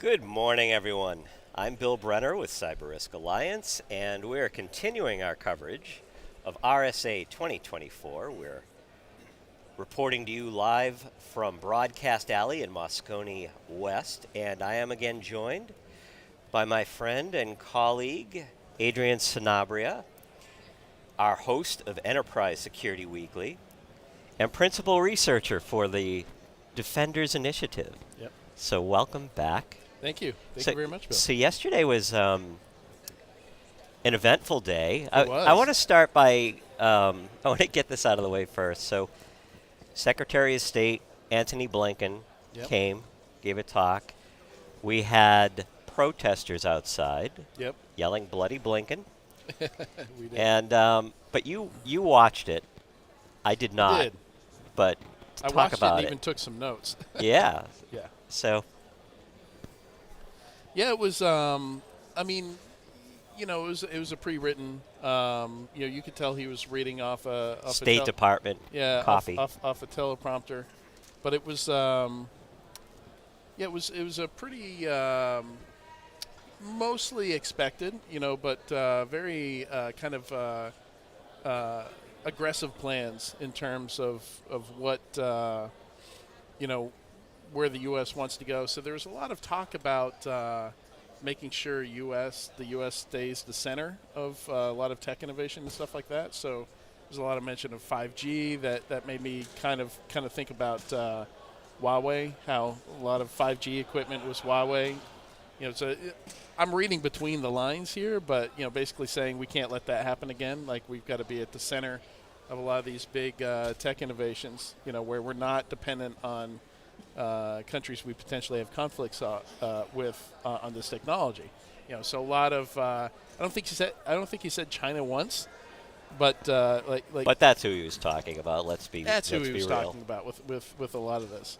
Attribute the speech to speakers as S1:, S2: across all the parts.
S1: Good morning, everyone. I'm Bill Brenner with CyberRisk Alliance, and we're continuing our coverage of RSA 2024. We're reporting to you live from Broadcast Alley in Moscone West, and I am again joined by my friend and colleague, Adrian Sanabria, our host of Enterprise Security Weekly, and principal researcher for the Defenders Initiative.
S2: Yep.
S1: So welcome back.
S2: Thank you. Thank you very much, Bill.
S1: So yesterday was an eventful day.
S2: It was.
S1: I want to start by, I want to get this out of the way first. So Secretary of State Antony Blinken came, gave a talk. We had protesters outside yelling "Bloody Blinken."
S2: We did.
S1: And but you watched it. I did not.
S2: I did.
S1: But
S2: I
S1: talk
S2: watched
S1: about
S2: it and even took some notes.
S1: Yeah.
S2: Yeah.
S1: So.
S2: Yeah, it was. I mean, it was a pre-written. You could tell he was reading off a
S1: State Department copy
S2: off a teleprompter, but it was. It was a pretty mostly expected, but very kind of aggressive plans in terms of what where the U.S. wants to go. So there was a lot of talk about making sure the U.S. stays the center of a lot of tech innovation and stuff like that. So there's a lot of mention of 5G that made me kind of think about Huawei, how a lot of 5G equipment was Huawei. So I'm reading between the lines here, but basically saying we can't let that happen again. Like, we've got to be at the center of a lot of these big tech innovations. Where we're not dependent on countries we potentially have conflicts with on this technology. So a lot of I don't think he said China once, but
S1: But that's who he was talking about.
S2: That's who he was
S1: real.
S2: talking about with a lot of this.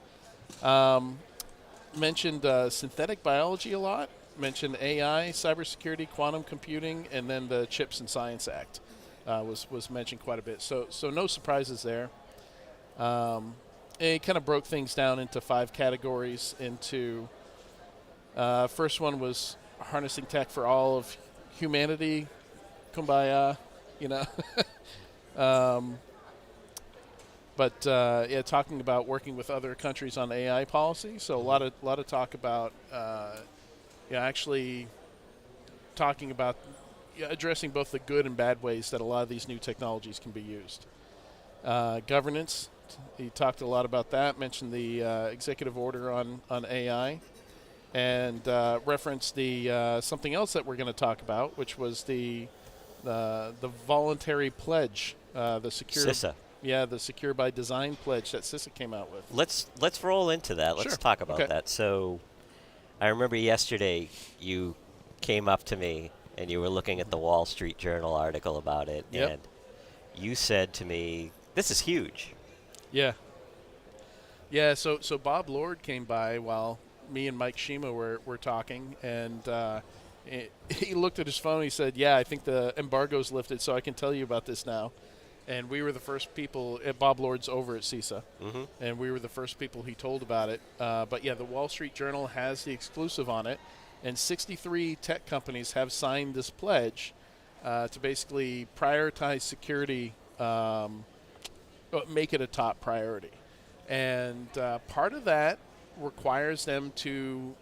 S2: Mentioned synthetic biology a lot. Mentioned AI, cybersecurity, quantum computing, and then the Chips and Science Act was mentioned quite a bit. So no surprises there. It kind of broke things down into 5 categories. First one was harnessing tech for all of humanity, kumbaya, But talking about working with other countries on AI policy. So a lot of talk about actually talking about addressing both the good and bad ways that a lot of these new technologies can be used. Governance. He talked a lot about that, mentioned the executive order on AI, and referenced the something else that we're going to talk about, which was the voluntary pledge, the secure
S1: CISA.
S2: Yeah, the Secure by Design pledge that CISA came out with.
S1: Let's roll into that. Let's
S2: Sure.
S1: talk about
S2: Okay.
S1: that. So I remember yesterday you came up to me and you were looking at the Wall Street Journal article about it,
S2: Yep.
S1: and you said to me, "This is huge."
S2: Yeah. Yeah, so Bob Lord came by while me and Mike Shima were talking, and he looked at his phone and he said, "Yeah, I think the embargo's lifted, so I can tell you about this now." And we were the first people. Bob Lord's over at CISA, and we were the first people he told about it. But yeah, the Wall Street Journal has the exclusive on it, and 63 tech companies have signed this pledge to basically prioritize security, make it a top priority. And part of that requires them to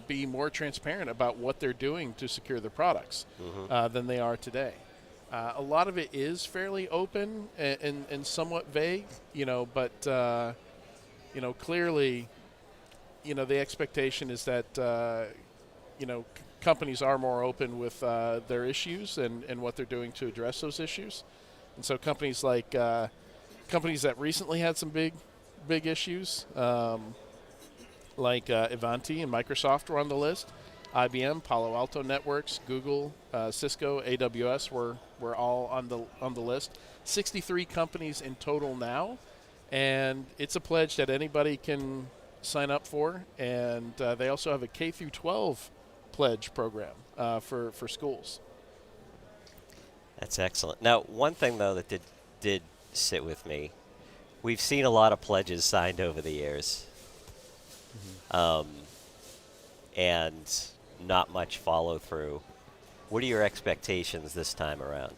S2: be more transparent about what they're doing to secure their products than they are today. A lot of it is fairly open and somewhat vague, but clearly, the expectation is that, companies are more open with their issues and what they're doing to address those issues. And so companies that recently had some big issues, like Ivanti and Microsoft were on the list. IBM, Palo Alto Networks, Google, Cisco, AWS were all on the list. 63 companies in total now, and it's a pledge that anybody can sign up for. And they also have a K through 12 pledge program for schools.
S1: That's excellent. Now, one thing though that did sit with me, we've seen a lot of pledges signed over the years. and not much follow through. What are your expectations this time around?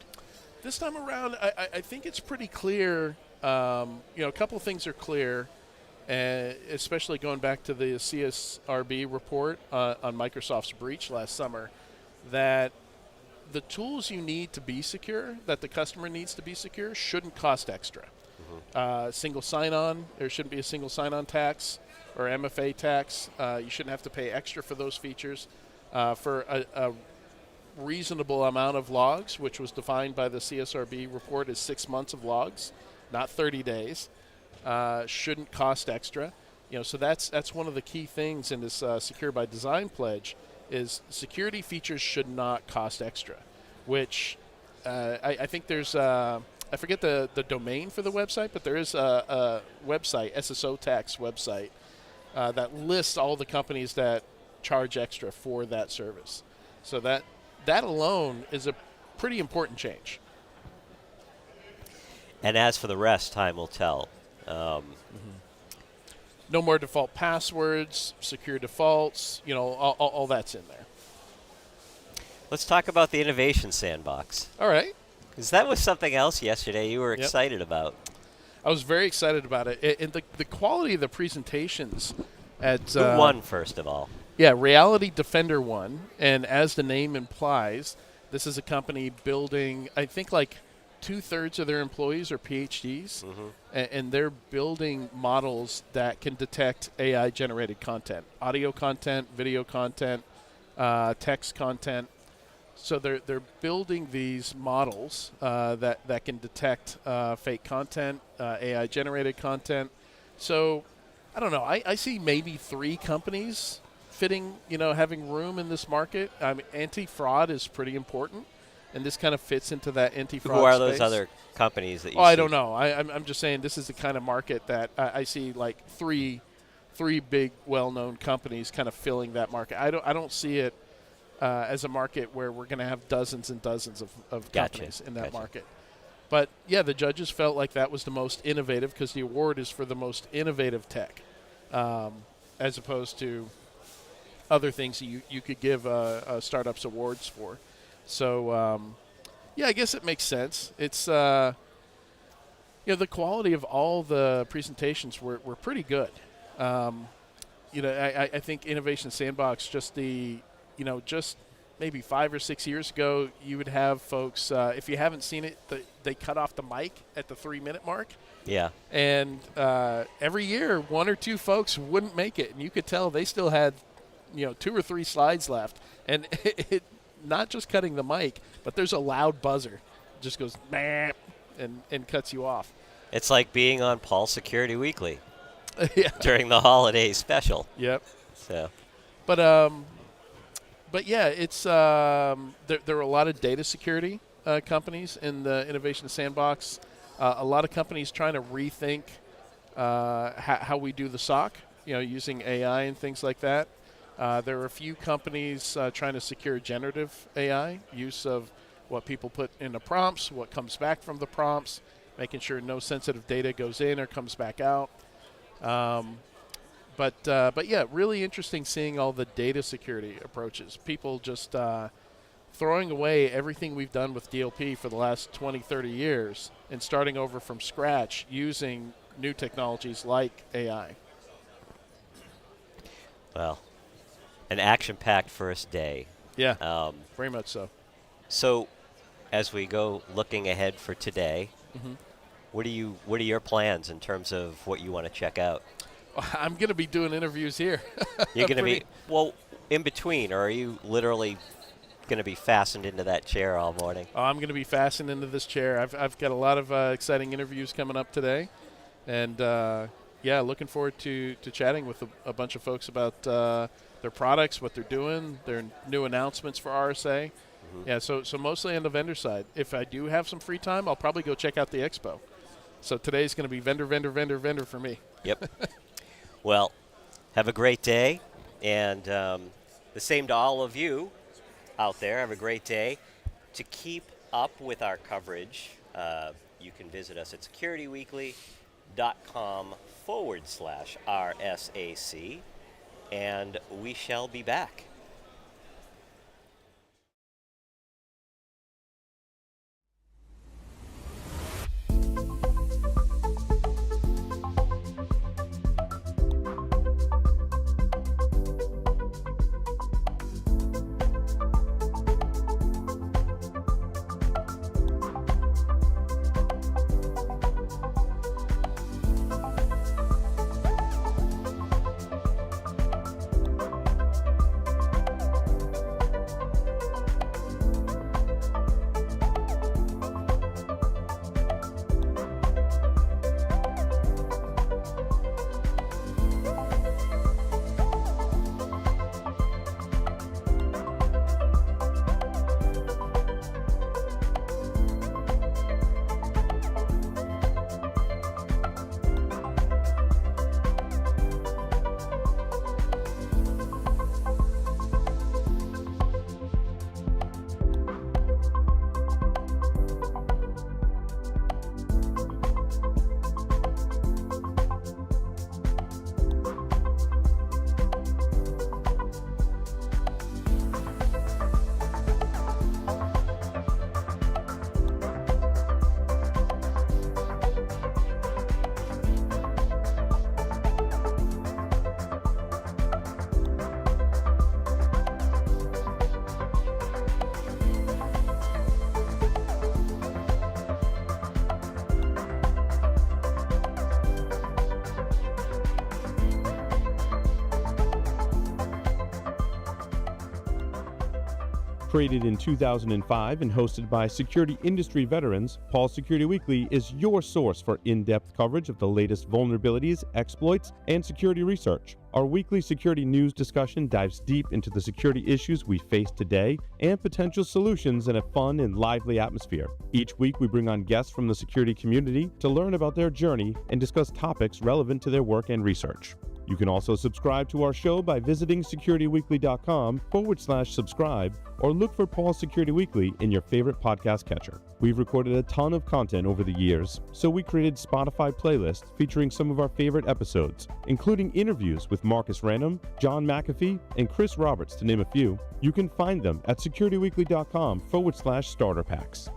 S2: This time around, I think it's pretty clear. A couple of things are clear, especially going back to the CSRB report on Microsoft's breach last summer, that the tools you need to be secure, that the customer needs to be secure, shouldn't cost extra. Single sign-on, there shouldn't be a single sign-on tax or MFA tax. You shouldn't have to pay extra for those features. For a reasonable amount of logs, which was defined by the CSRB report as 6 months of logs, not 30 days, shouldn't cost extra. So that's one of the key things in this Secure by Design pledge is security features should not cost extra, which I think there's, I forget the domain for the website, but there is a website, SSO Tax website, that lists all the companies that charge extra for that service. So that alone is a pretty important change.
S1: And as for the rest, time will tell.
S2: No more default passwords, secure defaults, all that's in there.
S1: Let's talk about the innovation sandbox.
S2: All right.
S1: Because that was something else yesterday you were
S2: Yep.
S1: excited about.
S2: I was very excited about it. And the quality of the presentations at...
S1: Who won, first of all?
S2: Yeah, Reality Defender won. And as the name implies, this is a company building, I think, like 2/3 of their employees are PhDs. And they're building models that can detect AI-generated content, audio content, video content, text content. So they're building these models that can detect fake content, AI-generated content. So I don't know. I see maybe 3 companies fitting, having room in this market. I mean, anti-fraud is pretty important, and this kind of fits into that anti-fraud
S1: Who are
S2: space.
S1: those other companies that you see?
S2: I don't know. I'm just saying this is the kind of market that I see like three big, well-known companies kind of filling that market. I don't see it as a market where we're going to have dozens and dozens of companies in that market. But, yeah, the judges felt like that was the most innovative because the award is for the most innovative tech as opposed to other things that you could give startups awards for. So, yeah, I guess it makes sense. It's, the quality of all the presentations were pretty good. I think Innovation Sandbox, just maybe 5 or 6 years ago, you would have folks, if you haven't seen it, they cut off the mic at the 3-minute mark.
S1: Yeah.
S2: And every year, 1 or 2 folks wouldn't make it. And you could tell they still had, 2 or 3 slides left. And it not just cutting the mic, but there's a loud buzzer. It just goes, "Meh," and cuts you off.
S1: It's like being on Paul's Security Weekly
S2: Yeah.
S1: during the holiday special.
S2: Yep.
S1: So,
S2: But yeah, it's there are a lot of data security companies in the Innovation Sandbox. A lot of companies trying to rethink how we do the SOC, using AI and things like that. There are a few companies trying to secure generative AI, use of what people put in the prompts, what comes back from the prompts, making sure no sensitive data goes in or comes back out. But yeah, really interesting seeing all the data security approaches. People just throwing away everything we've done with DLP for the last 20, 30 years and starting over from scratch using new technologies like AI.
S1: well, an action-packed first day.
S2: Yeah, very much so.
S1: So, as we go looking ahead for today, what are your plans in terms of what you want to check out?
S2: I'm going to be doing interviews here.
S1: You're going to be, in between, or are you literally going to be fastened into that chair all morning?
S2: Oh, I'm going to be fastened into this chair. I've got a lot of exciting interviews coming up today. And, yeah, looking forward to chatting with a bunch of folks about their products, what they're doing, their new announcements for RSA. Yeah, so mostly on the vendor side. If I do have some free time, I'll probably go check out the expo. So today's going to be vendor for me.
S1: Yep. Well, have a great day. And the same to all of you out there. Have a great day. To keep up with our coverage, you can visit us at securityweekly.com/RSAC. and we shall be back.
S3: Created in 2005 and hosted by security industry veterans, Paul's Security Weekly is your source for in-depth coverage of the latest vulnerabilities, exploits, and security research. Our weekly security news discussion dives deep into the security issues we face today and potential solutions in a fun and lively atmosphere. Each week, we bring on guests from the security community to learn about their journey and discuss topics relevant to their work and research. You can also subscribe to our show by visiting securityweekly.com/subscribe or look for Paul's Security Weekly in your favorite podcast catcher. We've recorded a ton of content over the years, so we created Spotify playlists featuring some of our favorite episodes, including interviews with Marcus Random, John McAfee, and Chris Roberts, to name a few. You can find them at securityweekly.com/starter packs.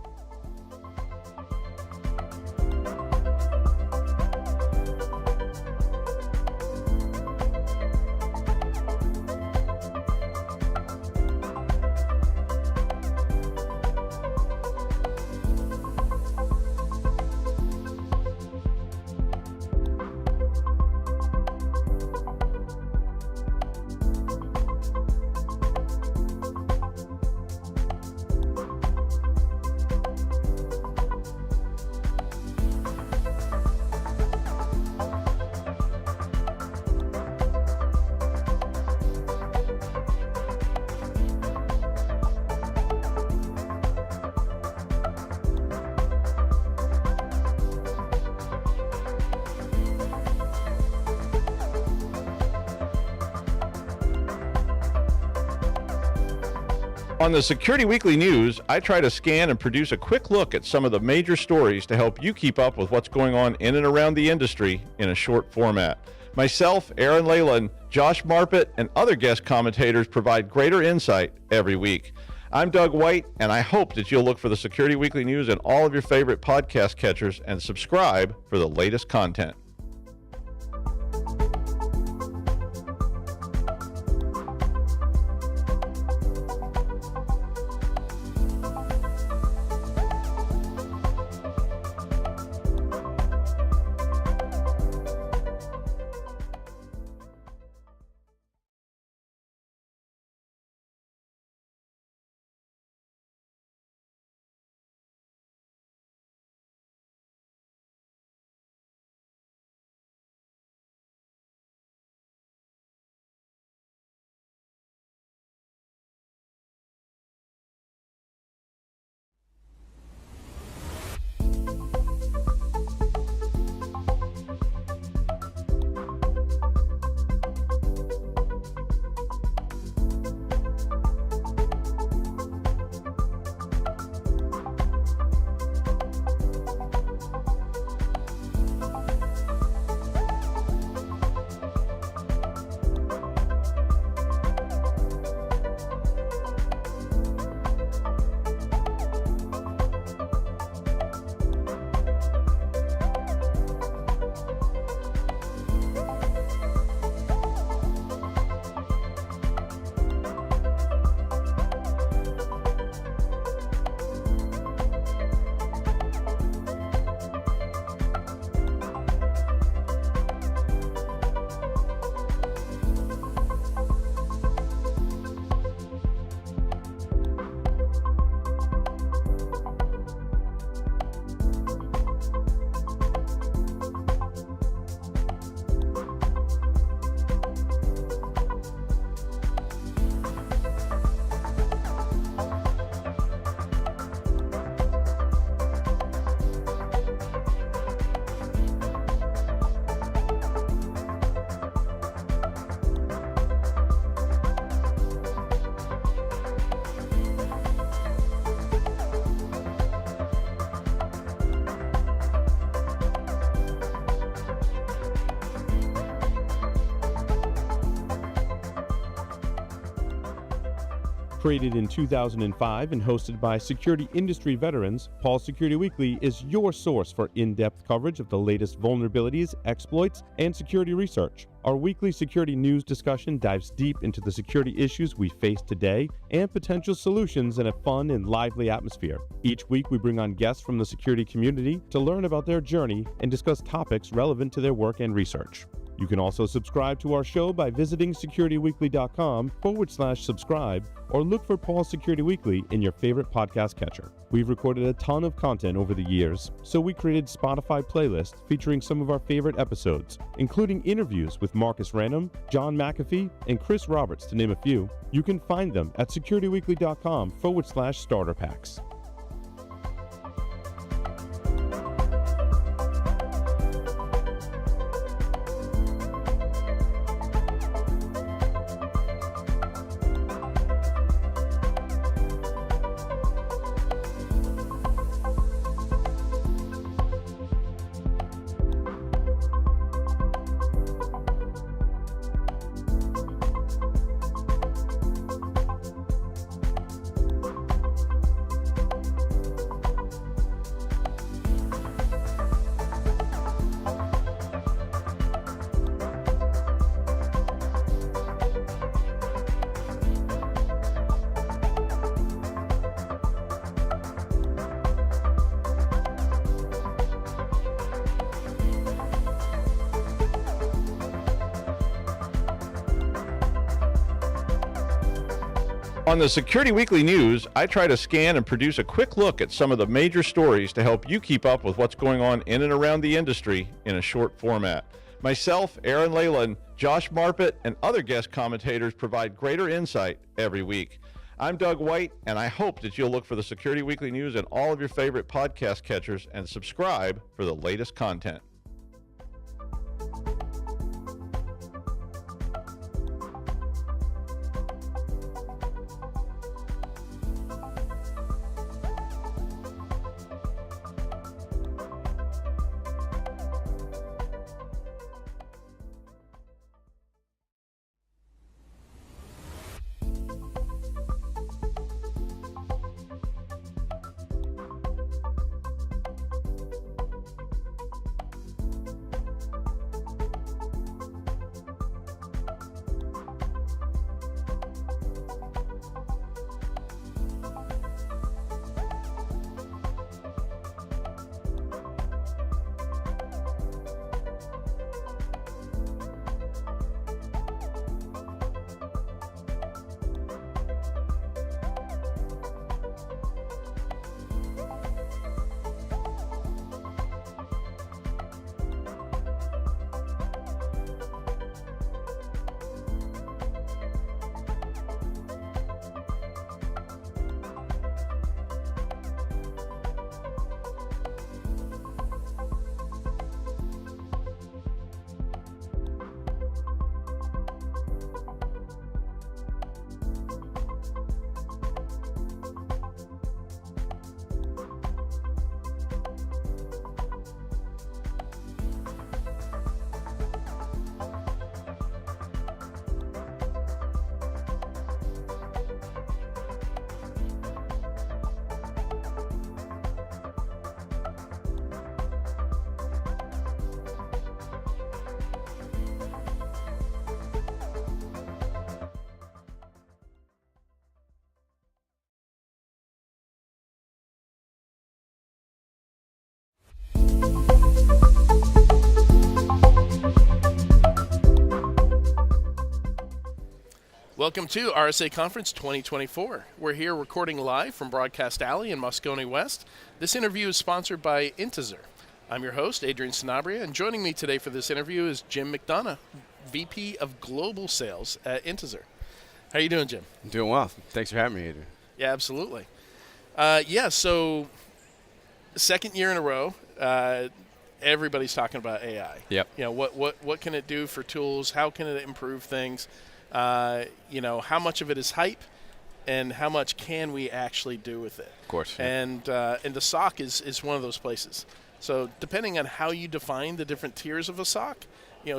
S4: On the Security Weekly News, I try to scan and produce a quick look at some of the major stories to help you keep up with what's going on in and around the industry in a short format. Myself, Aaron Leyland, Josh Marpet, and other guest commentators provide greater insight every week. I'm Doug White, and I hope that you'll look for the Security Weekly News in all of your favorite podcast catchers and subscribe for the latest content.
S3: Created in 2005 and hosted by security industry veterans, Paul Security Weekly is your source for in-depth coverage of the latest vulnerabilities, exploits, and security research. Our weekly security news discussion dives deep into the security issues we face today and potential solutions in a fun and lively atmosphere. Each week, we bring on guests from the security community to learn about their journey and discuss topics relevant to their work and research. You can also subscribe to our show by visiting securityweekly.com/subscribe or look for Paul Security Weekly in your favorite podcast catcher. We've recorded a ton of content over the years, so we created Spotify playlists featuring some of our favorite episodes, including interviews with Marcus Random, John McAfee, and Chris Roberts, to name a few. You can find them at securityweekly.com/starter packs.
S4: On the Security Weekly News, I try to scan and produce a quick look at some of the major stories to help you keep up with what's going on in and around the industry in a short format. Myself, Aaron Leyland, Josh Marpet, and other guest commentators provide greater insight every week. I'm Doug White, and I hope that you'll look for the Security Weekly News in all of your favorite podcast catchers and subscribe for the latest content.
S2: Welcome to RSA Conference 2024. We're here recording live from Broadcast Alley in Moscone West. This interview is sponsored by Inzer. I'm your host, Adrian Sanabria, and joining me today for this interview is Jim McDonough, VP of Global Sales at Inzer. How are you doing, Jim?
S5: I'm doing well. Thanks for having me, Adrian.
S2: Yeah, absolutely. So second year in a row, everybody's talking about AI.
S5: Yep.
S2: You know, what can it do for tools? How can it improve things? How much of it is hype, and how much can we actually do with it?
S5: Of course.
S2: And the SOC is one of those places. So depending on how you define the different tiers of a SOC,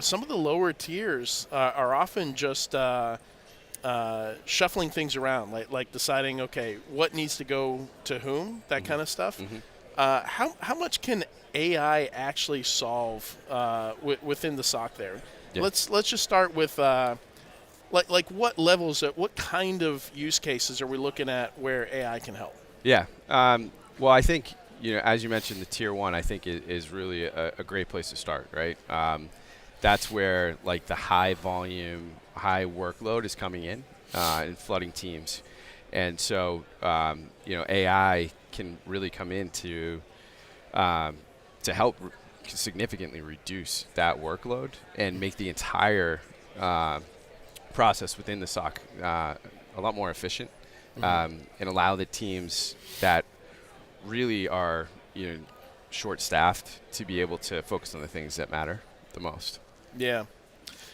S2: some of the lower tiers are often just shuffling things around, like deciding, okay, what needs to go to whom, that kind of stuff. How much can AI actually solve within the SOC there?
S5: Yeah.
S2: Let's just start with like what levels, what kind of use cases are we looking at where AI can help?
S5: Yeah. Well, I think, as you mentioned, the tier one, I think is really a great place to start, right? That's where like the high volume, high workload is coming in and flooding teams. And so, AI can really come in to help significantly reduce that workload and make the entire process within the SOC a lot more efficient, and allow the teams that really are short-staffed to be able to focus on the things that matter the most.
S2: Yeah.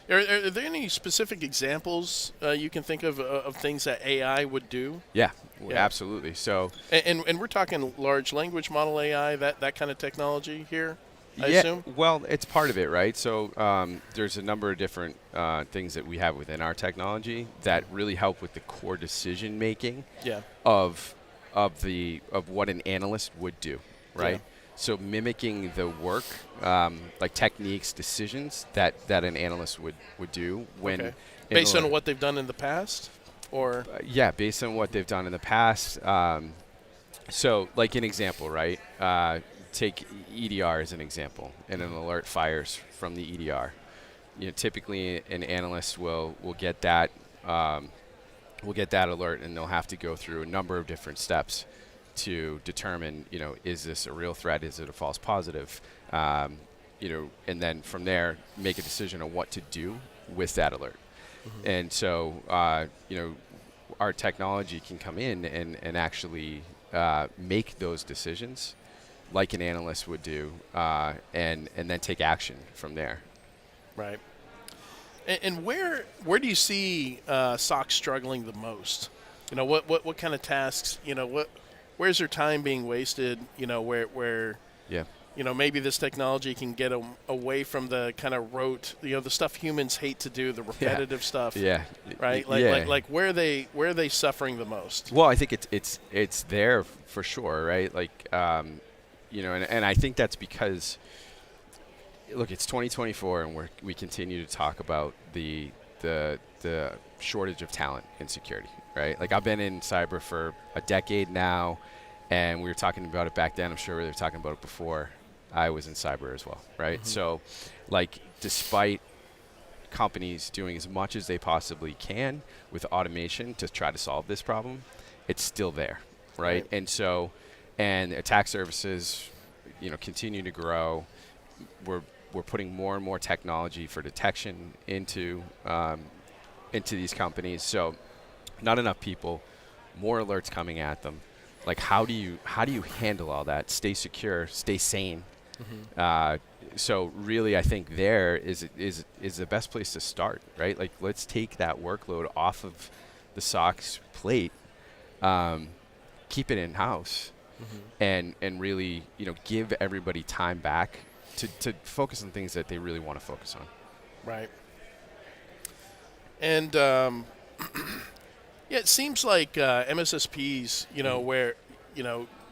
S2: Are there any specific examples you can think of things that AI would do?
S5: Yeah,
S2: Yeah.
S5: absolutely. So,
S2: And we're talking large language model AI, that kind of technology here, I assume?
S5: well, it's part of it, right? So there's a number of different things that we have within our technology that really help with the core decision making
S2: Yeah.
S5: of what an analyst would do, right?
S2: Yeah.
S5: So mimicking the work, like techniques, decisions that an analyst would do when
S2: Okay. Based on what they've done in the past? Or
S5: yeah, based on what they've done in the past. So like an example, right? Take EDR as an example, and an alert fires from the EDR. Typically an analyst will get that alert, and they'll have to go through a number of different steps to determine, is this a real threat? Is it a false positive? And then from there, make a decision on what to do with that alert. And so, our technology can come in and actually make those decisions like an analyst would do, and then take action from there.
S2: right. And where do you see SOC struggling the most? What kind of tasks? Where's their time being wasted? Where
S5: Yeah.
S2: maybe this technology can get them away from the kind of rote, the stuff humans hate to do, the repetitive stuff.
S5: Yeah.
S2: Right.
S5: Yeah.
S2: Like where are they suffering the most?
S5: Well, I think it's there for sure, right? Like, and I think that's because, look, it's 2024, and we continue to talk about the shortage of talent in security, right? Like, I've been in cyber for a decade now, and we were talking about it back then. I'm sure we were talking about it before I was in cyber as well, right? So, like, despite companies doing as much as they possibly can with automation to try to solve this problem, it's still there, right? And so, and attack services, continue to grow. We're putting more and more technology for detection into these companies. So, not enough people, more alerts coming at them. Like, how do you handle all that? Stay secure, stay sane. So really, I think there is the best place to start, right? Like, let's take that workload off of the SOC's plate, keep it in house, and really, give everybody time back to focus on things that they really want to focus on.
S2: Right. And yeah, it seems like MSSPs, where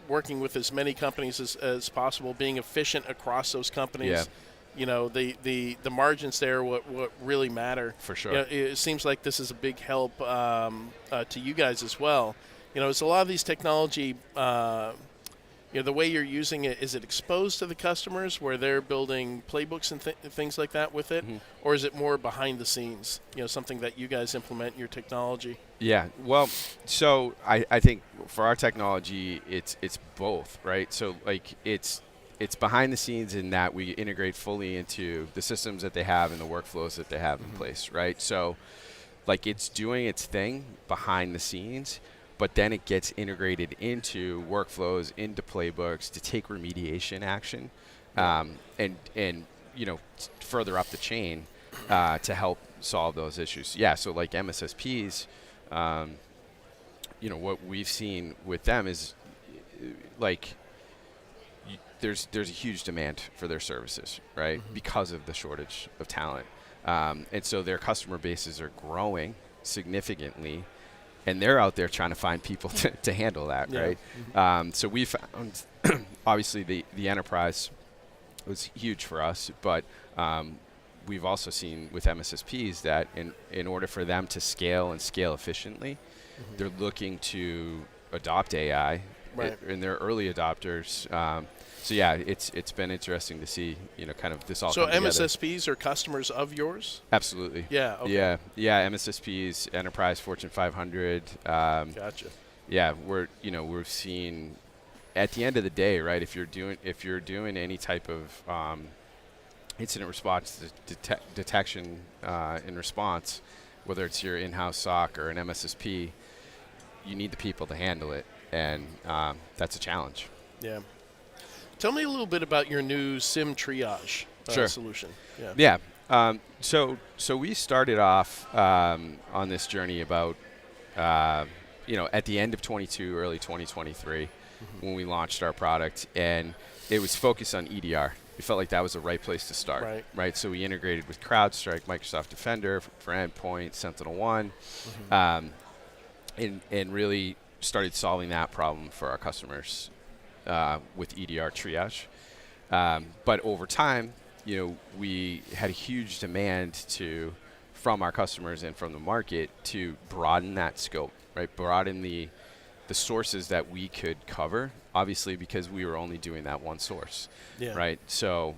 S2: working with as many companies as possible, being efficient across those companies. The margins there, what really matter.
S5: For sure.
S2: It seems like this is a big help to you guys as well. It's a lot of these technology. The way you're using it, is it exposed to the customers where they're building playbooks and things like that with it, or is it more behind the scenes? Something that you guys implement in your technology.
S5: Yeah, well, so I think for our technology, it's both, right? So like it's behind the scenes in that we integrate fully into the systems that they have and the workflows that they have in place, right? So like it's doing its thing behind the scenes, but then it gets integrated into workflows, into playbooks to take remediation action, and further up the chain to help solve those issues. Yeah, so like MSSPs, what we've seen with them is like there's a huge demand for their services, right? Because of the shortage of talent, and so their customer bases are growing significantly, and they're out there trying to find people to handle that,
S2: Yeah.
S5: right? So we found, obviously, the enterprise was huge for us, but we've also seen with MSSPs that in order for them to scale and scale efficiently, they're looking to adopt AI,
S2: Right.
S5: and they're early adopters. So yeah, it's been interesting to see, kind of this all
S2: So
S5: come together.
S2: MSSPs are customers of yours?
S5: Absolutely.
S2: Yeah. Okay.
S5: Yeah. MSSPs, enterprise, Fortune 500.
S2: Gotcha.
S5: Yeah, we're seeing, at the end of the day, right? If you're doing any type of incident response detection and response, whether it's your in-house SOC or an MSSP, you need the people to handle it, and that's a challenge.
S2: Yeah. Tell me a little bit about your new SIM triage
S5: Sure.
S2: solution. Yeah.
S5: Yeah. So we started off on this journey about at the end of 22, early 2023, when we launched our product, and it was focused on EDR. We felt like that was the right place to start. Right. So we integrated with CrowdStrike, Microsoft Defender for endpoint, SentinelOne, and really started solving that problem for our customers with EDR triage. But over time, we had a huge demand from our customers and from the market to broaden that scope, right? Broaden the sources that we could cover, obviously, because we were only doing that one source, right? So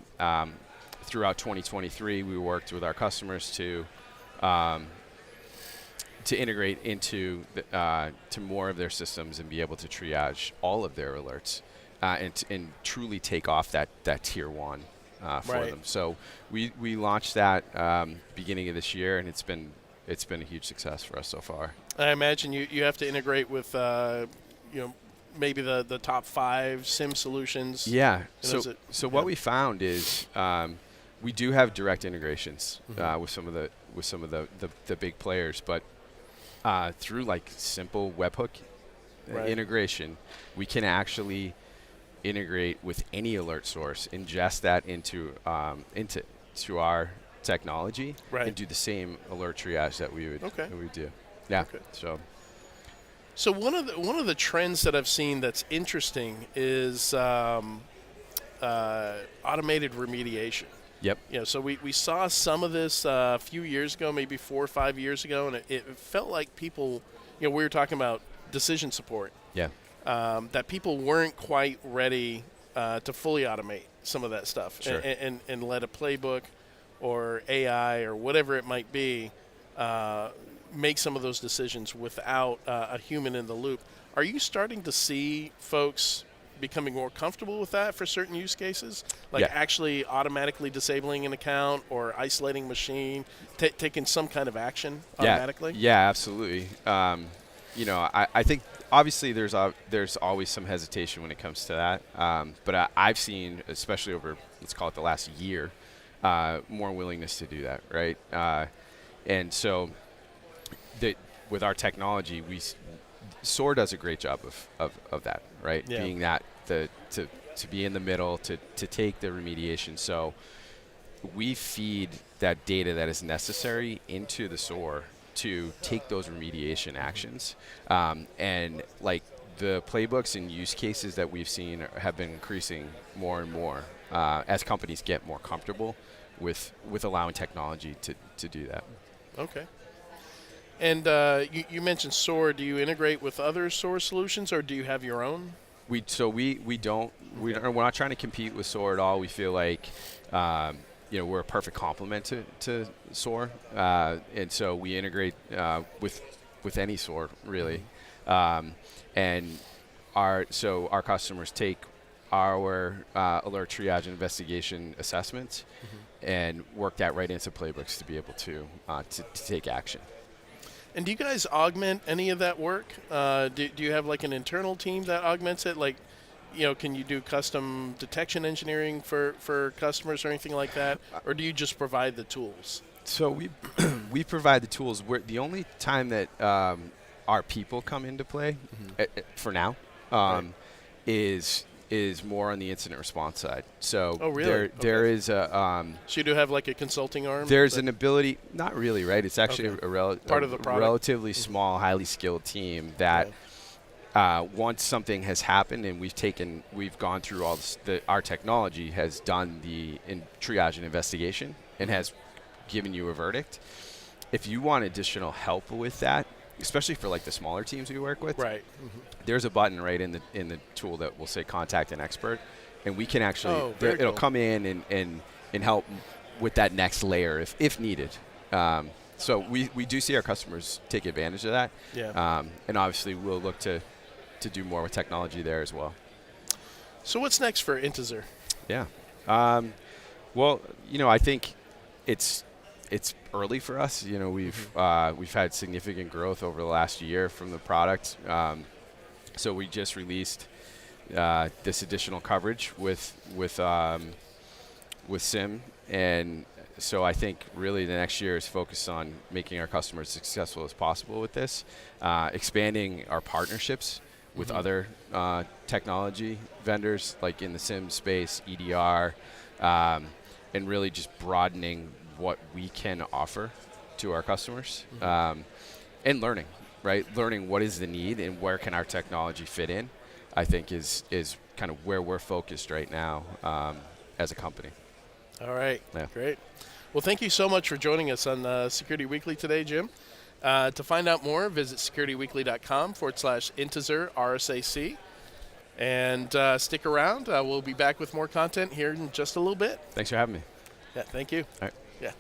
S5: throughout 2023, we worked with our customers to integrate into to more of their systems and be able to triage all of their alerts and truly take off that tier one for them. So we launched that beginning of this year, and it's been a huge success for us so far.
S2: I imagine you have to integrate with maybe the top 5 SIM solutions.
S5: Yeah. So what we found is we do have direct integrations with some of the big players, but through like simple webhook integration, we can actually integrate with any alert source, ingest that into our technology, and do the same alert triage that we would do. Yeah. Okay.
S2: So one of the trends that I've seen that's interesting is automated remediation.
S5: Yep.
S2: So we saw some of this a few years ago, maybe 4 or 5 years ago, and it felt like people, we were talking about decision support.
S5: Yeah.
S2: That people weren't quite ready to fully automate some of that stuff,
S5: Sure.
S2: and let a playbook or AI or whatever it might be make some of those decisions without a human in the loop. Are you starting to see folks becoming more comfortable with that for certain use cases, like actually automatically disabling an account or isolating machine, taking some kind of action automatically?
S5: Yeah, absolutely. I think obviously there's always some hesitation when it comes to that, but I've seen, especially over, let's call it the last year, more willingness to do that, right? And so with our technology, SOAR does a great job of that, right?
S2: Yeah.
S5: Being that to be in the middle, to take the remediation. So we feed that data that is necessary into the SOAR to take those remediation actions. And like the playbooks and use cases that we've seen have been increasing more and more as companies get more comfortable with allowing technology to do that. Okay.
S2: And you mentioned SOAR. Do you integrate with other SOAR solutions, or do you have your own?
S5: We're not trying to compete with SOAR at all. We feel like we're a perfect complement to SOAR, and so we integrate with any SOAR really. And our customers take our alert triage and investigation assessments and work that right into playbooks to be able to take action.
S2: And do you guys augment any of that work? Do you have like an internal team that augments it? Like, can you do custom detection engineering for customers or anything like that? Or do you just provide the tools?
S5: So we provide the tools. The only time that our people come into play for now is is more on the incident response side. So
S2: Oh, really?
S5: there
S2: Okay.
S5: is a
S2: So you do have like a consulting arm?
S5: there's
S2: that-
S5: an ability, not really, right? It's actually
S2: Okay.
S5: a
S2: Part of the product.
S5: relatively small, highly skilled team that once something has happened and we've gone through all our technology has done the triage and investigation and has given you a verdict. If you want additional help with that, especially for like the smaller teams we work with,
S2: Right.
S5: there's a button right in the tool that will say contact an expert, and we can actually
S2: very
S5: it'll
S2: cool.
S5: come in and help with that next layer if needed. So we do see our customers take advantage of that.
S2: Yeah.
S5: And obviously we'll look to do more with technology there as well.
S2: So what's next for Inzer?
S5: Yeah. Well, I think it's early for us. We've had significant growth over the last year from the product. So we just released this additional coverage with SIM, and so I think really the next year is focused on making our customers successful as possible with this, expanding our partnerships with other technology vendors like in the SIM space, EDR, and really just broadening what we can offer to our customers, and learning, right? Learning what is the need and where can our technology fit in, I think is kind of where we're focused right now as a company.
S2: All right.
S5: Yeah.
S2: Great. Well, thank you so much for joining us on Security Weekly today, Jim. To find out more, visit securityweekly.com/Inzer RSAC. And stick around. We'll be back with more content here in just a little bit.
S5: Thanks for having me.
S2: Yeah, thank you.
S5: All right.
S2: Yeah.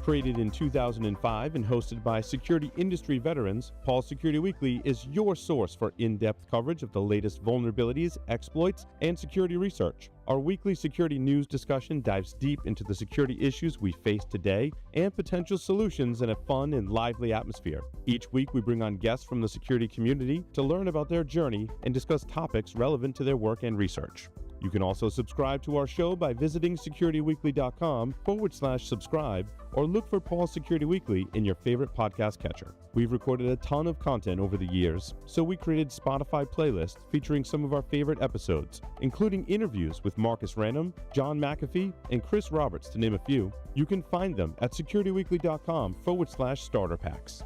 S3: Created in 2005 and hosted by security industry veterans, Paul's Security Weekly is your source for in-depth coverage of the latest vulnerabilities, exploits, and security research. Our weekly security news discussion dives deep into the security issues we face today and potential solutions in a fun and lively atmosphere. Each week, we bring on guests from the security community to learn about their journey and discuss topics relevant to their work and research. You can also subscribe to our show by visiting securityweekly.com/subscribe or look for Paul's Security Weekly in your favorite podcast catcher. We've recorded a ton of content over the years, so we created Spotify playlists featuring some of our favorite episodes, including interviews with Marcus Random, John McAfee, and Chris Roberts, to name a few. You can find them at securityweekly.com/starter packs.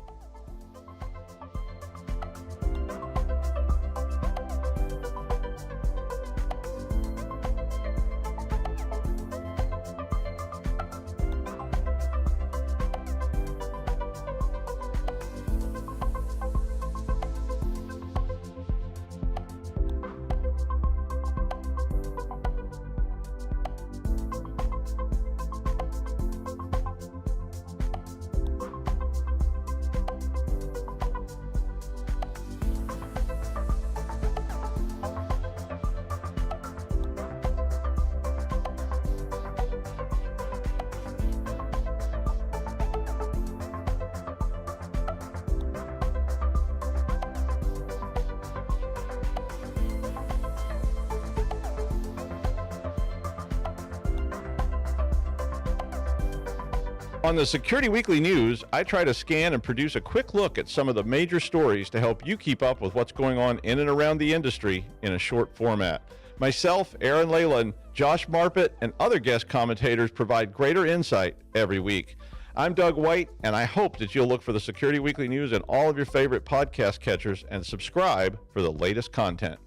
S4: On the Security Weekly News, I try to scan and produce a quick look at some of the major stories to help you keep up with what's going on in and around the industry in a short format. Myself, Aaron Leyland, Josh Marpet, and other guest commentators provide greater insight every week. I'm Doug White, and I hope that you'll look for the Security Weekly News in all of your favorite podcast catchers and subscribe for the latest content.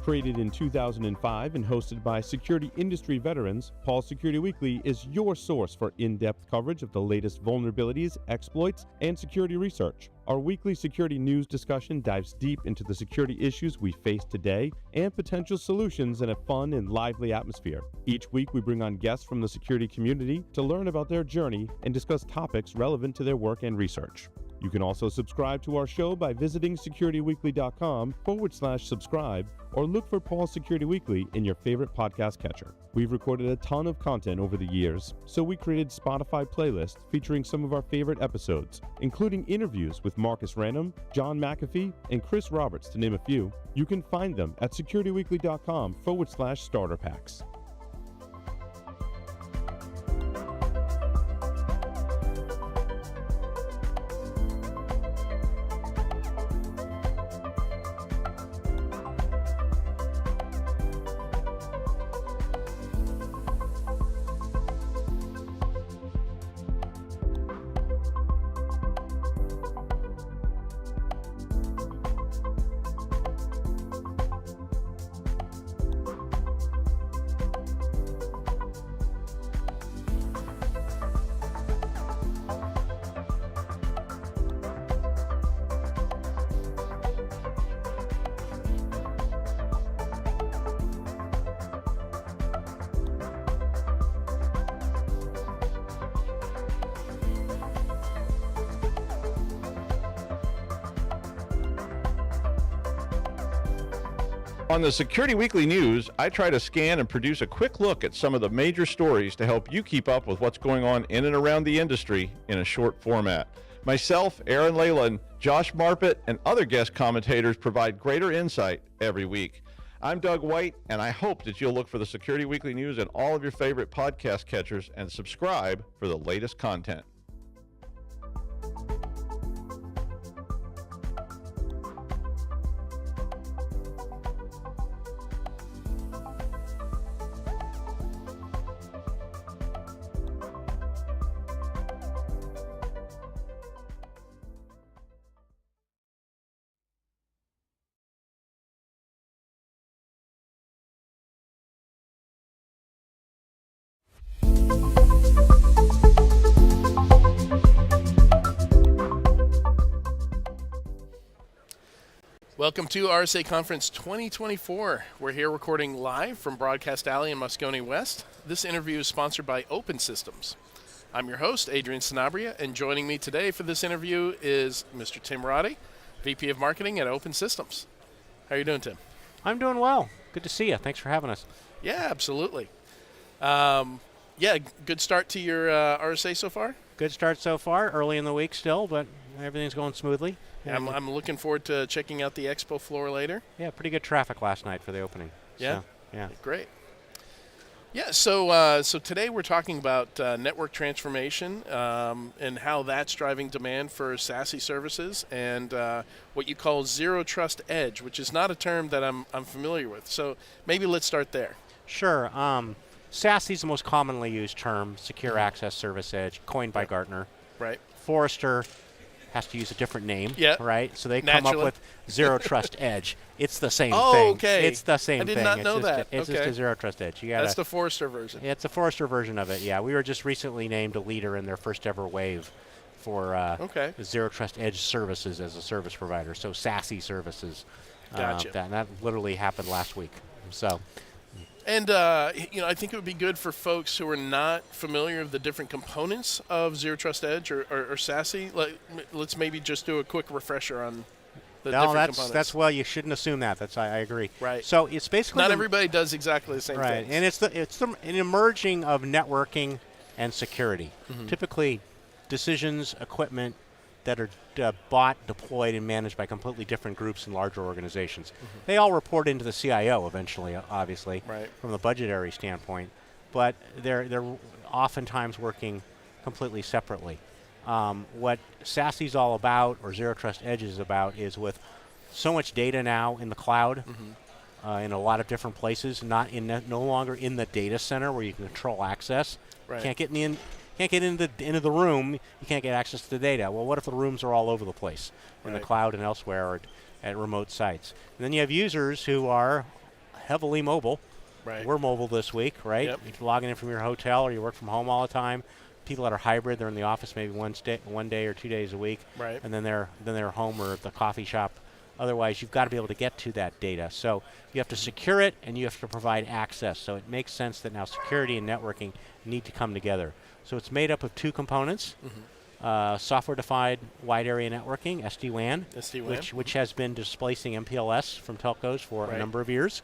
S3: Created in 2005 and hosted by security industry veterans, Paul's Security Weekly is your source for in-depth coverage of the latest vulnerabilities, exploits, and security research. Our weekly security news discussion dives deep into the security issues we face today and potential solutions in a fun and lively atmosphere. Each week, we bring on guests from the security community to learn about their journey and discuss topics relevant to their work and research. You can also subscribe to our show by visiting securityweekly.com/subscribe or look for Paul's Security Weekly in your favorite podcast catcher. We've recorded a ton of content over the years, so we created Spotify playlists featuring some of our favorite episodes, including interviews with Marcus Random, John McAfee, and Chris Roberts, to name a few. You can find them at securityweekly.com/starter packs.
S4: On the Security Weekly News, I try to scan and produce a quick look at some of the major stories to help you keep up with what's going on in and around the industry in a short format. Myself, Aaron Leyland, Josh Marpet, and other guest commentators provide greater insight every week. I'm Doug White, and I hope that you'll look for the Security Weekly News in all of your favorite podcast catchers and subscribe for the latest content.
S2: Welcome to RSA Conference 2024. We're here recording live from Broadcast Alley in Moscone West. This interview is sponsored by Open Systems. I'm your host, Adrian Sanabria, and joining me today for this interview is Mr. Tim Roddy, VP of Marketing at Open Systems. How are you doing, Tim?
S6: I'm doing well. Good to see you. Thanks for having us.
S2: Yeah, absolutely. Good start to your RSA so far?
S6: Good start so far. Early in the week still, but everything's going smoothly.
S2: Yeah, I'm looking forward to checking out the expo floor later.
S6: Yeah, pretty good traffic last night for the opening.
S2: Yeah?
S6: So, yeah.
S2: Great. Yeah, so today we're talking about network transformation and how that's driving demand for SASE services and what you call zero trust edge, which is not a term that I'm familiar with. So maybe let's start there.
S6: Sure. SASE is the most commonly used term, Secure Access Service Edge, coined by Gartner.
S2: Right.
S6: Forrester has to use a different name,
S2: Yeah.
S6: right? So they come up with Zero Trust Edge. It's the same thing.
S2: Oh, okay.
S6: It's the same thing.
S2: I did not know that.
S6: It's just a Zero Trust Edge. You gotta,
S2: That's the Forrester version.
S6: It's a Forrester version of it, yeah. We were just recently named a leader in their first ever wave for Zero Trust Edge services as a service provider, so SASE services.
S2: Gotcha.
S6: That literally happened last week. So.
S2: And, I think it would be good for folks who are not familiar with the different components of Zero Trust Edge or SASE. Let's maybe just do a quick refresher on the different components.
S6: Well, you shouldn't assume that. I agree.
S2: Right.
S6: So it's basically
S2: not everybody does exactly the same thing.
S6: Right, and it's an emerging of networking and security.
S2: Mm-hmm.
S6: Typically, decisions, equipment that are bought, deployed, and managed by completely different groups and larger organizations. Mm-hmm. They all report into the CIO eventually, obviously,
S2: right,
S6: from the budgetary standpoint, but they're oftentimes working completely separately. What SASE is all about, or Zero Trust Edge is about, is with so much data now in the cloud, in a lot of different places, no longer in the data center where you can control access.
S2: Right.
S6: Can't get into the room. You can't get access to the data. Well, what if the rooms are all over the place in the cloud and elsewhere, or at remote sites? And then you have users who are heavily mobile.
S2: Right.
S6: We're mobile this week, right?
S2: Yep.
S6: You're logging in from your hotel, or you work from home all the time. People that are hybrid, they're in the office maybe one day or 2 days a week,
S2: right,
S6: and then they're home or at the coffee shop. Otherwise, you've got to be able to get to that data. So you have to secure it, and you have to provide access. So it makes sense that now security and networking need to come together. So it's made up of two components: software-defined wide area networking (SD-WAN), which has been displacing MPLS from telcos for a number of years.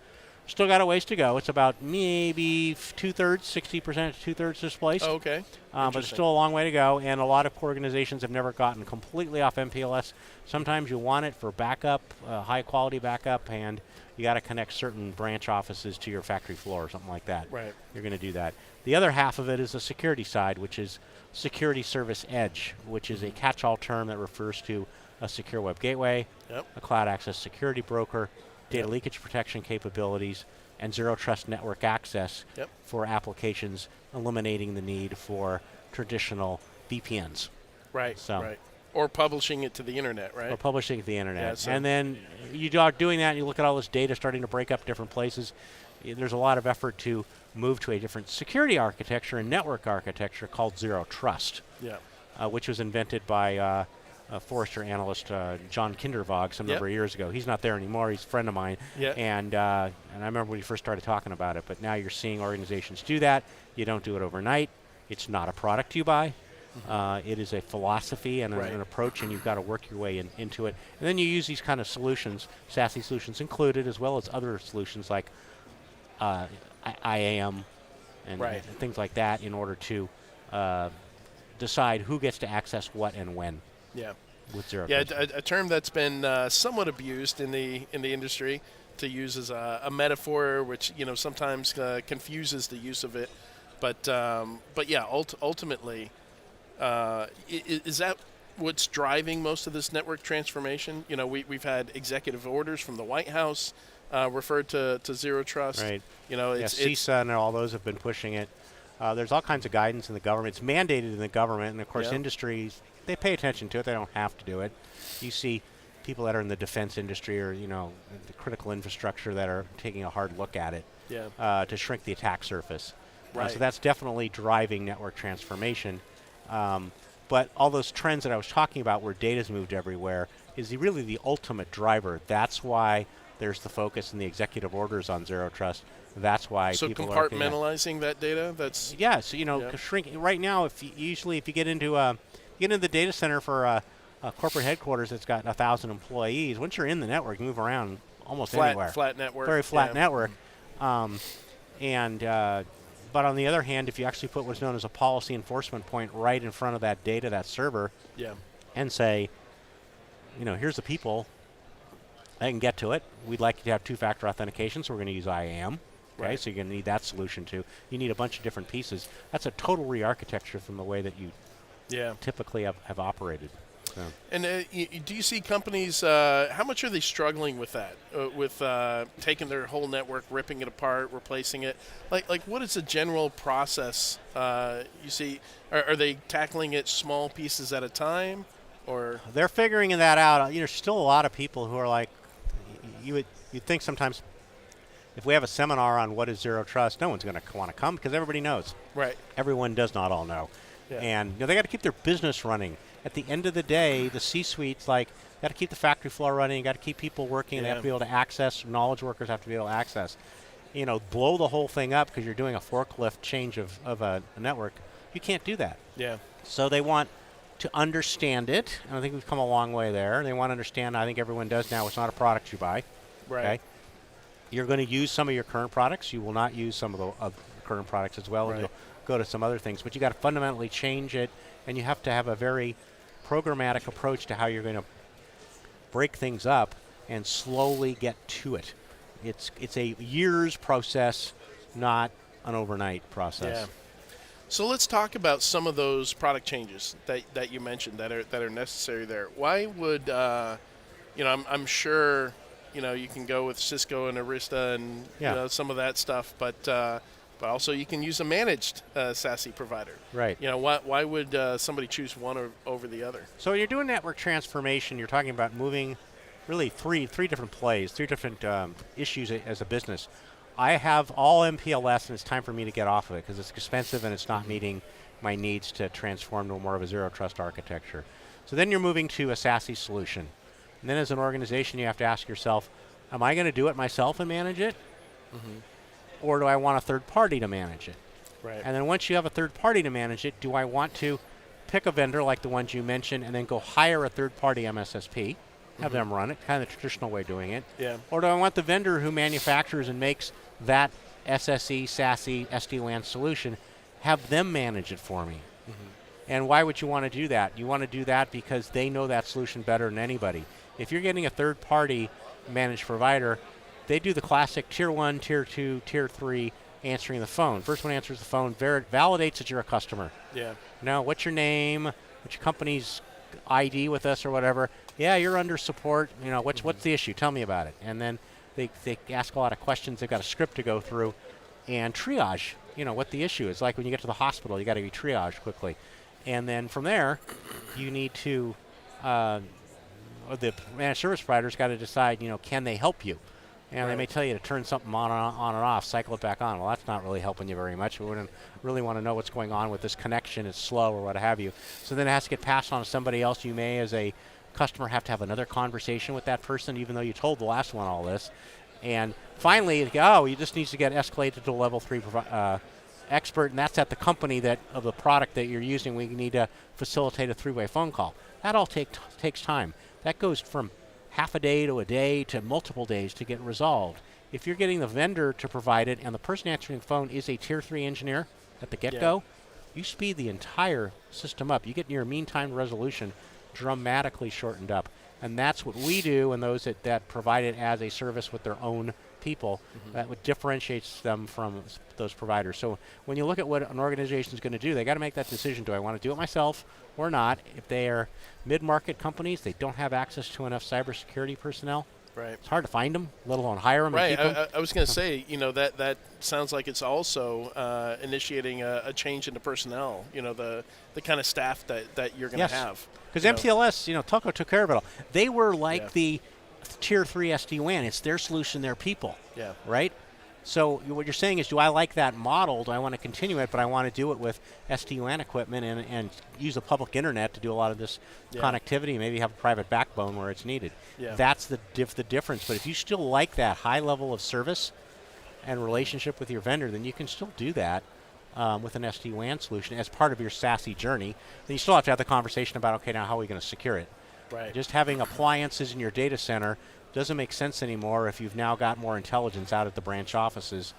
S6: Still got a ways to go. It's about maybe 2/3, 60% to 2/3 displaced.
S2: Oh, okay.
S6: But it's still a long way to go, and a lot of organizations have never gotten completely off MPLS. Sometimes you want it for backup, high-quality backup, and you got to connect certain branch offices to your factory floor or something like that.
S2: Right.
S6: You're going to do that. The other half of it is the security side, which is Security Service Edge, which is a catch-all term that refers to a secure web gateway, a cloud access security broker, data leakage protection capabilities, and zero trust network access for applications, eliminating the need for traditional VPNs.
S2: Right.
S6: So
S2: right. Or publishing it to the internet, right?
S6: Or publishing it to the internet.
S2: Yeah, so
S6: and then you are doing that, and you look at all this data starting to break up different places. There's a lot of effort to move to a different security architecture and network architecture called Zero Trust, which was invented by Forrester analyst John Kindervag some number of years ago. He's not there anymore. He's a friend of mine. And I remember when he first started talking about it, but now you're seeing organizations do that. You don't do it overnight. It's not a product you buy. It is a philosophy and an approach, and you've got to work your way into it. And then you use these kind of solutions, SASE solutions included, as well as other solutions like IAM and things like that, in order to decide who gets to access what and when.
S2: Yeah.
S6: With zero.
S2: Yeah, a term that's been somewhat abused in the industry to use as a metaphor, which sometimes confuses the use of it. But yeah, ultimately, is that what's driving most of this network transformation? We've had executive orders from the White House referred to zero trust.
S6: Right.
S2: It's
S6: CISA and all those have been pushing it. There's all kinds of guidance in the government. It's mandated in the government, and of course, industries, they pay attention to it. They don't have to do it. You see people that are in the defense industry or the critical infrastructure that are taking a hard look at it to shrink the attack surface. So that's definitely driving network transformation. But all those trends that I was talking about, where data's moved everywhere, is really the ultimate driver. That's why there's the focus in the executive orders on zero trust. That's why people are
S2: compartmentalizing that data. That's
S6: so shrinking right now. If you get into the data center for a corporate headquarters that's got 1,000 employees, once you're in the network, you move around almost anywhere.
S2: Flat network.
S6: Very flat network. But on the other hand, if you actually put what's known as a policy enforcement point right in front of that data, that server, and say, here's the people that can get to it. We'd like you to have two-factor authentication, so we're going to use IAM. Okay, so you're going to need that solution too. You need a bunch of different pieces. That's a total re-architecture from the way that you typically have operated. So.
S2: And do you see companies, how much are they struggling with that, with taking their whole network, ripping it apart, replacing it? Like what is the general process you see? Are they tackling it small pieces at a time? Or
S6: they're figuring that out. There's still a lot of people who are like, you'd think sometimes if we have a seminar on what is zero trust, no one's going to want to come because everybody knows.
S2: Right.
S6: Everyone does not all know. Yeah. And they got to keep their business running. At the end of the day, the C-suite's got to keep the factory floor running, got to keep people working, they have to be able to access, knowledge workers have to be able to access. Blow the whole thing up because you're doing a forklift change of a network. You can't do that.
S2: Yeah.
S6: So they want to understand it, and I think we've come a long way there. They want to understand, I think everyone does now, it's not a product you buy.
S2: Right. Okay?
S6: You're going to use some of your current products. You will not use some of the current products as well, and you'll go to some other things. But you got to fundamentally change it, and you have to have a very programmatic approach to how you're going to break things up and slowly get to it. It's a years process, not an overnight process.
S2: Yeah. So let's talk about some of those product changes that you mentioned that are necessary there. Why would I'm sure you can go with Cisco and Arista and some of that stuff, but also you can use a managed SASE provider.
S6: Right.
S2: Why would somebody choose one over the other?
S6: So when you're doing network transformation, you're talking about moving really three different plays, three different issues as a business. I have all MPLS, and it's time for me to get off of it because it's expensive and it's not meeting my needs to transform to more of a zero trust architecture. So then you're moving to a SASE solution. And then as an organization, you have to ask yourself, am I going to do it myself and manage it? Mm-hmm. Or do I want a third party to manage it?
S2: Right.
S6: And then once you have a third party to manage it, do I want to pick a vendor like the ones you mentioned and then go hire a third party MSSP, have them run it, kind of the traditional way of doing it?
S2: Yeah.
S6: Or do I want the vendor who manufactures and makes that SSE, SASE, SD-WAN solution, have them manage it for me? Mm-hmm. And why would you want to do that? You want to do that because they know that solution better than anybody. If you're getting a third party managed provider, they do the classic tier 1, tier 2, tier 3 answering the phone. First one answers the phone, validates that you're a customer.
S2: Yeah.
S6: Now, what's your name? What's your company's ID with us or whatever? Yeah, you're under support. What's the issue? Tell me about it. And then they ask a lot of questions. They've got a script to go through and triage, what the issue is. Like when you get to the hospital, you got to be triaged quickly. And then from there, you need to, the managed service provider's got to decide, can they help you? And they may tell you to turn something on and off, cycle it back on. Well, that's not really helping you very much. We wouldn't really want to know what's going on with this connection. It's slow or what have you. So then it has to get passed on to somebody else. You may, as a customer, have to have another conversation with that person, even though you told the last one all this. And finally, you just need to get escalated to a level 3 expert, and that's at the company of the product that you're using. We need to facilitate a 3-way phone call. That all takes time. That goes from half a day to multiple days to get resolved. If you're getting the vendor to provide it and the person answering the phone is a tier 3 engineer at the get-go, you speed the entire system up. You get your mean time to resolution dramatically shortened up. And that's what we do, and those that provide it as a service with their own people, that what differentiates them from those providers. So when you look at what an organization is going to do, they got to make that decision. Do I want to do it myself or not? If they are mid-market companies, they don't have access to enough cybersecurity personnel.
S2: Right.
S6: It's hard to find them, let alone hire them.
S2: Right.
S6: And keep them.
S2: I was going to say, that sounds like it's also initiating a change in the personnel. The kind of staff that you're going to have.
S6: Because MPLS, Telco took care of it all. They were like the tier 3 SD-WAN. It's their solution, their people.
S2: Yeah.
S6: Right? So what you're saying is, do I like that model? Do I want to continue it, but I want to do it with SD-WAN equipment and use the public internet to do a lot of this connectivity, maybe have a private backbone where it's needed.
S2: Yeah.
S6: That's the difference. But if you still like that high level of service and relationship with your vendor, then you can still do that with an SD-WAN solution as part of your SASE journey. Then you still have to have the conversation about, okay, now how are we going to secure it?
S2: Right.
S6: Just having appliances in your data center doesn't make sense anymore if you've now got more intelligence out at the branch offices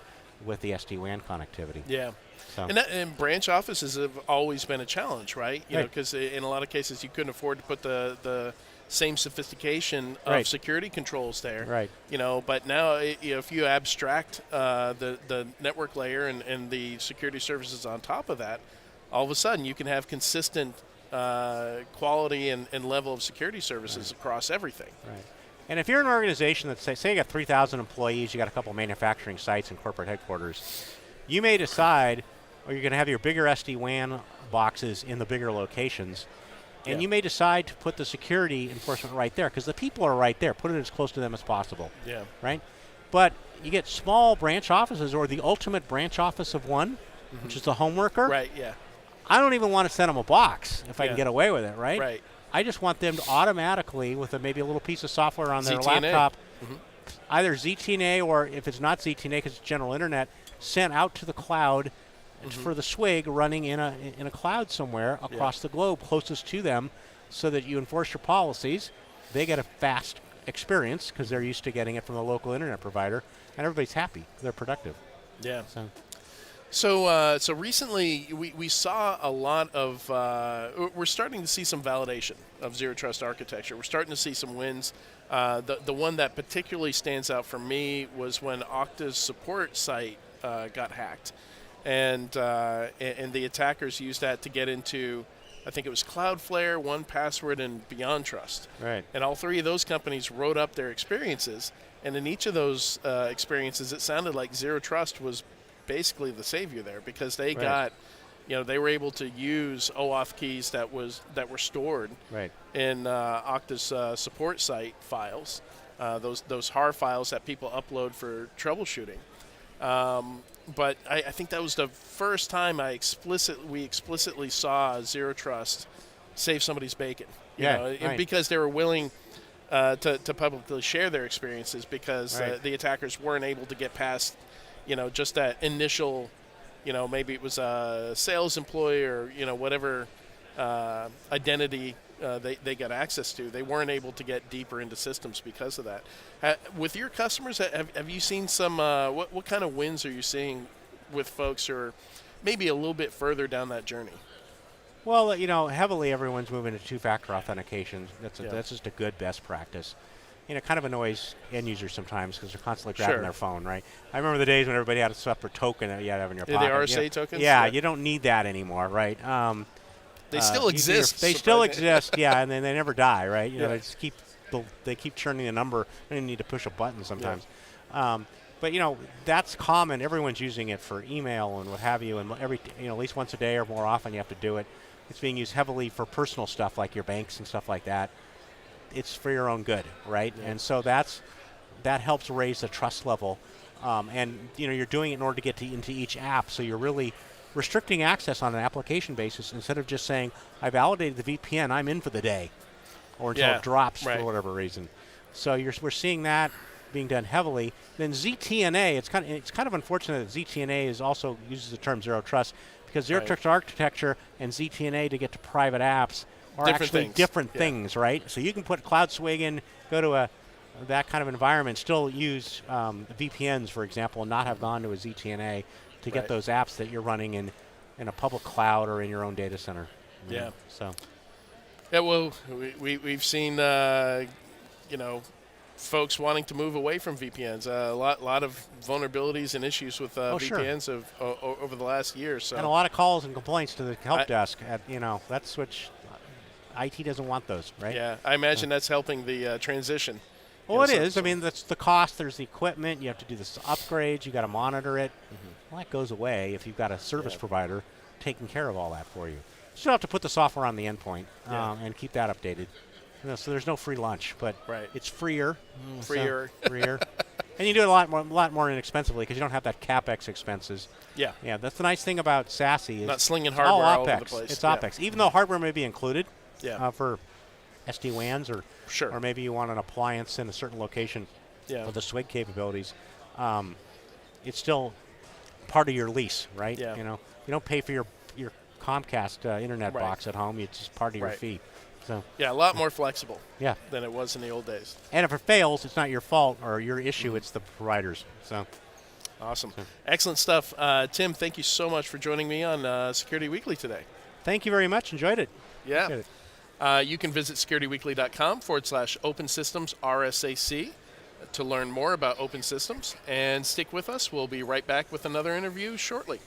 S6: with the SD-WAN connectivity.
S2: Yeah.
S6: So.
S2: And branch offices have always been a challenge, right? You know,
S6: Right.
S2: because in a lot of cases you couldn't afford to put the same sophistication of
S6: Right.
S2: security controls there.
S6: Right.
S2: You know, but now if you abstract the network layer and the security services on top of that, all of a sudden you can have consistent quality and level of security services across everything.
S6: Right. And if you're an organization that say you got 3,000 employees, you got a couple manufacturing sites and corporate headquarters, you may decide, or you're going to have your bigger SD-WAN boxes in the bigger locations, and you may decide to put the security enforcement right there because the people are right there. Put it as close to them as possible.
S2: Yeah.
S6: Right? But you get small branch offices or the ultimate branch office of one, which is the home worker.
S2: Right, yeah.
S6: I don't even want to send them a box if I can
S2: Yeah.
S6: get away with it, right?
S2: Right.
S6: I just want them to automatically, with maybe a little piece of software on their
S2: ZTNA.
S6: laptop, either ZTNA or if it's not ZTNA because it's general internet, sent out to the cloud for the SWIG running in a cloud somewhere across the globe closest to them so that you enforce your policies. They get a fast experience because they're used to getting it from the local internet provider, and everybody's happy. They're productive.
S2: Yeah.
S6: So.
S2: So recently we saw a lot of we're starting to see some validation of zero trust architecture. We're starting to see some wins. The one that particularly stands out for me was when Okta's support site got hacked, and the attackers used that to get into, I think it was Cloudflare, 1Password, and BeyondTrust.
S6: Right.
S2: And all three of those companies wrote up their experiences, and in each of those experiences, it sounded like zero trust was basically the savior there because they got, they were able to use OAuth keys that were stored in Okta's support site files, those HAR files that people upload for troubleshooting. But I think that was the first time we explicitly saw zero trust save somebody's bacon. You know, because they were willing to publicly share their experiences because the attackers weren't able to get past just that initial, maybe it was a sales employee or, whatever identity they got access to. They weren't able to get deeper into systems because of that. With your customers, have you seen some, what kind of wins are you seeing with folks who are maybe a little bit further down that journey?
S6: Well, heavily everyone's moving to two-factor authentication. That's just a good best practice. It kind of annoys end users sometimes because they're constantly grabbing their phone, right? I remember the days when everybody had a separate token that you had to have in your pocket.
S2: The RSA tokens?
S6: Yeah, you don't need that anymore, right?
S2: They still exist.
S6: They still exist, and then they never die, right? They just keep churning the number. They don't need to push a button sometimes. But that's common. Everyone's using it for email and what have you, and at least once a day or more often you have to do it. It's being used heavily for personal stuff like your banks and stuff like that. It's for your own good, right? And so that helps raise the trust level. And you're doing it in order to get into each app, so you're really restricting access on an application basis instead of just saying, I validated the VPN, I'm in for the day, or until it drops for whatever reason. So we're seeing that being done heavily. Then ZTNA, it's kind of unfortunate that ZTNA also uses the term zero trust because zero trust architecture and ZTNA to get to private apps are different things, right? So you can put Cloud Swig in, go to that kind of environment, still use VPNs, for example, and not have gone to a ZTNA to get those apps that you're running in a public cloud or in your own data center.
S2: Yeah.
S6: So.
S2: Yeah, well, we've seen, folks wanting to move away from VPNs. A lot of vulnerabilities and issues with VPNs over the last year. So.
S6: And a lot of calls and complaints to the help desk. That's which IT doesn't want those, right?
S2: Yeah, I imagine that's helping the transition.
S6: Well, it is. I mean, that's the cost. There's the equipment. You have to do this upgrades. You got to monitor it. Well, that goes away if you've got a service provider taking care of all that for you. You still have to put the software on the endpoint and keep that updated. So there's no free lunch, but it's freer.
S2: Freer.
S6: And you do it a lot more inexpensively because you don't have that CapEx expenses.
S2: Yeah.
S6: Yeah, that's the nice thing about SASE. Is
S2: not slinging
S6: it's
S2: hardware all
S6: OpEx.
S2: over the place.
S6: It's OpEx. Even though hardware may be included for SD-WANs or maybe you want an appliance in a certain location with the SWIG capabilities, it's still part of your lease, right?
S2: Yeah.
S6: You don't pay for your Comcast internet box at home. It's just part of your fee. So
S2: yeah, a lot more flexible
S6: than
S2: it was in the old days.
S6: And if it fails, it's not your fault or your issue. It's the providers. So
S2: awesome. Excellent stuff. Tim, thank you so much for joining me on Security Weekly today.
S6: Thank you very much. Enjoyed it.
S2: Yeah. You can visit securityweekly.com/open systems RSAC to learn more about open systems. And stick with us. We'll be right back with another interview shortly.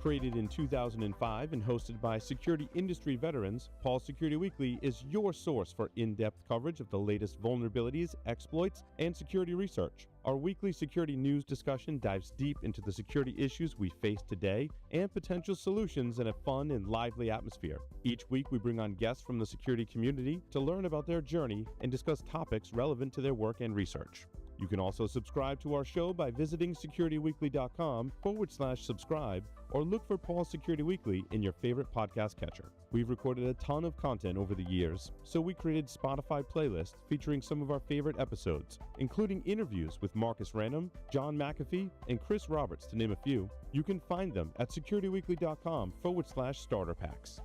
S3: Created in 2005 and hosted by security industry veterans, Paul Security Weekly is your source for in-depth coverage of the latest vulnerabilities, exploits, and security research. Our weekly security news discussion dives deep into the security issues we face today and potential solutions in a fun and lively atmosphere. Each week we bring on guests from the security community to learn about their journey and discuss topics relevant to their work and research. You can also subscribe to our show by visiting securityweekly.com/subscribe or look for Paul Security Weekly in your favorite podcast catcher. We've recorded a ton of content over the years, so we created Spotify playlists featuring some of our favorite episodes, including interviews with Marcus Random, John McAfee, and Chris Roberts, to name a few. You can find them at securityweekly.com/starter packs.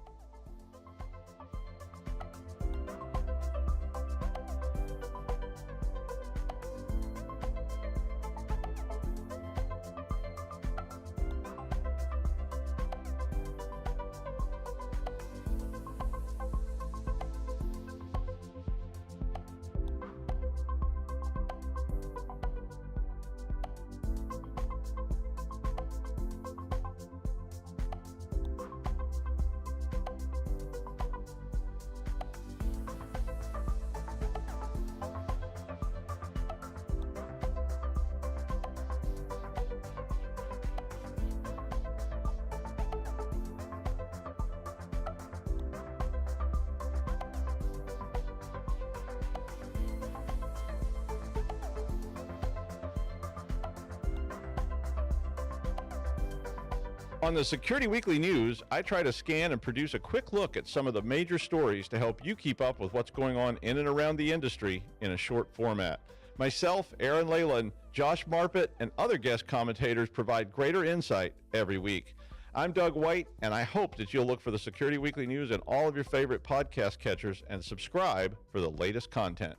S4: On the Security Weekly News, I try to scan and produce a quick look at some of the major stories to help you keep up with what's going on in and around the industry in a short format. Myself, Aaron Leyland, Josh Marpet, and other guest commentators provide greater insight every week. I'm Doug White, and I hope that you'll look for the Security Weekly News in all of your favorite podcast catchers and subscribe for the latest content.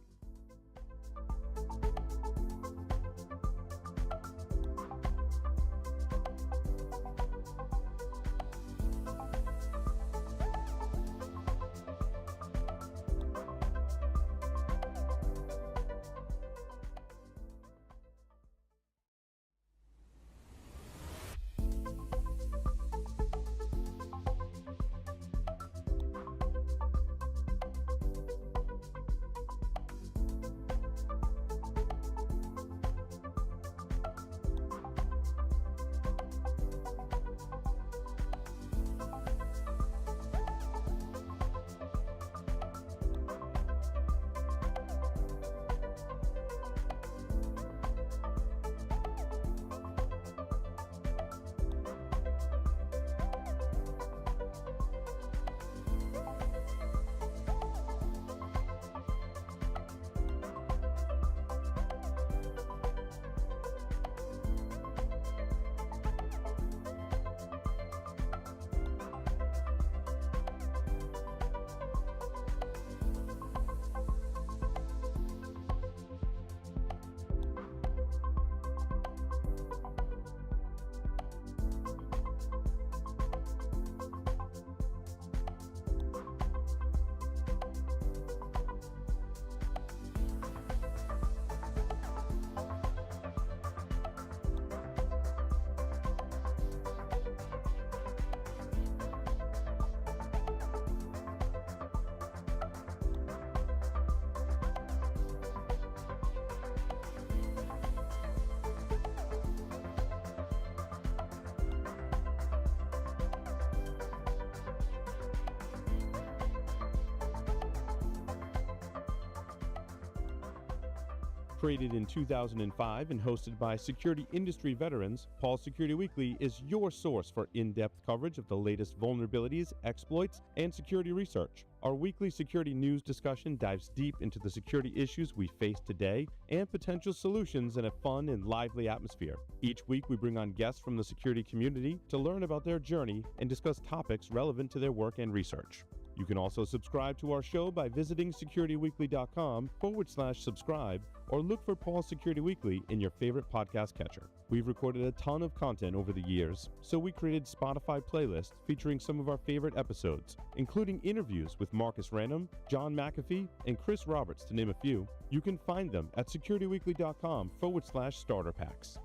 S3: Created in 2005 and hosted by security industry veterans, Paul's Security Weekly is your source for in-depth coverage of the latest vulnerabilities, exploits, and security research. Our weekly security news discussion dives deep into the security issues we face today and potential solutions in a fun and lively atmosphere. Each week, we bring on guests from the security community to learn about their journey and discuss topics relevant to their work and research. You can also subscribe to our show by visiting securityweekly.com/subscribe or look for Paul's Security Weekly in your favorite podcast catcher. We've recorded a ton of content over the years, so we created Spotify playlists featuring some of our favorite episodes, including interviews with Marcus Random, John McAfee, and Chris Roberts, to name a few. You can find them at securityweekly.com/starter packs.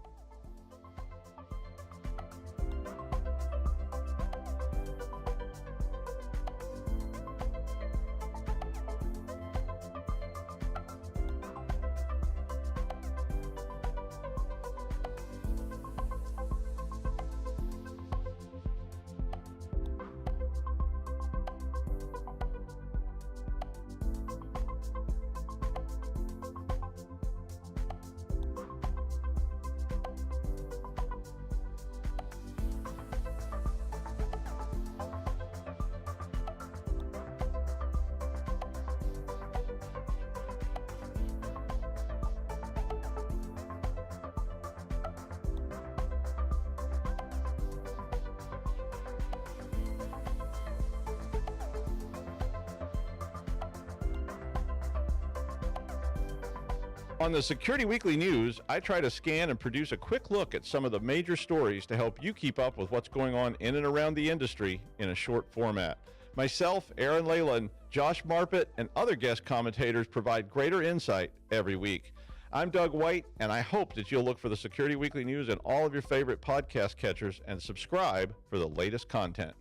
S4: On the Security Weekly News, I try to scan and produce a quick look at some of the major stories to help you keep up with what's going on in and around the industry in a short format. Myself, Aaron Leyland, Josh Marpet, and other guest commentators provide greater insight every week. I'm Doug White, and I hope that you'll look for the Security Weekly News in all of your favorite podcast catchers and subscribe for the latest content.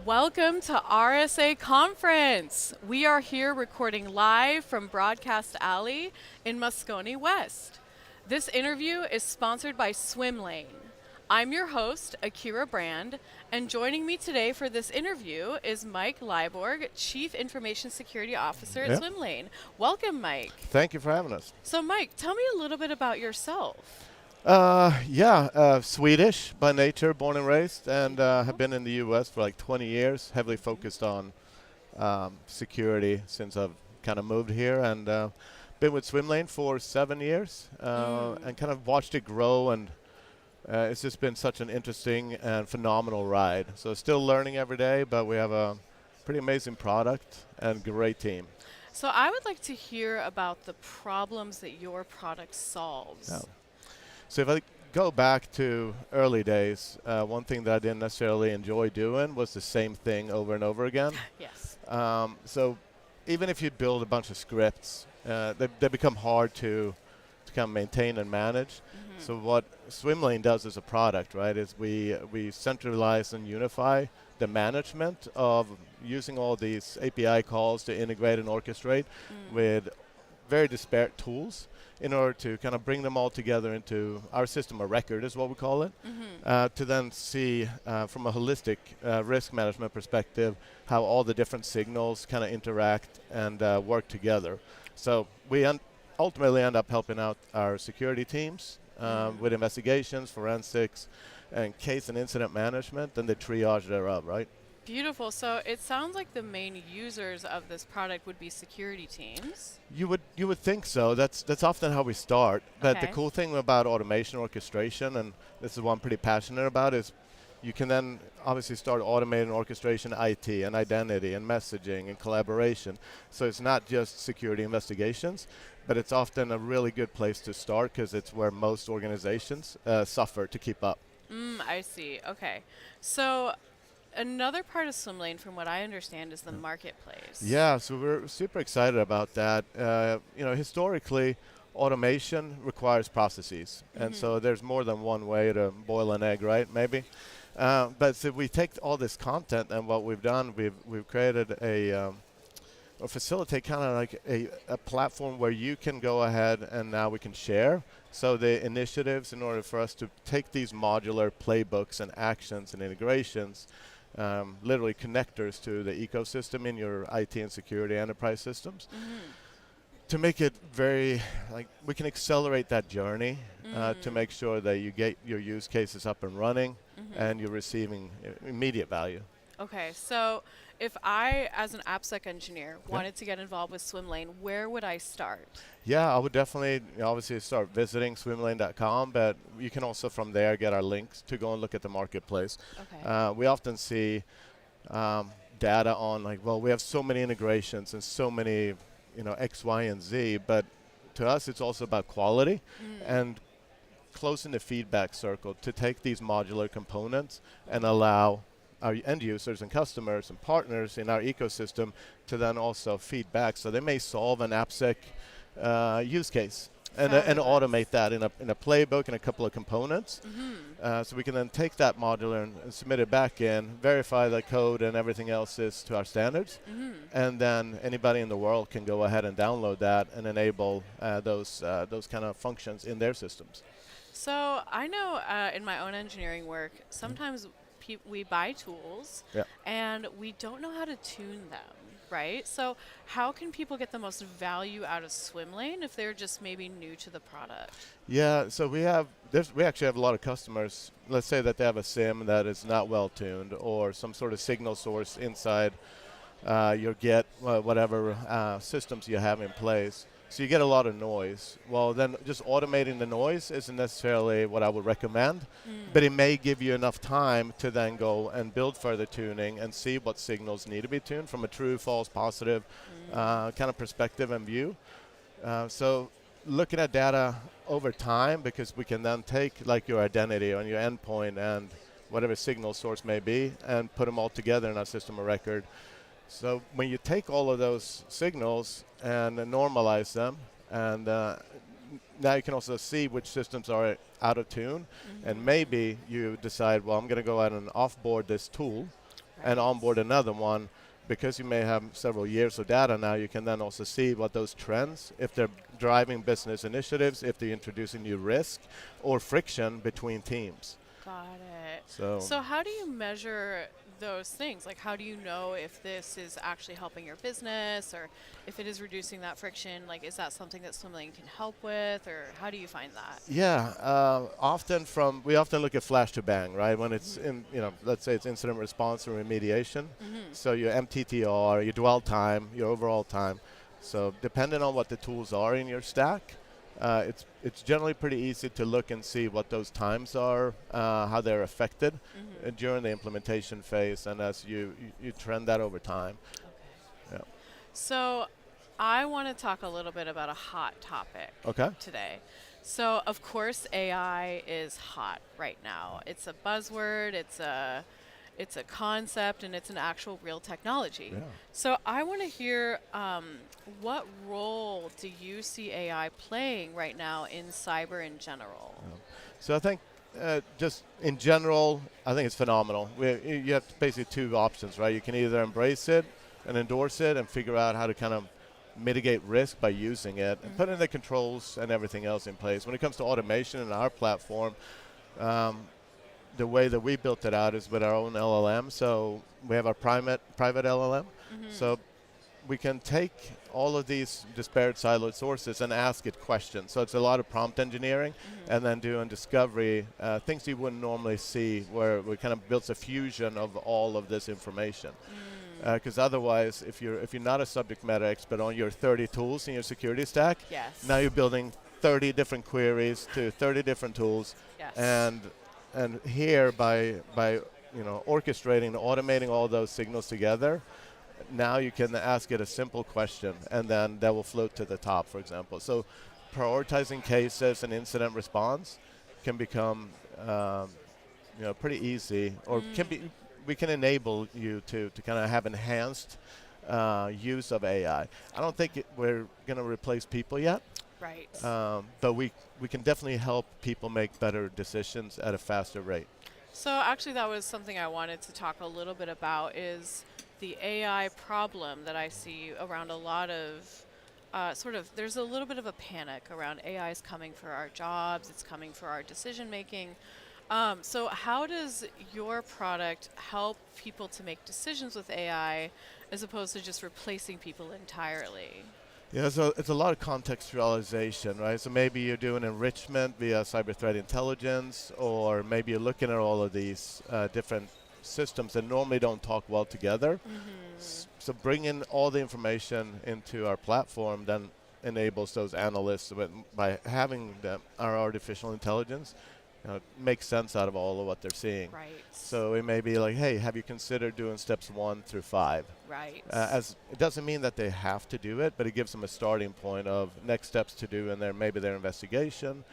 S7: Welcome to RSA Conference. We are here recording live from Broadcast Alley in Moscone West. This interview is sponsored by Swimlane. I'm your host, Akira Brand, and joining me today for this interview is Mike Leiborg, Chief Information Security Officer at Swimlane. Welcome, Mike.
S8: Thank you for having us.
S7: So, Mike, tell me a little bit about yourself.
S8: Swedish by nature, born and raised, and have been in the U.S. for like 20 years, heavily focused on security since I've kind of moved here, and been with Swimlane for 7 years, and kind of watched it grow, and it's just been such an interesting and phenomenal ride. So still learning every day, but we have a pretty amazing product and great team.
S7: So I would like to hear about the problems that your product solves.
S8: Yeah. So if I go back to early days, one thing that I didn't necessarily enjoy doing was the same thing over and over again.
S7: Yes.
S8: So even if you build a bunch of scripts, they become hard to kind of maintain and manage. So what Swimlane does as a product, right, is we centralize and unify the management of using all these API calls to integrate and orchestrate with very disparate tools in order to kind of bring them all together into our system of record, is what we call it, to then see from a holistic risk management perspective how all the different signals kind of interact and work together. So we ultimately end up helping out our security teams with investigations, forensics, and case and incident management, and the triage thereof, right?
S7: Beautiful. So it sounds like the main users of this product would be security teams.
S8: You would think so. That's often how we start. But the
S7: Okay.
S8: cool thing about automation orchestration, and this is what I'm pretty passionate about, is you can then obviously start automating orchestration, IT, and identity, and messaging, and collaboration. So it's not just security investigations, but it's often a really good place to start because it's where most organizations suffer to keep up.
S7: I see. Okay. So another part of Swimlane, from what I understand, is the marketplace.
S8: Yeah, so we're super excited about that. Historically, automation requires processes, and so there's more than one way to boil an egg, right? Maybe. But so we take all this content, and what we've done, we've created or facilitate kind of like a platform where you can go ahead and now we can share. So the initiatives in order for us to take these modular playbooks and actions and integrations, literally connectors to the ecosystem in your IT and security enterprise systems, to make it very, like, we can accelerate that journey to make sure that you get your use cases up and running and you're receiving immediate value.
S7: Okay. So if I, as an AppSec engineer, wanted to get involved with Swimlane, where would I start?
S8: Yeah, I would definitely obviously start visiting swimlane.com, but you can also from there get our links to go and look at the marketplace.
S7: Okay.
S8: We often see data on like, well, we have so many integrations and so many, X, Y, and Z, but to us it's also about quality and closing the feedback circle to take these modular components and allow our end users and customers and partners in our ecosystem to then also feedback. So they may solve an AppSec use case and automate that in a playbook and a couple of components. So we can then take that modular and submit it back in, verify the code and everything else is to our standards, and then anybody in the world can go ahead and download that and enable those kind of functions in their systems.
S7: So I know in my own engineering work, sometimes we buy tools and we don't know how to tune them, right? So how can people get the most value out of Swimlane if they're just maybe new to the product?
S8: Yeah, so we actually have a lot of customers. Let's say that they have a SIM that is not well tuned or some sort of signal source inside your whatever systems you have in place. So you get a lot of noise. Well, then just automating the noise isn't necessarily what I would recommend, but it may give you enough time to then go and build further tuning and see what signals need to be tuned from a true, false, positive kind of perspective and view. So looking at data over time, because we can then take like your identity on your endpoint and whatever signal source may be and put them all together in our system of record. So when you take all of those signals and normalize them, and now you can also see which systems are out of tune, and maybe you decide, well, I'm going to go ahead and offboard this tool and onboard another one, because you may have several years of data now. You can then also see what those trends, if they're driving business initiatives, if they're introducing new risk or friction between teams.
S7: Got it.
S8: So
S7: how do you measure those things? Like, how do you know if this is actually helping your business or if it is reducing that friction? Like, is that something that Swimlane can help with, or how do you find that?
S8: Yeah, we often look at flash to bang, right? When it's in, let's say it's incident response or remediation. So your MTTR, your dwell time, your overall time. So depending on what the tools are in your stack, it's generally pretty easy to look and see what those times are, how they're affected during the implementation phase, and as you trend that over time.
S7: Okay. So I want to talk a little bit about a hot topic today. So, of course, AI is hot right now. It's a buzzword, it's a concept, and it's an actual real technology.
S8: Yeah.
S7: So I want to hear what role do you see AI playing right now in cyber in general?
S8: So I think just in general, I think it's phenomenal. You have basically two options, right? You can either embrace it and endorse it and figure out how to kind of mitigate risk by using it and put in the controls and everything else in place. When it comes to automation in our platform, the way that we built it out is with our own LLM. So we have our private LLM. So we can take all of these disparate siloed sources and ask it questions. So it's a lot of prompt engineering and then doing discovery, things you wouldn't normally see, where we kind of built a fusion of all of this information. Because otherwise, if you're not a subject matter expert on your 30 tools in your security stack, now you're building 30 different queries to 30 different tools, and here by orchestrating and automating all those signals together, now you can ask it a simple question, and then that will float to the top, for example. So prioritizing cases and incident response can become pretty easy, or we can enable you to kind of have enhanced use of AI. I don't think we're going to replace people yet.
S7: Right.
S8: But we can definitely help people make better decisions at a faster rate.
S7: So actually that was something I wanted to talk a little bit about, is the AI problem that I see around a lot of there's a little bit of a panic around AI is coming for our jobs, it's coming for our decision making. So how does your product help people to make decisions with AI as opposed to just replacing people entirely?
S8: Yeah, so it's a lot of contextualization, right? So maybe you're doing enrichment via cyber threat intelligence, or maybe you're looking at all of these different systems that normally don't talk well together. So bringing all the information into our platform then enables those analysts by having our artificial intelligence make sense out of all of what they're seeing.
S7: Right.
S8: So it may be like, hey, have you considered doing steps 1 through 5?
S7: Right.
S8: As it doesn't mean that they have to do it, but it gives them a starting point of next steps to do in maybe their investigation,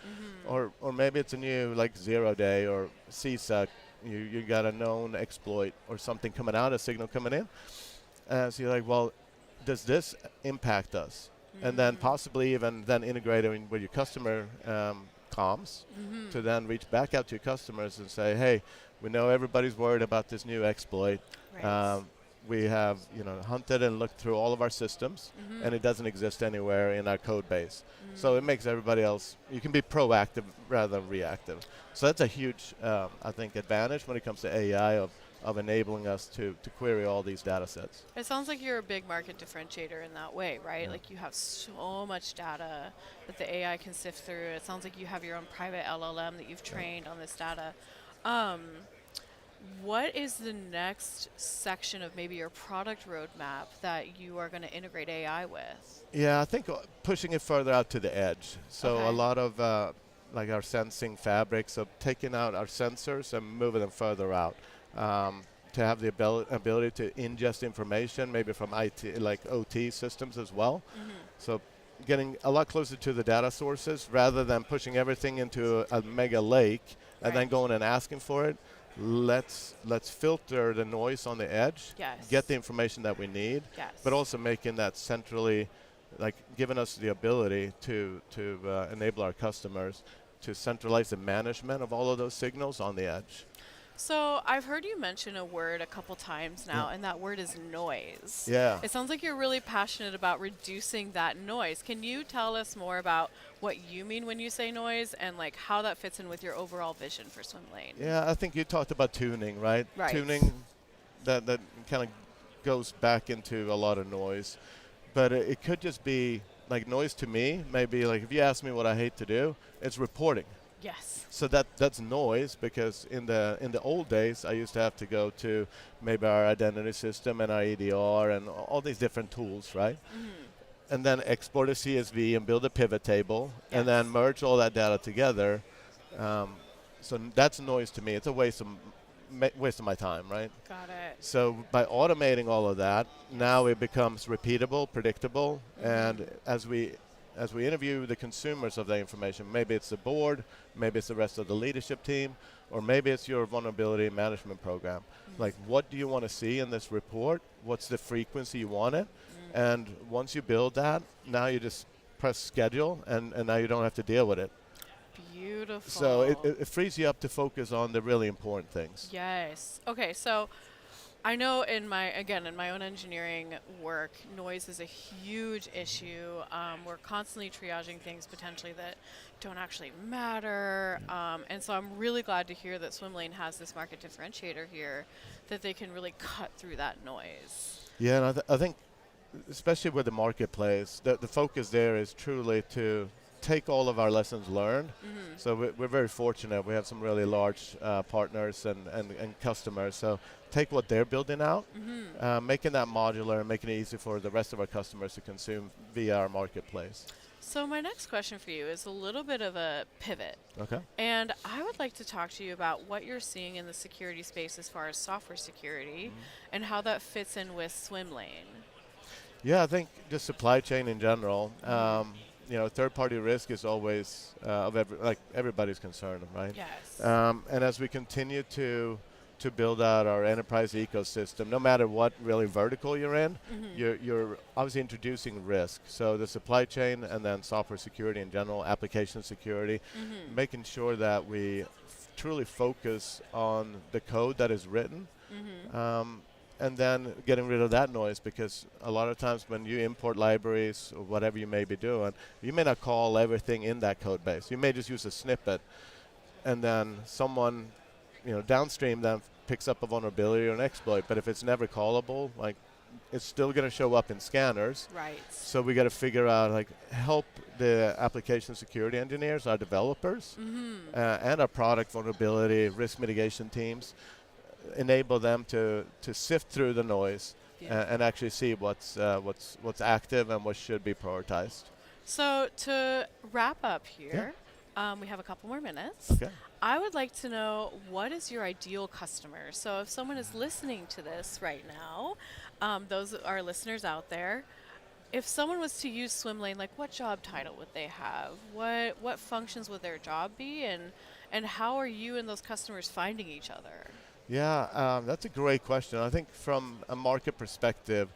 S8: or maybe it's a new like 0 day or CSAC. You got a known exploit or something coming out, a signal coming in. So you're like, well, does this impact us? And then possibly even then integrate it with your customer comms to then reach back out to your customers and say, hey, we know everybody's worried about this new exploit.
S7: Right.
S8: We have hunted and looked through all of our systems, and it doesn't exist anywhere in our code base. So it makes everybody else, you can be proactive rather than reactive. So that's a huge, I think, advantage when it comes to AI of enabling us to query all these data sets.
S7: It sounds like you're a big market differentiator in that way, right?
S8: Yeah.
S7: Like you have so much data that the AI can sift through. It sounds like you have your own private LLM that you've trained on this data. What is the next section of maybe your product roadmap that you are going to integrate AI with?
S8: Yeah, I think pushing it further out to the edge. So a lot of like our sensing fabrics, so taking out our sensors and moving them further out. To have the ability to ingest information, maybe from IT, like OT systems as well. So getting a lot closer to the data sources rather than pushing everything into a mega lake and then going and asking for it. Let's filter the noise on the edge, get the information that we need, but also making that centrally, like giving us the ability to enable our customers to centralize the management of all of those signals on the edge.
S7: So I've heard you mention a word a couple times now, and that word is noise.
S8: Yeah.
S7: It sounds like you're really passionate about reducing that noise. Can you tell us more about what you mean when you say noise and like how that fits in with your overall vision for Swimlane?
S8: Yeah, I think you talked about tuning, right?
S7: Right.
S8: Tuning that kind of goes back into a lot of noise. But it could just be like noise to me, maybe like if you ask me what I hate to do, it's reporting.
S7: Yes.
S8: So that's noise, because in the old days I used to have to go to maybe our identity system and our EDR and all these different tools, right? And then export a CSV and build a pivot table and then merge all that data together. So that's noise to me. It's a waste of wasting my time, right?
S7: Got it.
S8: So by automating all of that, now it becomes repeatable, predictable, and as we interview the consumers of that information, maybe it's the board, maybe it's the rest of the leadership team, or maybe it's your vulnerability management program. Like, what do you want to see in this report? What's the frequency you want it? And once you build that, now you just press schedule, and now you don't have to deal with it.
S7: Beautiful.
S8: So it frees you up to focus on the really important things.
S7: Yes. Okay, so I know in my own engineering work, noise is a huge issue. We're constantly triaging things potentially that don't actually matter. And so I'm really glad to hear that Swimlane has this market differentiator here, that they can really cut through that noise.
S8: Yeah, and I think, especially with the marketplace, the focus there is truly to take all of our lessons learned. So we're very fortunate. We have some really large partners and customers. So take what they're building out, making that modular and making it easy for the rest of our customers to consume via our marketplace.
S7: So my next question for you is a little bit of a pivot.
S8: Okay.
S7: And I would like to talk to you about what you're seeing in the security space as far as software security and how that fits in with Swimlane.
S8: Yeah, I think just supply chain in general. Third-party risk is always everybody's concern, right?
S7: Yes.
S8: And as we continue to build out our enterprise ecosystem, no matter what really vertical you're in, you're obviously introducing risk. So the supply chain and then software security in general, application security, making sure that we truly focus on the code that is written. And then getting rid of that noise, because a lot of times when you import libraries or whatever you may be doing, you may not call everything in that code base. You may just use a snippet, and then someone, downstream then picks up a vulnerability or an exploit. But if it's never callable, like, it's still going to show up in scanners.
S7: Right.
S8: So we got to figure out, help the application security engineers, our developers, and our product vulnerability risk mitigation teams, enable them to sift through the noise and actually see what's active and what should be prioritized.
S7: So to wrap up here, we have a couple more minutes.
S8: Okay.
S7: I would like to know, what is your ideal customer? So if someone is listening to this right now, those are listeners out there, if someone was to use Swimlane, what job title would they have? What functions would their job be? And how are you and those customers finding each other?
S8: Yeah, that's a great question. I think from a market perspective,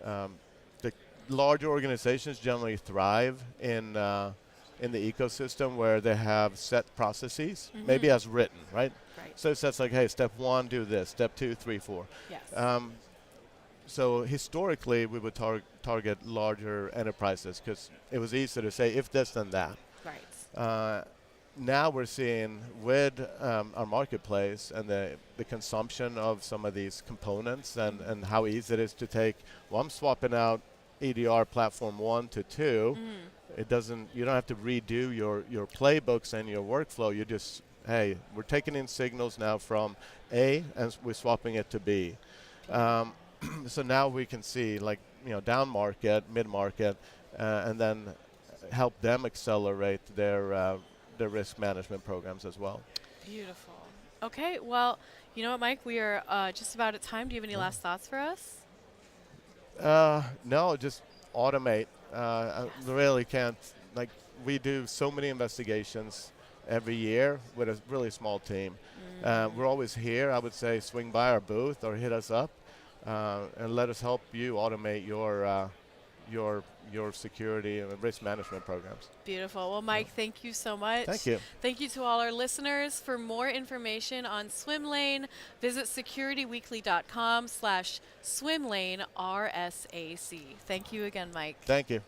S8: the larger organizations generally thrive in the ecosystem where they have set processes, maybe as written, right? So it says hey, step 1, do this, step 2, 3, 4.
S7: Yes.
S8: So historically, we would target larger enterprises because it was easier to say if this, then that.
S7: Right.
S8: Now we're seeing with our marketplace and the consumption of some of these components and how easy it is to take, I'm swapping out EDR platform 1 to 2. You don't have to redo your playbooks and your workflow. You just, hey, we're taking in signals now from A and we're swapping it to B. So now we can see down market, mid market, and then help them accelerate their risk management programs as well.
S7: Beautiful. Okay, well, you know what, Mike? We are just about at time. Do you have any last thoughts for us?
S8: No, just automate. I really can't. We do so many investigations every year with a really small team. We're always here. I would say swing by our booth or hit us up and let us help you automate your security and risk management programs.
S7: Beautiful. Well, Mike, thank you so much.
S8: Thank you.
S7: Thank you to all our listeners. For more information on Swimlane, visit securityweekly.com/Swimlane RSAC. Thank you again, Mike.
S8: Thank you.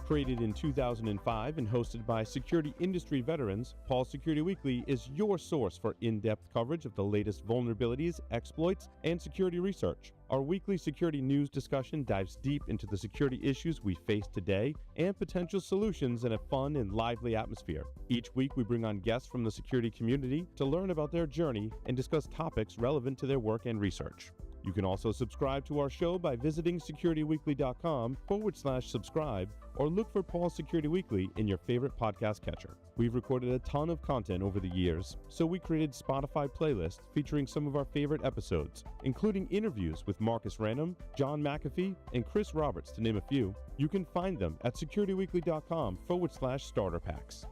S3: Created in 2005 and hosted by security industry veterans, Paul Security Weekly is your source for in-depth coverage of the latest vulnerabilities, exploits, and security research. Our weekly security news discussion dives deep into the security issues we face today and potential solutions in a fun and lively atmosphere. Each week, we bring on guests from the security community to learn about their journey and discuss topics relevant to their work and research. You can also subscribe to our show by visiting securityweekly.com/subscribe or look for Paul Security Weekly in your favorite podcast catcher. We've recorded a ton of content over the years, so we created Spotify playlists featuring some of our favorite episodes, including interviews with Marcus Random, John McAfee, and Chris Roberts, to name a few. You can find them at securityweekly.com/starter packs.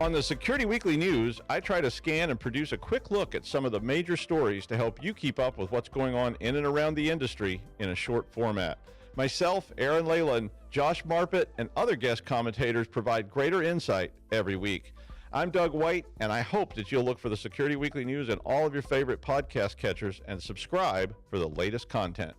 S4: On the Security Weekly News, I try to scan and produce a quick look at some of the major stories to help you keep up with what's going on in and around the industry in a short format. Myself, Aaron Leyland, Josh Marpet, and other guest commentators provide greater insight every week. I'm Doug White, and I hope that you'll look for the Security Weekly News in all of your favorite podcast catchers and subscribe for the latest content.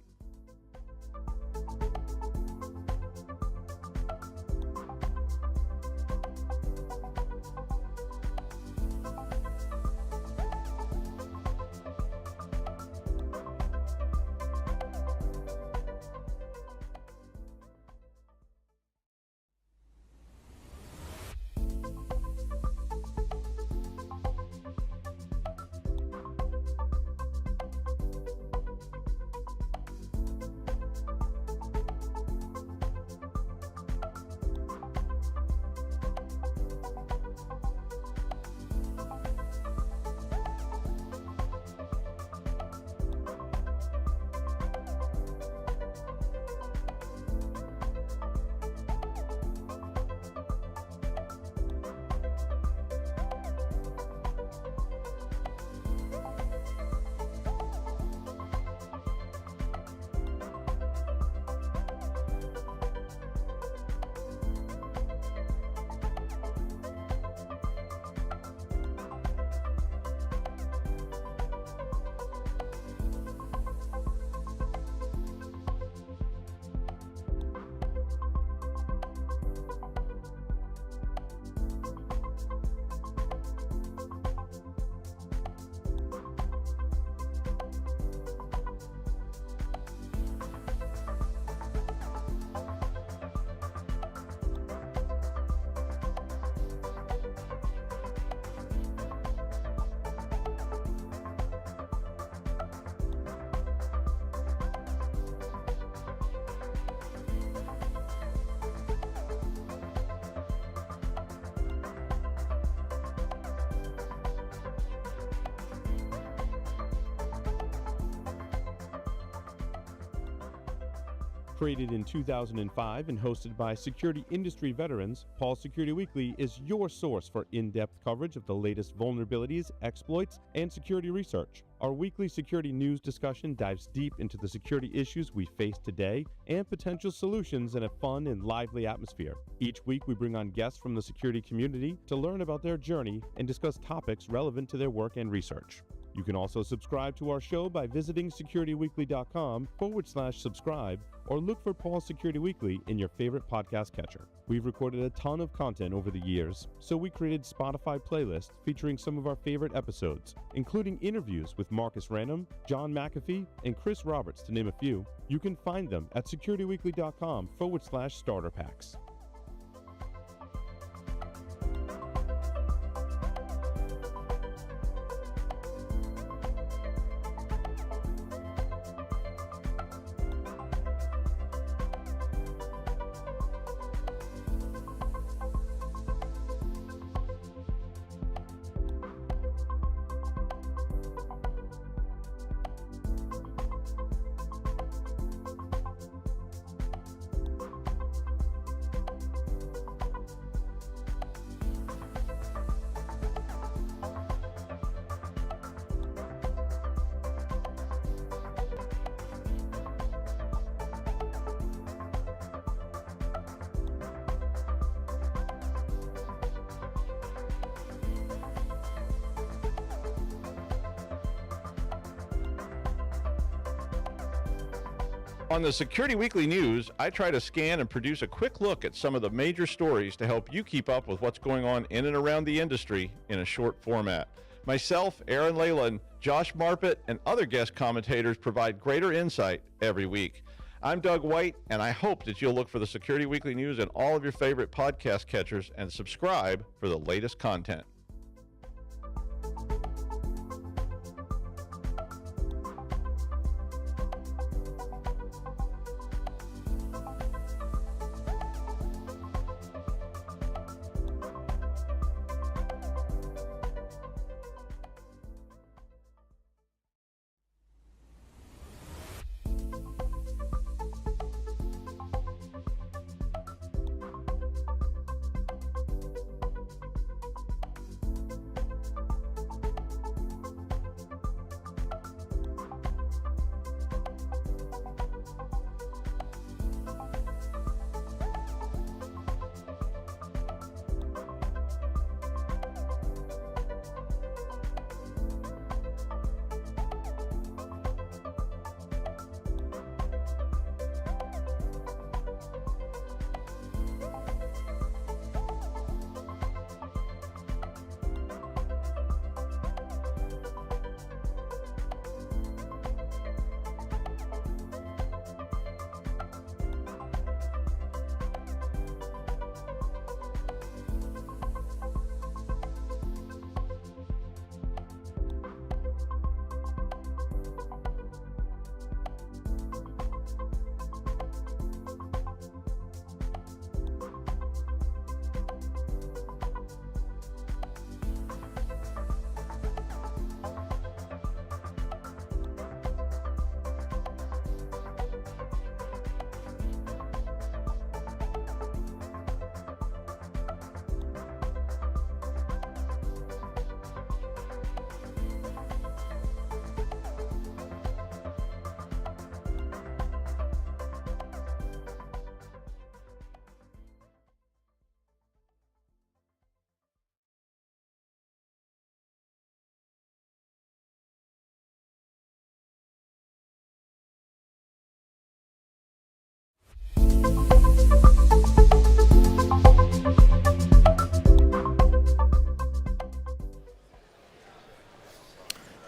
S3: Created in 2005 and hosted by security industry veterans, Paul Security Weekly is your source for in-depth coverage of the latest vulnerabilities, exploits, and security research. Our weekly security news discussion dives deep into the security issues we face today and potential solutions in a fun and lively atmosphere. Each week, we bring on guests from the security community to learn about their journey and discuss topics relevant to their work and research. You can also subscribe to our show by visiting securityweekly.com/subscribe or look for Paul Security Weekly in your favorite podcast catcher. We've recorded a ton of content over the years, so we created Spotify playlists featuring some of our favorite episodes, including interviews with Marcus Random, John McAfee, and Chris Roberts, to name a few. You can find them at securityweekly.com/starter packs.
S4: On the Security Weekly News, I try to scan and produce a quick look at some of the major stories to help you keep up with what's going on in and around the industry in a short format. Myself, Aaron Leyland, Josh Marpet, and other guest commentators provide greater insight every week. I'm Doug White, and I hope that you'll look for the Security Weekly News in all of your favorite podcast catchers and subscribe for the latest content.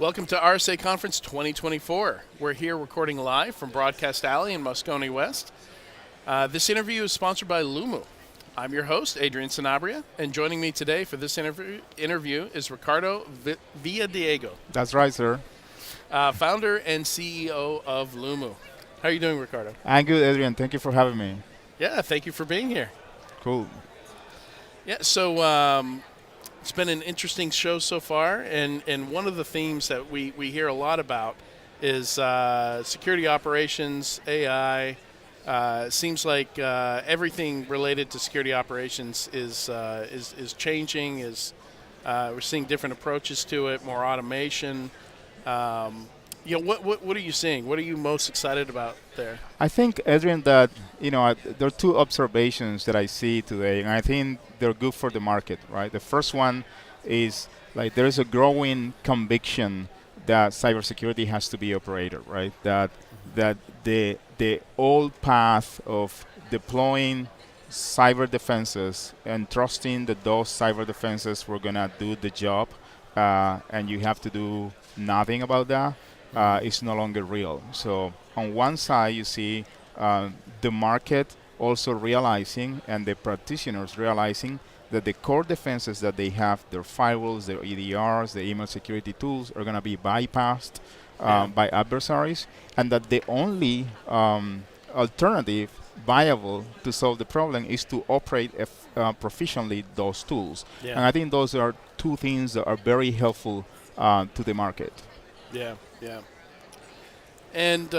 S2: Welcome to RSA Conference 2024. We're here recording live from Broadcast Alley in Moscone West. This interview is sponsored by Lumu. I'm your host, Adrian Sanabria, and joining me today for this interview is Ricardo Villadiego.
S9: That's right, sir.
S2: Founder and CEO of Lumu. How are you doing, Ricardo?
S9: I'm good, Adrian. Thank you for having me.
S2: Yeah, thank you for being here.
S9: Cool.
S2: Yeah, so it's been an interesting show so far, and one of the themes that we hear a lot about is security operations, AI. Seems like everything related to security operations is changing. We're seeing different approaches to it, more automation. What are you seeing? What are you most excited about there?
S9: I think, Adrian, that there are two observations that I see today, and I think they're good for the market, right? The first one is like there is a growing conviction that cybersecurity has to be operated, right? That the old path of deploying cyber defenses and trusting that those cyber defenses were gonna do the job, and you have to do nothing about that. Is no longer real. So on one side, you see the market also realizing and the practitioners realizing that the core defenses that they have, their firewalls, their EDRs, the email security tools, are going to be bypassed by adversaries, and that the only alternative viable to solve the problem is to operate proficiently those tools. Yeah. And I think those are two things that are very helpful to the market.
S2: Yeah. Yeah. And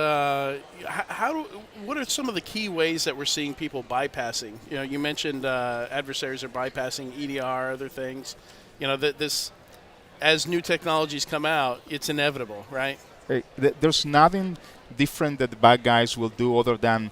S2: what are some of the key ways that we're seeing people bypassing? You mentioned adversaries are bypassing EDR, other things. That this, as new technologies come out, it's inevitable, right?
S9: There's nothing different that the bad guys will do other than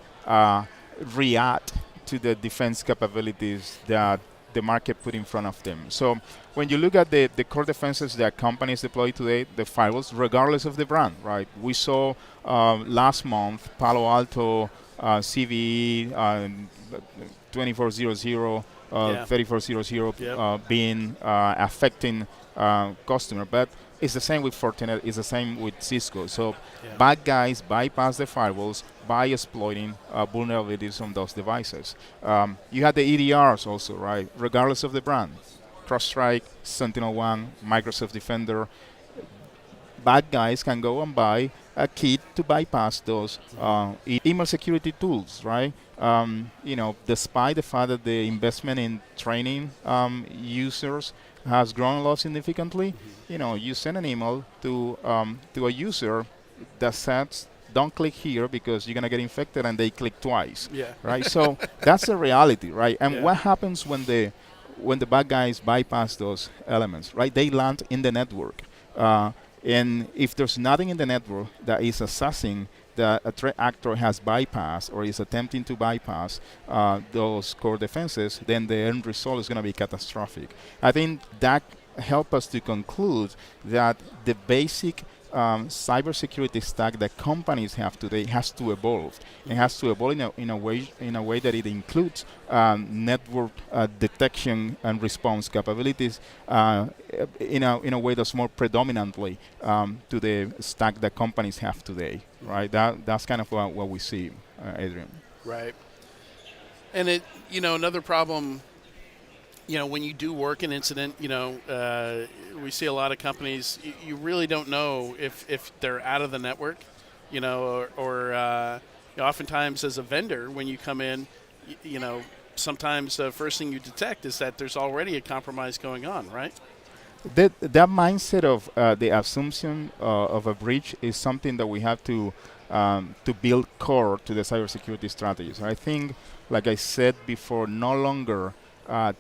S9: react to the defense capabilities that the market put in front of them. So when you look at the core defenses that companies deploy today, the firewalls, regardless of the brand, right? We saw last month Palo Alto, CVE, 2400, 3400 being affecting customer. But it's the same with Fortinet, it's the same with Cisco. So bad guys bypass the firewalls by exploiting vulnerabilities on those devices. You had the EDRs also, right? Regardless of the brand. CrowdStrike, SentinelOne, Microsoft Defender. Bad guys can go and buy a kit to bypass those email security tools, right? Despite the fact that the investment in training users has grown a lot significantly, you send an email to a user that says, don't click here because you're going to get infected, and they click twice, right? So that's the reality, right? And what happens when the bad guys bypass those elements, right? They land in the network. And if there's nothing in the network that is assessing that a threat actor has bypassed or is attempting to bypass those core defenses, then the end result is going to be catastrophic. I think that helps us to conclude that the basic cybersecurity stack that companies have today has to evolve. It has to evolve in a way that it includes network detection and response capabilities in a way that's more predominantly to the stack that companies have today. Right. That's kind of what we see, Adrian.
S2: Right. And another problem. When you do work an incident, we see a lot of companies, you really don't know if they're out of the network, or oftentimes as a vendor, when you come in, sometimes the first thing you detect is that there's already a compromise going on, right?
S9: That mindset of the assumption of a breach is something that we have to build core to the cybersecurity strategies. I think, like I said before, no longer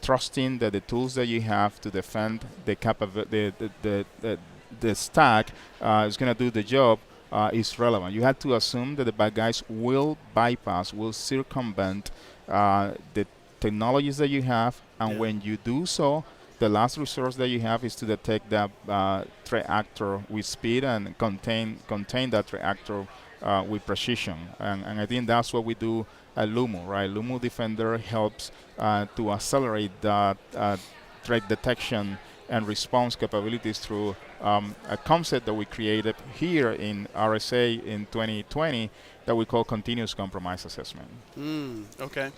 S9: trusting that the tools that you have to defend the stack is going to do the job is relevant. You have to assume that the bad guys will bypass, will circumvent the technologies that you have, and when you do so, the last resource that you have is to detect that threat actor with speed and contain that threat actor with precision. And I think that's what we do at Lumu, right? Lumu Defender helps to accelerate that threat detection and response capabilities through a concept that we created here in RSA in 2020 that we call continuous compromise assessment.
S2: Okay.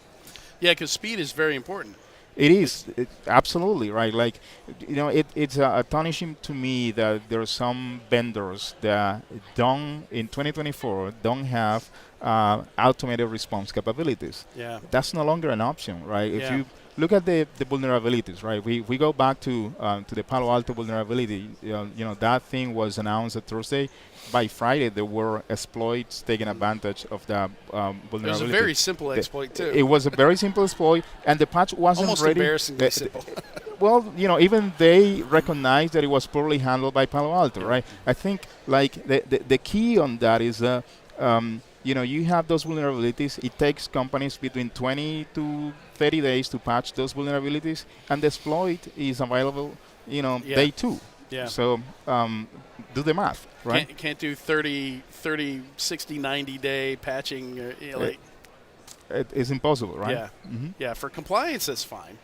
S2: Yeah, because speed is very important.
S9: It is absolutely right. Like, it's astonishing to me that there are some vendors that in 2024 don't have automated response capabilities.
S2: Yeah,
S9: that's no longer an option, right? If you look at the vulnerabilities, right? We go back to the Palo Alto vulnerability. That thing was announced at Thursday. By Friday, there were exploits taking advantage of the vulnerability.
S2: It was a very simple exploit, too.
S9: It was a very simple exploit, and the patch wasn't
S2: almost
S9: ready.
S2: Embarrassingly simple.
S9: Well, even they recognized that it was poorly handled by Palo Alto, right? I think, like, the key on that is you have those vulnerabilities. It takes companies between 20 to 30 days to patch those vulnerabilities, and the exploit is available, day 2.
S2: Yeah.
S9: So do the math, right?
S2: Can't do 30, 60, 90-day patching.
S9: It's impossible, right?
S2: Yeah. Mm-hmm. Yeah, for compliance, that's fine.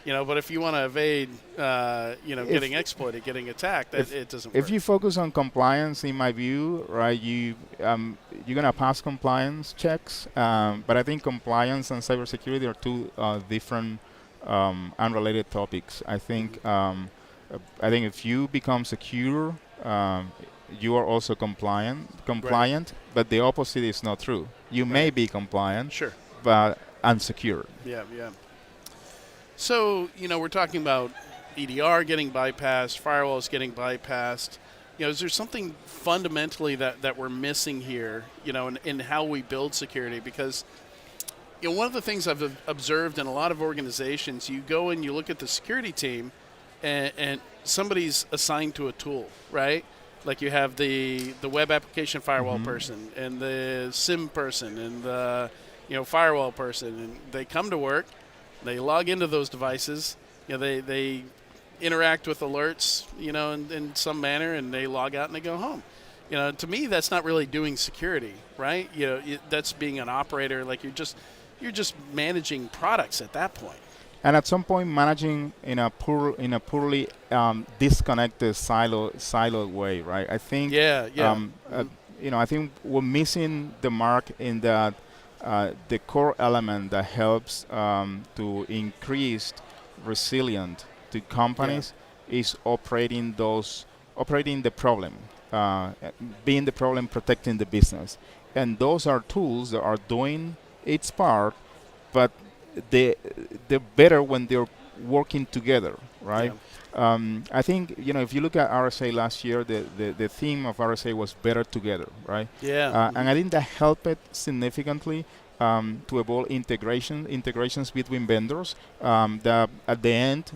S2: But if you want to evade, getting exploited, getting attacked, it doesn't work.
S9: If you focus on compliance, in my view, right, you're going to pass compliance checks. But I think compliance and cybersecurity are two different, unrelated topics. I think if you become secure, you are also compliant, right. But the opposite is not true. You may be compliant,
S2: sure,
S9: but unsecure.
S2: Yeah. So, we're talking about EDR getting bypassed, firewalls getting bypassed. Is there something fundamentally that we're missing here, in how we build security? Because, one of the things I've observed in a lot of organizations, you go and you look at the security team and somebody's assigned to a tool, right? Like you have the web application firewall person and the SIM person and the firewall person, and they come to work They log into those devices. They interact with alerts, in some manner, and they log out and they go home. To me, that's not really doing security, right? That's being an operator. Like you're just managing products at that point.
S9: And at some point, managing in a poorly disconnected siloed way, right? I think. I think we're missing the mark in that the core element that helps to increase resilience to companies is operating the problem, being the problem, protecting the business, and those are tools that are doing its part, but they're better when they're working together, right? I think if you look at RSA last year, the theme of RSA was better together, right? And I think that helped it significantly to evolve integrations between vendors that at the end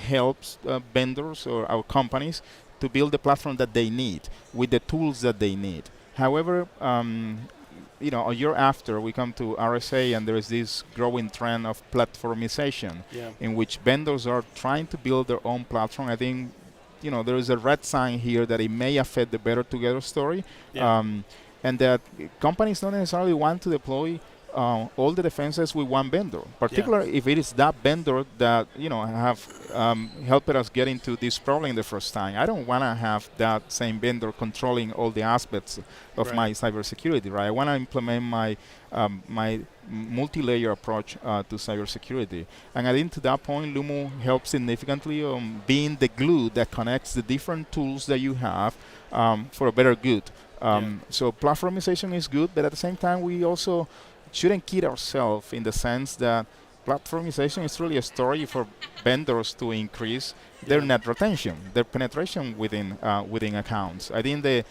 S9: helps vendors or our companies to build the platform that they need with the tools that they need. However, a year after we come to RSA, and there is this growing trend of platformization, in which vendors are trying to build their own platform. I think, there is a red sign here that it may affect the better together story, and that companies don't necessarily want to deploy all the defenses with one vendor, particularly if it is that vendor that have helped us get into this problem the first time. I don't want to have that same vendor controlling all the aspects of my cybersecurity, right? I want to implement my my multi-layer approach to cybersecurity. And I think to that point, Lumu helps significantly on being the glue that connects the different tools that you have for a better good. So platformization is good, but at the same time, we also shouldn't kid ourselves in the sense that platformization is really a story for vendors to increase their net retention, their penetration within accounts. I think the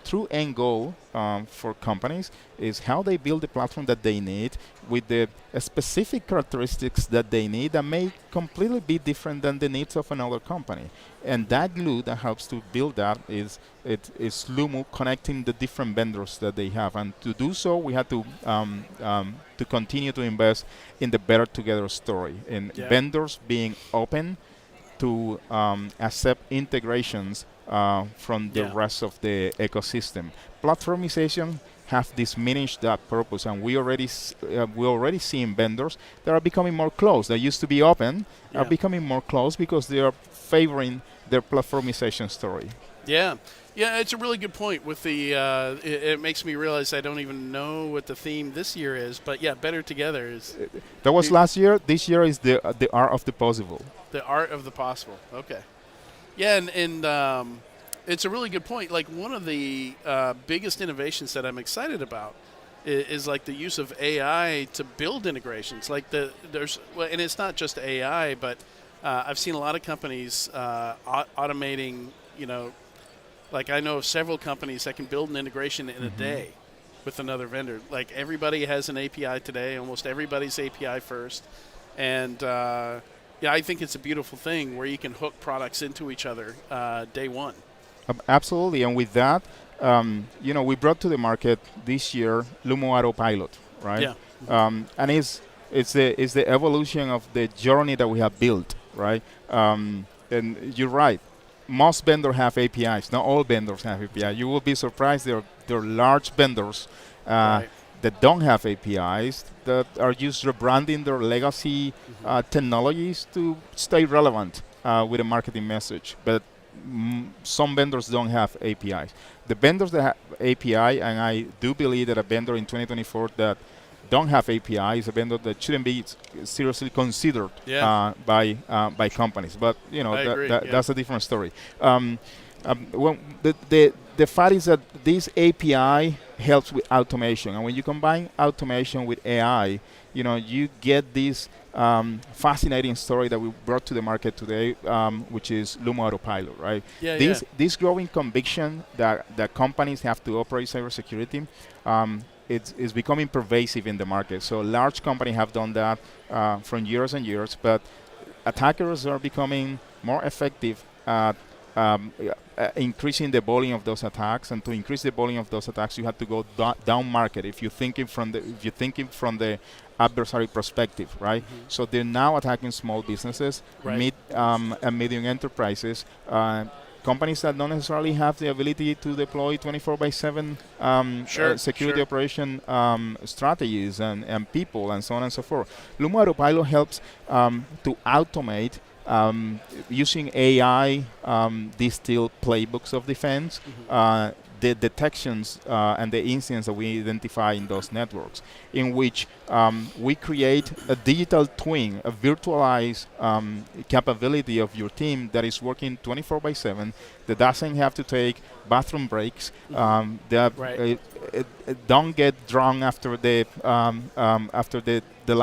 S9: true end goal for companies is how they build the platform that they need with the specific characteristics that they need that may completely be different than the needs of another company. And that glue that helps to build that is Lumu connecting the different vendors that they have. And to do so, we have to continue to invest in the better together story, in vendors being open to accept integrations from the rest of the ecosystem. Platformization have diminished that purpose, and we already seeing vendors that are becoming more close. They used to be open, are becoming more close because they are favoring their platformization story.
S2: Yeah, it's a really good point. With the, it makes me realize I don't even know what the theme this year is, but better together is.
S9: That was last year. This year is the art of the possible.
S2: The art of the possible. Okay. Yeah, and it's a really good point. Like one of the biggest innovations that I'm excited about is like the use of AI to build integrations. Like and it's not just AI, but I've seen a lot of companies automating. Like I know of several companies that can build an integration in a day with another vendor. Like everybody has an API today. Almost everybody's API first, and I think it's a beautiful thing where you can hook products into each other day one.
S9: Absolutely, and with that, we brought to the market this year Lumu Autopilot, right?
S2: Yeah.
S9: And it's the evolution of the journey that we have built, right? And you're right. Most vendors have APIs. Not all vendors have APIs. You will be surprised there are large vendors that don't have APIs, that are just rebranding their legacy technologies to stay relevant with a marketing message. But some vendors don't have APIs. The vendors that have API, and I do believe that a vendor in 2024 that don't have API is a vendor that shouldn't be seriously considered by companies. But that's a different story. The fact is that this API helps with automation, and when you combine automation with AI, you get this fascinating story that we brought to the market today, which is Lumu Autopilot, right? This growing conviction that companies have to operate cybersecurity, it's becoming pervasive in the market. So large companies have done that for years and years, but attackers are becoming more effective at increasing the volume of those attacks, and to increase the volume of those attacks, you have to go down market. If you're thinking from the adversary perspective, right? So they're now attacking small businesses, mid and medium enterprises, companies that don't necessarily have the ability to deploy 24/7 security operation strategies and people and so on and so forth. Lumu Autopilot helps to automate using AI distilled playbooks of defense, the detections and the incidents that we identify in those networks, in which we create a digital twin, a virtualized capability of your team that is working 24/7, that doesn't have to take bathroom breaks, that don't get drunk after the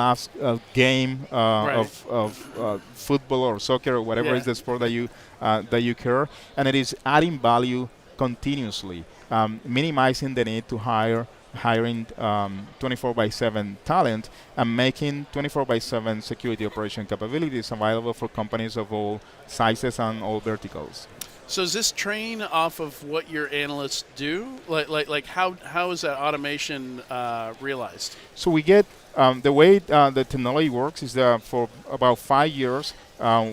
S9: last game of football or soccer or whatever is the sport that you care, and it is adding value continuously, minimizing the need to hiring 24/7 talent, and making 24/7 security operation capabilities available for companies of all sizes and all verticals.
S2: So does this train off of what your analysts do? Like how is that automation realized?
S9: So we get the way the technology works is that for about 5 years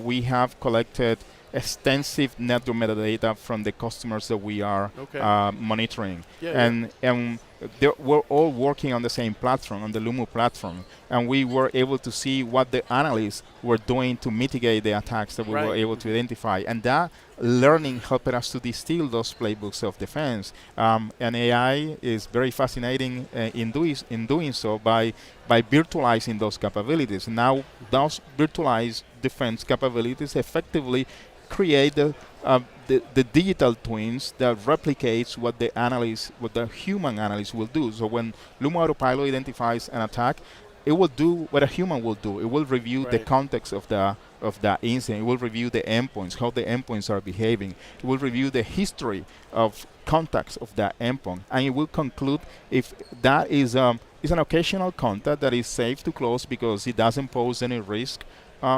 S9: we have collected extensive network metadata from the customers that we are monitoring, and we're all working on the same platform, on the Lumu platform, and we were able to see what the analysts were doing to mitigate the attacks that we were able to identify, and that learning helped us to distill those playbooks of defense. And AI is very fascinating in doing so by virtualizing those capabilities. Now those virtualized defense capabilities effectively create the digital twins that replicates what the human analyst will do. So when Lumu Autopilot identifies an attack, it will do what a human will do. It will review the context of the incident. It will review the endpoints, how the endpoints are behaving. It will review the history of contacts of that endpoint, and it will conclude if that is an occasional contact that is safe to close because it doesn't pose any risk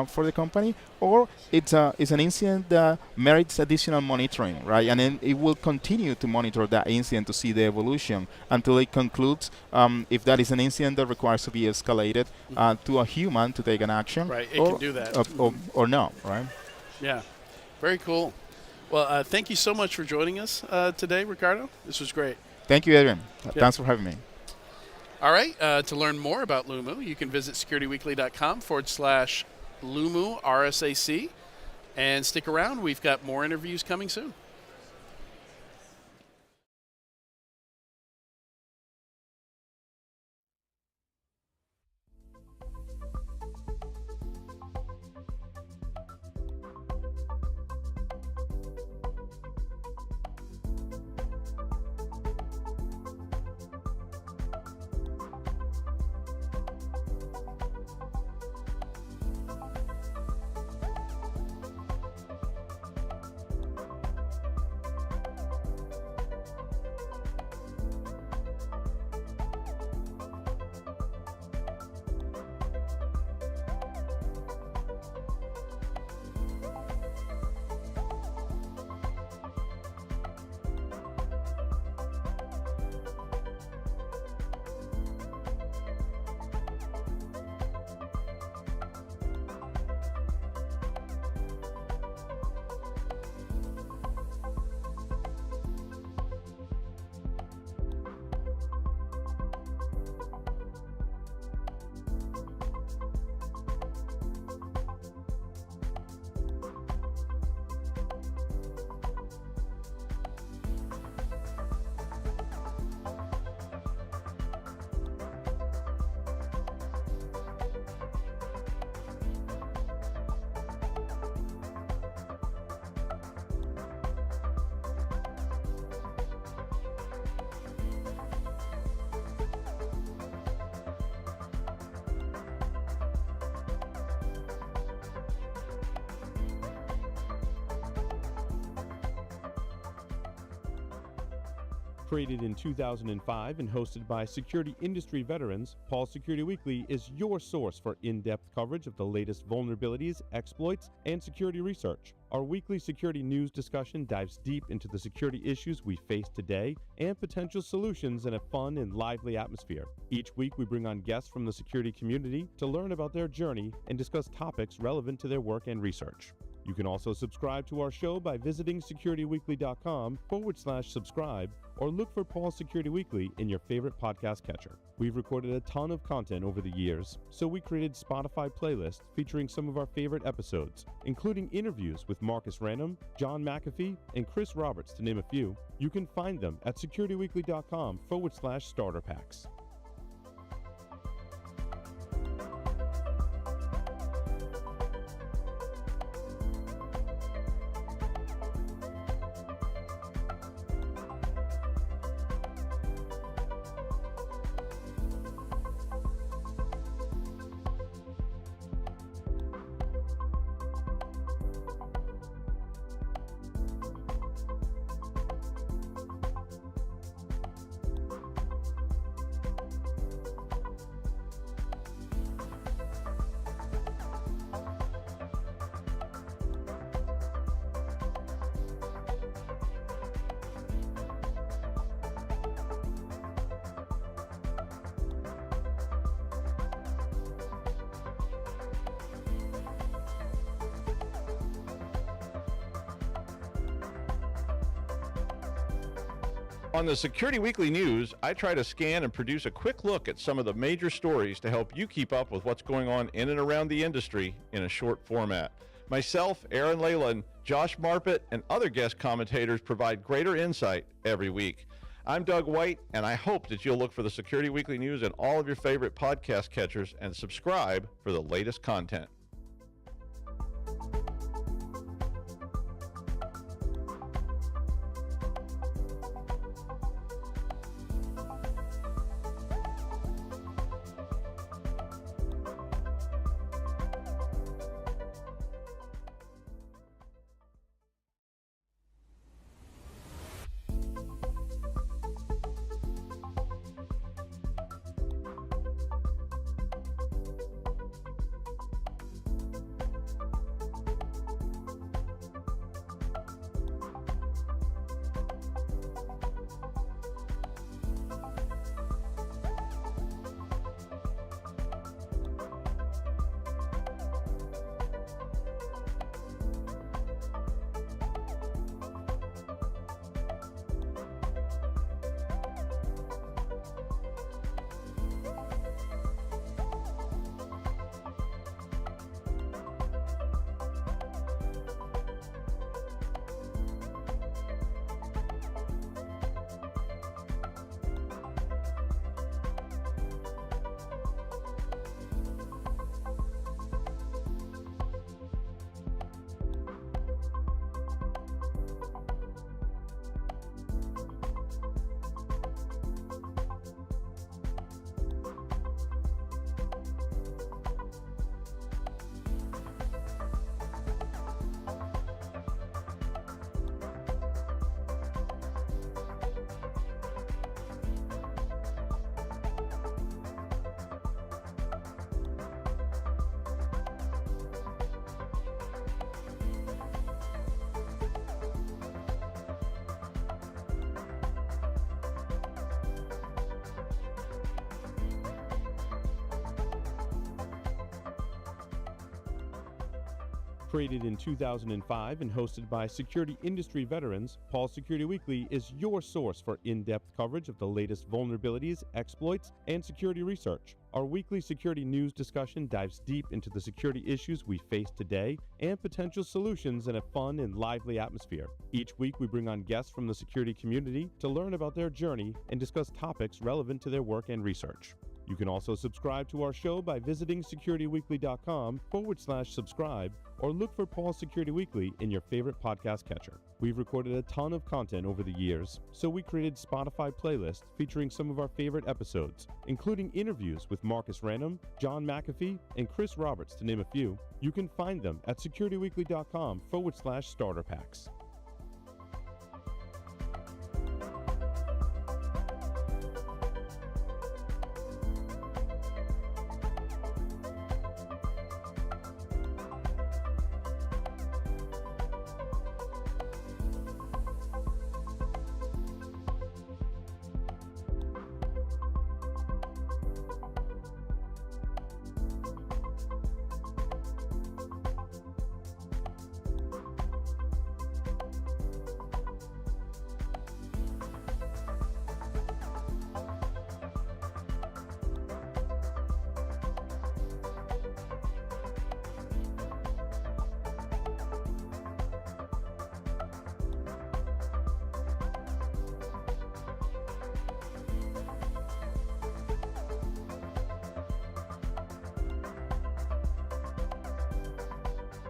S9: for the company, or it's an incident that merits additional monitoring, right? And then it will continue to monitor that incident to see the evolution until it concludes if that is an incident that requires to be escalated to a human to take an action.
S2: Right, it can do that.
S9: Or no, right?
S2: Yeah, very cool. Well, thank you so much for joining us today, Ricardo. This was great.
S9: Thank you, Adrian. Thanks for having me.
S2: All right, to learn more about Lumu, you can visit securityweekly.com/Lumu RSAC, and stick around. We've got more interviews coming soon.
S3: Created in 2005 and hosted by security industry veterans, Paul Security Weekly is your source for in-depth coverage of the latest vulnerabilities, exploits, and security research. Our weekly security news discussion dives deep into the security issues we face today and potential solutions in a fun and lively atmosphere. Each week, we bring on guests from the security community to learn about their journey and discuss topics relevant to their work and research. You can also subscribe to our show by visiting securityweekly.com/subscribe or look for Paul's Security Weekly in your favorite podcast catcher. We've recorded a ton of content over the years, so we created Spotify playlists featuring some of our favorite episodes, including interviews with Marcus Random, John McAfee, and Chris Roberts, to name a few. You can find them at securityweekly.com/starter packs.
S4: On the Security Weekly News, I try to scan and produce a quick look at some of the major stories to help you keep up with what's going on in and around the industry in a short format. Myself, Aaron Leyland, Josh Marpet, and other guest commentators provide greater insight every week. I'm Doug White, and I hope that you'll look for the Security Weekly News in all of your favorite podcast catchers and subscribe for the latest content.
S3: Created in 2005 and hosted by security industry veterans, Paul's Security Weekly is your source for in-depth coverage of the latest vulnerabilities, exploits, and security research. Our weekly security news discussion dives deep into the security issues we face today and potential solutions in a fun and lively atmosphere. Each week, we bring on guests from the security community to learn about their journey and discuss topics relevant to their work and research. You can also subscribe to our show by visiting securityweekly.com/subscribe or look for Paul's Security Weekly in your favorite podcast catcher. We've recorded a ton of content over the years, so we created Spotify playlists featuring some of our favorite episodes, including interviews with Marcus Random, John McAfee, and Chris Roberts, to name a few. You can find them at securityweekly.com/starter packs.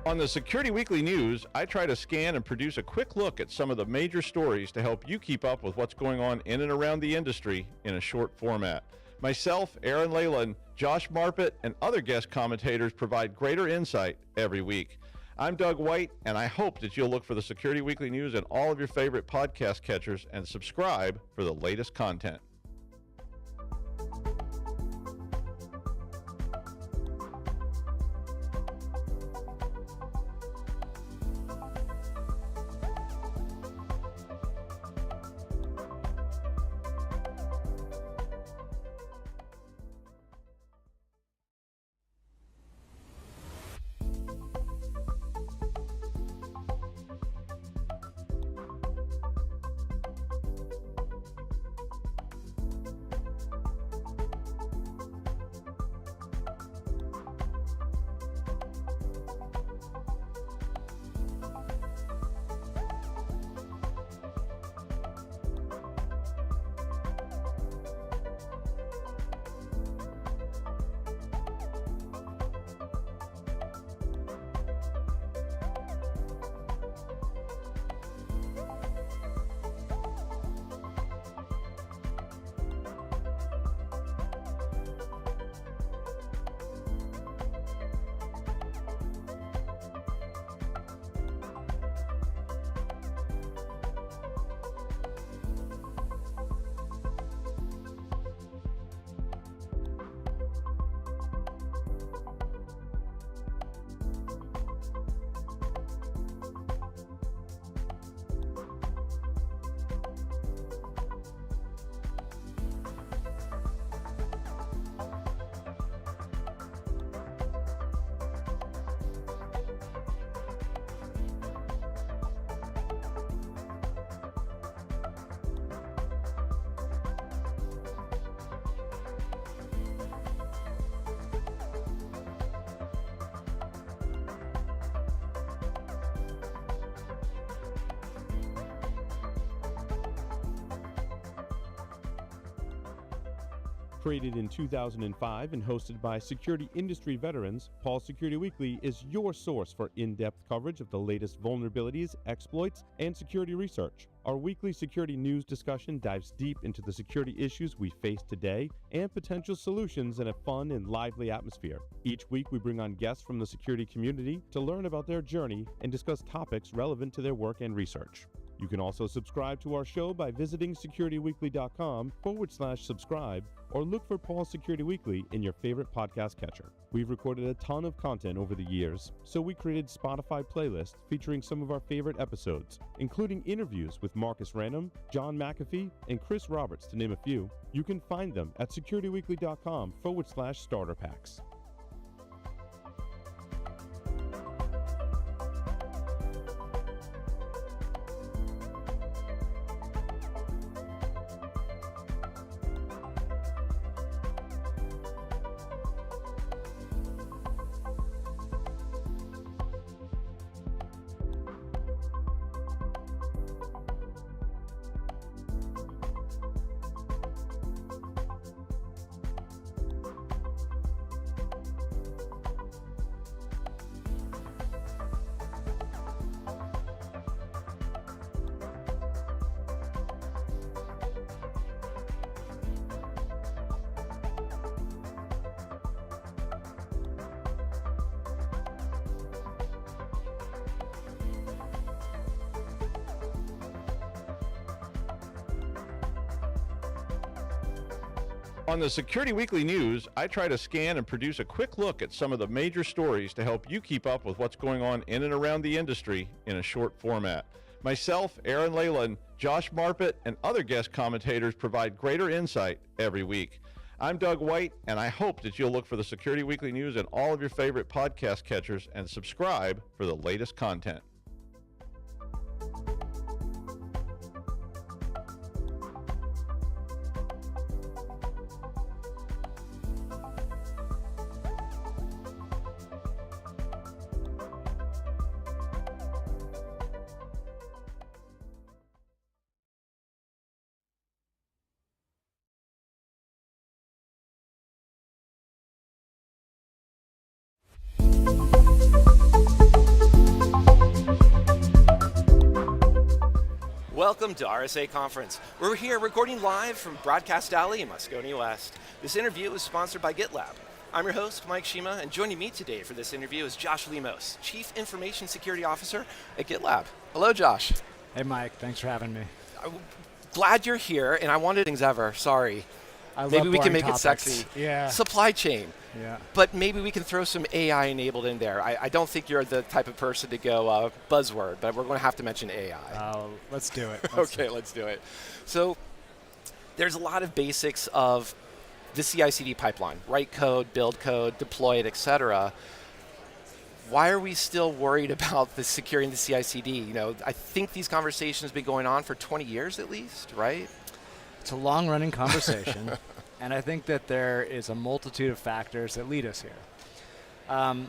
S4: On the Security Weekly News, I try to scan and produce a quick look at some of the major stories to help you keep up with what's going on in and around the industry in a short format. Myself, Aaron Leyland, Josh Marpet, and other guest commentators provide greater insight every week. I'm Doug White, and I hope that you'll look for the Security Weekly News in all of your favorite podcast catchers and subscribe for the latest content.
S3: Created in 2005 and hosted by security industry veterans, Paul Security Weekly is your source for in-depth coverage of the latest vulnerabilities, exploits, and security research. Our weekly security news discussion dives deep into the security issues we face today and potential solutions in a fun and lively atmosphere. Each week we bring on guests from the security community to learn about their journey and discuss topics relevant to their work and research. You can also subscribe to our show by visiting securityweekly.com/subscribe or look for Paul Security Weekly in your favorite podcast catcher. We've recorded a ton of content over the years, so we created Spotify playlists featuring some of our favorite episodes, including interviews with Marcus Random, John McAfee, and Chris Roberts, to name a few. You can find them at securityweekly.com/starter packs.
S4: On the Security Weekly News, I try to scan and produce a quick look at some of the major stories to help you keep up with what's going on in and around the industry in a short format. Myself, Aaron Leyland, Josh Marpet, and other guest commentators provide greater insight every week. I'm Doug White, and I hope that you'll look for the Security Weekly News in all of your favorite podcast catchers and subscribe for the latest content.
S10: Welcome to RSA Conference. We're here recording live from Broadcast Alley in Moscone West. This interview is sponsored by GitLab. I'm your host, Mike Shima, and joining me today for this interview is Josh Limos, Chief Information Security Officer at GitLab. Hello, Josh.
S11: Hey, Mike. Thanks for having me.
S10: I'm glad you're here, and I wanted things ever. Sorry.
S11: I
S10: Maybe
S11: love
S10: we can
S11: boring
S10: make
S11: topics.
S10: it sexy.
S11: Yeah.
S10: Supply chain.
S11: Yeah.
S10: But maybe we can throw some AI enabled in there. I don't think you're the type of person to go buzzword, but we're going to have to mention AI.
S11: Oh, let's do it.
S10: Let's do it. So there's a lot of basics of the CI/CD pipeline: write code, build code, deploy it, etc. Why are we still worried about the securing the CI/CD? You know, I think these conversations have been going on for 20 years at least, right?
S11: It's a long-running conversation, and I think that there is a multitude of factors that lead us here.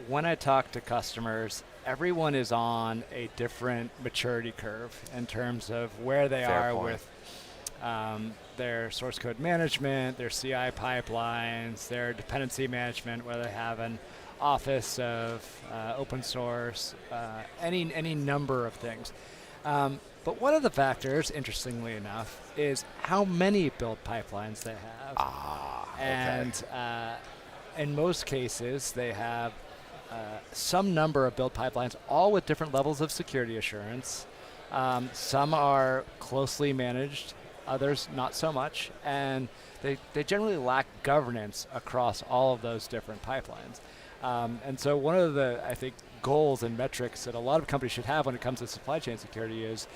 S11: When I talk to customers, everyone is on a different maturity curve in terms of where they
S10: Fair
S11: are
S10: point.
S11: with their source code management, their CI pipelines, their dependency management, where they have an office of open source, any number of things. But one of the factors, interestingly enough, is how many build pipelines they have. And in most cases, they have some number of build pipelines, all with different levels of security assurance. Some are closely managed, others not so much, and they generally lack governance across all of those different pipelines. And so one of the, I think, goals and metrics that a lot of companies should have when it comes to supply chain security is,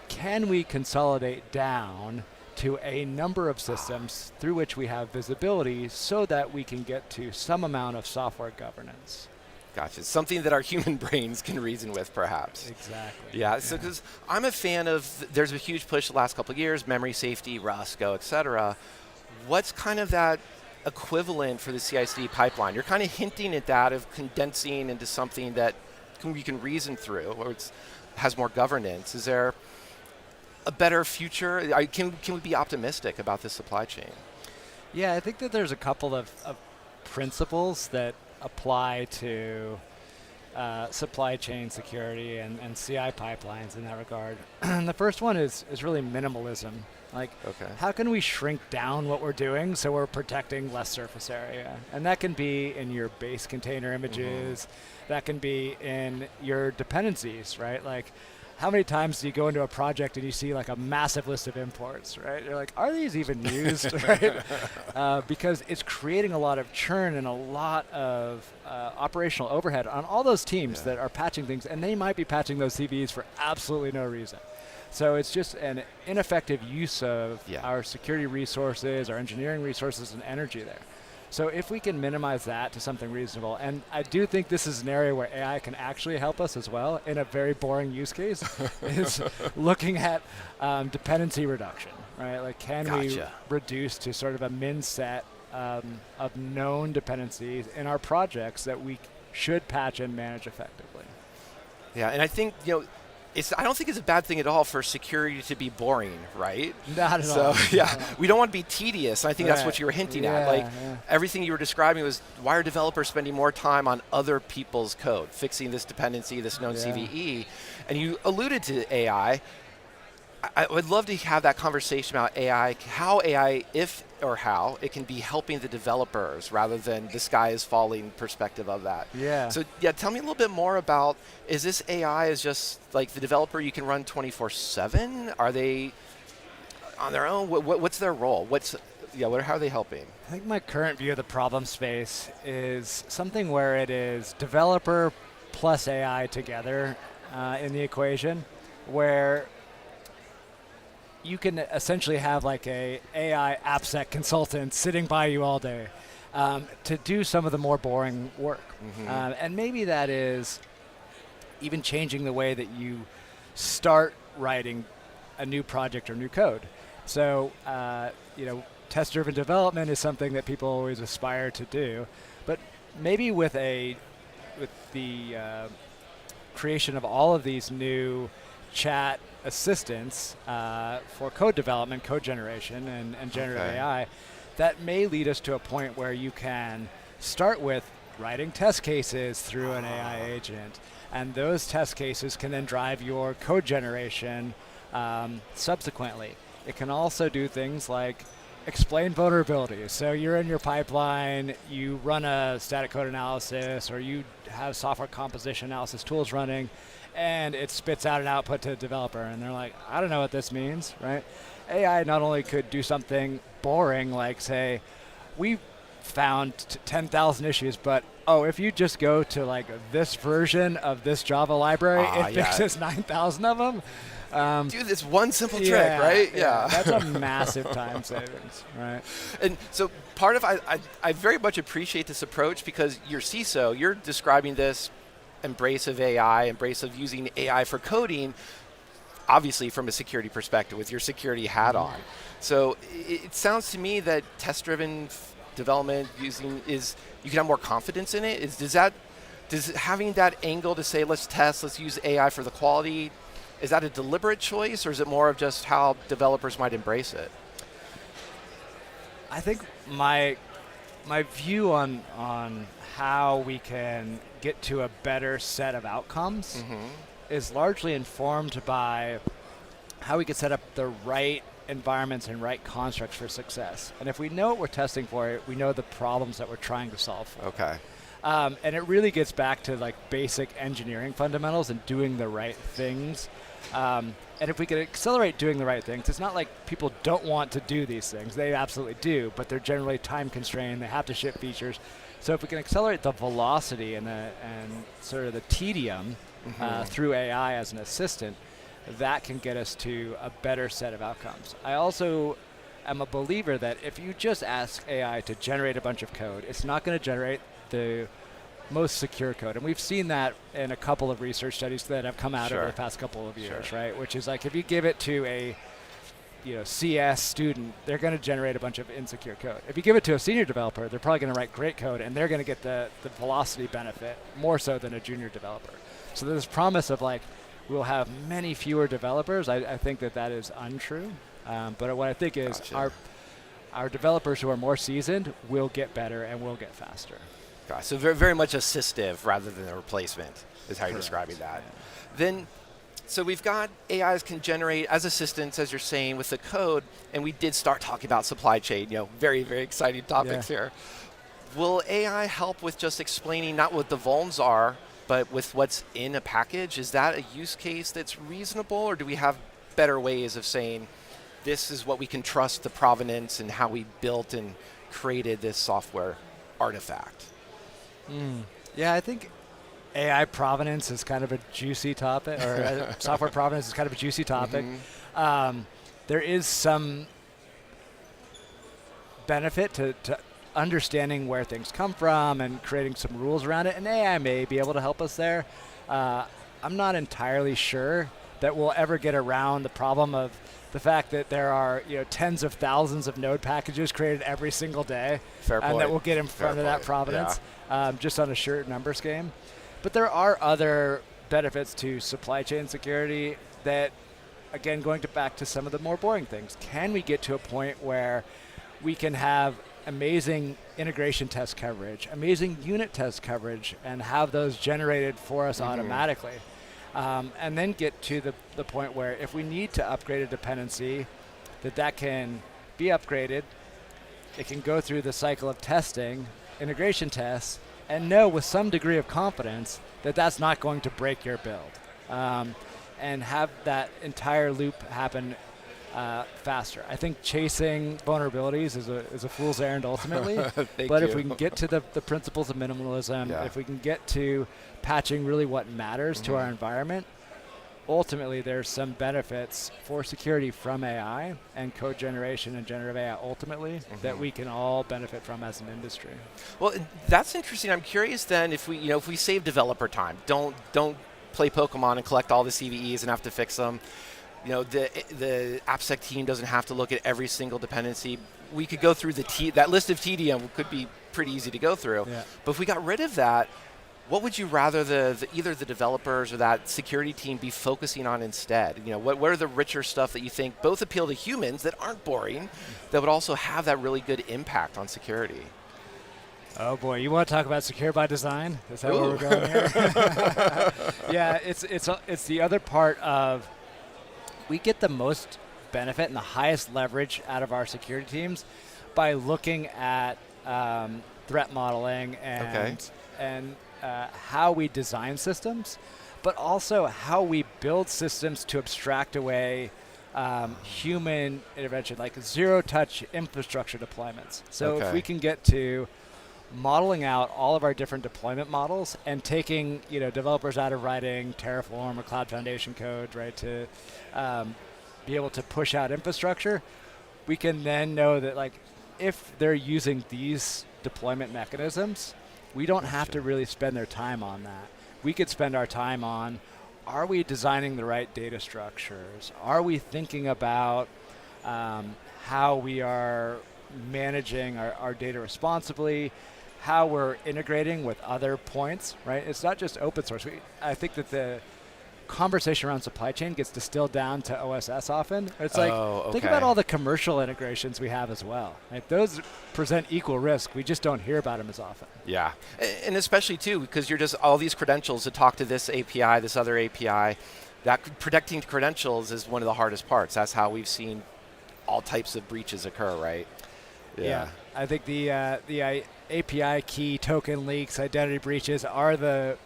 S11: can we consolidate down to a number of systems through which we have visibility so that we can get to some amount of software governance?
S10: Gotcha. Something that our human brains can reason with, perhaps.
S11: Exactly.
S10: Yeah, so because I'm a fan of, there's a huge push the last couple of years, memory safety, Rust, Go, et cetera. What's kind of that equivalent for the CI/CD pipeline? You're kind of hinting at that of condensing into something that we can reason through, or has more governance. Is there a better future? Can we be optimistic about this supply chain?
S11: Yeah, I think that there's a couple of principles that apply to supply chain security and CI pipelines in that regard. The first one is really minimalism. Like, how can we shrink down what we're doing so we're protecting less surface area? And that can be in your base container images. That can be in your dependencies, right? Like, how many times do you go into a project and you see like a massive list of imports, right? You're like, are these even used, right? Because it's creating a lot of churn and a lot of operational overhead on all those teams that are patching things, and they might be patching those CVEs for absolutely no reason. So it's just an ineffective use of our security resources, our engineering resources, and energy there. So if we can minimize that to something reasonable, and I do think this is an area where AI can actually help us as well in a very boring use case, is looking at dependency reduction, right? Like, can we reduce to sort of a min set of known dependencies in our projects that we should patch and manage effectively?
S10: Yeah, and I think, I don't think it's a bad thing at all for security to be boring, right?
S11: Not at all.
S10: So, we don't want to be tedious. I think that's what you were hinting at. Like, everything you were describing was, why are developers spending more time on other people's code, fixing this dependency, this known CVE? And you alluded to AI. I would love to have that conversation about AI, how AI, if or how, it can be helping the developers rather than the sky is falling perspective of that.
S11: Yeah.
S10: So tell me a little bit more about, is this AI is just like the developer you can run 24/7? Are they on their own? What's their role? How are they helping?
S11: I think my current view of the problem space is something where it is developer plus AI together in the equation, where you can essentially have like a AI AppSec consultant sitting by you all day to do some of the more boring work. And maybe that is even changing the way that you start writing a new project or new code. So, test-driven development is something that people always aspire to do, but maybe with the creation of all of these new chat assistants for code development, code generation, and generative AI, that may lead us to a point where you can start with writing test cases through an AI agent, and those test cases can then drive your code generation subsequently. It can also do things like explain vulnerabilities. So you're in your pipeline, you run a static code analysis, or you have software composition analysis tools running, and it spits out an output to the developer, and they're like, I don't know what this means, right? AI not only could do something boring, like say, we found 10,000 issues, but if you just go to like this version of this Java library, it fixes 9,000 of them.
S10: Do this one simple trick, right? Yeah.
S11: That's a massive time savings, right?
S10: And so part of, I very much appreciate this approach because you're CISO, you're describing this embrace of AI, embrace of using AI for coding, obviously from a security perspective with your security hat on. So it sounds to me that test-driven development you can have more confidence in it. Does having that angle to say, let's test, let's use AI for the quality, is that a deliberate choice, or is it more of just how developers might embrace it?
S11: I think my view on how we can get to a better set of outcomes is largely informed by how we can set up the right environments and right constructs for success. And if we know what we're testing for, we know the problems that we're trying to solve for.
S10: Okay.
S11: And it really gets back to like basic engineering fundamentals and doing the right things. And if we can accelerate doing the right things, it's not like people don't want to do these things. They absolutely do, but they're generally time constrained. They have to ship features. So if we can accelerate the velocity and sort of the tedium through AI as an assistant, that can get us to a better set of outcomes. I also am a believer that if you just ask AI to generate a bunch of code, it's not going to generate the most secure code. And we've seen that in a couple of research studies that have come out over the past couple of years, right? Which is like if you give it to a CS student, they're going to generate a bunch of insecure code. If you give it to a senior developer, they're probably going to write great code, and they're going to get the velocity benefit more so than a junior developer. So there's this promise of like, we'll have many fewer developers. I think that is untrue. But what I think is our developers who are more seasoned will get better and will get faster.
S10: Gotcha. So very, very much assistive rather than a replacement is how you're describing that.
S11: Yeah.
S10: Then, so we've got AIs can generate as assistants, as you're saying, with the code, and we did start talking about supply chain, very, very exciting topics here. Will AI help with just explaining not what the vulns are, but with what's in a package? Is that a use case that's reasonable, or do we have better ways of saying, this is what we can trust the provenance and how we built and created this software artifact?
S11: Yeah, I think AI provenance is kind of a juicy topic, or software provenance is kind of a juicy topic. There is some benefit to understanding where things come from and creating some rules around it, and AI may be able to help us there. I'm not entirely sure that we'll ever get around the problem of the fact that there are tens of thousands of node packages created every single day, and that we'll get in front of that provenance just on a sheer numbers game. But there are other benefits to supply chain security that, again, going back to some of the more boring things. Can we get to a point where we can have amazing integration test coverage, amazing unit test coverage, and have those generated for us automatically? And then get to the point where if we need to upgrade a dependency, that can be upgraded. It can go through the cycle of testing, integration tests, and know with some degree of confidence that that's not going to break your build. And have that entire loop happen faster. I think chasing vulnerabilities is a fool's errand ultimately. But if we can get to the principles of minimalism, if we can get to patching really what matters to our environment, ultimately there's some benefits for security from AI and code generation and generative AI ultimately that we can all benefit from as an industry.
S10: Well, that's interesting. I'm curious then if we save developer time, don't play Pokemon and collect all the CVEs and have to fix them. The AppSec team doesn't have to look at every single dependency. We could go through that list of tedium could be pretty easy to go through. Yeah. But if we got rid of that, what would you rather either the developers or that security team be focusing on instead? What are the richer stuff that you think both appeal to humans that aren't boring, that would also have that really good impact on security?
S11: Oh boy, you want to talk about secure by design? Is that where we're going here? Yeah, it's the other part of we get the most benefit and the highest leverage out of our security teams by looking at threat modeling and how we design systems, but also how we build systems to abstract away human intervention, like zero-touch infrastructure deployments. So if we can get to modeling out all of our different deployment models and taking developers out of writing Terraform or Cloud Foundation code, right, to be able to push out infrastructure, we can then know that like if they're using these deployment mechanisms, we don't have to really spend their time on that. We could spend our time on, are we designing the right data structures? Are we thinking about how we are managing our data responsibly, how we're integrating with other points, right? It's not just open source. I think that the conversation around supply chain gets distilled down to OSS often. It's think about all the commercial integrations we have as well. Right? Those present equal risk. We just don't hear about them as often.
S10: Yeah, and especially too, because you're just all these credentials to talk to this API, this other API. That protecting credentials is one of the hardest parts. That's how we've seen all types of breaches occur, right?
S11: Yeah. I think the API key token leaks, identity breaches are the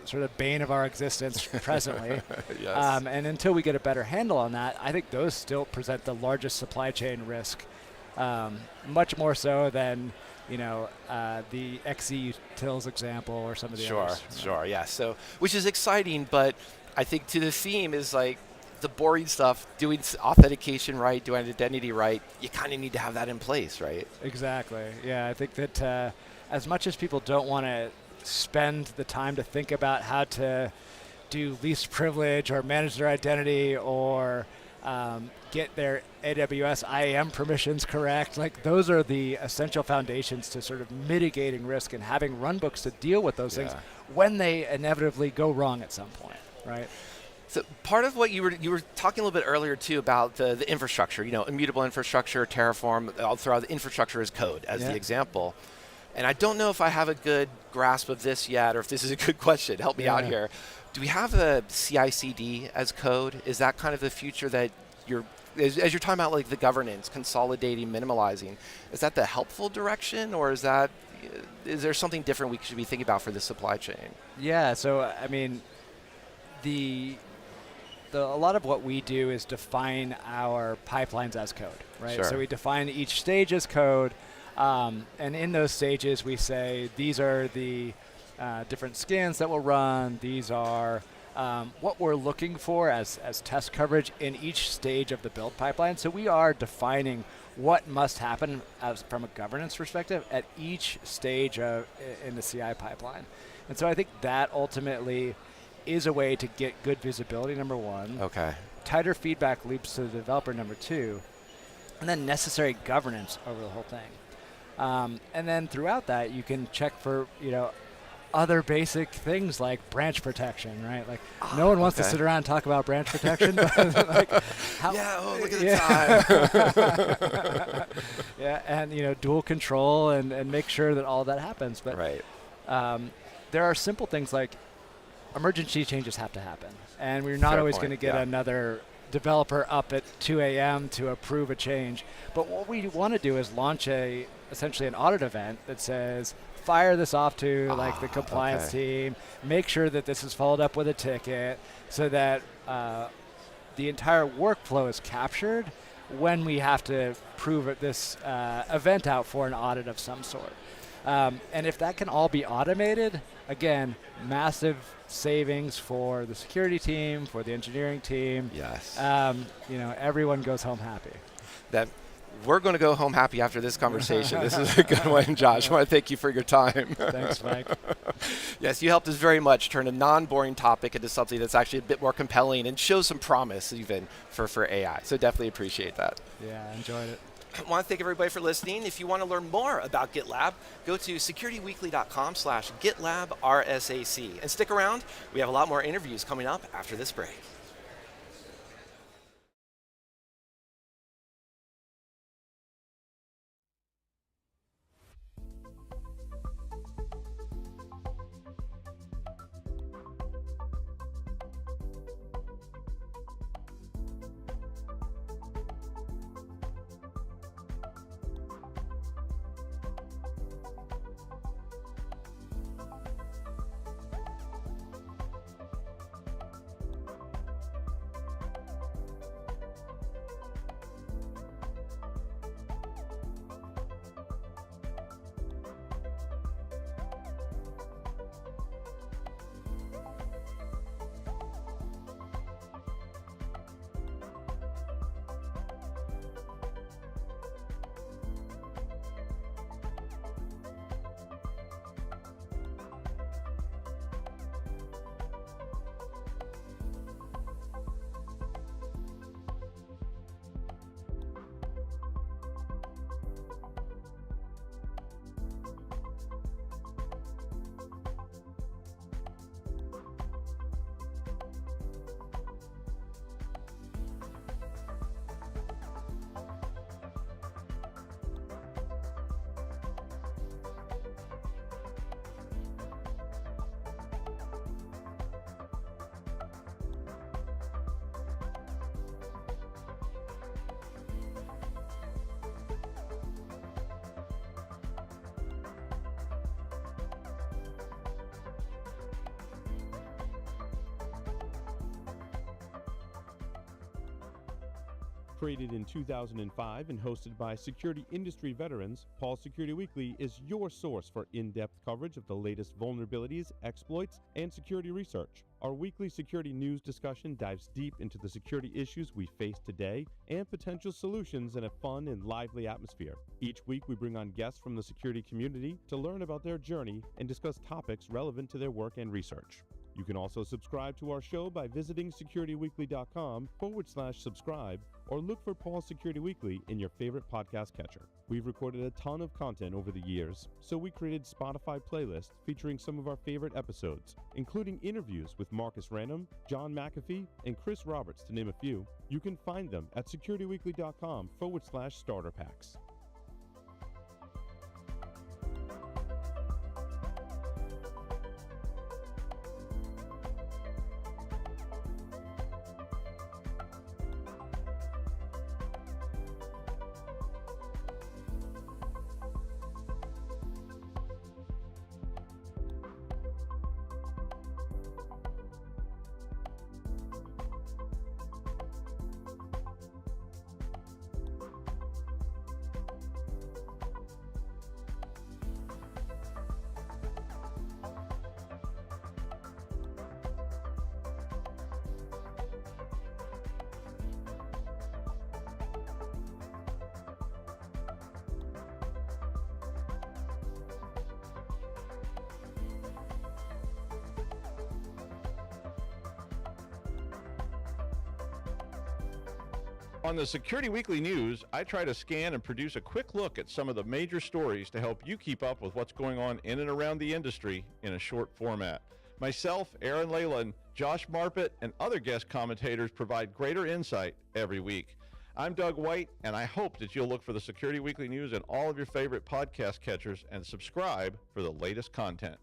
S11: sort of bane of our existence presently.
S10: Yes.
S11: And until we get a better handle on that, I think those still present the largest supply chain risk, much more so than the XE utils example or some of the others.
S10: Sure, yeah. So, which is exciting, but I think to the theme is like the boring stuff, doing authentication right, doing identity right, you kind of need to have that in place, right?
S11: Exactly. Yeah, I think that as much as people don't want to spend the time to think about how to do least privilege or manage their identity or get their AWS IAM permissions correct, like those are the essential foundations to sort of mitigating risk and having runbooks to deal with those things when they inevitably go wrong at some point, right?
S10: So part of what you were talking a little bit earlier too about the infrastructure, immutable infrastructure, Terraform, I'll throw out the infrastructure as code as the example. And I don't know if I have a good grasp of this yet or if this is a good question. Help me out here. Do we have a CI/CD as code? Is that kind of the future that as you're talking about like the governance, consolidating, minimalizing, is that the helpful direction or is there something different we should be thinking about for the supply chain?
S11: Yeah, so I mean, a lot of what we do is define our pipelines as code, right?
S10: Sure.
S11: So we define each stage as code, and in those stages we say these are the different scans that will run. These are what we're looking for as test coverage in each stage of the build pipeline. So we are defining what must happen from a governance perspective at each stage in the CI pipeline. And so I think that ultimately is a way to get good visibility, number one.
S10: Okay.
S11: Tighter feedback loops to the developer, number two. And then necessary governance over the whole thing. And then throughout that, you can check for, other basic things like branch protection, right? Like no one wants to sit around and talk about branch protection. But like
S10: look at the time.
S11: Yeah, and dual control and make sure that all of that happens. But there are simple things like emergency changes have to happen. And we're not always going to get another developer up at 2 a.m. to approve a change. But what we want to do is launch essentially an audit event that says, fire this off to the compliance team, make sure that this is followed up with a ticket so that the entire workflow is captured when we have to prove this event out for an audit of some sort. And if that can all be automated, again, massive savings for the security team, for the engineering team.
S10: Yes.
S11: Everyone goes home happy.
S10: We're going to go home happy after this conversation. This is a good one, Josh. I want to thank you for your time.
S11: Thanks, Mike.
S10: Yes, you helped us very much turn a non-boring topic into something that's actually a bit more compelling and shows some promise even for AI. So definitely appreciate that.
S11: Yeah, I enjoyed it.
S10: I want to thank everybody for listening. If you want to learn more about GitLab, go to securityweekly.com/GitLab RSAC. And stick around. We have a lot more interviews coming up after this break.
S3: Created in 2005 and hosted by security industry veterans, Paul Security Weekly is your source for in-depth coverage of the latest vulnerabilities, exploits, and security research. Our weekly security news discussion dives deep into the security issues we face today and potential solutions in a fun and lively atmosphere. Each week, we bring on guests from the security community to learn about their journey and discuss topics relevant to their work and research. You can also subscribe to our show by visiting securityweekly.com/subscribe or look for Paul Security Weekly in your favorite podcast catcher. We've recorded a ton of content over the years, so we created Spotify playlists featuring some of our favorite episodes, including interviews with Marcus Random, John McAfee, and Chris Roberts, to name a few. You can find them at securityweekly.com/starter packs.
S4: On the Security Weekly News, I try to scan and produce a quick look at some of the major stories to help you keep up with what's going on in and around the industry in a short format. Myself, Aaron Leyland, Josh Marpet, and other guest commentators provide greater insight every week. I'm Doug White, and I hope that you'll look for the Security Weekly News in all of your favorite podcast catchers and subscribe for the latest content.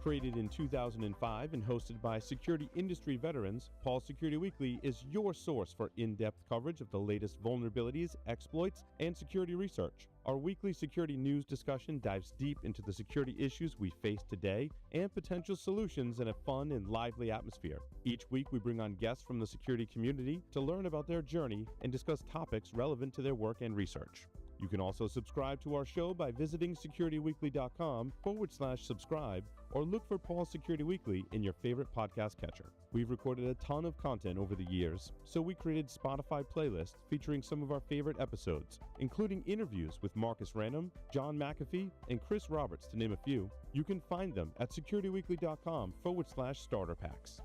S3: Created in 2005 and hosted by security industry veterans, Paul Security Weekly is your source for in-depth coverage of the latest vulnerabilities, exploits, and security research. Our weekly security news discussion dives deep into the security issues we face today and potential solutions in a fun and lively atmosphere. Each week, we bring on guests from the security community to learn about their journey and discuss topics relevant to their work and research. You can also subscribe to our show by visiting securityweekly.com/subscribe or look for Paul Security Weekly in your favorite podcast catcher. We've recorded a ton of content over the years, so we created Spotify playlists featuring some of our favorite episodes, including interviews with Marcus Random, John McAfee, and Chris Roberts, to name a few. You can find them at securityweekly.com/starter packs.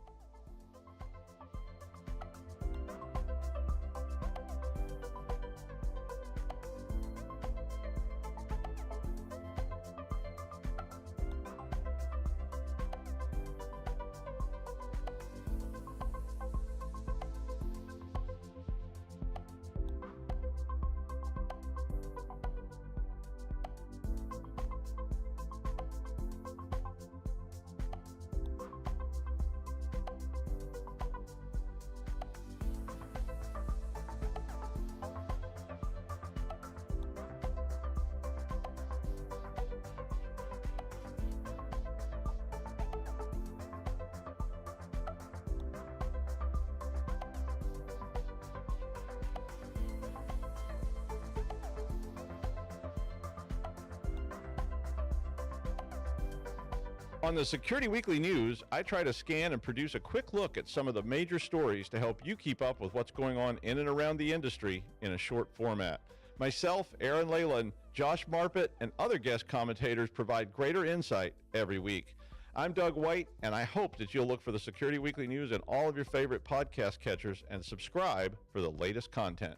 S4: On the Security Weekly News, I try to scan and produce a quick look at some of the major stories to help you keep up with what's going on in and around the industry in a short format. Myself, Aaron Leyland, Josh Marpet, and other guest commentators provide greater insight every week. I'm Doug White, and I hope that you'll look for the Security Weekly News in all of your favorite podcast catchers and subscribe for the latest content.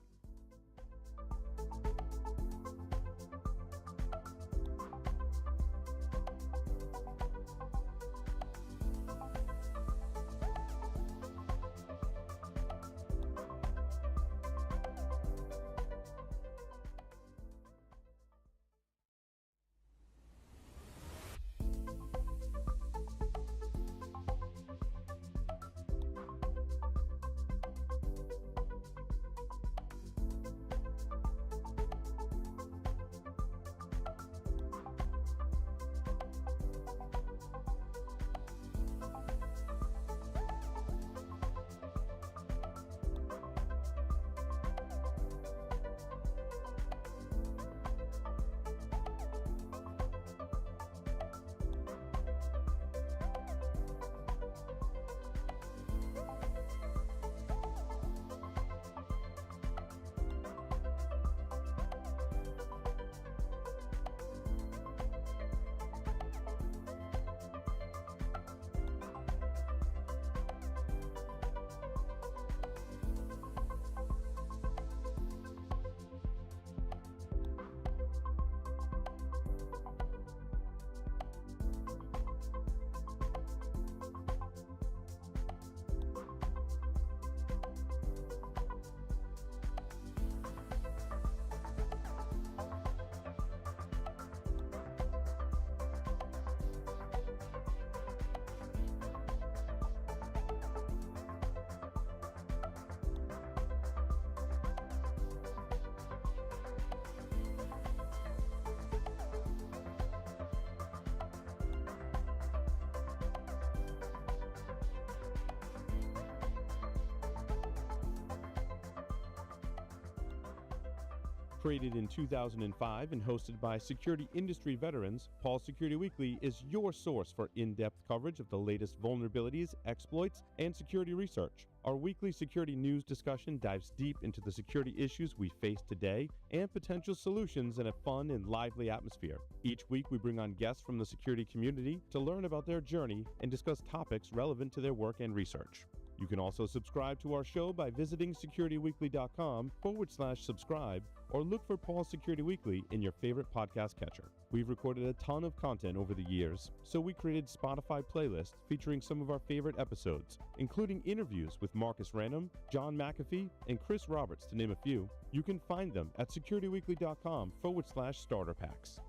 S3: Created in 2005 and hosted by security industry veterans, Paul Security Weekly is your source for in-depth coverage of the latest vulnerabilities, exploits, and security research. Our weekly security news discussion dives deep into the security issues we face today and potential solutions in a fun and lively atmosphere. Each week we bring on guests from the security community to learn about their journey and discuss topics relevant to their work and research. You can also subscribe to our show by visiting securityweekly.com/subscribe or look for Paul Security Weekly in your favorite podcast catcher. We've recorded a ton of content over the years, so we created Spotify playlists featuring some of our favorite episodes, including interviews with Marcus Random, John McAfee, and Chris Roberts, to name a few. You can find them at securityweekly.com/starter packs.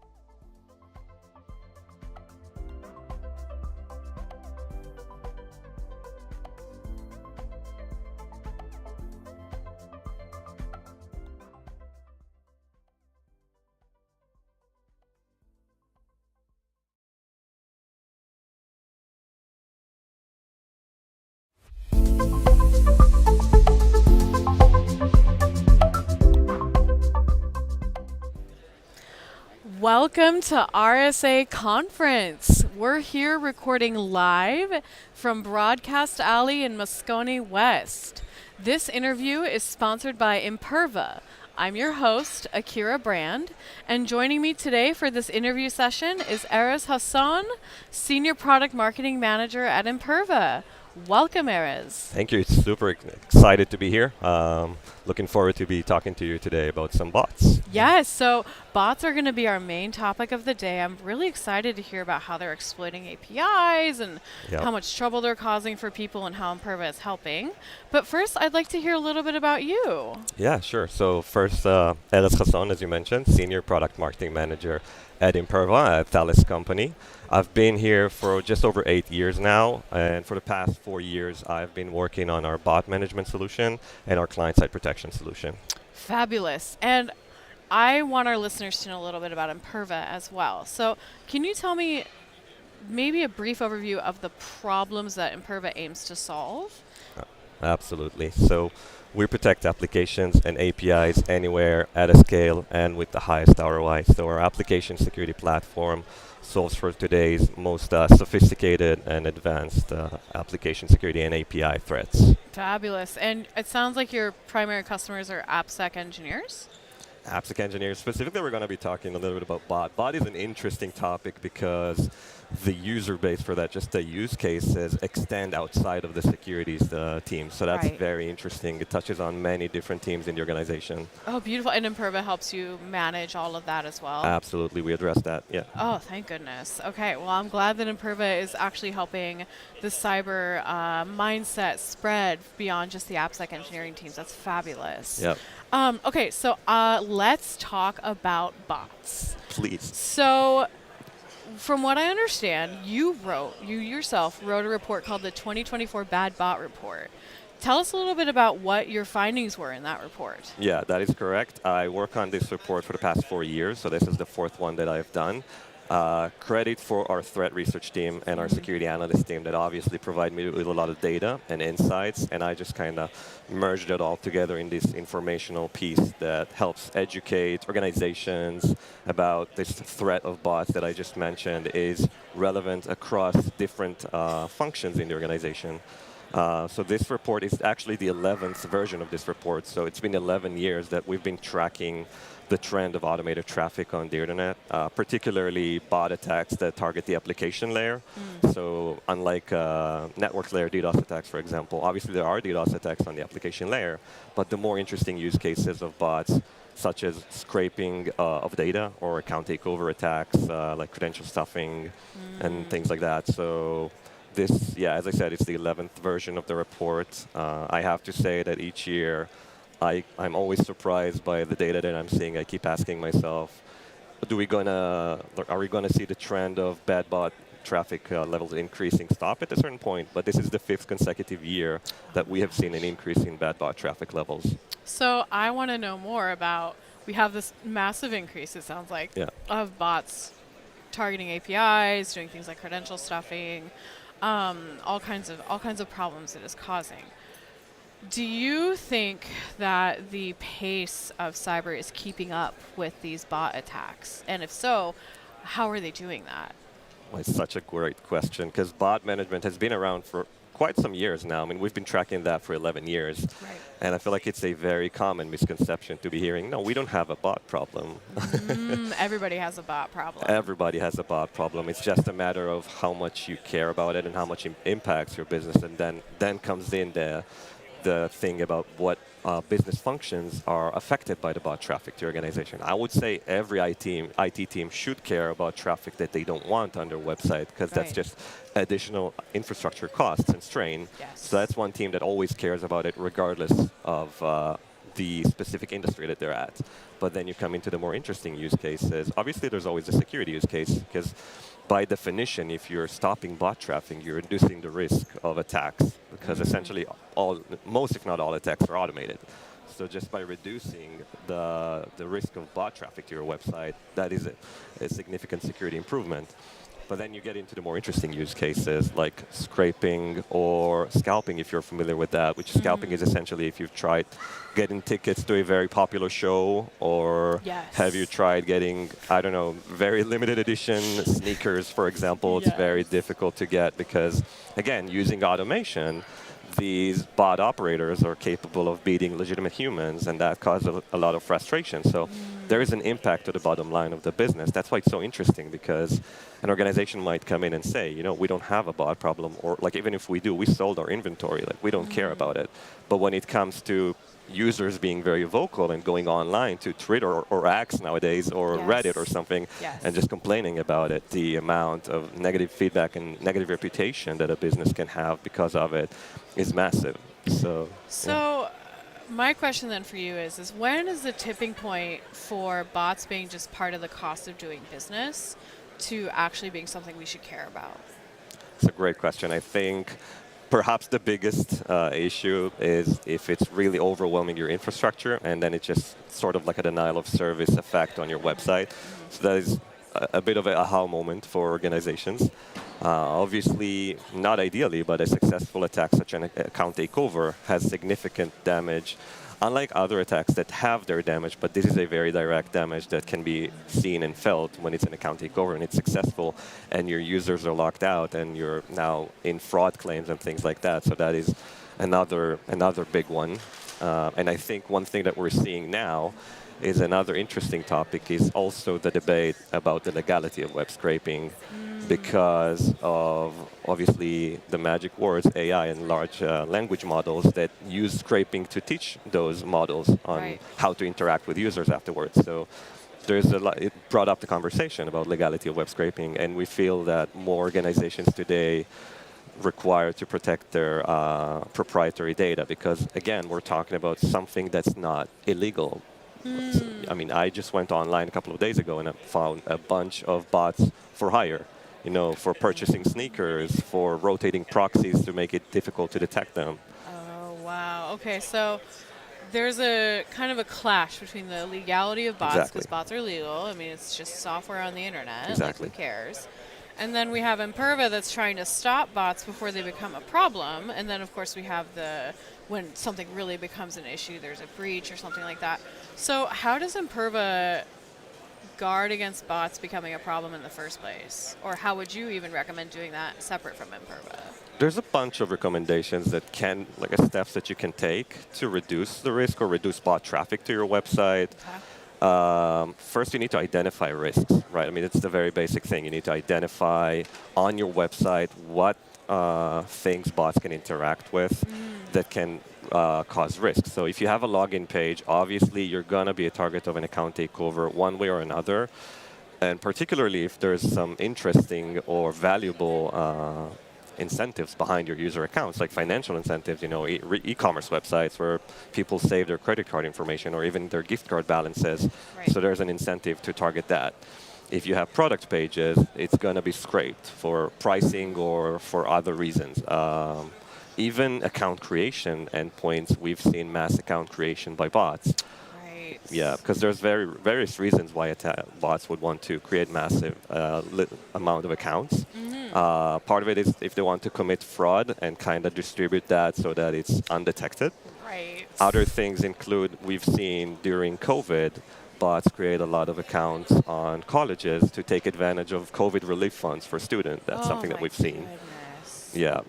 S7: Welcome to RSA Conference. We're here recording live from Broadcast Alley in Moscone West. This interview is sponsored by Imperva. I'm your host, Akira Brand, and joining me today for this interview session is Erez Hassan, Senior Product Marketing Manager at Imperva. Welcome, Erez.
S12: Thank you. It's super excited to be here. Looking forward to be talking to you today about some bots.
S7: Yes, so bots are going to be our main topic of the day. I'm really excited to hear about how they're exploiting APIs and how much trouble they're causing for people and how Imperva is helping. But first, I'd like to hear a little bit about you.
S12: Yeah, sure. So first, Erez Hassan, as you mentioned, Senior Product Marketing Manager at Imperva, a Thales company. I've been here for just over 8 years now, and for the past 4 years, I've been working on our bot management solution and our client-side protection solution.
S7: Fabulous. And I want our listeners to know a little bit about Imperva as well. So can you tell me maybe a brief overview of the problems that Imperva aims to solve?
S12: Absolutely. So we protect applications and APIs anywhere, at a scale, and with the highest ROI. So our application security platform solves for today's most sophisticated and advanced application security and API threats.
S7: Fabulous. And it sounds like your primary customers are AppSec engineers?
S12: AppSec engineers. Specifically, we're going to be talking a little bit about bot. Bot is an interesting topic because the user base for that, just the use cases, extend outside of the securities team. So that's very interesting. It touches on many different teams in the organization.
S7: Oh, beautiful. And Imperva helps you manage all of that as well?
S12: Absolutely. We address that, yeah.
S7: Oh, thank goodness. Okay, well, I'm glad that Imperva is actually helping the cyber mindset spread beyond just the AppSec engineering teams. That's fabulous.
S12: Yep.
S7: Okay, so let's talk about bots.
S12: Please.
S7: So, from what I understand, you yourself wrote a report called the 2024 Bad Bot Report. Tell us a little bit about what your findings were in that report.
S12: Yeah, that is correct. I work on this report for the past 4 years, so this is the fourth one that I've done. Credit for our threat research team and our security analyst team that obviously provide me with a lot of data and insights, and I just kind of merged it all together in this informational piece that helps educate organizations about this threat of bots that I just mentioned is relevant across different functions in the organization. So this report is actually the 11th version of this report, so it's been 11 years that we've been tracking the trend of automated traffic on the internet, particularly bot attacks that target the application layer. So unlike network layer DDoS attacks, for example, obviously there are DDoS attacks on the application layer, but the more interesting use cases of bots, such as scraping of data or account takeover attacks, like credential stuffing and things like that. So this, yeah, as I said, it's the 11th version of the report. I have to say that each year, I'm always surprised by the data that I'm seeing. I keep asking myself, are we gonna see the trend of bad bot traffic levels increasing stop at a certain point? But this is the 5th consecutive year that we have seen an increase in bad bot traffic levels.
S7: So I want to know more about, we have this massive increase, it sounds like, of bots targeting APIs, doing things like credential stuffing, all kinds of problems it is causing. Do you think that the pace of cyber is keeping up with these bot attacks? And if so, how are they doing that?
S12: Well, it's such a great question because bot management has been around for quite some years now. I mean, we've been tracking that for 11 years.
S7: Right.
S12: And I feel like it's a very common misconception to be hearing, no, we don't have a bot problem.
S7: Everybody has a bot problem.
S12: Everybody has a bot problem. It's just a matter of how much you care about it and how much it impacts your business. And then comes in the thing about what business functions are affected by the bot traffic to your organization. I would say every IT team should care about traffic that they don't want on their website because that's just additional infrastructure costs and strain.
S7: Yes.
S12: So that's one team that always cares about it regardless of the specific industry that they're at. But then you come into the more interesting use cases. Obviously, there's always a security use case because by definition, if you're stopping bot traffic, you're reducing the risk of attacks because essentially most, if not all, attacks are automated. So just by reducing the risk of bot traffic to your website, that is a significant security improvement. But then you get into the more interesting use cases like scraping or scalping, if you're familiar with that, which scalping is essentially if you've tried getting tickets to a very popular show or have you tried getting, I don't know, very limited edition sneakers, for example. It's very difficult to get because, again, using automation, these bot operators are capable of beating legitimate humans, and that causes a lot of frustration. So there is an impact to the bottom line of the business. That's why it's so interesting, because an organization might come in and say, you know, we don't have a bot problem, or like even if we do, we sold our inventory, like we don't care about it. But when it comes to users being very vocal and going online to Twitter or X nowadays or Reddit or something and just complaining about it, the amount of negative feedback and negative reputation that a business can have because of it is massive. So
S7: my question then for you is when is the tipping point for bots being just part of the cost of doing business to actually being something we should care about?
S12: It's a great question. I think perhaps the biggest issue is if it's really overwhelming your infrastructure, and then it's just sort of like a denial of service effect on your website. So that is a bit of an aha moment for organizations. Obviously, not ideally, but a successful attack such as an account takeover has significant damage unlike other attacks that have their damage, but this is a very direct damage that can be seen and felt when it's an account takeover and it's successful, and your users are locked out, and you're now in fraud claims and things like that. So that is another big one. And I think one thing that we're seeing now is another interesting topic is also the debate about the legality of web scraping, because of obviously the magic words AI and large language models that use scraping to teach those models on how to interact with users afterwards. So there's a lot, it brought up the conversation about legality of web scraping, and we feel that more organizations today require to protect their proprietary data, because again, we're talking about something that's not illegal. I mean, I just went online a couple of days ago and I found a bunch of bots for hire, you know, for purchasing sneakers, for rotating proxies to make it difficult to detect them.
S7: Oh, wow. Okay, so there's a kind of a clash between the legality of bots, because bots are legal. I mean, it's just software on the internet.
S12: Exactly.
S7: Like, who cares? And then we have Imperva that's trying to stop bots before they become a problem. And then, of course, we have when something really becomes an issue, there's a breach or something like that. So how does Imperva guard against bots becoming a problem in the first place? Or how would you even recommend doing that separate from Imperva?
S12: There's a bunch of recommendations that can, like steps that you can take to reduce the risk or reduce bot traffic to your website. First, you need to identify risks, right? I mean, it's the very basic thing. You need to identify on your website what things bots can interact with that can cause risk. So if you have a login page, obviously you're going to be a target of an account takeover one way or another. And particularly if there's some interesting or valuable incentives behind your user accounts, like financial incentives, you know, e-commerce websites where people save their credit card information or even their gift card balances. So there's an incentive to target that. If you have product pages, it's going to be scraped for pricing or for other reasons. Even account creation endpoints, we've seen mass account creation by bots.
S7: Right.
S12: Yeah, because there's various reasons why bots would want to create massive amount of accounts. Part of it is if they want to commit fraud and kind of distribute that so that it's undetected.
S7: Right.
S12: Other things include, we've seen during COVID, bots create a lot of accounts on colleges to take advantage of COVID relief funds for students. That's something that we've seen. Yeah.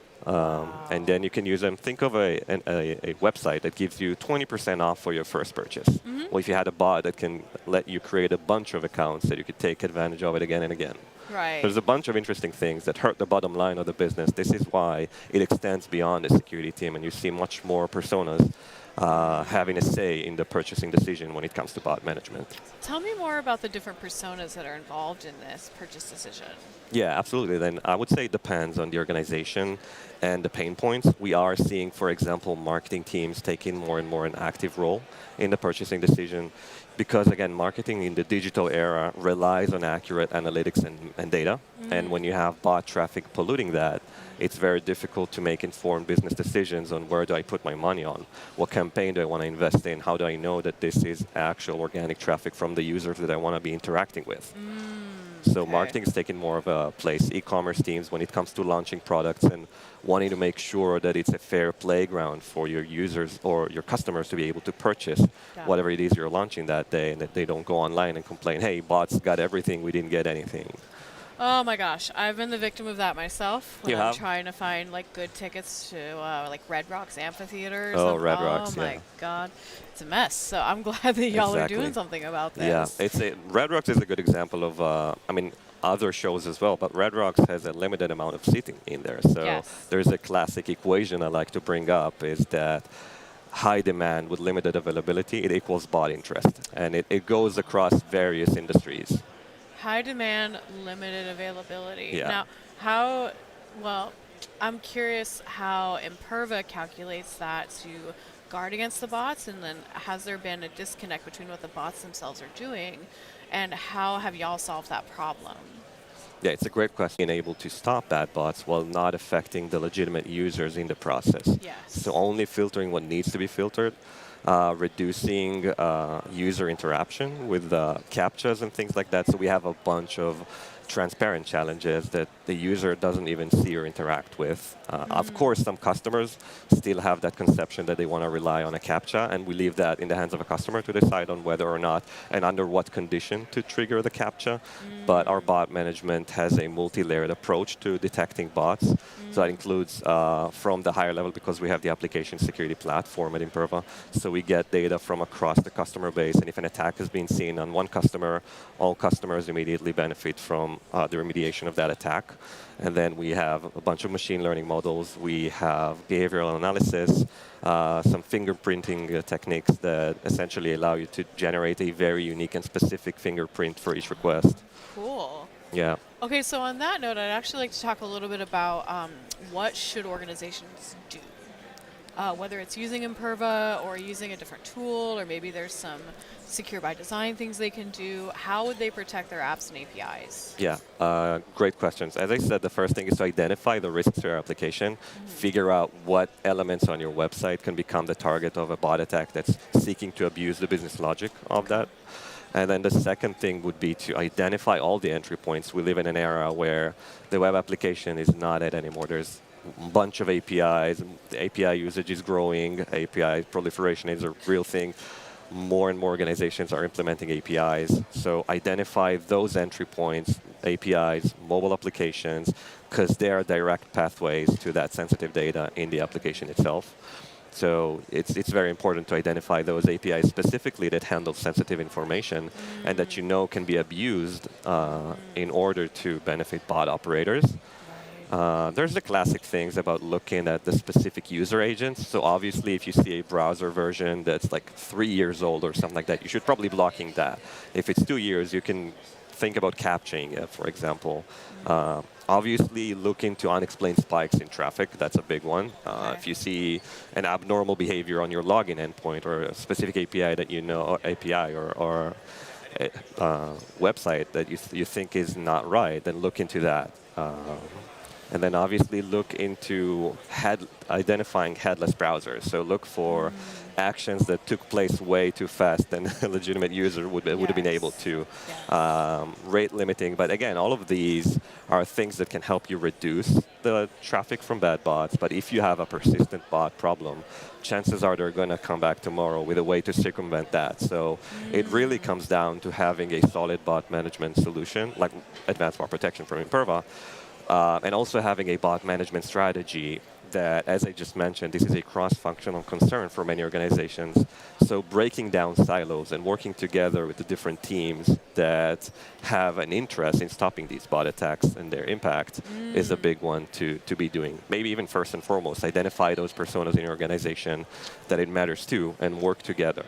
S12: And then you can use them. Think of a website that gives you 20% off for your first purchase. Well, if you had a bot that can let you create a bunch of accounts that you could take advantage of it again and again.
S7: Right.
S12: There's a bunch of interesting things that hurt the bottom line of the business. This is why it extends beyond the security team, and you see much more personas having a say in the purchasing decision when it comes to bot management.
S7: Tell me more about the different personas that are involved in this purchase decision.
S12: Yeah, absolutely. Then I would say it depends on the organization and the pain points. We are seeing, for example, marketing teams taking more and more an active role in the purchasing decision because, again, marketing in the digital era relies on accurate analytics and data. And when you have bot traffic polluting that, it's very difficult to make informed business decisions on where do I put my money on, what campaign do I want to invest in, how do I know that this is actual organic traffic from the users that I want to be interacting with. So marketing is taking more of a place. E-commerce teams, when it comes to launching products and wanting to make sure that it's a fair playground for your users or your customers to be able to purchase whatever it is you're launching that day, and that they don't go online and complain, hey, bots got everything, we didn't get anything.
S7: Oh my gosh, I've been the victim of that myself when
S12: You
S7: I'm
S12: have?
S7: trying to find like good tickets to like Red Rocks amphitheaters.
S12: Oh, Red Rocks,
S7: Oh my God, it's a mess. So I'm glad that y'all are doing something about this.
S12: Yeah, Red Rocks is a good example of, I mean, other shows as well, but Red Rocks has a limited amount of seating in there. So there's a classic equation I like to bring up is that high demand with limited availability, it equals bot interest. And it goes across various industries.
S7: High demand, limited availability.
S12: Yeah.
S7: Now, I'm curious how Imperva calculates that to guard against the bots, and then has there been a disconnect between what the bots themselves are doing, and how have y'all solved that problem?
S12: Yeah, it's a great question. Being able to stop bad bots while not affecting the legitimate users in the process.
S7: Yes.
S12: So only filtering what needs to be filtered, reducing user interaction with CAPTCHAs and things like that. So we have a bunch of transparent challenges that the user doesn't even see or interact with. Of course, some customers still have that conception that they want to rely on a CAPTCHA, and we leave that in the hands of a customer to decide on whether or not and under what condition to trigger the CAPTCHA. But our bot management has a multi-layered approach to detecting bots. So that includes from the higher level, because we have the application security platform at Imperva. So we get data from across the customer base, and if an attack has been seen on one customer, all customers immediately benefit from the remediation of that attack. And then we have a bunch of machine learning models. We have behavioral analysis, some fingerprinting techniques that essentially allow you to generate a very unique and specific fingerprint for each request.
S7: Cool.
S12: Yeah.
S7: Okay, so on that note, I'd actually like to talk a little bit about what should organizations do? Whether it's using Imperva or using a different tool, or maybe there's some secure by design things they can do. How would they protect their apps and APIs?
S12: Yeah, great questions. As I said, the first thing is to identify the risks to your application, figure out what elements on your website can become the target of a bot attack that's seeking to abuse the business logic of that. And then the second thing would be to identify all the entry points. We live in an era where the web application is not it anymore. There's a bunch of APIs. The API usage is growing. API proliferation is a real thing. More and more organizations are implementing APIs. So identify those entry points, APIs, mobile applications, because they are direct pathways to that sensitive data in the application itself. So it's very important to identify those APIs specifically that handle sensitive information and that you know can be abused in order to benefit bot operators. There's the classic things about looking at the specific user agents. So obviously, if you see a browser version that's like 3 years old or something like that, you should probably be blocking that. If it's 2 years, you can think about capturing it, for example. Obviously, look into unexplained spikes in traffic. That's a big one. If you see an abnormal behavior on your login endpoint or a specific API that you know, or API or website that you think is not right, then look into that. And then obviously look into identifying headless browsers. So look for actions that took place way too fast than a legitimate user would have been able to. Rate limiting. But again, all of these are things that can help you reduce the traffic from bad bots. But if you have a persistent bot problem, chances are they're going to come back tomorrow with a way to circumvent that. So it really comes down to having a solid bot management solution, like advanced bot protection from Imperva, and also having a bot management strategy that, as I just mentioned, this is a cross-functional concern for many organizations. So breaking down silos and working together with the different teams that have an interest in stopping these bot attacks and their impact is a big one to be doing. Maybe even first and foremost, identify those personas in your organization that it matters to and work together.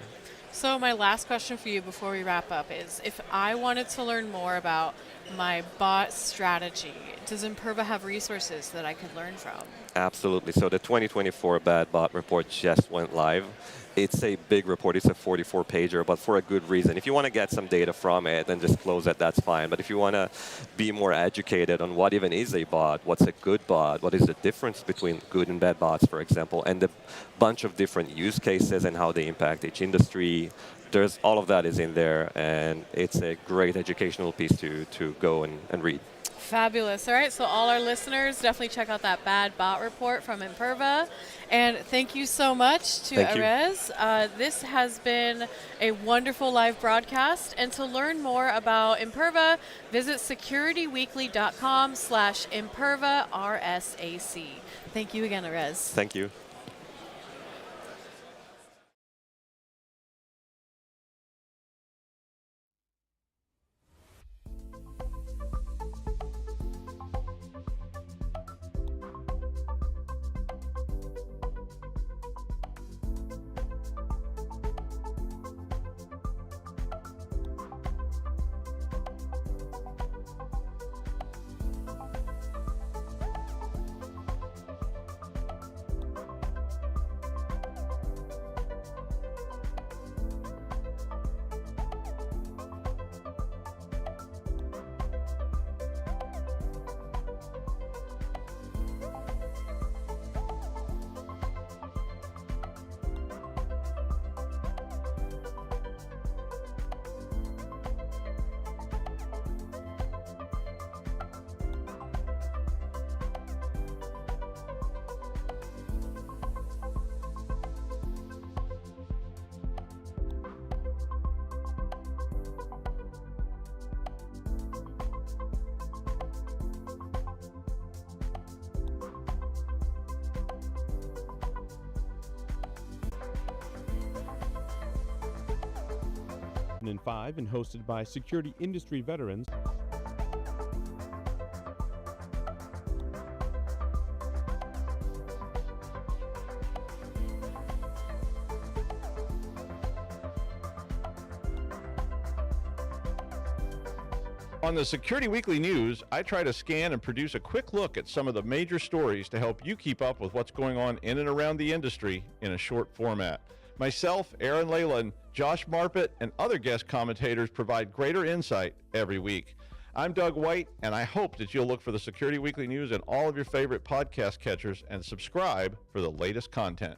S7: So my last question for you before we wrap up is, if I wanted to learn more about my bot strategy, does Imperva have resources that I could learn from?
S12: Absolutely. So the 2024 Bad Bot Report just went live. It's a big report. It's a 44-pager, but for a good reason. If you want to get some data from it and just close it, that's fine. But if you want to be more educated on what even is a bot, what's a good bot, what is the difference between good and bad bots, for example, and a bunch of different use cases and how they impact each industry, there's all of that is in there, and it's a great educational piece to go and read.
S7: Fabulous. All right, so all our listeners, definitely check out that Bad Bot Report from Imperva. And thank you so much to Erez. This has been a wonderful live broadcast. And to learn more about Imperva, visit securityweekly.com/Imperva RSAC. Thank you again, Erez.
S12: Thank you.
S3: 2005 and hosted by security industry veterans.
S4: On the Security Weekly News, I try to scan and produce a quick look at some of the major stories to help you keep up with what's going on in and around the industry in a short format. Myself, Aaron Leyland, Josh Marpet, and other guest commentators provide greater insight every week. I'm Doug White, and I hope that you'll look for the Security Weekly News in all of your favorite podcast catchers and subscribe for the latest content.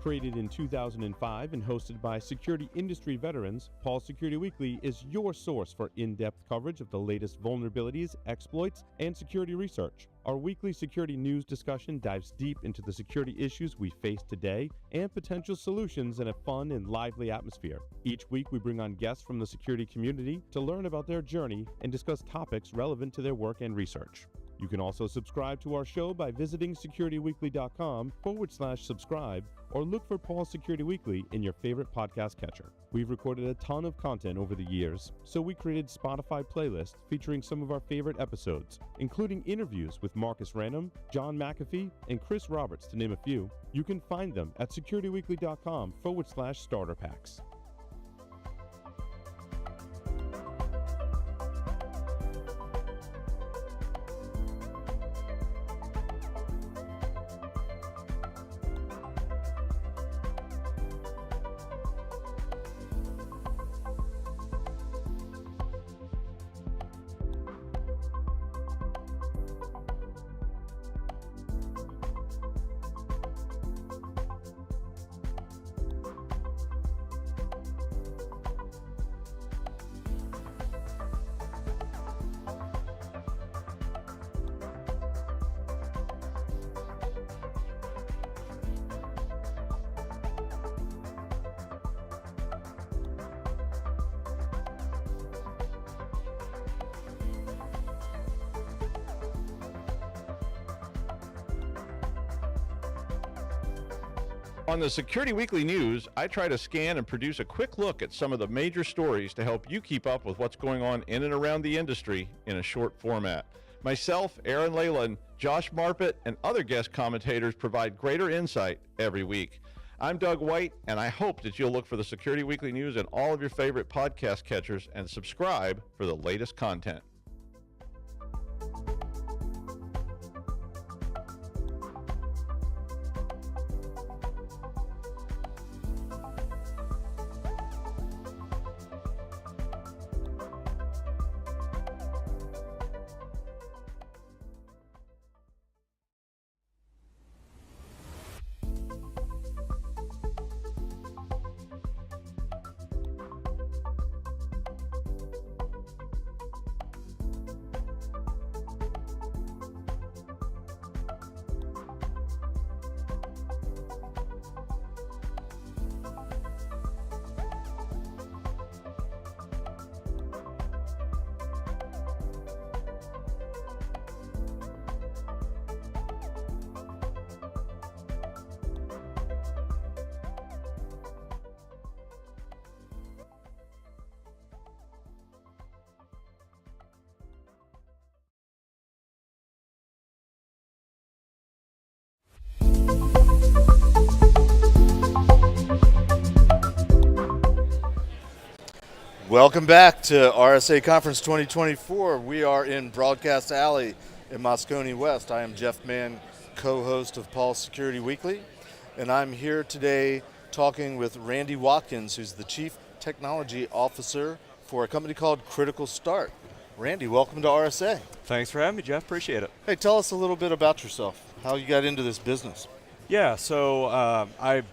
S3: Created in 2005 and hosted by security industry veterans, Paul Security Weekly is your source for in-depth coverage of the latest vulnerabilities, exploits, and security research. Our weekly security news discussion dives deep into the security issues we face today and potential solutions in a fun and lively atmosphere. Each week, we bring on guests from the security community to learn about their journey and discuss topics relevant to their work and research. You can also subscribe to our show by visiting securityweekly.com/subscribe or look for Paul Security Weekly in your favorite podcast catcher. We've recorded a ton of content over the years, so we created Spotify playlists featuring some of our favorite episodes, including interviews with Marcus Random, John McAfee, and Chris Roberts, to name a few. You can find them at securityweekly.com/starter packs.
S4: On the Security Weekly News, I try to scan and produce a quick look at some of the major stories to help you keep up with what's going on in and around the industry in a short format. Myself, Aaron Leyland, Josh Marpet, and other guest commentators provide greater insight every week. I'm Doug White, and I hope that you'll look for the Security Weekly News in all of your favorite podcast catchers and subscribe for the latest content.
S13: Welcome back to RSA Conference 2024. We are in Broadcast Alley in Moscone West. I am Jeff Mann, co-host of Paul's Security Weekly, and I'm here today talking with Randy Watkins, who's the Chief Technology Officer for a company called Critical Start. Randy, welcome to RSA.
S14: Thanks for having me, Jeff. Appreciate it.
S13: Hey, tell us a little bit about yourself, how you got into this business.
S14: Yeah, so I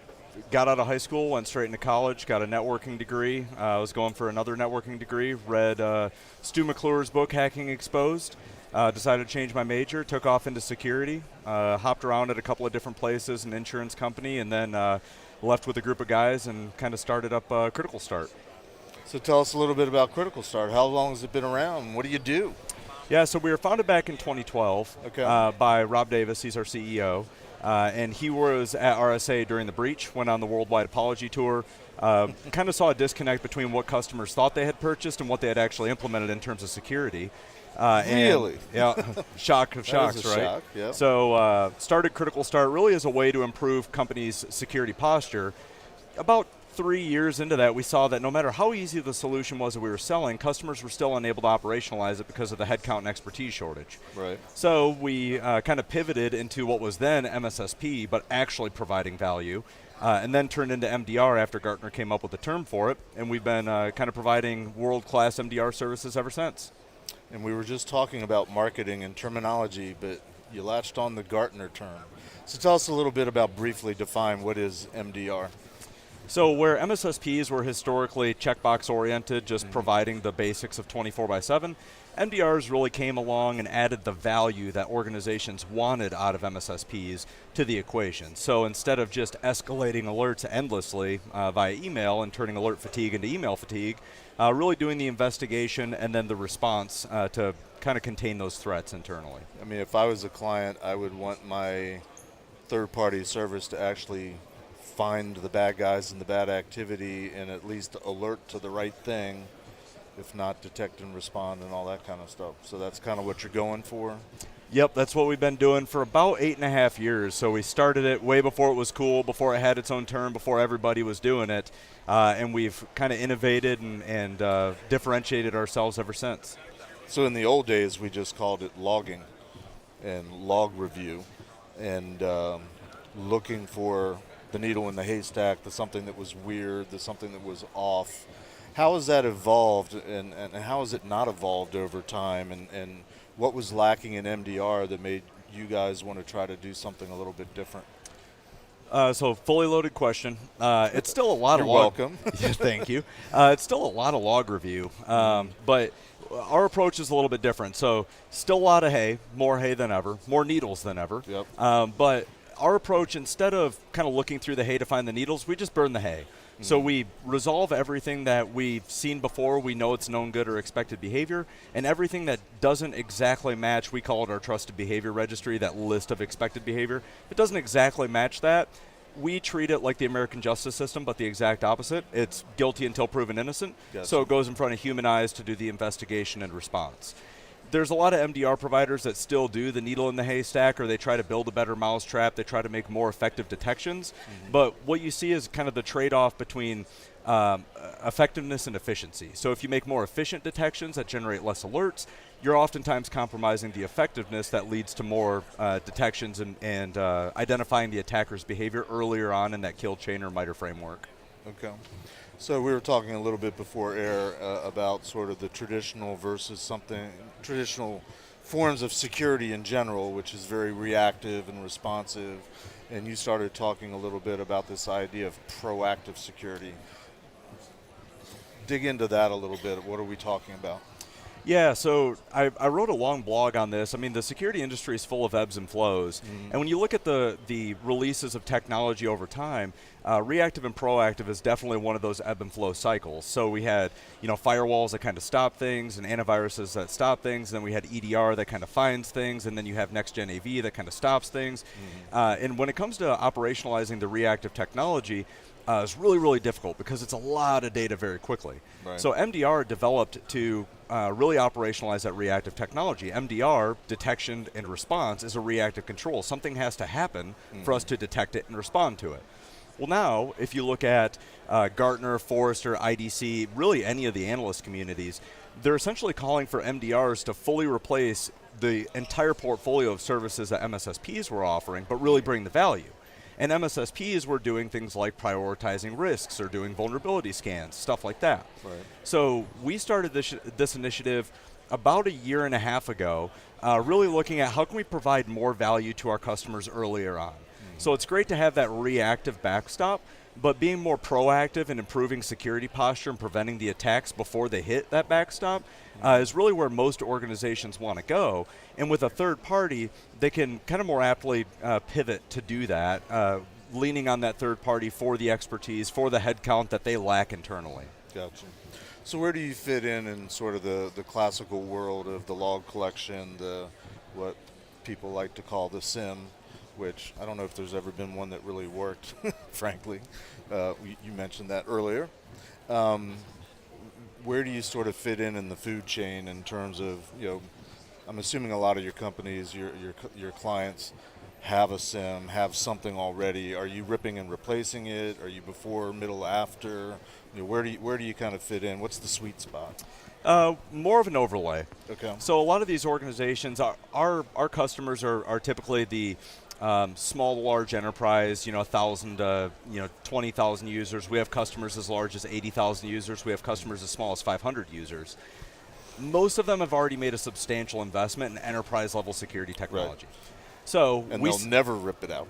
S14: got out of high school, went straight into college, got a networking degree. I was going for another networking degree, read Stu McClure's book, Hacking Exposed, decided to change my major, took off into security, hopped around at a couple of different places, an insurance company, and then left with a group of guys and kind of started up Critical Start.
S13: So tell us a little bit about Critical Start. How long has it been around? What do you do?
S14: Yeah, so we were founded back in 2012 by Rob Davis. He's our CEO. And he was at RSA during the breach, went on the worldwide apology tour, kind of saw a disconnect between what customers thought they had purchased and what they had actually implemented in terms of security.
S13: Really?
S14: Yeah, shock of shocks, right?
S13: Shock, yep.
S14: So started Critical Start really as a way to improve companies' security posture. About 3 years into that, we saw that no matter how easy the solution was that we were selling, customers were still unable to operationalize it because of the headcount and expertise shortage.
S13: Right.
S14: So we kind of pivoted into what was then MSSP, but actually providing value, and then turned into MDR after Gartner came up with a term for it, and we've been kind of providing world-class MDR services ever since.
S13: And we were just talking about marketing and terminology, but you latched on the Gartner term. So tell us a little bit about, briefly define, what is MDR?
S14: So where MSSPs were historically checkbox oriented, just providing the basics of 24/7, MDRs really came along and added the value that organizations wanted out of MSSPs to the equation. So instead of just escalating alerts endlessly via email and turning alert fatigue into email fatigue, really doing the investigation and then the response to kind of contain those threats internally.
S13: I mean, if I was a client, I would want my third-party service to actually find the bad guys and the bad activity and at least alert to the right thing, if not detect and respond and all that kind of stuff. So that's kind of what you're going for?
S14: Yep, that's what we've been doing for about 8.5 years. So we started it way before it was cool, before it had its own term, before everybody was doing it. And we've kind of innovated and differentiated ourselves ever since.
S13: So in the old days, we just called it logging and log review and looking for the needle in the haystack, the something that was weird, the something that was off. How has that evolved and how has it not evolved over time? And what was lacking in MDR that made you guys want to try to do something a little bit different?
S14: So fully loaded question. It's still a lot
S13: You're
S14: of log.
S13: welcome.
S14: Yeah, thank you. It's still a lot of log review, but our approach is a little bit different. So still a lot of hay, more hay than ever, more needles than ever.
S13: Yep.
S14: But our approach, instead of kind of looking through the hay to find the needles, we just burn the hay. So we resolve everything that we've seen before, we know it's known good or expected behavior, and everything that doesn't exactly match, we call it our trusted behavior registry, that list of expected behavior. If it doesn't exactly match that, we treat it like the American justice system, but the exact opposite. It's guilty until proven innocent.
S13: Gotcha.
S14: So it goes in front of human eyes to do the investigation and response. There's a lot of MDR providers that still do the needle in the haystack, or they try to build a better mousetrap. They try to make more effective detections. But what you see is kind of the trade-off between effectiveness and efficiency. So if you make more efficient detections that generate less alerts, you're oftentimes compromising the effectiveness that leads to more detections and identifying the attacker's behavior earlier on in that kill chain or MITRE framework.
S13: Okay. So we were talking a little bit before air about sort of the traditional versus traditional forms of security in general, which is very reactive and responsive. And you started talking a little bit about this idea of proactive security. Dig into that a little bit. What are we talking about?
S14: Yeah, so I wrote a long blog on this. I mean, the security industry is full of ebbs and flows. And when you look at the releases of technology over time, reactive and proactive is definitely one of those ebb and flow cycles. So we had, firewalls that kind of stop things and antiviruses that stop things. And then we had EDR that kind of finds things. And then you have next-gen AV that kind of stops things. And when it comes to operationalizing the reactive technology, is really, really difficult because it's a lot of data very quickly.
S13: Right.
S14: So MDR developed to really operationalize that reactive technology. MDR, detection and response, is a reactive control. Something has to happen for us to detect it and respond to it. Well, now, if you look at Gartner, Forrester, IDC, really any of the analyst communities, they're essentially calling for MDRs to fully replace the entire portfolio of services that MSSPs were offering, but really bring the value. And MSSPs were doing things like prioritizing risks or doing vulnerability scans, stuff like that.
S13: Right.
S14: So we started this initiative about a year and a half ago, really looking at how can we provide more value to our customers earlier on. So it's great to have that reactive backstop, but being more proactive and improving security posture and preventing the attacks before they hit that backstop is really where most organizations want to go. And with a third party, they can kind of more aptly pivot to do that, leaning on that third party for the expertise, for the headcount that they lack internally.
S13: Gotcha. So where do you fit in sort of the classical world of the log collection, what people like to call the SIM, which I don't know if there's ever been one that really worked, frankly. You mentioned that earlier. Where do you sort of fit in the food chain in terms of, I'm assuming a lot of your companies, your clients have a SIM, have something already. Are you ripping and replacing it? Are you before, middle, after? Where do you kind of fit in? What's the sweet spot?
S14: More of an overlay.
S13: Okay.
S14: So a lot of these organizations, our customers are typically the small to large enterprise, 1,000 to 20,000 users. We have customers as large as 80,000 users. We have customers as small as 500 users. Most of them have already made a substantial investment in enterprise level security technology. Right. So
S13: they'll never rip it out.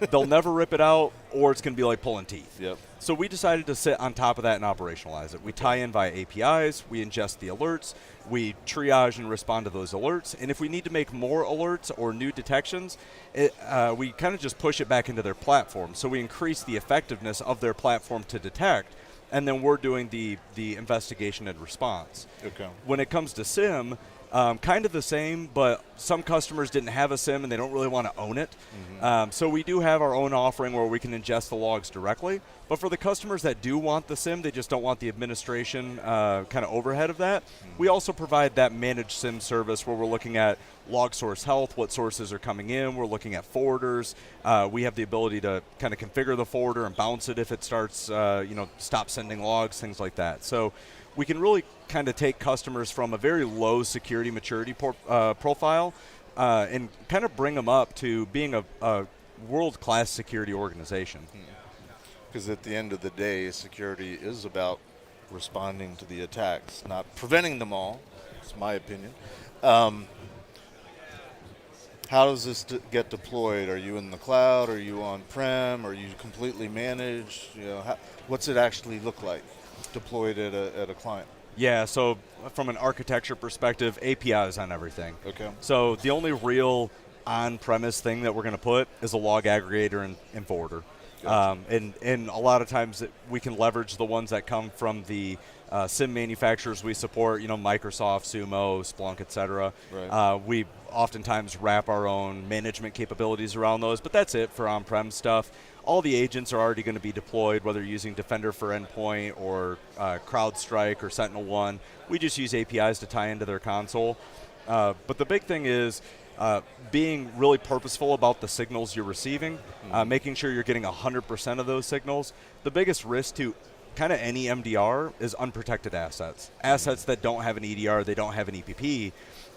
S14: They'll never rip it out, or it's going to be like pulling teeth.
S13: Yep.
S14: So we decided to sit on top of that and operationalize it. We tie in via APIs, we ingest the alerts, we triage and respond to those alerts, and if we need to make more alerts or new detections, we kind of just push it back into their platform. So we increase the effectiveness of their platform to detect, and then we're doing the investigation and response.
S13: Okay.
S14: When it comes to SIM, kind of the same, but some customers didn't have a SIM and they don't really want to own it. Mm-hmm. So we do have our own offering where we can ingest the logs directly. But for the customers that do want the SIM, they just don't want the administration kind of overhead of that. Mm-hmm. We also provide that managed SIM service where we're looking at log source health, what sources are coming in. We're looking at forwarders. We have the ability to kind of configure the forwarder and bounce it if it starts, stop sending logs, things like that. So we can really kind of take customers from a very low security maturity profile and kind of bring them up to being a world-class security organization.
S13: Because at the end of the day, security is about responding to the attacks, not preventing them all. It's my opinion. How does this get deployed? Are you in the cloud? Are you on-prem? Are you completely managed? What's it actually look like deployed at a client?
S14: Yeah, so from an architecture perspective, APIs on everything.
S13: Okay.
S14: So the only real on-premise thing that we're going to put is a log aggregator and forwarder. Gotcha. And a lot of times we can leverage the ones that come from the SIM manufacturers we support, Microsoft, Sumo, Splunk, et cetera.
S13: Right.
S14: We oftentimes wrap our own management capabilities around those, but that's it for on-prem stuff. All the agents are already going to be deployed, whether you're using Defender for Endpoint or CrowdStrike or SentinelOne. We just use APIs to tie into their console. But the big thing is being really purposeful about the signals you're receiving, making sure you're getting 100% of those signals. The biggest risk to kind of any MDR is unprotected assets. Assets that don't have an EDR, they don't have an EPP.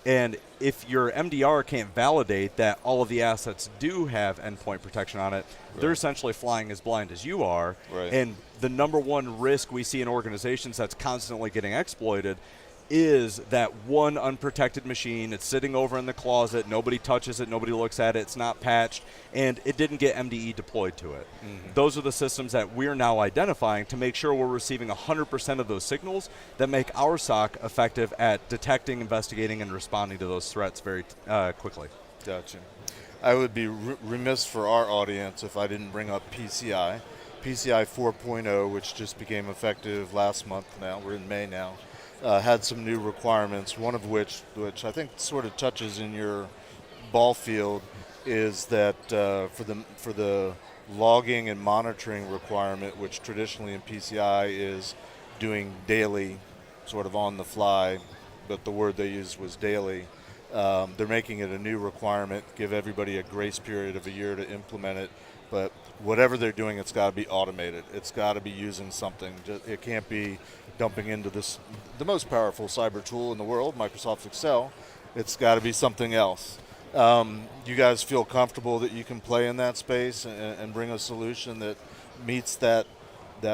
S14: And if your MDR can't validate that all of the assets do have endpoint protection on it, they're essentially flying as blind as you are.
S13: Right.
S14: And the number one risk we see in organizations that's constantly getting exploited is that one unprotected machine. It's sitting over in the closet. Nobody touches it. Nobody looks at it. It's not patched. And it didn't get MDE deployed to it. Mm-hmm. Those are the systems that we're now identifying to make sure we're receiving 100% of those signals that make our SOC effective at detecting, investigating, and responding to those threats very quickly.
S13: Gotcha. I would be remiss for our audience if I didn't bring up PCI. PCI 4.0, which just became effective last month now. We're in May now. Had some new requirements, one of which I think sort of touches in your ball field, is that for the logging and monitoring requirement, which traditionally in PCI is doing daily, sort of on the fly, but the word they used was daily. They're making it a new requirement, give everybody a grace period of a year to implement it. But whatever they're doing, it's got to be automated. It's got to be using something. It can't be dumping into the most powerful cyber tool in the world, Microsoft Excel. It's got to be something else. You guys feel comfortable that you can play in that space and bring a solution that meets that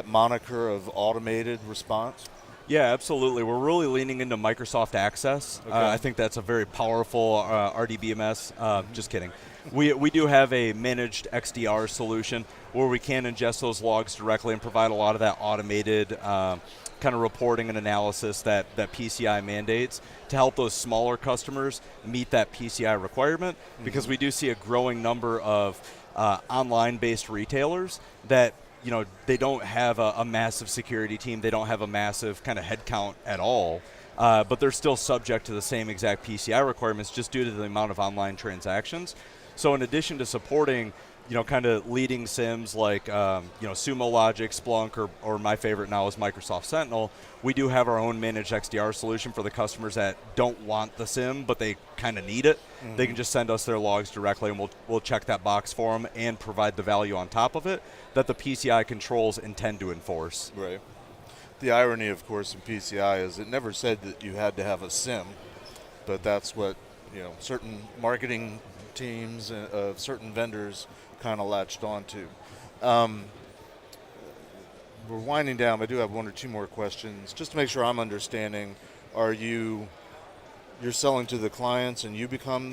S13: moniker of automated response?
S14: Yeah, absolutely. We're really leaning into Microsoft Access.
S13: Okay.
S14: I think that's a very powerful RDBMS. Just kidding. We do have a managed XDR solution where we can ingest those logs directly and provide a lot of that automated kind of reporting and analysis that PCI mandates to help those smaller customers meet that PCI requirement, because we do see a growing number of online-based retailers that they don't have a massive security team. They don't have a massive kind of headcount at all, but they're still subject to the same exact PCI requirements just due to the amount of online transactions. So in addition to supporting, kind of leading SIEMs like, Sumo Logic, Splunk, or my favorite now is Microsoft Sentinel, we do have our own managed XDR solution for the customers that don't want the SIEM, but they kind of need it. They can just send us their logs directly, and we'll check that box for them and provide the value on top of it that the PCI controls intend to enforce.
S13: Right. The irony, of course, in PCI is it never said that you had to have a SIEM, but that's what certain marketing teams of certain vendors kind of latched onto. We're winding down, but I do have one or two more questions. Just to make sure I'm understanding, you're selling to the clients and you become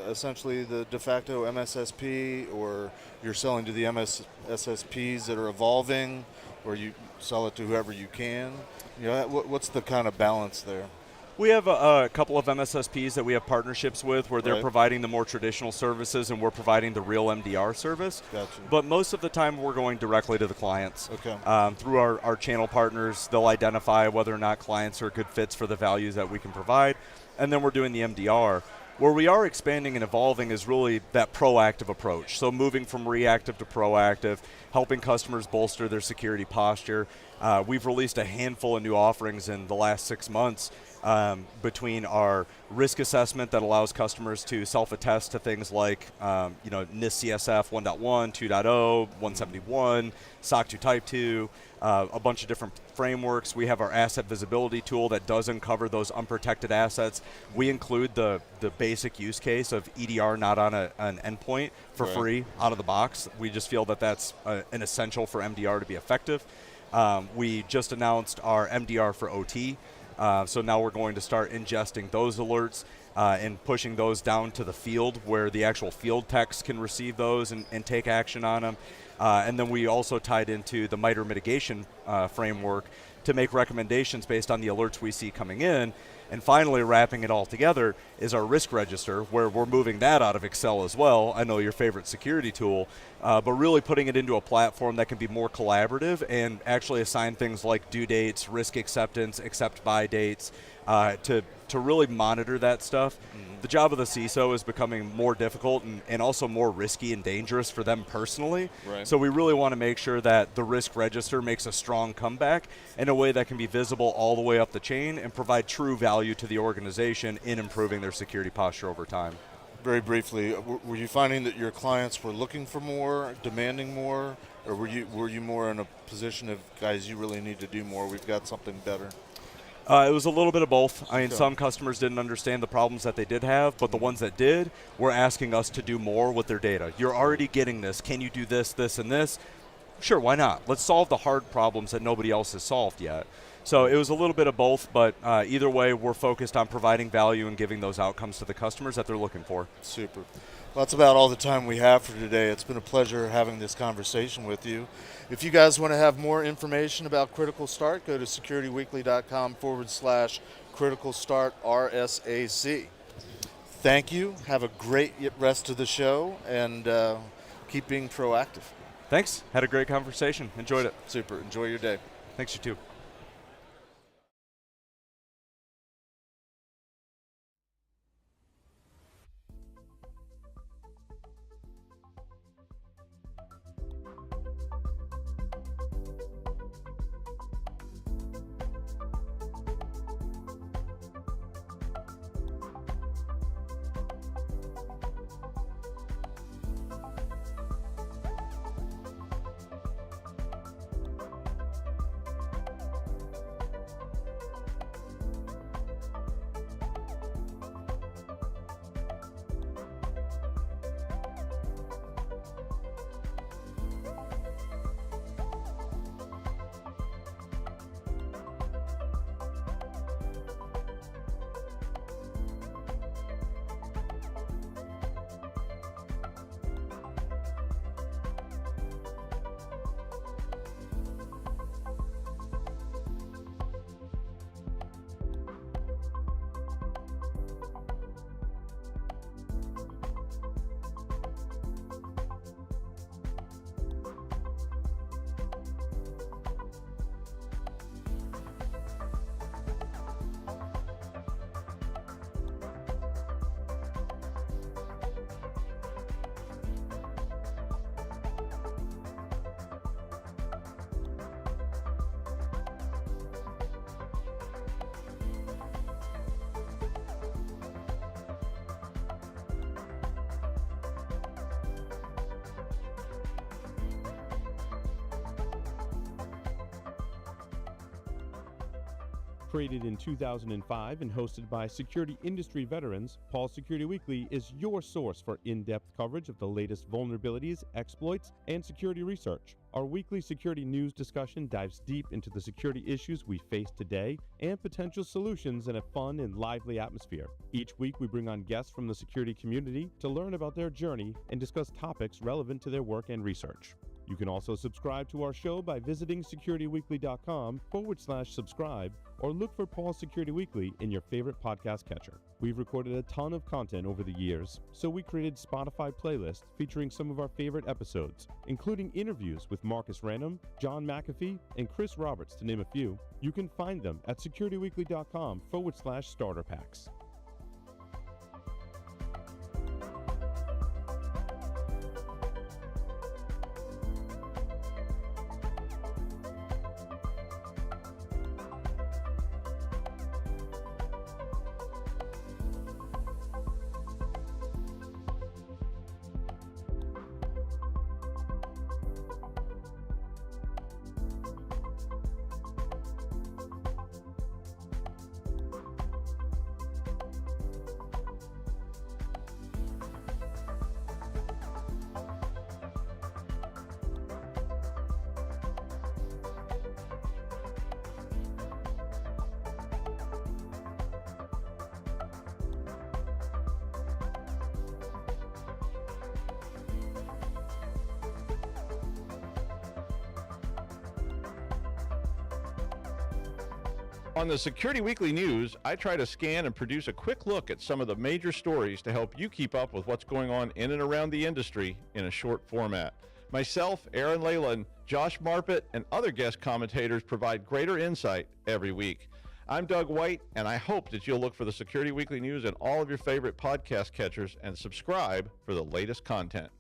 S13: essentially the de facto MSSP, or you're selling to the MSSPs that are evolving, or you sell it to whoever you can? What's the kind of balance there?
S14: We have a couple of MSSPs that we have partnerships with where they're
S13: Right.
S14: providing the more traditional services and we're providing the real MDR service.
S13: Gotcha.
S14: But most of the time we're going directly to the clients.
S13: Okay.
S14: Through our channel partners, they'll identify whether or not clients are good fits for the values that we can provide. And then we're doing the MDR. Where we are expanding and evolving is really that proactive approach. So moving from reactive to proactive, helping customers bolster their security posture. We've released a handful of new offerings in the last 6 months, between our risk assessment that allows customers to self-attest to things like NIST CSF 1.1, 2.0, 171, SOC 2 Type 2, a bunch of different frameworks. We have our asset visibility tool that does uncover those unprotected assets. We include the basic use case of EDR not on an endpoint for
S13: Right.
S14: free out of the box. We just feel that that's an essential for MDR to be effective. We just announced our MDR for OT. So now we're going to start ingesting those alerts and pushing those down to the field where the actual field techs can receive those and take action on them. And then we also tied into the MITRE mitigation framework to make recommendations based on the alerts we see coming in. And finally, wrapping it all together is our risk register, where we're moving that out of Excel as well. I know your favorite security tool, but really putting it into a platform that can be more collaborative and actually assign things like due dates, risk acceptance, accept by dates, to really monitor that stuff. The job of the CISO is becoming more difficult and also more risky and dangerous for them personally.
S13: Right.
S14: So we really want to make sure that the risk register makes a strong comeback in a way that can be visible all the way up the chain and provide true value to the organization in improving their security posture over time.
S13: Very briefly, were you finding that your clients were looking for more, demanding more, or were you more in a position of, guys, you really need to do more, we've got something better?
S14: It was a little bit of both. I mean,
S13: Sure.
S14: some customers didn't understand the problems that they did have, but the ones that did were asking us to do more with their data. You're already getting this. Can you do this, this, and this? Sure, why not? Let's solve the hard problems that nobody else has solved yet. So it was a little bit of both, but either way, we're focused on providing value and giving those outcomes to the customers that they're looking for.
S13: Super. Well, that's about all the time we have for today. It's been a pleasure having this conversation with you. If you guys want to have more information about Critical Start, go to securityweekly.com/Critical Start RSAC. Thank you. Have a great rest of the show, and keep being proactive.
S14: Thanks. Had a great conversation. Enjoyed it.
S13: Super. Enjoy your day.
S14: Thanks, you too.
S3: Created in 2005 and hosted by security industry veterans, Paul Security Weekly is your source for in-depth coverage of the latest vulnerabilities, exploits, and security research. Our weekly security news discussion dives deep into the security issues we face today and potential solutions in a fun and lively atmosphere. Each week, we bring on guests from the security community to learn about their journey and discuss topics relevant to their work and research. You can also subscribe to our show by visiting securityweekly.com/subscribe or look for Paul Security Weekly in your favorite podcast catcher. We've recorded a ton of content over the years, so we created Spotify playlists featuring some of our favorite episodes, including interviews with Marcus Random, John McAfee, and Chris Roberts, to name a few. You can find them at securityweekly.com/starter packs.
S4: On the Security Weekly News, I try to scan and produce a quick look at some of the major stories to help you keep up with what's going on in and around the industry in a short format. Myself, Aaron Leyland, Josh Marpet, and other guest commentators provide greater insight every week. I'm Doug White, and I hope that you'll look for the Security Weekly News in all of your favorite podcast catchers and subscribe for the latest content.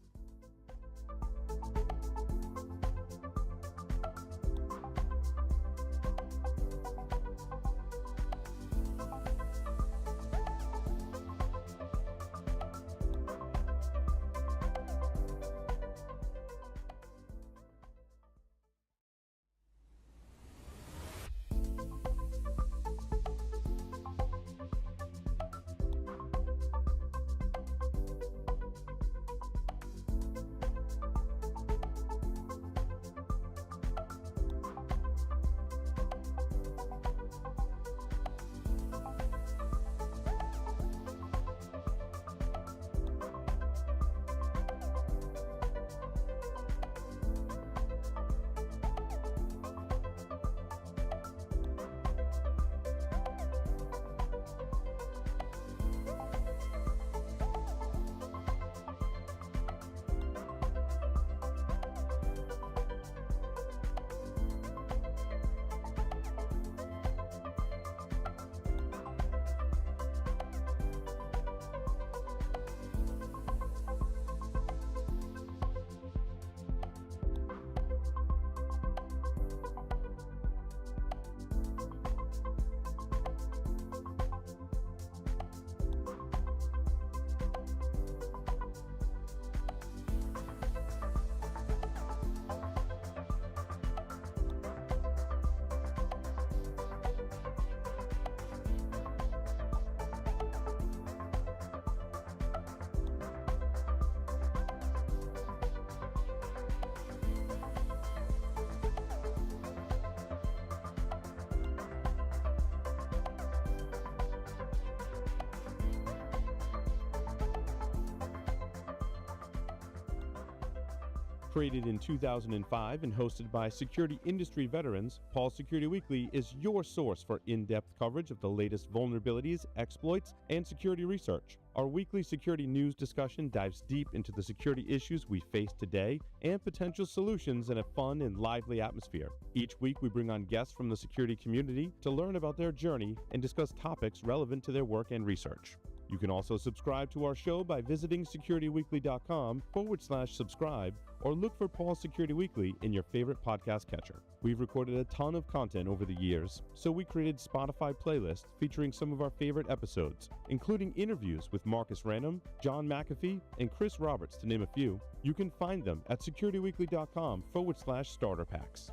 S3: Created in 2005 and hosted by security industry veterans, Paul Security Weekly is your source for in-depth coverage of the latest vulnerabilities, exploits, and security research. Our weekly security news discussion dives deep into the security issues we face today and potential solutions in a fun and lively atmosphere. Each week, we bring on guests from the security community to learn about their journey and discuss topics relevant to their work and research. You can also subscribe to our show by visiting securityweekly.com/subscribe or look for Paul Security Weekly in your favorite podcast catcher. We've recorded a ton of content over the years, so we created Spotify playlists featuring some of our favorite episodes, including interviews with Marcus Random, John McAfee, and Chris Roberts, to name a few. You can find them at securityweekly.com/starter packs.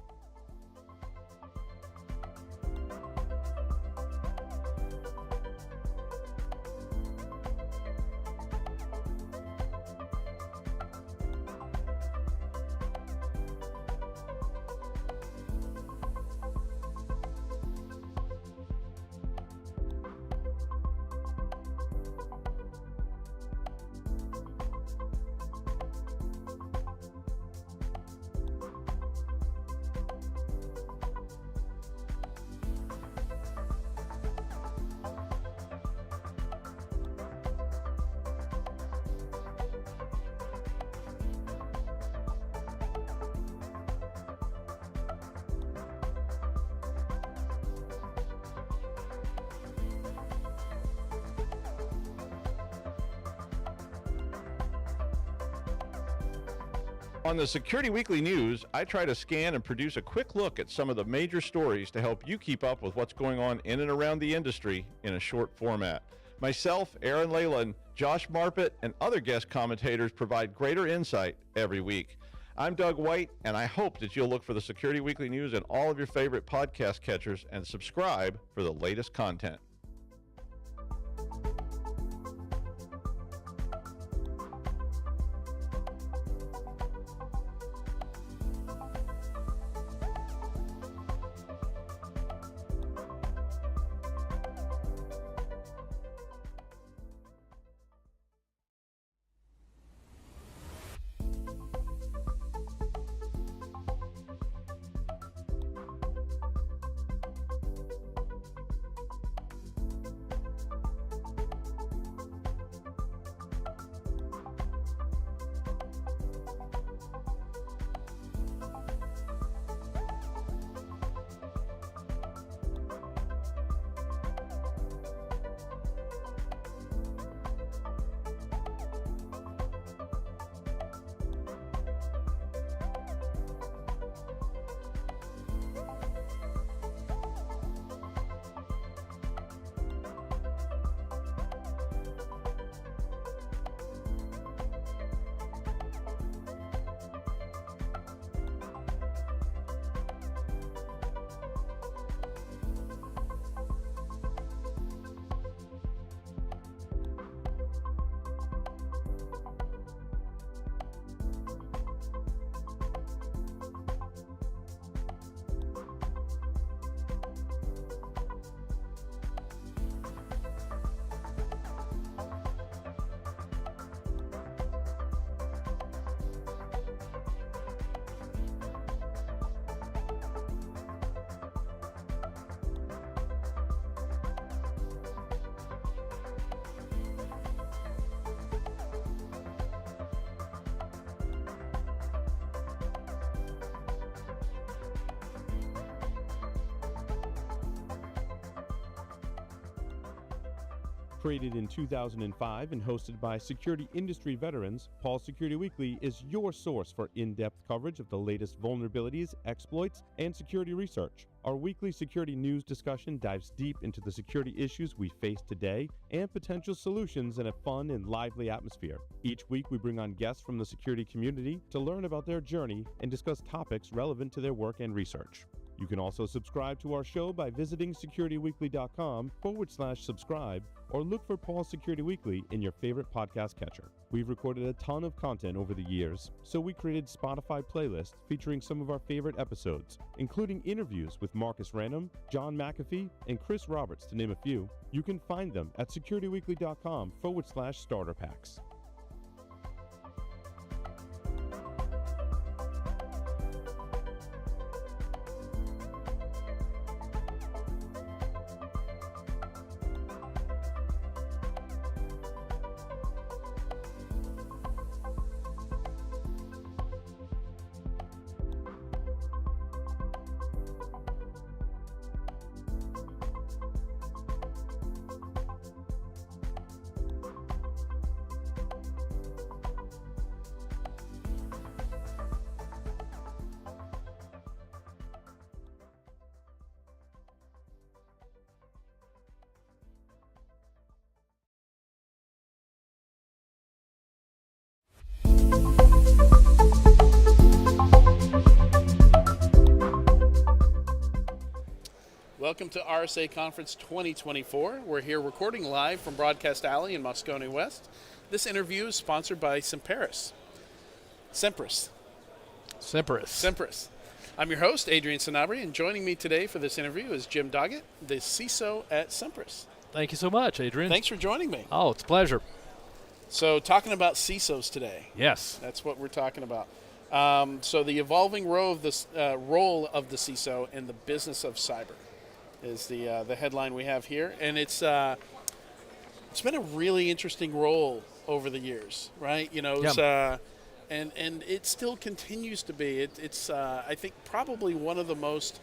S4: On the Security Weekly News, I try to scan and produce a quick look at some of the major stories to help you keep up with what's going on in and around the industry in a short format. Myself, Aaron Leyland, Josh Marpet, and other guest commentators provide greater insight every week. I'm Doug White, and I hope that you'll look for the Security Weekly News in all of your favorite podcast catchers and subscribe for the latest content.
S3: Created in 2005 and hosted by security industry veterans, Paul Security Weekly is your source for in-depth coverage of the latest vulnerabilities, exploits, and security research. Our weekly security news discussion dives deep into the security issues we face today and potential solutions in a fun and lively atmosphere. Each week we bring on guests from the security community to learn about their journey and discuss topics relevant to their work and research. You can also subscribe to our show by visiting securityweekly.com/subscribe or look for Paul Security Weekly in your favorite podcast catcher. We've recorded a ton of content over the years, so we created Spotify playlists featuring some of our favorite episodes, including interviews with Marcus Random, John McAfee, and Chris Roberts, to name a few. You can find them at securityweekly.com/starter packs.
S2: Welcome to RSA Conference 2024. We're here recording live from Broadcast Alley in Moscone West. This interview is sponsored by Cyberris. I'm your host, Adrian Sanabria, and joining me today for this interview is Jim Doggett, the CISO at Cyberris.
S15: Thank you so much, Adrian.
S2: Thanks for joining me.
S15: Oh, it's a pleasure.
S2: So, talking about CISOs today.
S15: Yes.
S2: That's what we're talking about. So, the evolving role of the CISO in the business of cyber is the headline we have here, and it's been a really interesting role over the years, right? You know, and it still continues to be. It's I think probably one of the most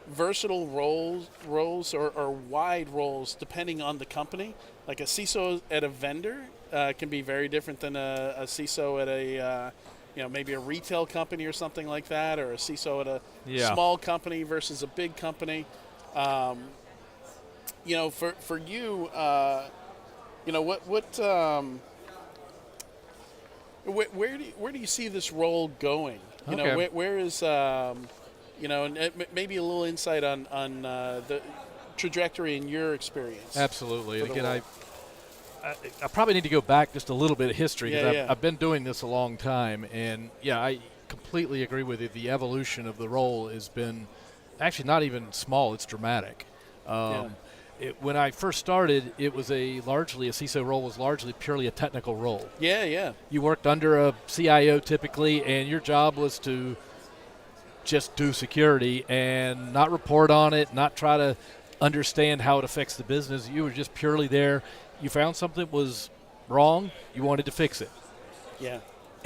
S2: versatile roles or wide roles depending on the company. Like a CISO at a vendor can be very different than a CISO at maybe a retail company or something like that, or a CISO at a small company versus a big company. For you, where do you see this role going? Where is maybe a little insight on the trajectory in your experience.
S15: Absolutely. Again, I probably need to go back just a little bit of history because I've been doing this a long time, and I completely agree with you. The evolution of the role has been actually not even small; it's dramatic. When I first started, it was largely a CISO role was largely purely a technical role. You worked under a CIO typically, and your job was to just do security and not report on it, not try to understand how it affects the business. You were just purely there. You found something was wrong, you wanted to fix it.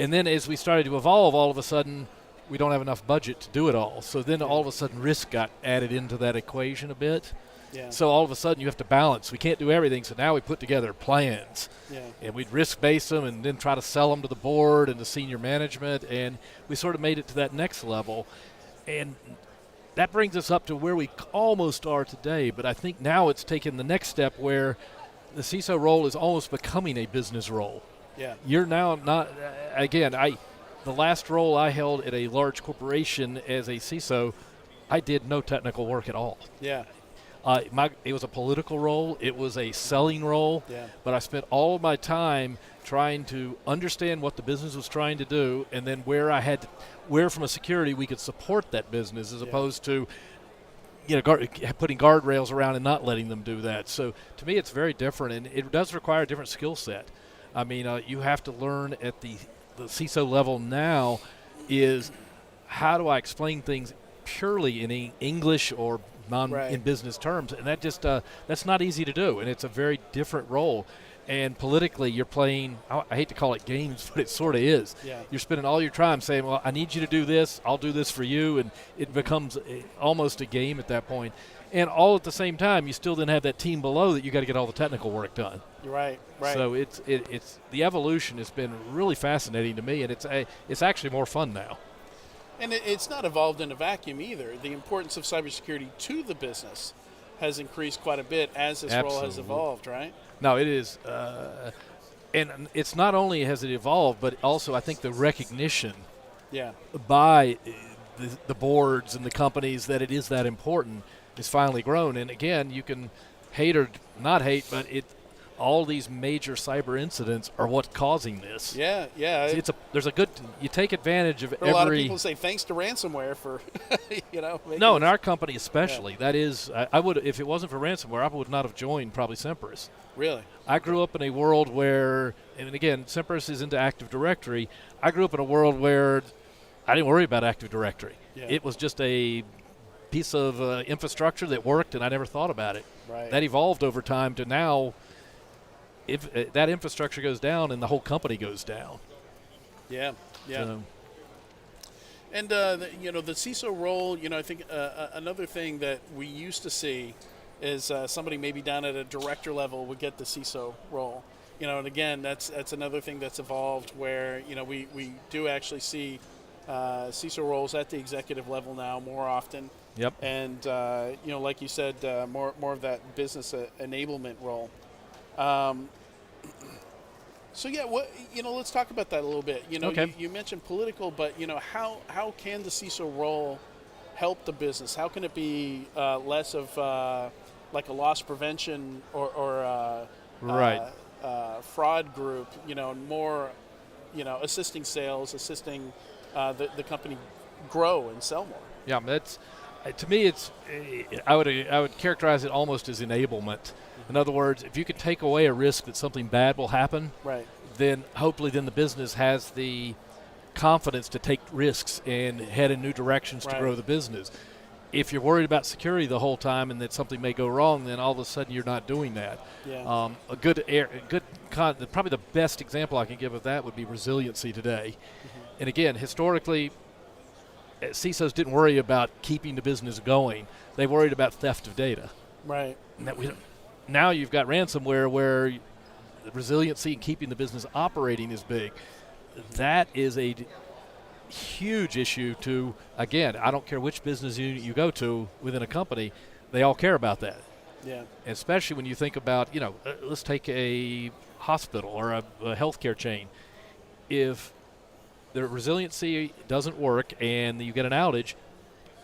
S15: And then as we started to evolve, all of a sudden, we don't have enough budget to do it all. So then all of a sudden risk got added into that equation a bit. So all of a sudden you have to balance. We can't do everything, so now we put together plans. And we'd risk-base them and then try to sell them to the board and the senior management, and we sort of made it to that next level. And that brings us up to where we almost are today, but I think now it's taken the next step where the CISO role is almost becoming a business role. You're now not, the last role I held at a large corporation as a CISO, I did no technical work at all. It was a political role. It was a selling role. But I spent all of my time trying to understand what the business was trying to do, and then where from a security we could support that business, as opposed to putting guardrails around and not letting them do that. So to me, it's very different, and it does require a different skill set. I mean, you have to learn at the CISO level now is how do I explain things purely in English or in business terms, and that just that's not easy to do, and it's a very different role. And politically, you're playing, I hate to call it games, but it sort of is. You're spending all your time saying, well, I need you to do this, I'll do this for you, and it becomes almost a game at that point. And all at the same time, you still then have that team below that you got to get all the technical work done.
S2: Right.
S15: So it's the evolution has been really fascinating to me, and it's actually more fun now.
S2: And it's not evolved in a vacuum either. The importance of cybersecurity to the business has increased quite a bit as this role has evolved, right?
S15: No, it is. And it's not only has it evolved, but also I think the recognition by the boards and the companies that it is that important is finally grown. And again, you can hate or not hate, but all these major cyber incidents are what's causing this. You take advantage of every.
S2: A lot of people say thanks to ransomware for,
S15: No, in our company especially, that is, I would, if it wasn't for ransomware, I would not have joined probably CyberRisk.
S2: Really?
S15: I grew up in a world where, and again, CyberRisk is into Active Directory. I grew up in a world where I didn't worry about Active Directory. It was just a piece of infrastructure that worked, and I never thought about it. That evolved over time to now. If that infrastructure goes down, and the whole company goes down.
S2: So. And the CISO role, I think another thing that we used to see is somebody maybe down at a director level would get the CISO role. And again, that's another thing that's evolved where we do actually see CISO roles at the executive level now more often. And like you said, more of that business enablement role. Let's talk about that a little bit. You mentioned political, but how can the CISO role help the business? How can it be less of like a loss prevention or fraud group? More, assisting sales, assisting the company grow and sell more.
S15: Yeah, that's to me. It's I would characterize it almost as enablement. In other words, if you could take away a risk that something bad will happen, then hopefully then the business has the confidence to take risks and head in new directions to grow the business. If you're worried about security the whole time and that something may go wrong, then all of a sudden you're not doing that. Probably the best example I can give of that would be resiliency today. And again, historically, CISOs didn't worry about keeping the business going. They worried about theft of data. Now you've got ransomware where the resiliency and keeping the business operating is big. That is huge issue to, again, I don't care which business unit you go to within a company, they all care about that.
S2: Yeah.
S15: Especially when you think about, let's take a hospital or a healthcare chain. If the resiliency doesn't work and you get an outage,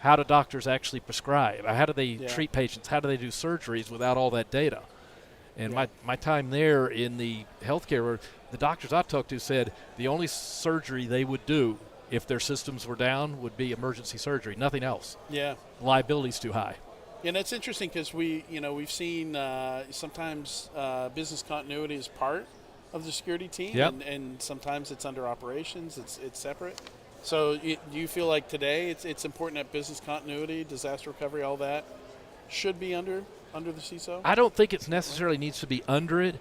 S15: how do doctors actually prescribe? How do they treat patients? How do they do surgeries without all that data? And my time there in the healthcare, the doctors I talked to said the only surgery they would do if their systems were down would be emergency surgery, nothing else.
S2: Yeah.
S15: Liability's too high.
S2: And that's interesting because we've seen sometimes business continuity is part of the security team, and sometimes it's under operations. It's separate. So do you feel like today it's important that business continuity, disaster recovery, all that should be under the CISO?
S15: I don't think it necessarily needs to be under it,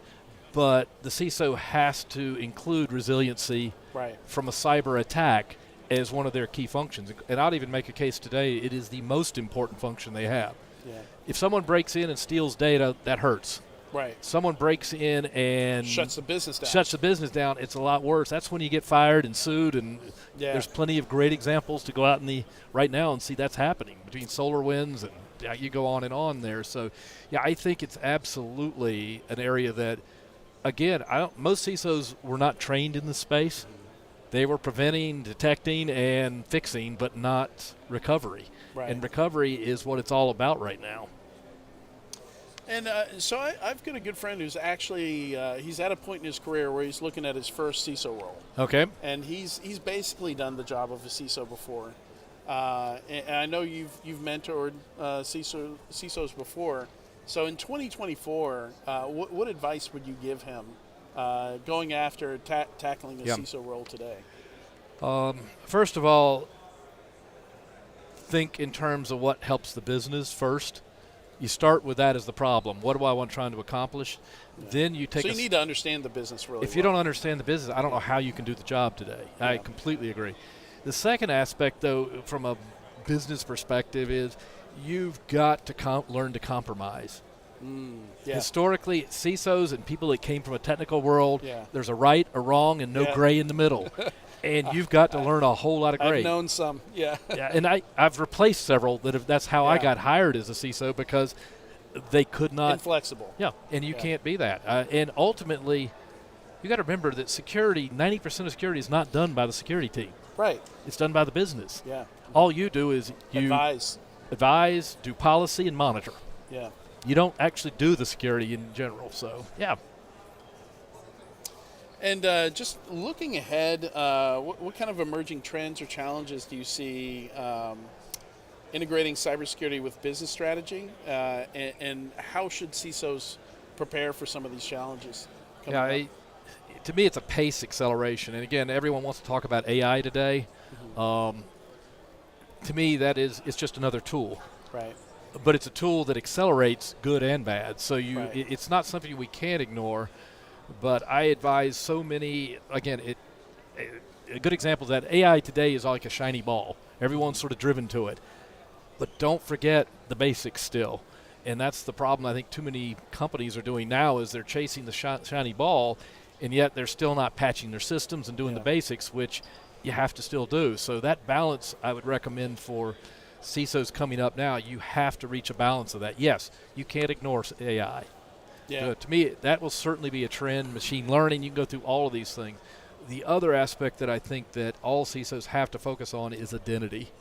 S15: but the CISO has to include resiliency from a cyber attack as one of their key functions. And I'd even make a case today, it is the most important function they have.
S2: Yeah.
S15: If someone breaks in and steals data, that hurts.
S2: Right.
S15: Someone breaks in and
S2: shuts the business down.
S15: It's a lot worse. That's when you get fired and sued, and there's plenty of great examples to go out in right now and see that's happening between SolarWinds and you go on and on there. So, I think it's absolutely an area that, again, most CISOs were not trained in this space. They were preventing, detecting, and fixing, but not recovery.
S2: Right.
S15: And recovery is what it's all about right now.
S2: And so I've got a good friend who's actually he's at a point in his career where he's looking at his first CISO role.
S15: Okay.
S2: And he's basically done the job of a CISO before. And I know you've mentored CISOs before. So in 2024, what advice would you give him going after tackling a CISO role today?
S15: First of all, think in terms of what helps the business first. You start with that as the problem. What do I want trying to accomplish? Yeah. Then you take.
S2: So you need to understand the business really.
S15: If you don't understand the business, I don't know how you can do the job today. Yeah. I completely agree. The second aspect, though, from a business perspective, is you've got to learn to compromise. Historically, CISOs and people that came from a technical world, there's a right, a wrong, and no gray in the middle. And you've got to learn a whole lot of gray.
S2: I've known some,
S15: and I've replaced several that's how I got hired as a CISO, because they could not.
S2: Inflexible.
S15: Yeah, and you can't be that. And ultimately, you got to remember that security, 90% of security is not done by the security team.
S2: Right.
S15: It's done by the business.
S2: Yeah.
S15: All you do is you advise, do policy, and monitor.
S2: Yeah.
S15: You don't actually do the security in general. So, yeah.
S2: And just looking ahead, what kind of emerging trends or challenges do you see integrating cybersecurity with business strategy? And how should CISOs prepare for some of these challenges?
S15: To me, it's a pace acceleration. And again, everyone wants to talk about AI today. Mm-hmm. To me, it's just another tool.
S2: Right.
S15: But it's a tool that accelerates good and bad. So it's not something we can't ignore. But I advise so many, again, a good example is that AI today is like a shiny ball. Everyone's sort of driven to it. But don't forget the basics still. And that's the problem I think too many companies are doing now, is they're chasing the shiny ball, and yet they're still not patching their systems and doing the basics, which you have to still do. So that balance I would recommend for CISOs coming up now. You have to reach a balance of that. Yes, you can't ignore AI.
S2: Yeah.
S15: To me, that will certainly be a trend. Machine learning, you can go through all of these things. The other aspect that I think that all CISOs have to focus on is identity.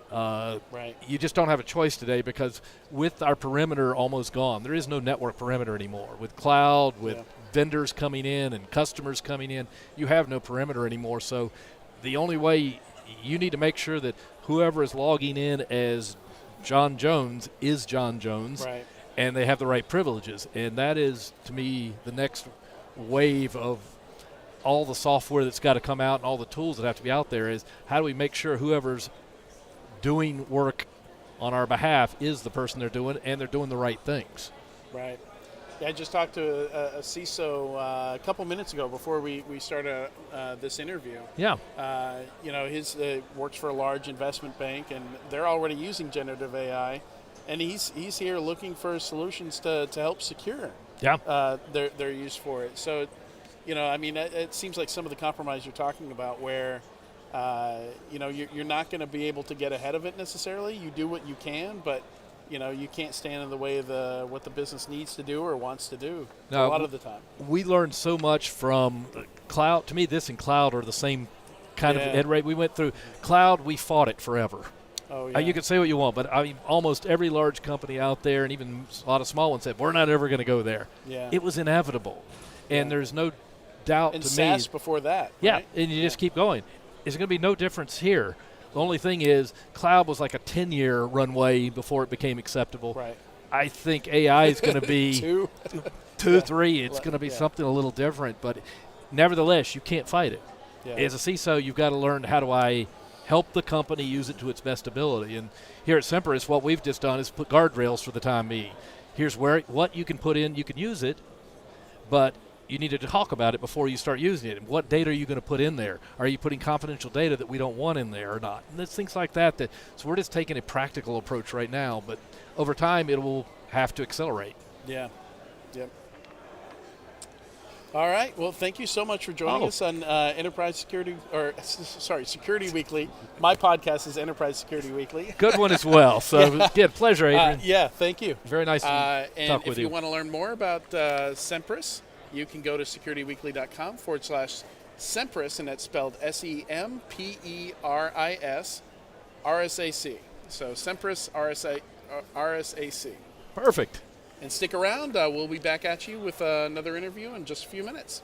S2: Right.
S15: You just don't have a choice today, because with our perimeter almost gone, there is no network perimeter anymore. With cloud, with vendors coming in and customers coming in, you have no perimeter anymore. So the only way, you need to make sure that whoever is logging in as John Jones is John Jones.
S2: Right.
S15: And they have the right privileges. And that is, to me, the next wave of all the software that's got to come out and all the tools that have to be out there, is how do we make sure whoever's doing work on our behalf is the person they're doing, and they're doing the right things.
S2: Right. Yeah, I just talked to a CISO a couple minutes ago before we started this interview.
S15: Yeah.
S2: His works for a large investment bank, and they're already using generative AI. And he's here looking for solutions to help secure their use for it. So, it seems like some of the compromise you're talking about, where you're not going to be able to get ahead of it necessarily. You do what you can, but you can't stand in the way of what the business needs to do or wants to do a lot of the time.
S15: We learned so much from cloud. To me, this and cloud are the same kind of ed rate we went through. Cloud, we fought it forever.
S2: Oh, yeah.
S15: You can say what you want, but I mean, almost every large company out there, and even a lot of small ones, said, we're not ever going to go there.
S2: Yeah.
S15: It was inevitable. And there's no doubt
S2: and
S15: to
S2: SaaS
S15: me.
S2: before that.
S15: Yeah,
S2: right?
S15: and you just keep going. There's going to be no difference here. The only thing is, cloud was like a 10-year runway before it became acceptable.
S2: Right.
S15: I think AI is going to be
S2: 2,
S15: 3. It's going to be something a little different, but nevertheless, you can't fight it.
S2: Yeah.
S15: As a CISO, you've got to learn how do I help the company use it to its best ability. And here at CyberRisk, what we've just done is put guardrails for the time being. Here's what you can put in. You can use it, but you need to talk about it before you start using it. And what data are you going to put in there? Are you putting confidential data that we don't want in there or not? And there's things like that. So we're just taking a practical approach right now, but over time it will have to accelerate.
S2: Yeah. Yep. All right. Well, thank you so much for joining us on Security Weekly. My podcast is Enterprise Security Weekly.
S15: Good one as well. So, pleasure, Adrian.
S2: Thank you.
S15: Very nice to talk with you.
S2: And if you want to learn more about CyberRisk, you can go to securityweekly.com/CyberRisk, and that's spelled SEMPERIS RSAC. So CyberRisk RSAC.
S15: Perfect.
S2: And stick around. We'll be back at you with another interview in just a few minutes.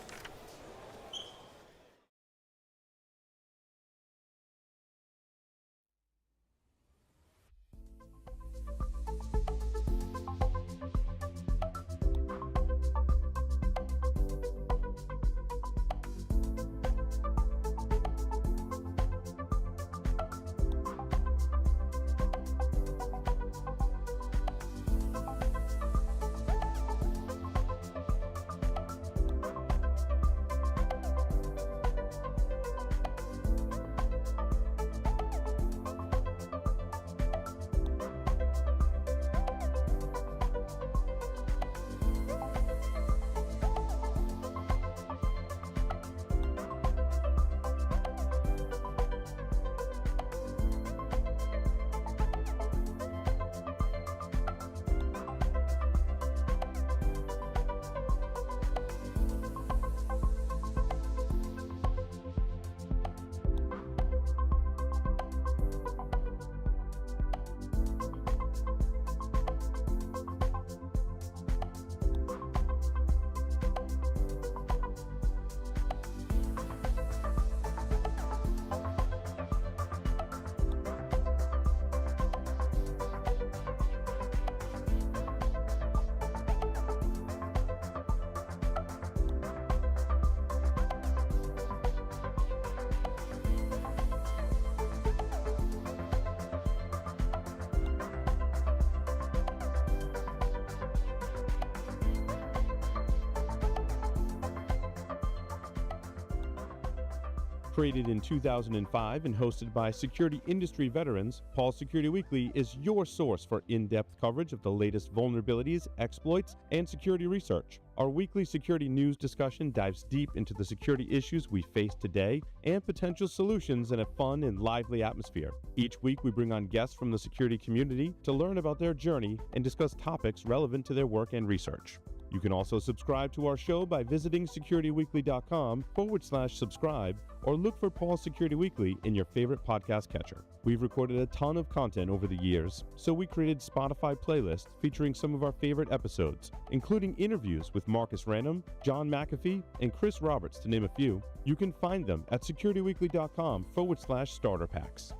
S3: Created in 2005 and hosted by security industry veterans, Paul Security Weekly is your source for in-depth coverage of the latest vulnerabilities, exploits, and security research. Our weekly security news discussion dives deep into the security issues we face today and potential solutions in a fun and lively atmosphere. Each week we bring on guests from the security community to learn about their journey and discuss topics relevant to their work and research. You can also subscribe to our show by visiting securityweekly.com/subscribe or look for Paul Security Weekly in your favorite podcast catcher. We've recorded a ton of content over the years, so we created Spotify playlists featuring some of our favorite episodes, including interviews with Marcus Random, John McAfee, and Chris Roberts, to name a few. You can find them at securityweekly.com/starter packs.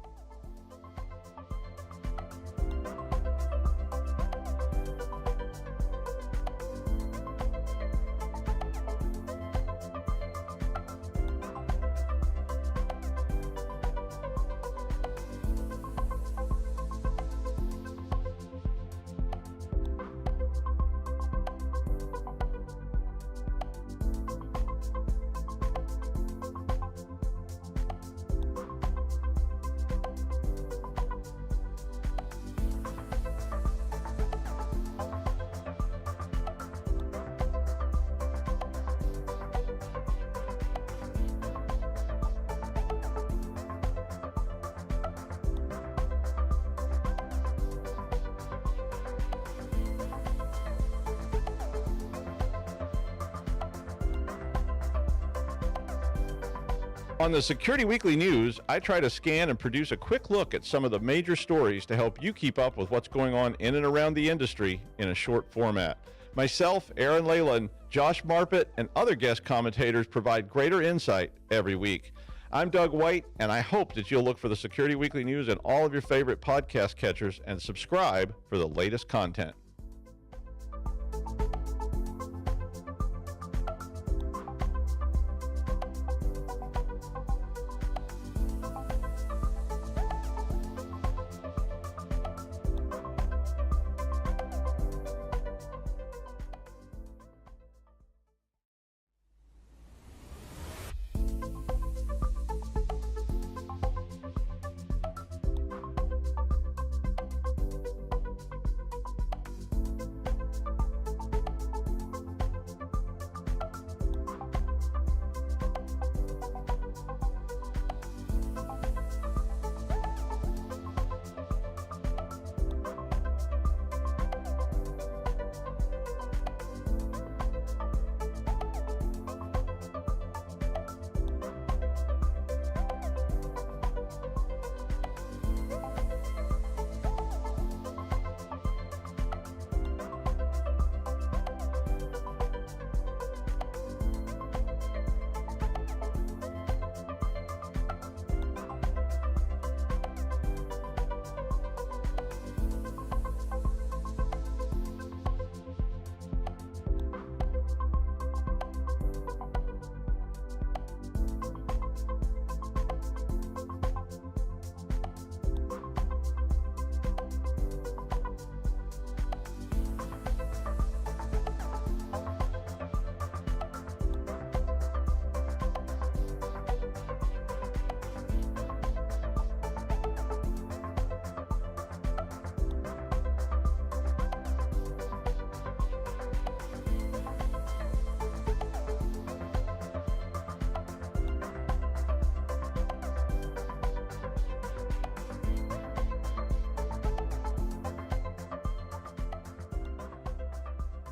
S4: On the Security Weekly News, I try to scan and produce a quick look at some of the major stories to help you keep up with what's going on in and around the industry in a short format. Myself, Aaron Leyland, Josh Marpet, and other guest commentators provide greater insight every week. I'm Doug White, and I hope that you'll look for the Security Weekly News in all of your favorite podcast catchers and subscribe for the latest content.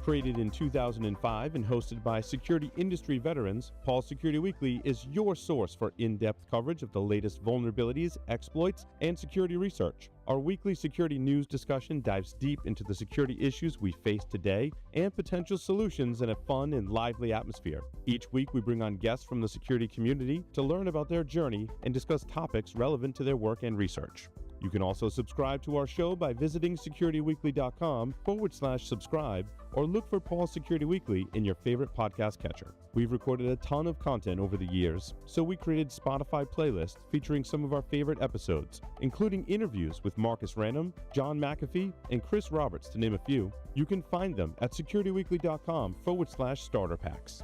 S3: Created in 2005 and hosted by security industry veterans, Paul's Security Weekly is your source for in-depth coverage of the latest vulnerabilities, exploits, and security research. Our weekly security news discussion dives deep into the security issues we face today and potential solutions in a fun and lively atmosphere. Each week we bring on guests from the security community to learn about their journey and discuss topics relevant to their work and research. You can also subscribe to our show by visiting securityweekly.com/subscribe or look for Paul's Security Weekly in your favorite podcast catcher. We've recorded a ton of content over the years, so we created Spotify playlists featuring some of our favorite episodes, including interviews with Marcus Random, John McAfee, and Chris Roberts, to name a few. You can find them at securityweekly.com/starter packs.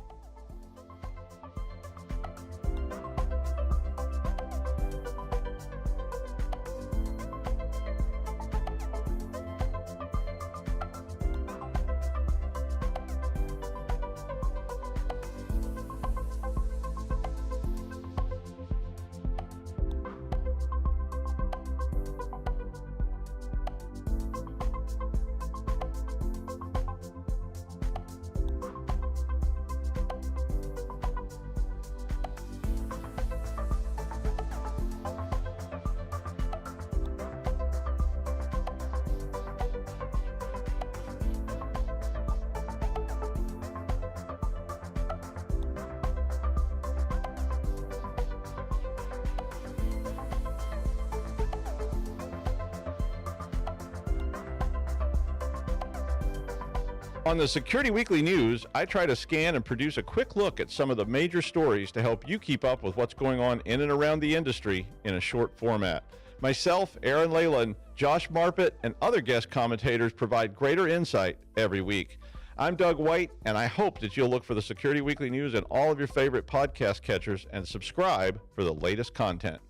S4: On the Security Weekly News, I try to scan and produce a quick look at some of the major stories to help you keep up with what's going on in and around the industry in a short format. Myself, Aaron Leyland, Josh Marpet, and other guest commentators provide greater insight every week. I'm Doug White, and I hope that you'll look for the Security Weekly News in all of your favorite podcast catchers and subscribe for the latest content.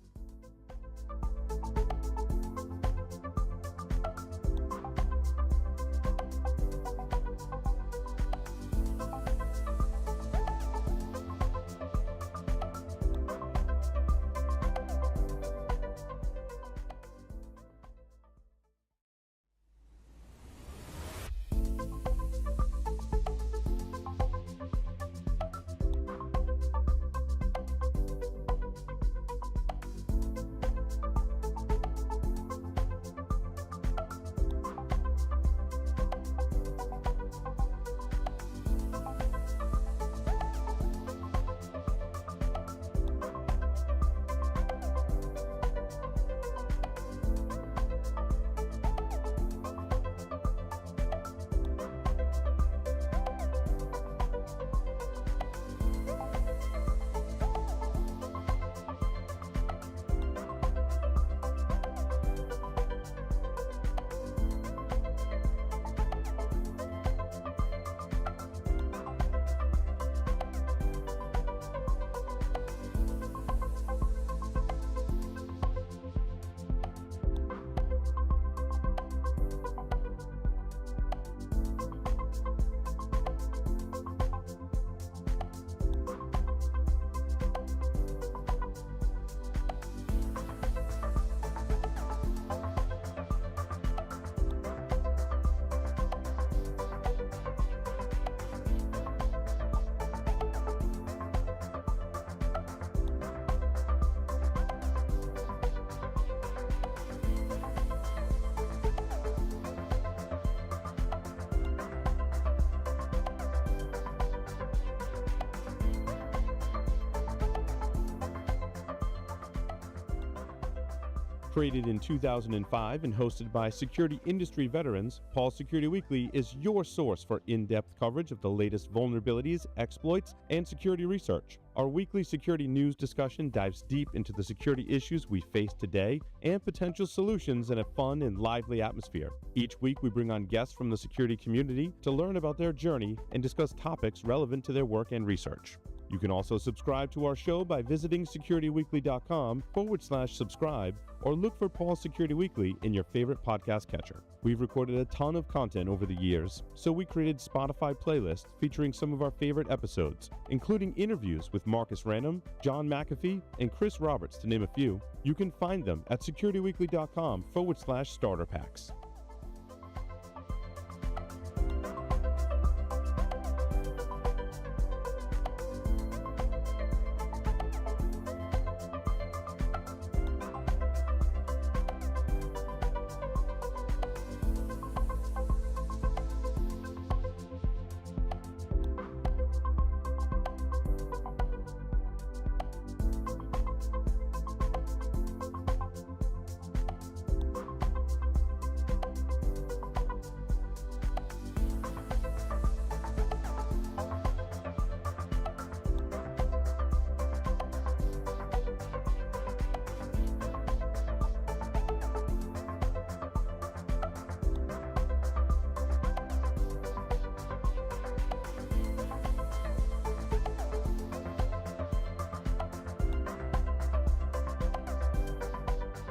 S3: Created in 2005 and hosted by security industry veterans, Paul Security Weekly is your source for in-depth coverage of the latest vulnerabilities, exploits, and security research. Our weekly security news discussion dives deep into the security issues we face today and potential solutions in a fun and lively atmosphere. Each week, we bring on guests from the security community to learn about their journey and discuss topics relevant to their work and research. You can also subscribe to our show by visiting securityweekly.com/subscribe or look for Paul Security Weekly in your favorite podcast catcher. We've recorded a ton of content over the years, so we created Spotify playlists featuring some of our favorite episodes, including interviews with Marcus Random, John McAfee, and Chris Roberts, to name a few. You can find them at securityweekly.com/starter packs.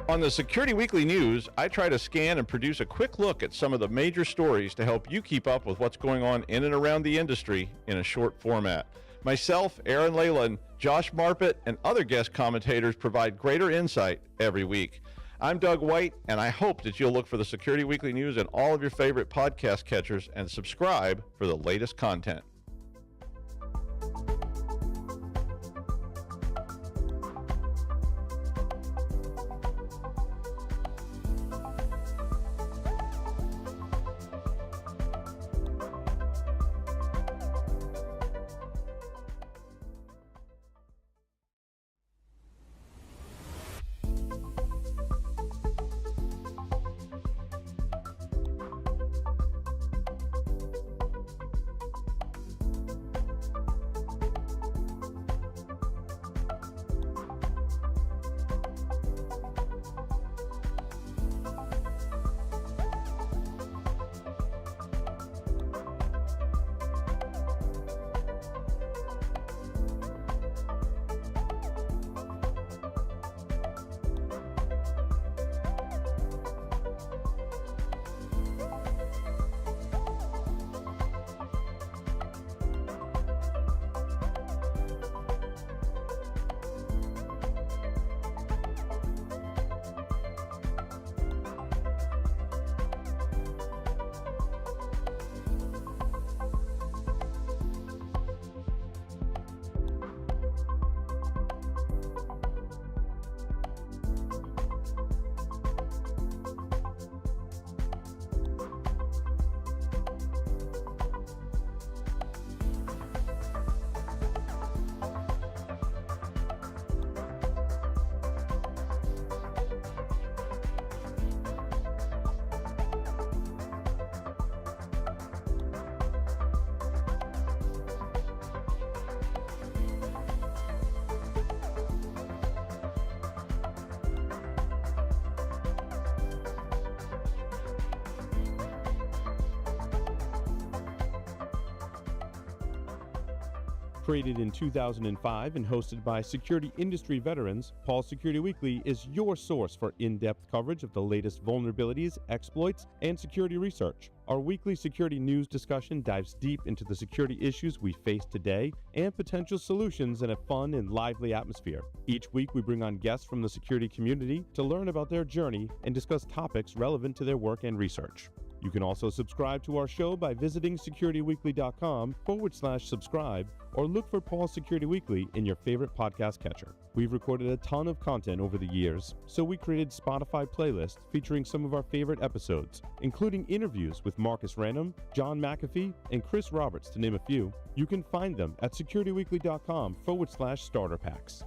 S4: On the Security Weekly News, I try to scan and produce a quick look at some of the major stories to help you keep up with what's going on in and around the industry in a short format. Myself, Aaron Leyland, Josh Marpet, and other guest commentators provide greater insight every week. I'm Doug White, and I hope that you'll look for the Security Weekly News in all of your favorite podcast catchers and subscribe for the latest content.
S3: Created in 2005 and hosted by security industry veterans, Paul Security Weekly is your source for in-depth coverage of the latest vulnerabilities, exploits, and security research. Our weekly security news discussion dives deep into the security issues we face today and potential solutions in a fun and lively atmosphere. Each week, we bring on guests from the security community to learn about their journey and discuss topics relevant to their work and research. You can also subscribe to our show by visiting securityweekly.com/subscribe or look for Paul Security Weekly in your favorite podcast catcher. We've recorded a ton of content over the years, so we created Spotify playlists featuring some of our favorite episodes, including interviews with Marcus Random, John McAfee, and Chris Roberts, to name a few. You can find them at securityweekly.com/starter packs.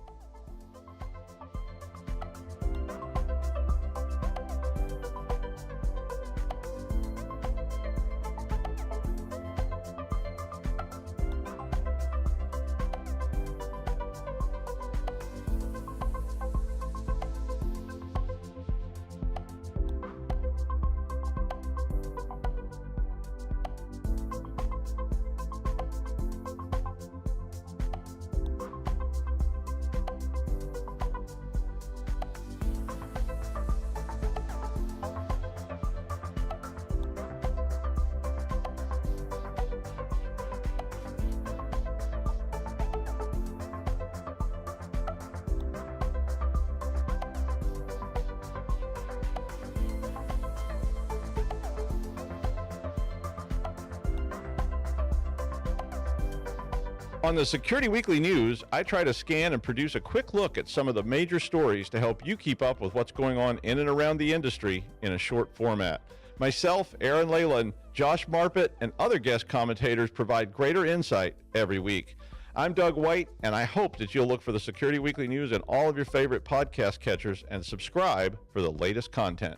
S4: On the Security Weekly News, I try to scan and produce a quick look at some of the major stories to help you keep up with what's going on in and around the industry in a short format. Myself, Aaron Leyland, Josh Marpet, and other guest commentators provide greater insight every week. I'm Doug White, and I hope that you'll look for the Security Weekly News in all of your favorite podcast catchers and subscribe for the latest content.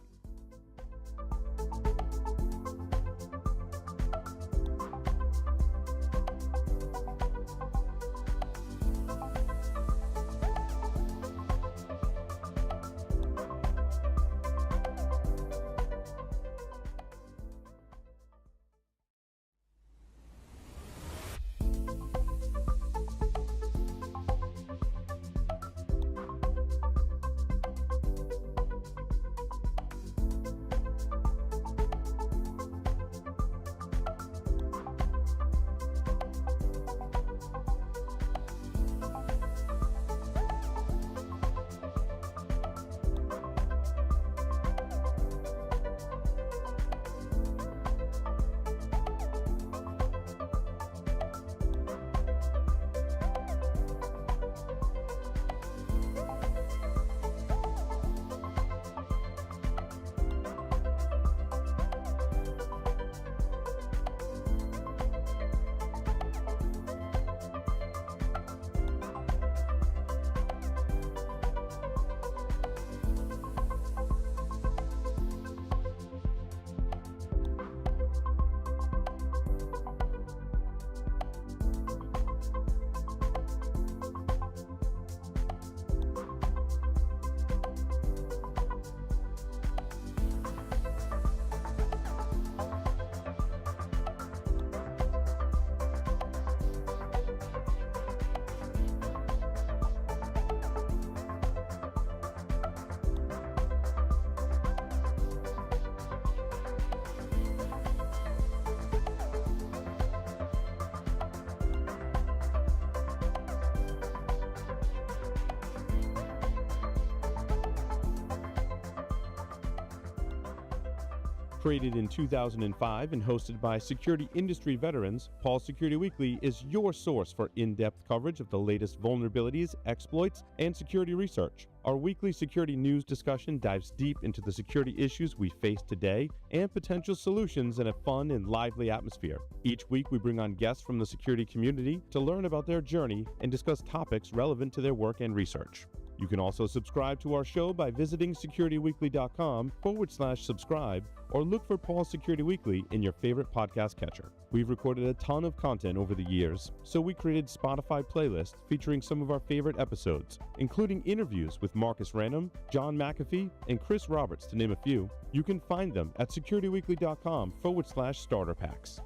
S3: Created in 2005 and hosted by security industry veterans, Paul Security Weekly is your source for in-depth coverage of the latest vulnerabilities, exploits, and security research. Our weekly security news discussion dives deep into the security issues we face today and potential solutions in a fun and lively atmosphere. Each week, we bring on guests from the security community to learn about their journey and discuss topics relevant to their work and research. You can also subscribe to our show by visiting securityweekly.com/subscribe or look for Paul Security Weekly in your favorite podcast catcher. We've recorded a ton of content over the years, so we created Spotify playlists featuring some of our favorite episodes, including interviews with Marcus Random, John McAfee, and Chris Roberts, to name a few. You can find them at securityweekly.com/starter packs.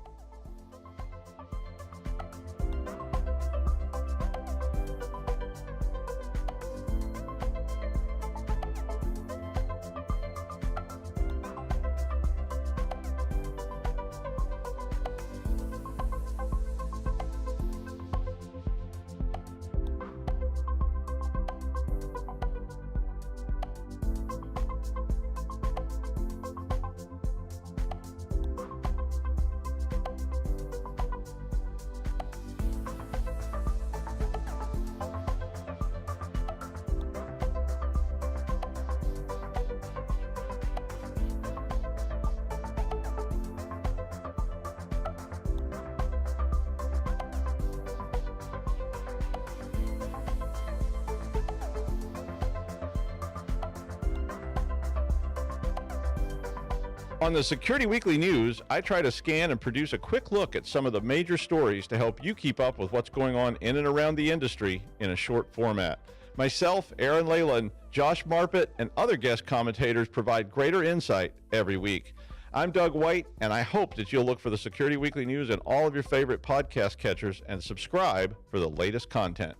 S4: On the Security Weekly News, I try to scan and produce a quick look at some of the major stories to help you keep up with what's going on in and around the industry in a short format. Myself, Aaron Leyland, Josh Marpet, and other guest commentators provide greater insight every week. I'm Doug White, and I hope that you'll look for the Security Weekly News in all of your favorite podcast catchers and subscribe for the latest content.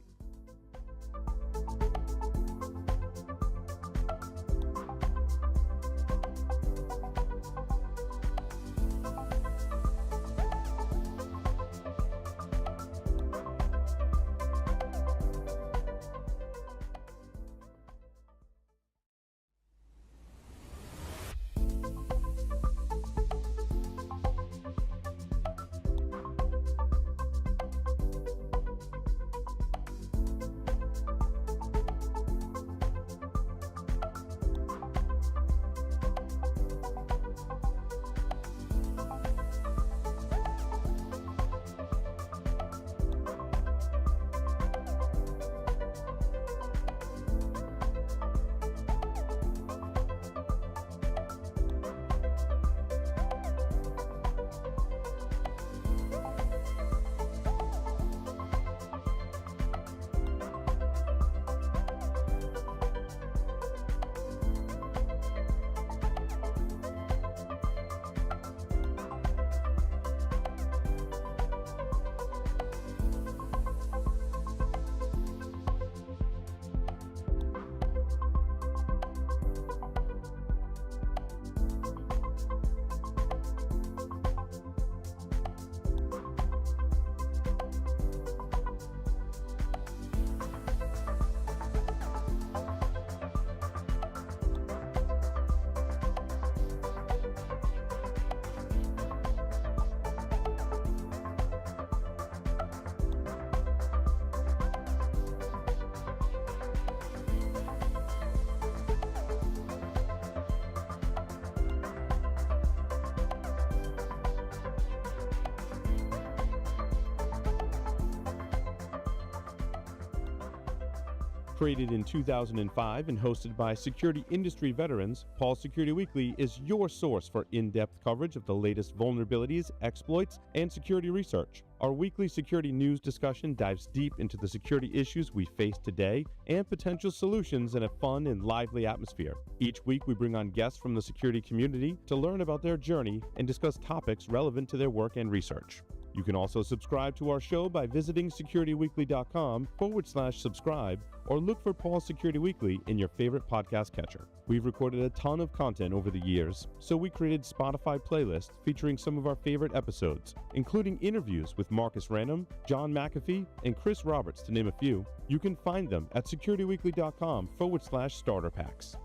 S3: Created in 2005 and hosted by security industry veterans, Paul Security Weekly is your source for in-depth coverage of the latest vulnerabilities, exploits, and security research. Our weekly security news discussion dives deep into the security issues we face today and potential solutions in a fun and lively atmosphere. Each week, we bring on guests from the security community to learn about their journey and discuss topics relevant to their work and research. You can also subscribe to our show by visiting securityweekly.com/subscribe or look for Paul Security Weekly in your favorite podcast catcher. We've recorded a ton of content over the years, so we created Spotify playlists featuring some of our favorite episodes, including interviews with Marcus Random, John McAfee, and Chris Roberts, to name a few. You can find them at securityweekly.com/starter packs.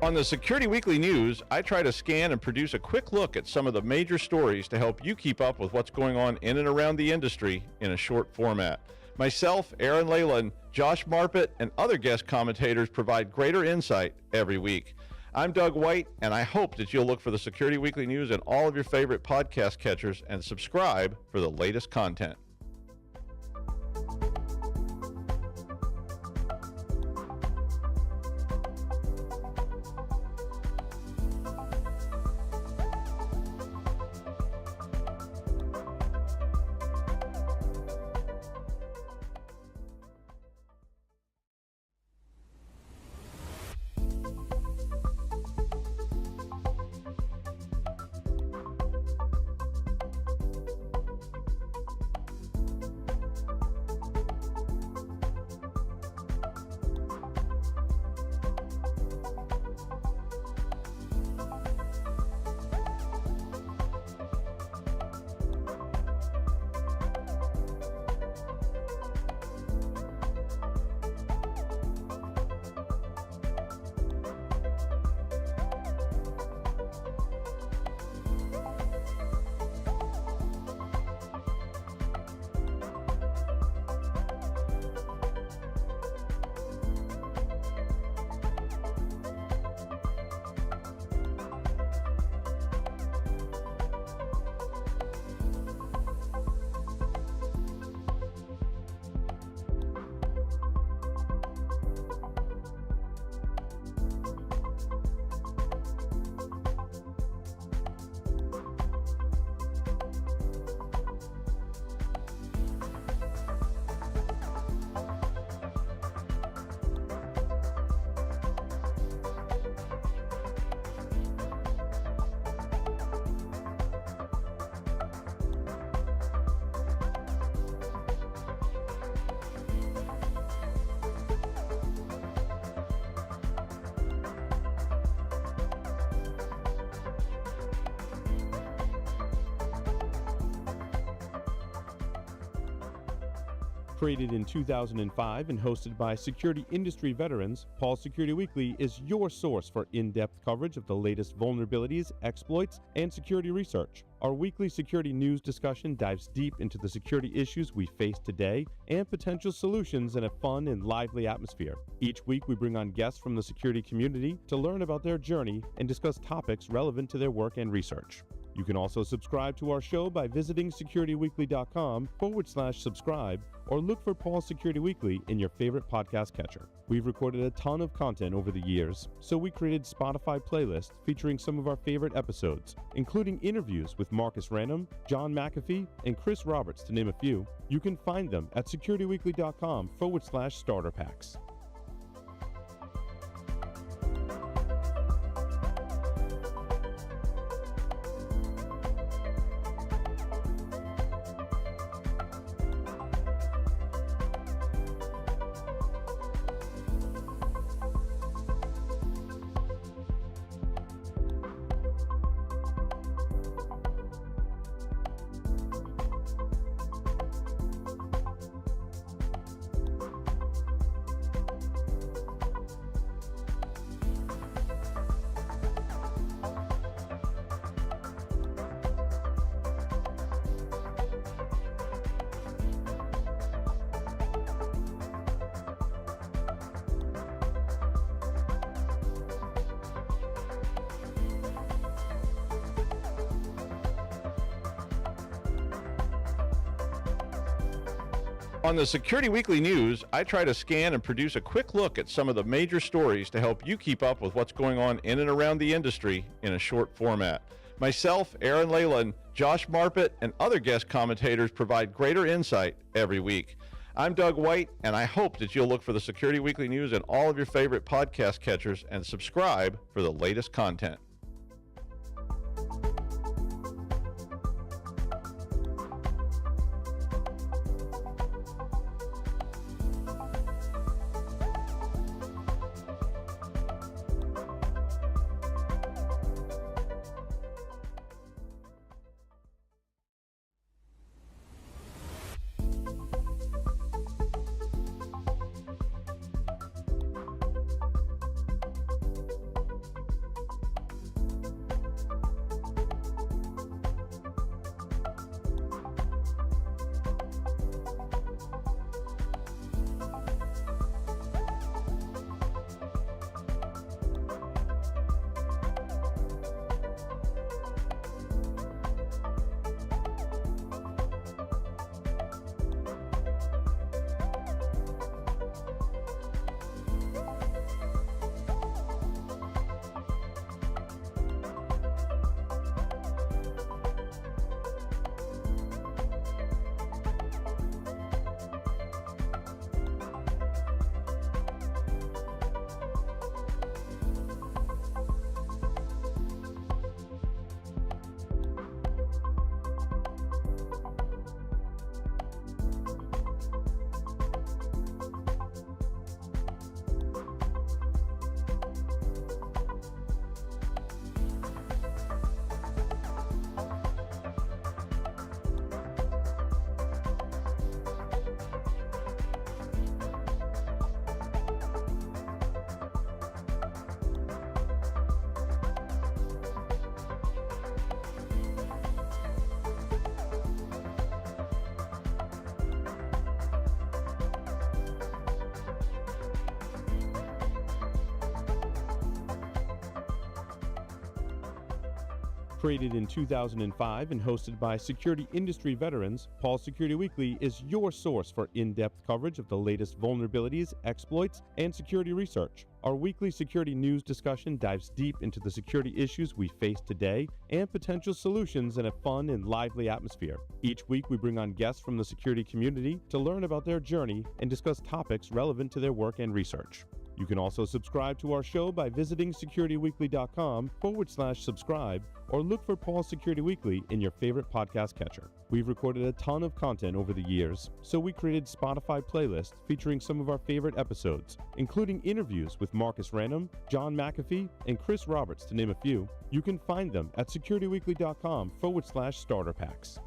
S4: On the Security Weekly News, I try to scan and produce a quick look at some of the major stories to help you keep up with what's going on in and around the industry in a short format. Myself, Aaron Leyland, Josh Marpet, and other guest commentators provide greater insight every week. I'm Doug White, and I hope that you'll look for the Security Weekly News in all of your favorite podcast catchers and subscribe for the latest content.
S3: Created in 2005 and hosted by security industry veterans, Paul Security Weekly is your source for in-depth coverage of the latest vulnerabilities, exploits, and security research. Our weekly security news discussion dives deep into the security issues we face today and potential solutions in a fun and lively atmosphere. Each week, we bring on guests from the security community to learn about their journey and discuss topics relevant to their work and research. You can also subscribe to our show by visiting securityweekly.com/subscribe or look for Paul Security Weekly in your favorite podcast catcher. We've recorded a ton of content over the years, so we created Spotify playlists featuring some of our favorite episodes, including interviews with Marcus Random, John McAfee, and Chris Roberts, to name a few. You can find them at securityweekly.com/starter packs.
S4: On the Security Weekly News, I try to scan and produce a quick look at some of the major stories to help you keep up with what's going on in and around the industry in a short format. Myself, Aaron Leyland, Josh Marpet, and other guest commentators provide greater insight every week. I'm Doug White, and I hope that you'll look for the Security Weekly News in all of your favorite podcast catchers and subscribe for the latest content.
S3: Created in 2005 and hosted by security industry veterans, Paul's Security Weekly is your source for in-depth coverage of the latest vulnerabilities, exploits, and security research. Our weekly security news discussion dives deep into the security issues we face today and potential solutions in a fun and lively atmosphere. Each week, we bring on guests from the security community to learn about their journey and discuss topics relevant to their work and research. You can also subscribe to our show by visiting securityweekly.com/subscribe or look for Paul's Security Weekly in your favorite podcast catcher. We've recorded a ton of content over the years, so we created Spotify playlists featuring some of our favorite episodes, including interviews with Marcus Random, John McAfee, and Chris Roberts, to name a few. You can find them at securityweekly.com/starter packs.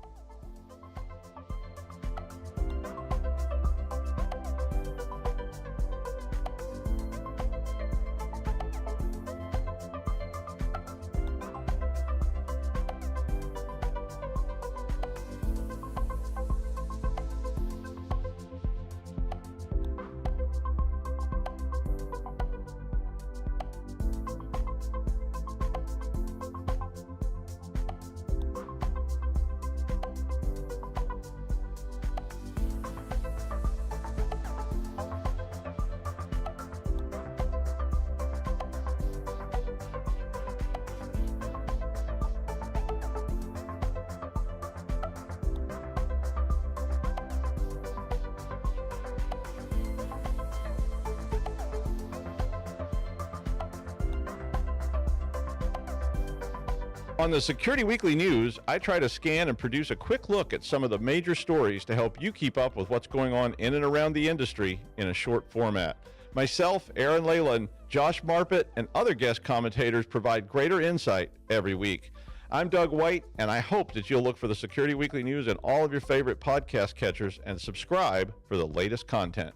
S4: On the Security Weekly News, I try to scan and produce a quick look at some of the major stories to help you keep up with what's going on in and around the industry in a short format. Myself, Aaron Leyland, Josh Marpet, and other guest commentators provide greater insight every week. I'm Doug White, and I hope that you'll look for the Security Weekly News in all of your favorite podcast catchers and subscribe for the latest content.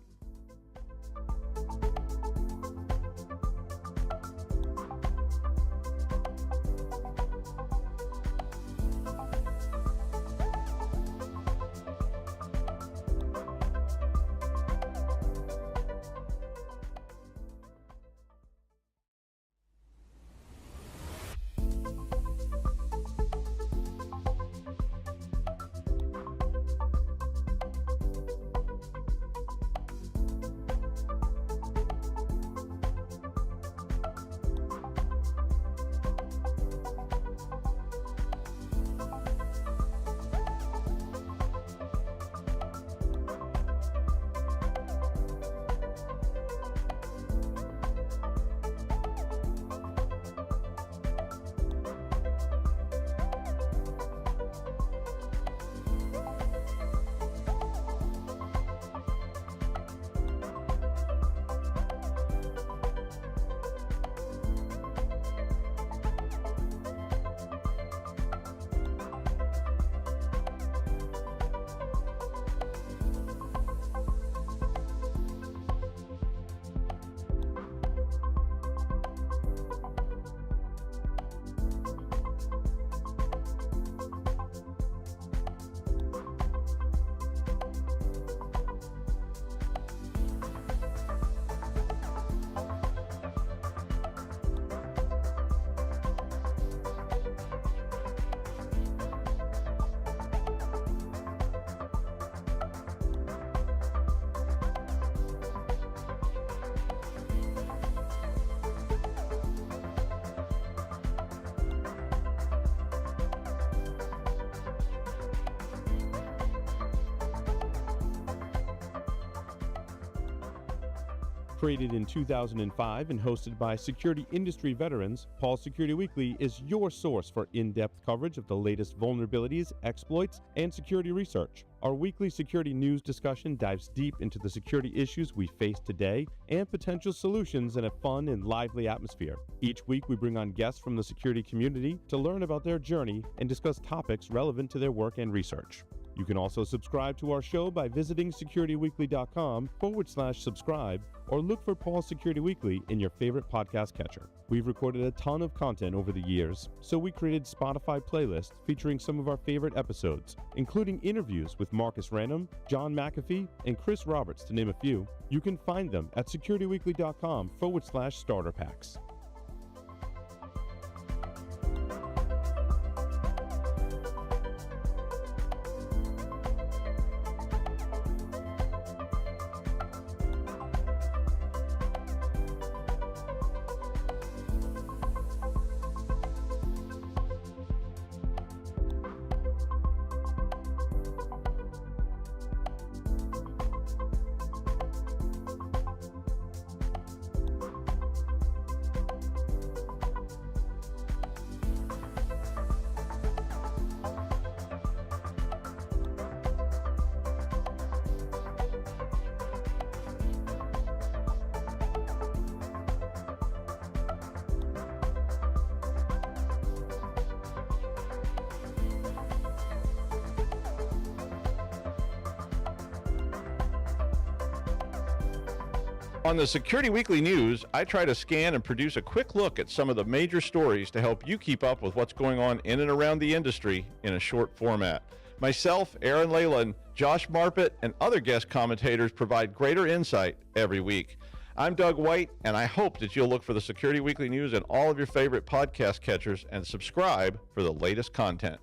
S3: Created in 2005 and hosted by security industry veterans, Paul Security Weekly is your source for in-depth coverage of the latest vulnerabilities, exploits, and security research. Our weekly security news discussion dives deep into the security issues we face today and potential solutions in a fun and lively atmosphere. Each week, we bring on guests from the security community to learn about their journey and discuss topics relevant to their work and research. You can also subscribe to our show by visiting securityweekly.com/subscribe or look for Paul Security Weekly in your favorite podcast catcher. We've recorded a ton of content over the years, so we created Spotify playlists featuring some of our favorite episodes, including interviews with Marcus Random, John McAfee, and Chris Roberts, to name a few. You can find them at securityweekly.com/starter packs.
S4: On the Security Weekly News, I try to scan and produce a quick look at some of the major stories to help you keep up with what's going on in and around the industry in a short format. Myself, Aaron Leyland, Josh Marpet, and other guest commentators provide greater insight every week. I'm Doug White, and I hope that you'll look for the Security Weekly News in all of your favorite podcast catchers and subscribe for the latest content.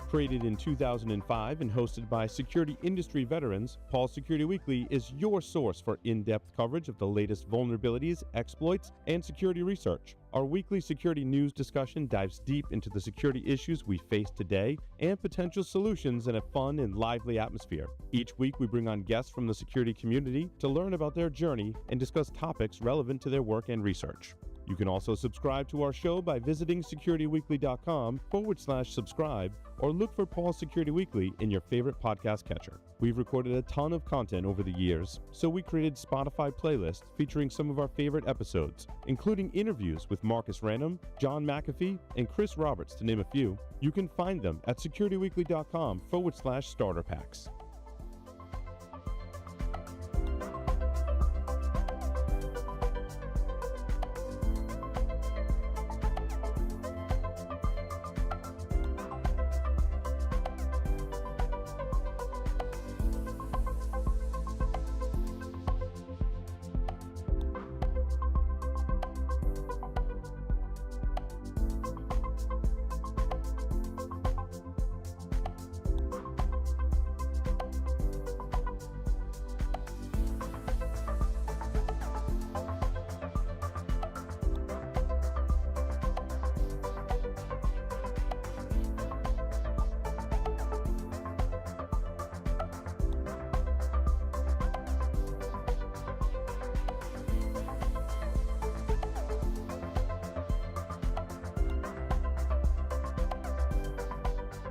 S3: Created in 2005 and hosted by security industry veterans, Paul Security Weekly is your source for in-depth coverage of the latest vulnerabilities, exploits, and security research. Our weekly security news discussion dives deep into the security issues we face today and potential solutions in a fun and lively atmosphere. Each week, we bring on guests from the security community to learn about their journey and discuss topics relevant to their work and research. You can also subscribe to our show by visiting securityweekly.com/subscribe or look for Paul Security Weekly in your favorite podcast catcher. We've recorded a ton of content over the years, so we created Spotify playlists featuring some of our favorite episodes, including interviews with Marcus Random, John McAfee, and Chris Roberts, to name a few. You can find them at securityweekly.com/starter packs.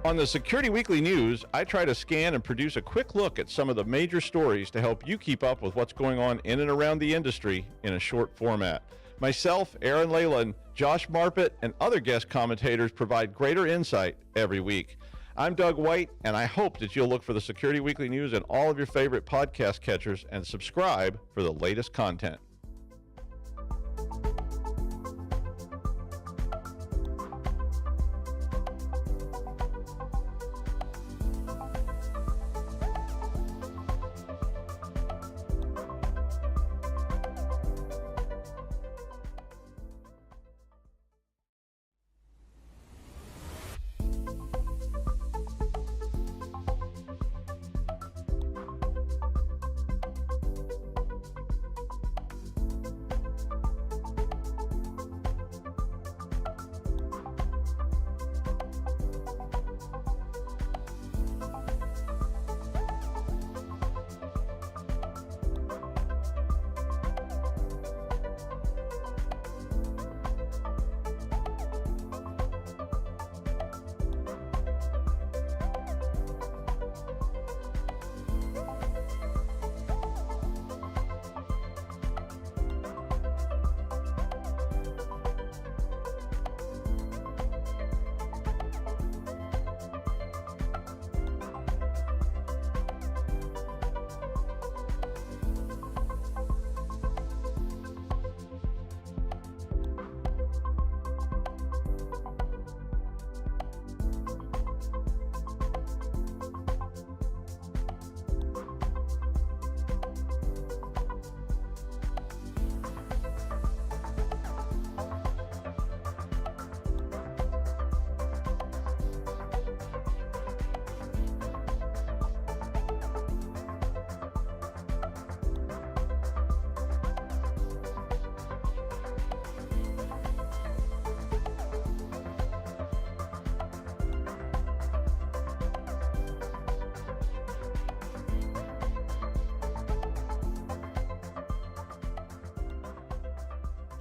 S4: On the Security Weekly News, I try to scan and produce a quick look at some of the major stories to help you keep up with what's going on in and around the industry in a short format. Myself, Aaron Leyland, Josh Marpet, and other guest commentators provide greater insight every week. I'm Doug White, and I hope that you'll look for the Security Weekly News in all of your favorite podcast catchers and subscribe for the latest content.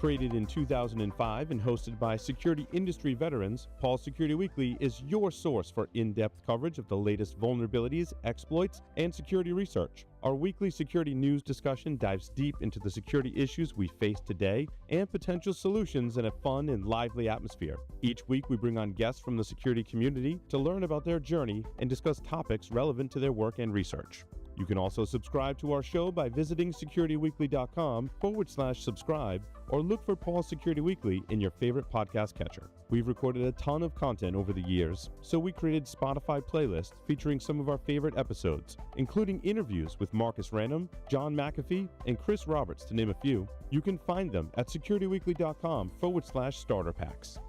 S3: Created in 2005 and hosted by security industry veterans, Paul Security Weekly is your source for in-depth coverage of the latest vulnerabilities, exploits, and security research. Our weekly security news discussion dives deep into the security issues we face today and potential solutions in a fun and lively atmosphere. Each week we bring on guests from the security community to learn about their journey and discuss topics relevant to their work and research. You can also subscribe to our show by visiting securityweekly.com/subscribe or look for Paul Security Weekly in your favorite podcast catcher. We've recorded a ton of content over the years, so we created Spotify playlists featuring some of our favorite episodes, including interviews with Marcus Random, John McAfee, and Chris Roberts, to name a few. You can find them at securityweekly.com/starter packs.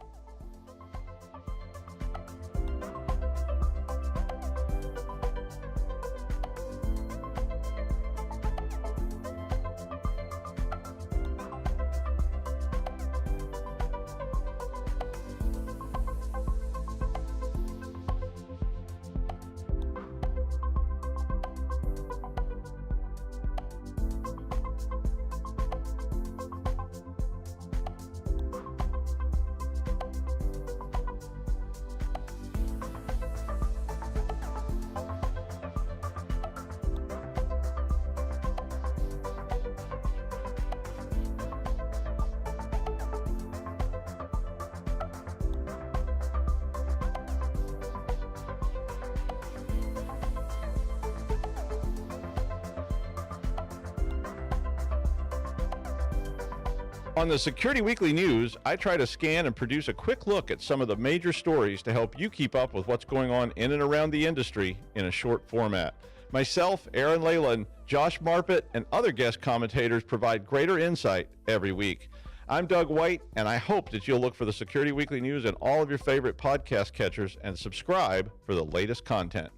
S4: On the Security Weekly News, I try to scan and produce a quick look at some of the major stories to help you keep up with what's going on in and around the industry in a short format. Myself, Aaron Leyland, Josh Marpet, and other guest commentators provide greater insight every week. I'm Doug White, and I hope that you'll look for the Security Weekly News in all of your favorite podcast catchers and subscribe for the latest content.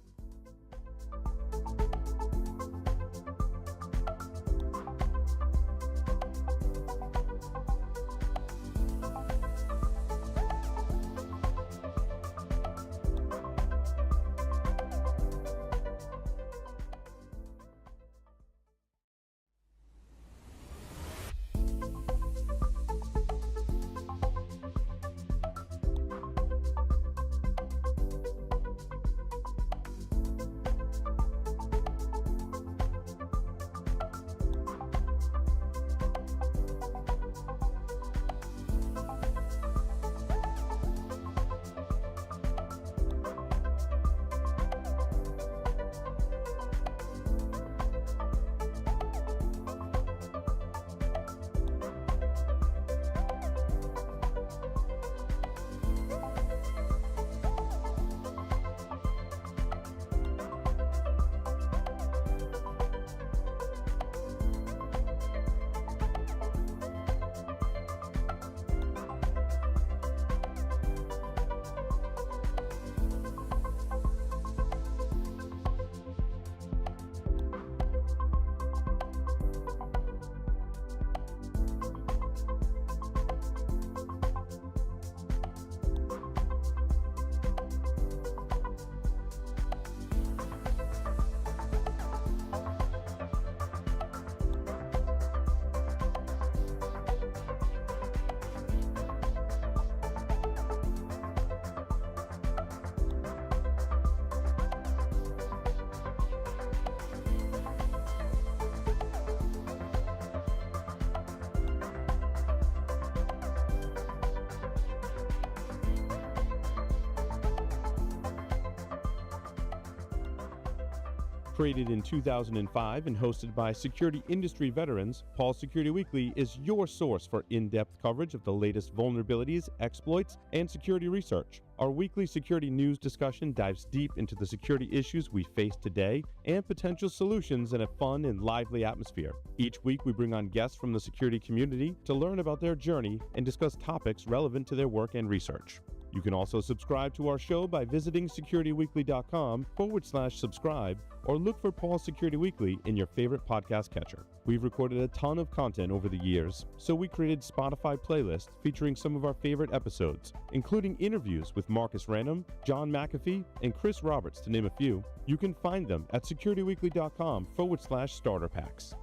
S3: Created in 2005 and hosted by security industry veterans, Paul Security Weekly is your source for in-depth coverage of the latest vulnerabilities, exploits, and security research. Our weekly security news discussion dives deep into the security issues we face today and potential solutions in a fun and lively atmosphere. Each week, we bring on guests from the security community to learn about their journey and discuss topics relevant to their work and research. You can also subscribe to our show by visiting securityweekly.com/subscribe or look for Paul Security Weekly in your favorite podcast catcher. We've recorded a ton of content over the years, so we created Spotify playlists featuring some of our favorite episodes, including interviews with Marcus Random, John McAfee, and Chris Roberts, to name a few. You can find them at securityweekly.com/starter packs.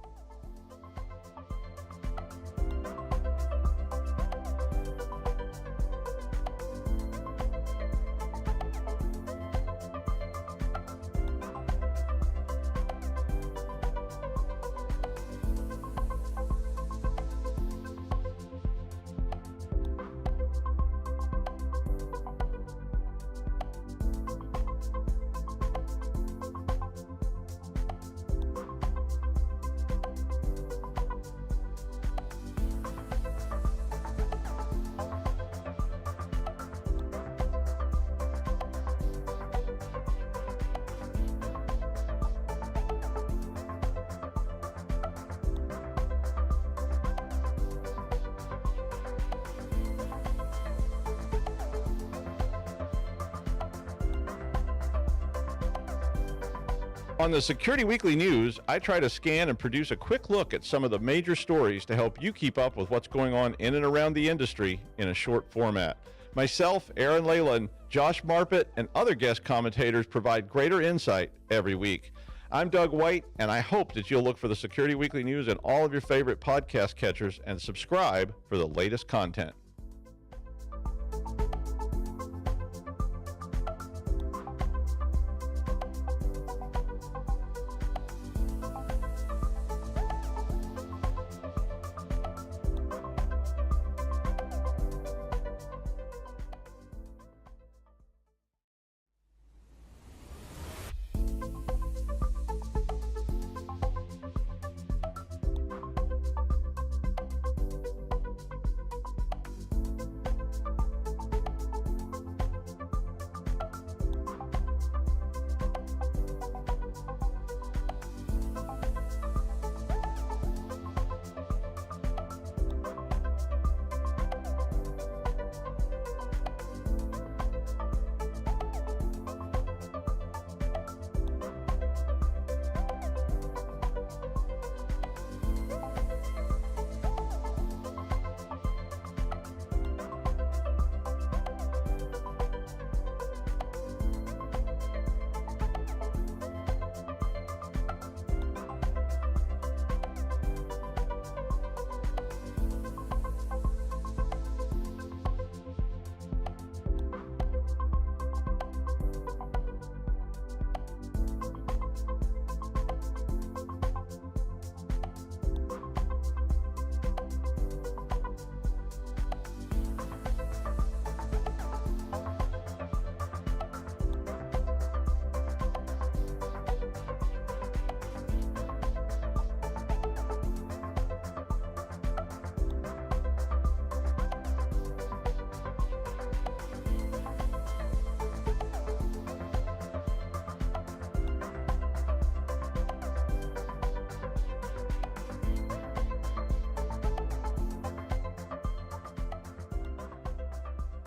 S4: On the Security Weekly News, I try to scan and produce a quick look at some of the major stories to help you keep up with what's going on in and around the industry in a short format. Myself, Aaron Leyland, Josh Marpet, and other guest commentators provide greater insight every week. I'm Doug White, and I hope that you'll look for the Security Weekly News in all of your favorite podcast catchers and subscribe for the latest content.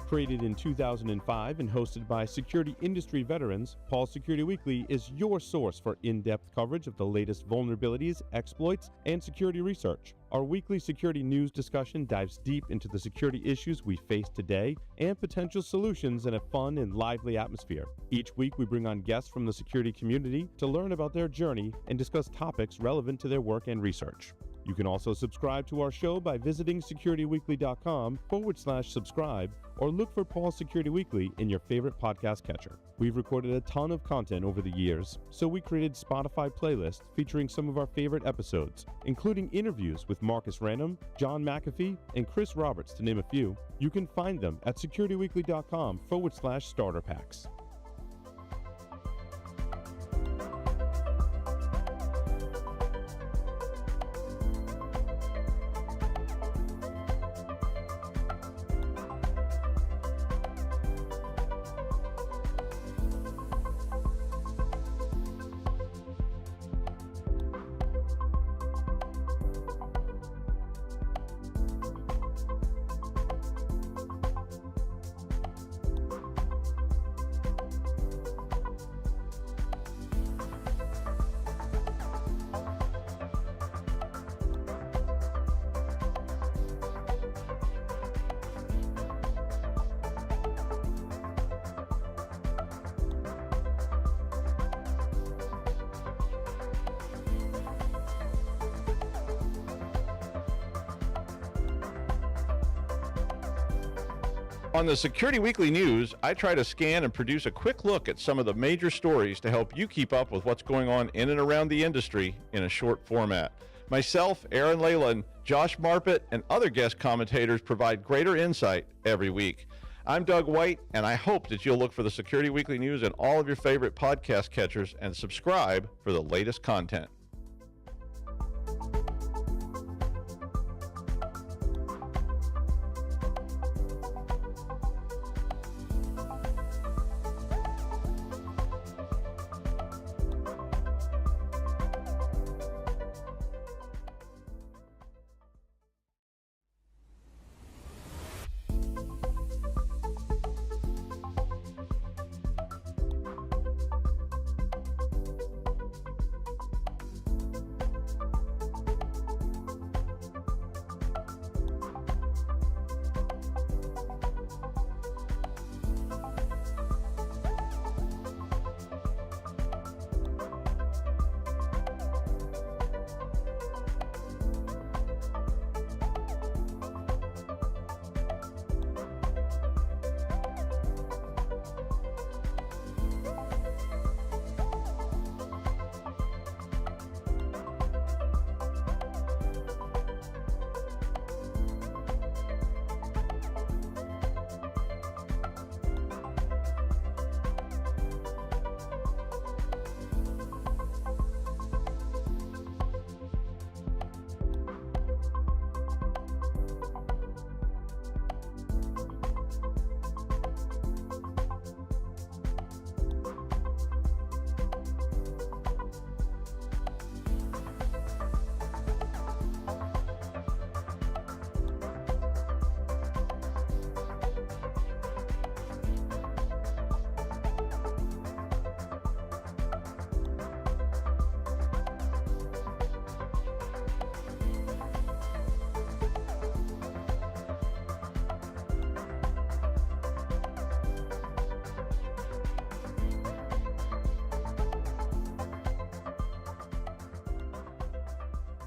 S3: Created in 2005 and hosted by security industry veterans, Paul Security Weekly is your source for in-depth coverage of the latest vulnerabilities, exploits, and security research. Our weekly security news discussion dives deep into the security issues we face today and potential solutions in a fun and lively atmosphere. Each week, we bring on guests from the security community to learn about their journey and discuss topics relevant to their work and research. You can also subscribe to our show by visiting securityweekly.com/subscribe or look for Paul Security Weekly in your favorite podcast catcher. We've recorded a ton of content over the years, so we created Spotify playlists featuring some of our favorite episodes, including interviews with Marcus Random, John McAfee, and Chris Roberts, to name a few. You can find them at securityweekly.com/starter packs.
S4: On the Security Weekly News, I try to scan and produce a quick look at some of the major stories to help you keep up with what's going on in and around the industry in a short format. Myself, Aaron Leyland, Josh Marpet, and other guest commentators provide greater insight every week. I'm Doug White, and I hope that you'll look for the Security Weekly News in all of your favorite podcast catchers and subscribe for the latest content.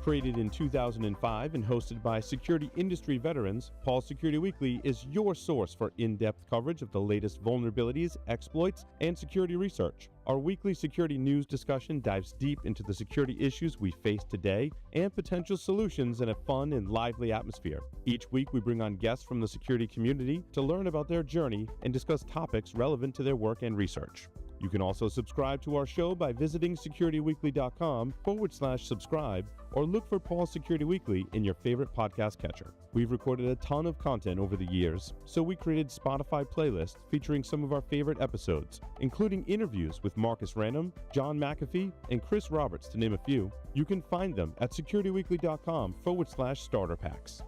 S3: Created in 2005 and hosted by security industry veterans, Paul Security Weekly is your source for in-depth coverage of the latest vulnerabilities, exploits, and security research. Our weekly security news discussion dives deep into the security issues we face today and potential solutions in a fun and lively atmosphere. Each week we bring on guests from the security community to learn about their journey and discuss topics relevant to their work and research. You can also subscribe to our show by visiting securityweekly.com/subscribe or look for Paul Security Weekly in your favorite podcast catcher. We've recorded a ton of content over the years, so we created Spotify playlists featuring some of our favorite episodes, including interviews with Marcus Random, John McAfee, and Chris Roberts, to name a few. You can find them at securityweekly.com/starter packs.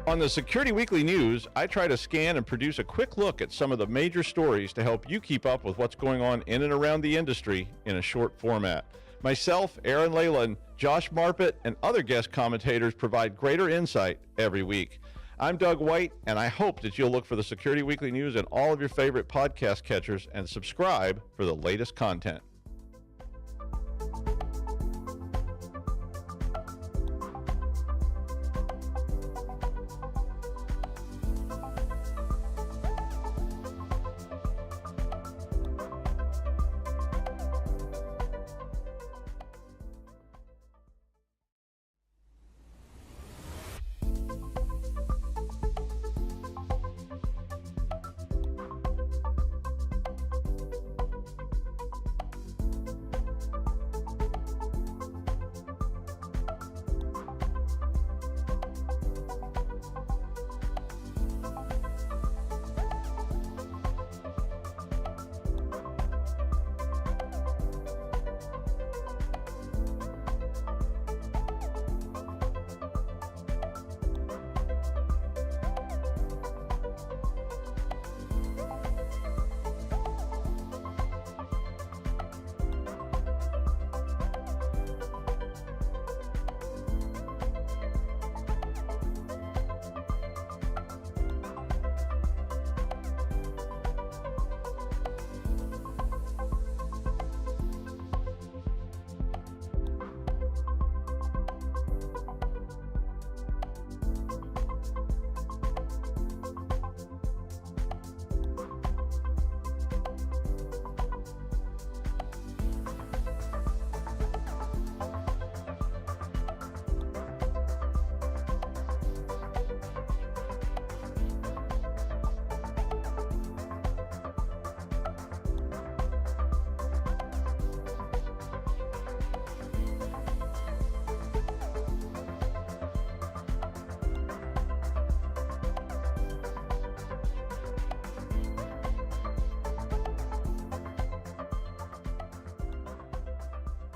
S4: On the Security Weekly News, I try to scan and produce a quick look at some of the major stories to help you keep up with what's going on in and around the industry in a short format. Myself, Aaron Leyland, Josh Marpet, and other guest commentators provide greater insight every week. I'm Doug White, and I hope that you'll look for the Security Weekly News in all of your favorite podcast catchers and subscribe for the latest content.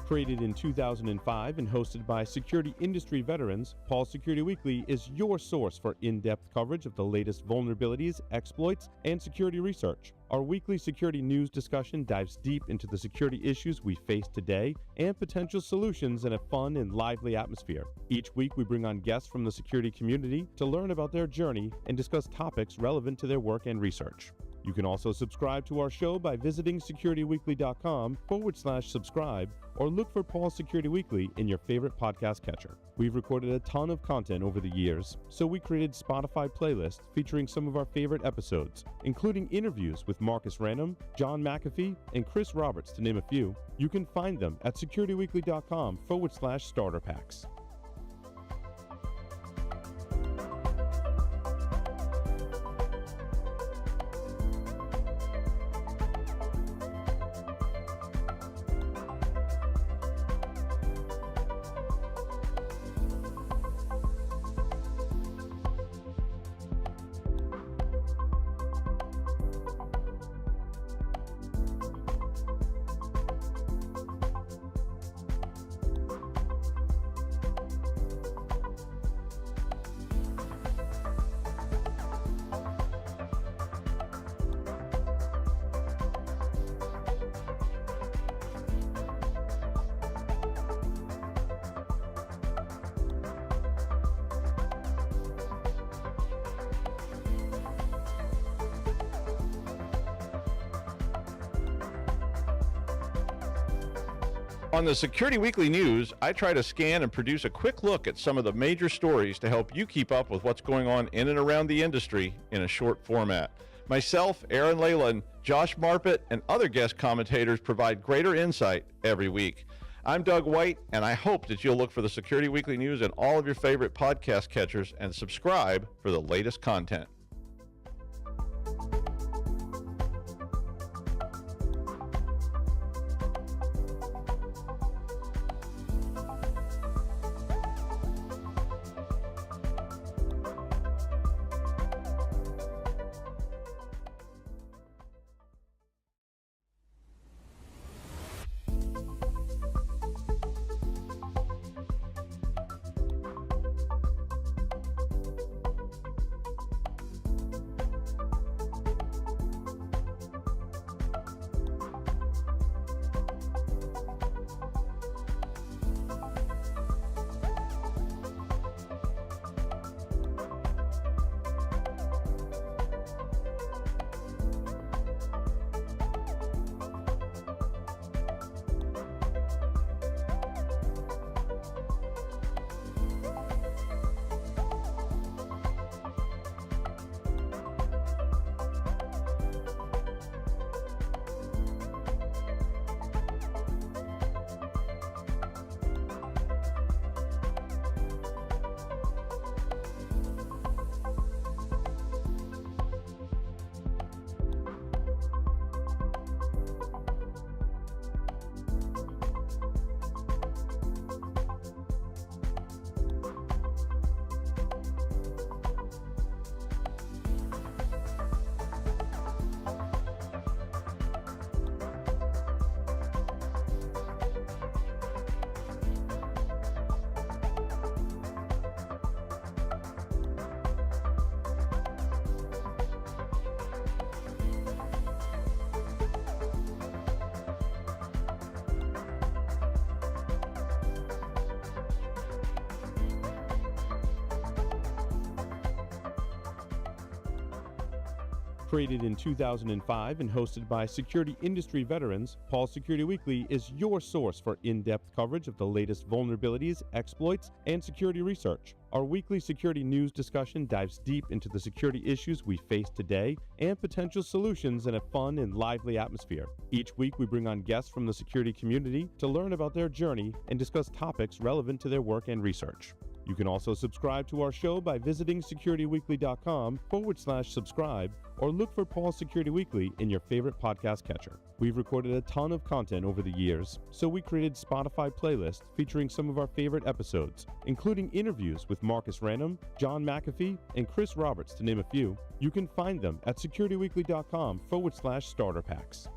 S3: Created in 2005 and hosted by security industry veterans, Paul Security Weekly is your source for in-depth coverage of the latest vulnerabilities, exploits, and security research. Our weekly security news discussion dives deep into the security issues we face today and potential solutions in a fun and lively atmosphere. Each week, we bring on guests from the security community to learn about their journey and discuss topics relevant to their work and research. You can also subscribe to our show by visiting securityweekly.com/subscribe or look for Paul Security Weekly in your favorite podcast catcher. We've recorded a ton of content over the years, so we created Spotify playlists featuring some of our favorite episodes, including interviews with Marcus Random, John McAfee, and Chris Roberts, to name a few. You can find them at securityweekly.com/starter packs.
S4: On the Security Weekly News, I try to scan and produce a quick look at some of the major stories to help you keep up with what's going on in and around the industry in a short format. Myself, Aaron Leyland, Josh Marpet, and other guest commentators provide greater insight every week. I'm Doug White, and I hope that you'll look for the Security Weekly News in all of your favorite podcast catchers and subscribe for the latest content.
S3: Created in 2005 and hosted by security industry veterans, Paul Security Weekly is your source for in-depth coverage of the latest vulnerabilities, exploits, and security research. Our weekly security news discussion dives deep into the security issues we face today and potential solutions in a fun and lively atmosphere. Each week, we bring on guests from the security community to learn about their journey and discuss topics relevant to their work and research. You can also subscribe to our show by visiting securityweekly.com/subscribe or look for Paul Security Weekly in your favorite podcast catcher. We've recorded a ton of content over the years, so we created Spotify playlists featuring some of our favorite episodes, including interviews with Marcus Random, John McAfee, and Chris Roberts, to name a few. You can find them at securityweekly.com/starter packs.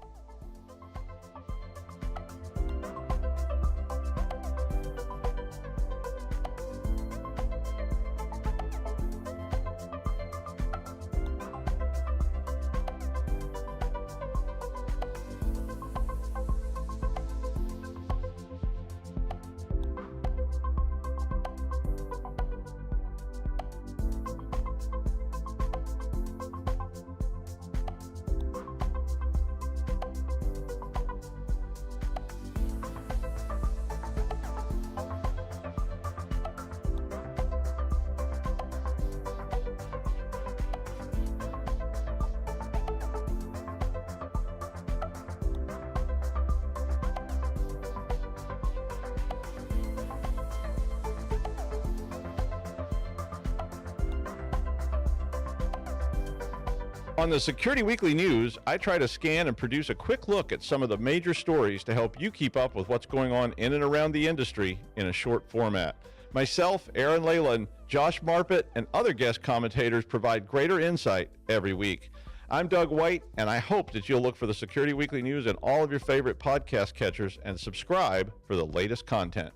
S4: On the Security Weekly News, I try to scan and produce a quick look at some of the major stories to help you keep up with what's going on in and around the industry in a short format. Myself, Aaron Leyland, Josh Marpet, and other guest commentators provide greater insight every week. I'm Doug White, and I hope that you'll look for the Security Weekly News in all of your favorite podcast catchers and subscribe for the latest content.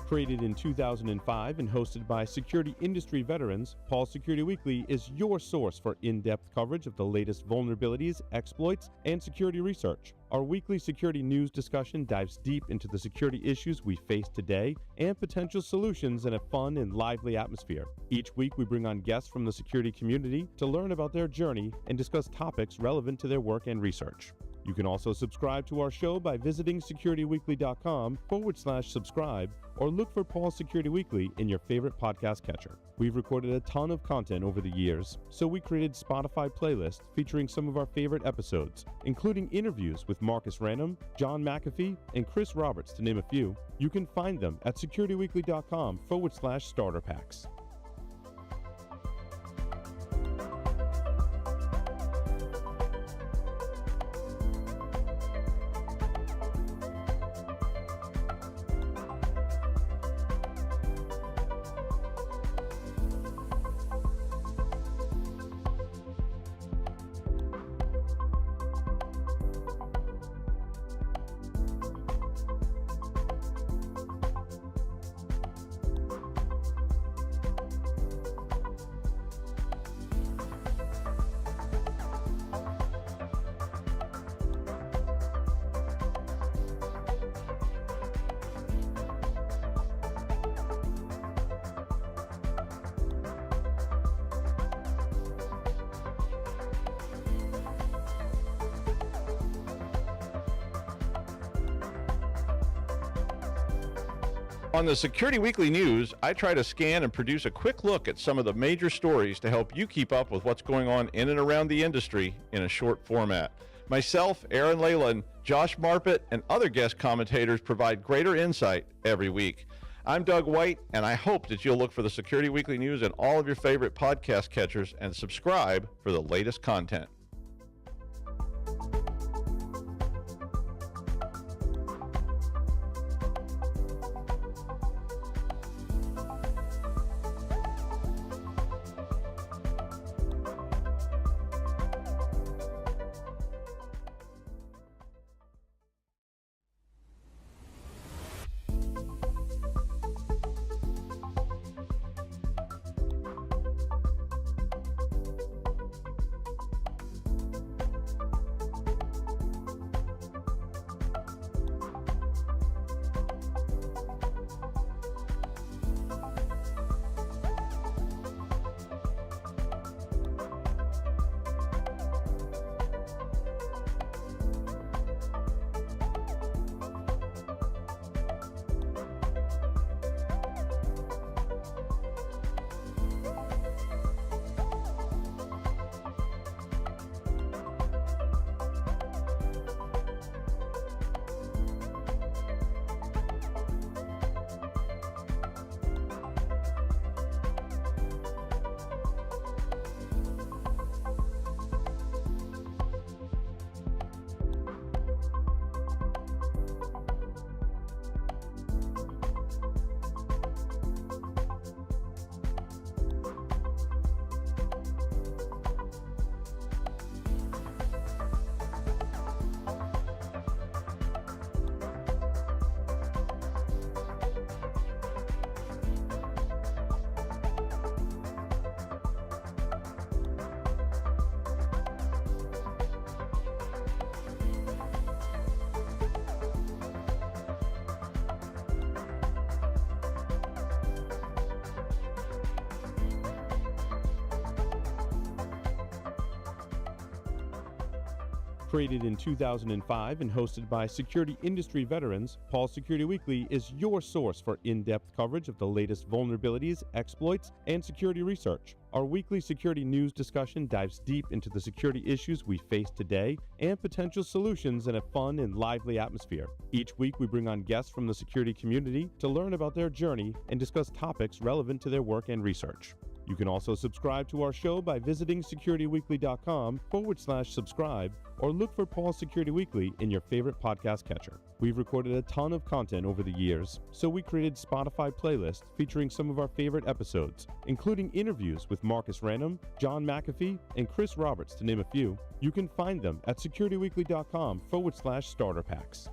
S3: Created in 2005 and hosted by security industry veterans, Paul Security Weekly is your source for in-depth coverage of the latest vulnerabilities, exploits, and security research. Our weekly security news discussion dives deep into the security issues we face today and potential solutions in a fun and lively atmosphere. Each week we bring on guests from the security community to learn about their journey and discuss topics relevant to their work and research. You can also subscribe to our show by visiting securityweekly.com/subscribe or look for Paul Security Weekly in your favorite podcast catcher. We've recorded a ton of content over the years, so we created Spotify playlists featuring some of our favorite episodes, including interviews with Marcus Random, John McAfee, and Chris Roberts, to name a few. You can find them at securityweekly.com/starter packs.
S4: On the Security Weekly News, I try to scan and produce a quick look at some of the major stories to help you keep up with what's going on in and around the industry in a short format. Myself, Aaron Leyland, Josh Marpet, and other guest commentators provide greater insight every week. I'm Doug White, and I hope that you'll look for the Security Weekly News in all of your favorite podcast catchers and subscribe for the latest content.
S3: Created in 2005 and hosted by security industry veterans, Paul's Security Weekly is your source for in-depth coverage of the latest vulnerabilities, exploits, and security research. Our weekly security news discussion dives deep into the security issues we face today and potential solutions in a fun and lively atmosphere. Each week we bring on guests from the security community to learn about their journey and discuss topics relevant to their work and research. You can also subscribe to our show by visiting securityweekly.com/subscribe or look for Paul's Security Weekly in your favorite podcast catcher. We've recorded a ton of content over the years, so we created Spotify playlists featuring some of our favorite episodes, including interviews with Marcus Random, John McAfee, and Chris Roberts, to name a few. You can find them at securityweekly.com/starter packs.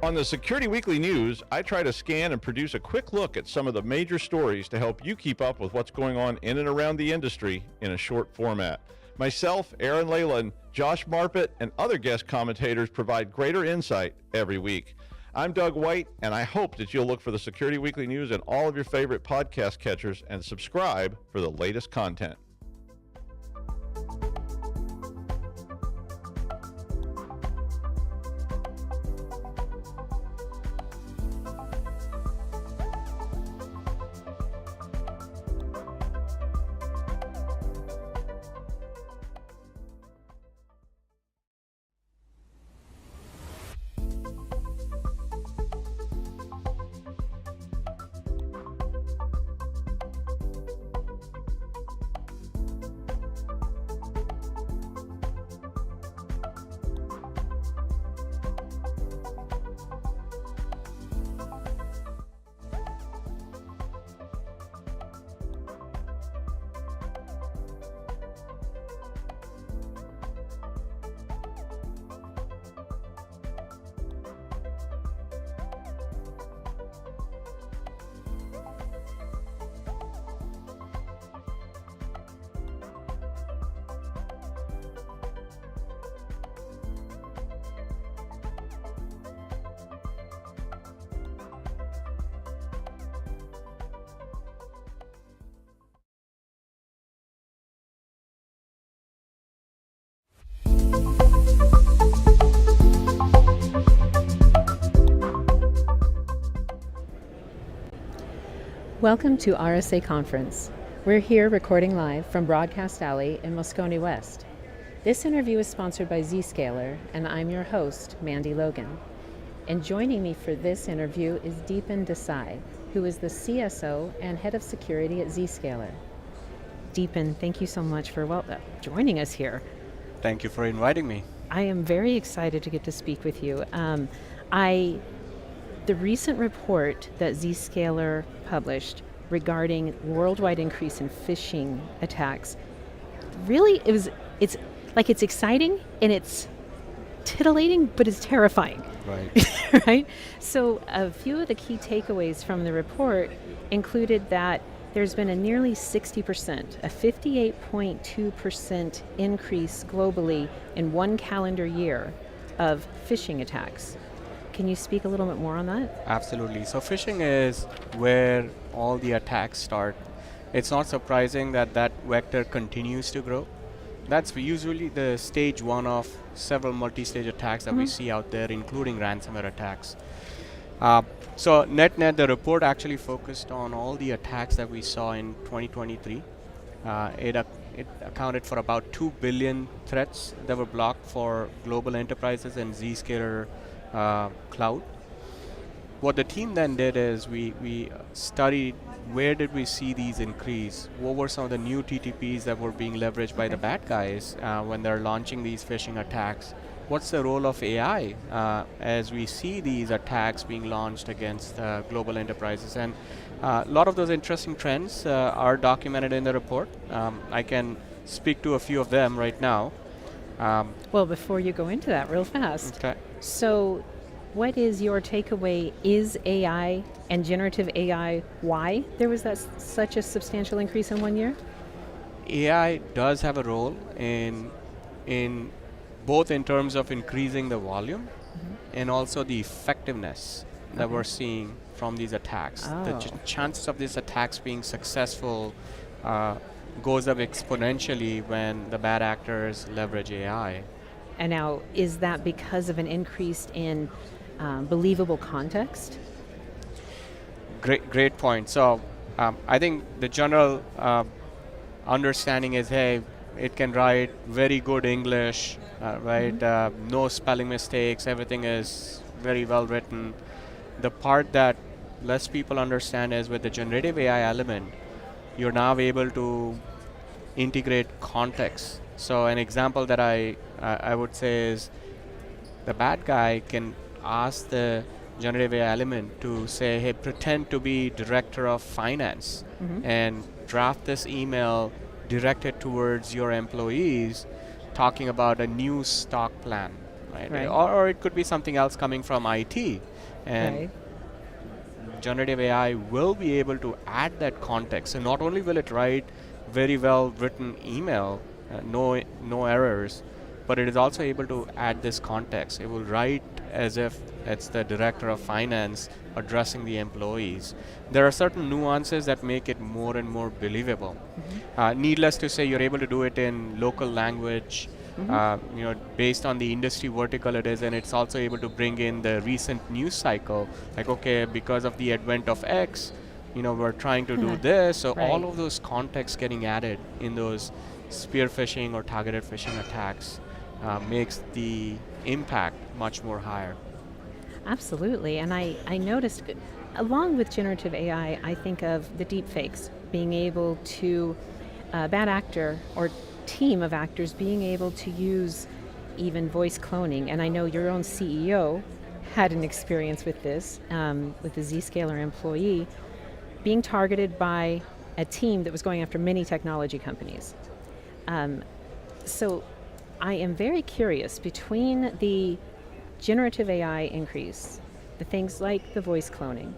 S4: On the Security Weekly News, I try to scan and produce a quick look at some of the major stories to help you keep up with what's going on in and around the industry in a short format. Myself, Aaron Leyland, Josh Marpet, and other guest commentators provide greater insight every week. I'm Doug White, and I hope that you'll look for the Security Weekly News in all of your favorite podcast catchers and subscribe for the latest content.
S16: Welcome to RSA Conference. We're here recording live from Broadcast Alley in Moscone West. This interview is sponsored by Zscaler, and I'm your host, Mandy Logan. And joining me for this interview is Deepan Desai, who is the CSO and Head of Security at Zscaler. Deepan, thank you so much for joining us here.
S17: Thank you for inviting me.
S16: I am very excited to get to speak with you. The recent report that Zscaler published regarding worldwide increase in phishing attacks, really it's exciting and it's titillating, but it's terrifying.
S17: Right.
S16: Right? So a few of the key takeaways from the report included that there's been a nearly 60%, a 58.2% increase globally in one calendar year of phishing attacks. Can you speak a little bit more on that?
S17: Absolutely. So phishing is where all the attacks start. It's not surprising that that vector continues to grow. That's usually the stage one of several multi-stage attacks that we see out there, including ransomware attacks. So net, the report actually focused on all the attacks that we saw in 2023. It accounted for about 2 billion threats that were blocked for global enterprises and Zscaler Cloud. what the team then did is we studied where did we see these increase, what were some of the new TTPs that were being leveraged by the bad guys when they're launching these phishing attacks. What's the role of AI as we see these attacks being launched against global enterprises? And a lot of those interesting trends are documented in the report. I can speak to a few of them right now.
S16: Well, before you go into that real fast.
S17: Okay.
S16: So what is your takeaway? Is AI and generative AI why there was that such a substantial increase in 1 year?
S17: AI does have a role in both in terms of increasing the volume and also the effectiveness that we're seeing from these attacks. The chances of these attacks being successful goes up exponentially when the bad actors leverage AI.
S16: And now, is that because of an increase in believable context?
S17: Great point. So I think the general understanding is, hey, it can write very good English, right? No spelling mistakes, everything is very well written. The part that less people understand is with the generative AI element, you're now able to integrate context. So an example that I would say is the bad guy can ask the generative AI element to say, hey, pretend to be director of finance and draft this email directed towards your employees talking about a new stock plan, right? Or it could be something else coming from IT. And generative AI will be able to add that context. So not only will it write very well written email, no errors, but it is also able to add this context. It will write as if it's the director of finance addressing the employees. There are certain nuances that make it more and more believable. Needless to say, you're able to do it in local language, based on the industry vertical it is, and it's also able to bring in the recent news cycle, like, okay, because of the advent of X, we're trying to do this. So all of those contexts getting added in those spear phishing or targeted phishing attacks makes the impact much more higher.
S16: Absolutely. And I noticed, along with generative AI, I think of the deep fakes, being able to, bad actor or team of actors being able to use even voice cloning. And I know your own CEO had an experience with this, with the Zscaler employee, being targeted by a team that was going after many technology companies. So I am very curious, between the generative AI increase, the things like the voice cloning,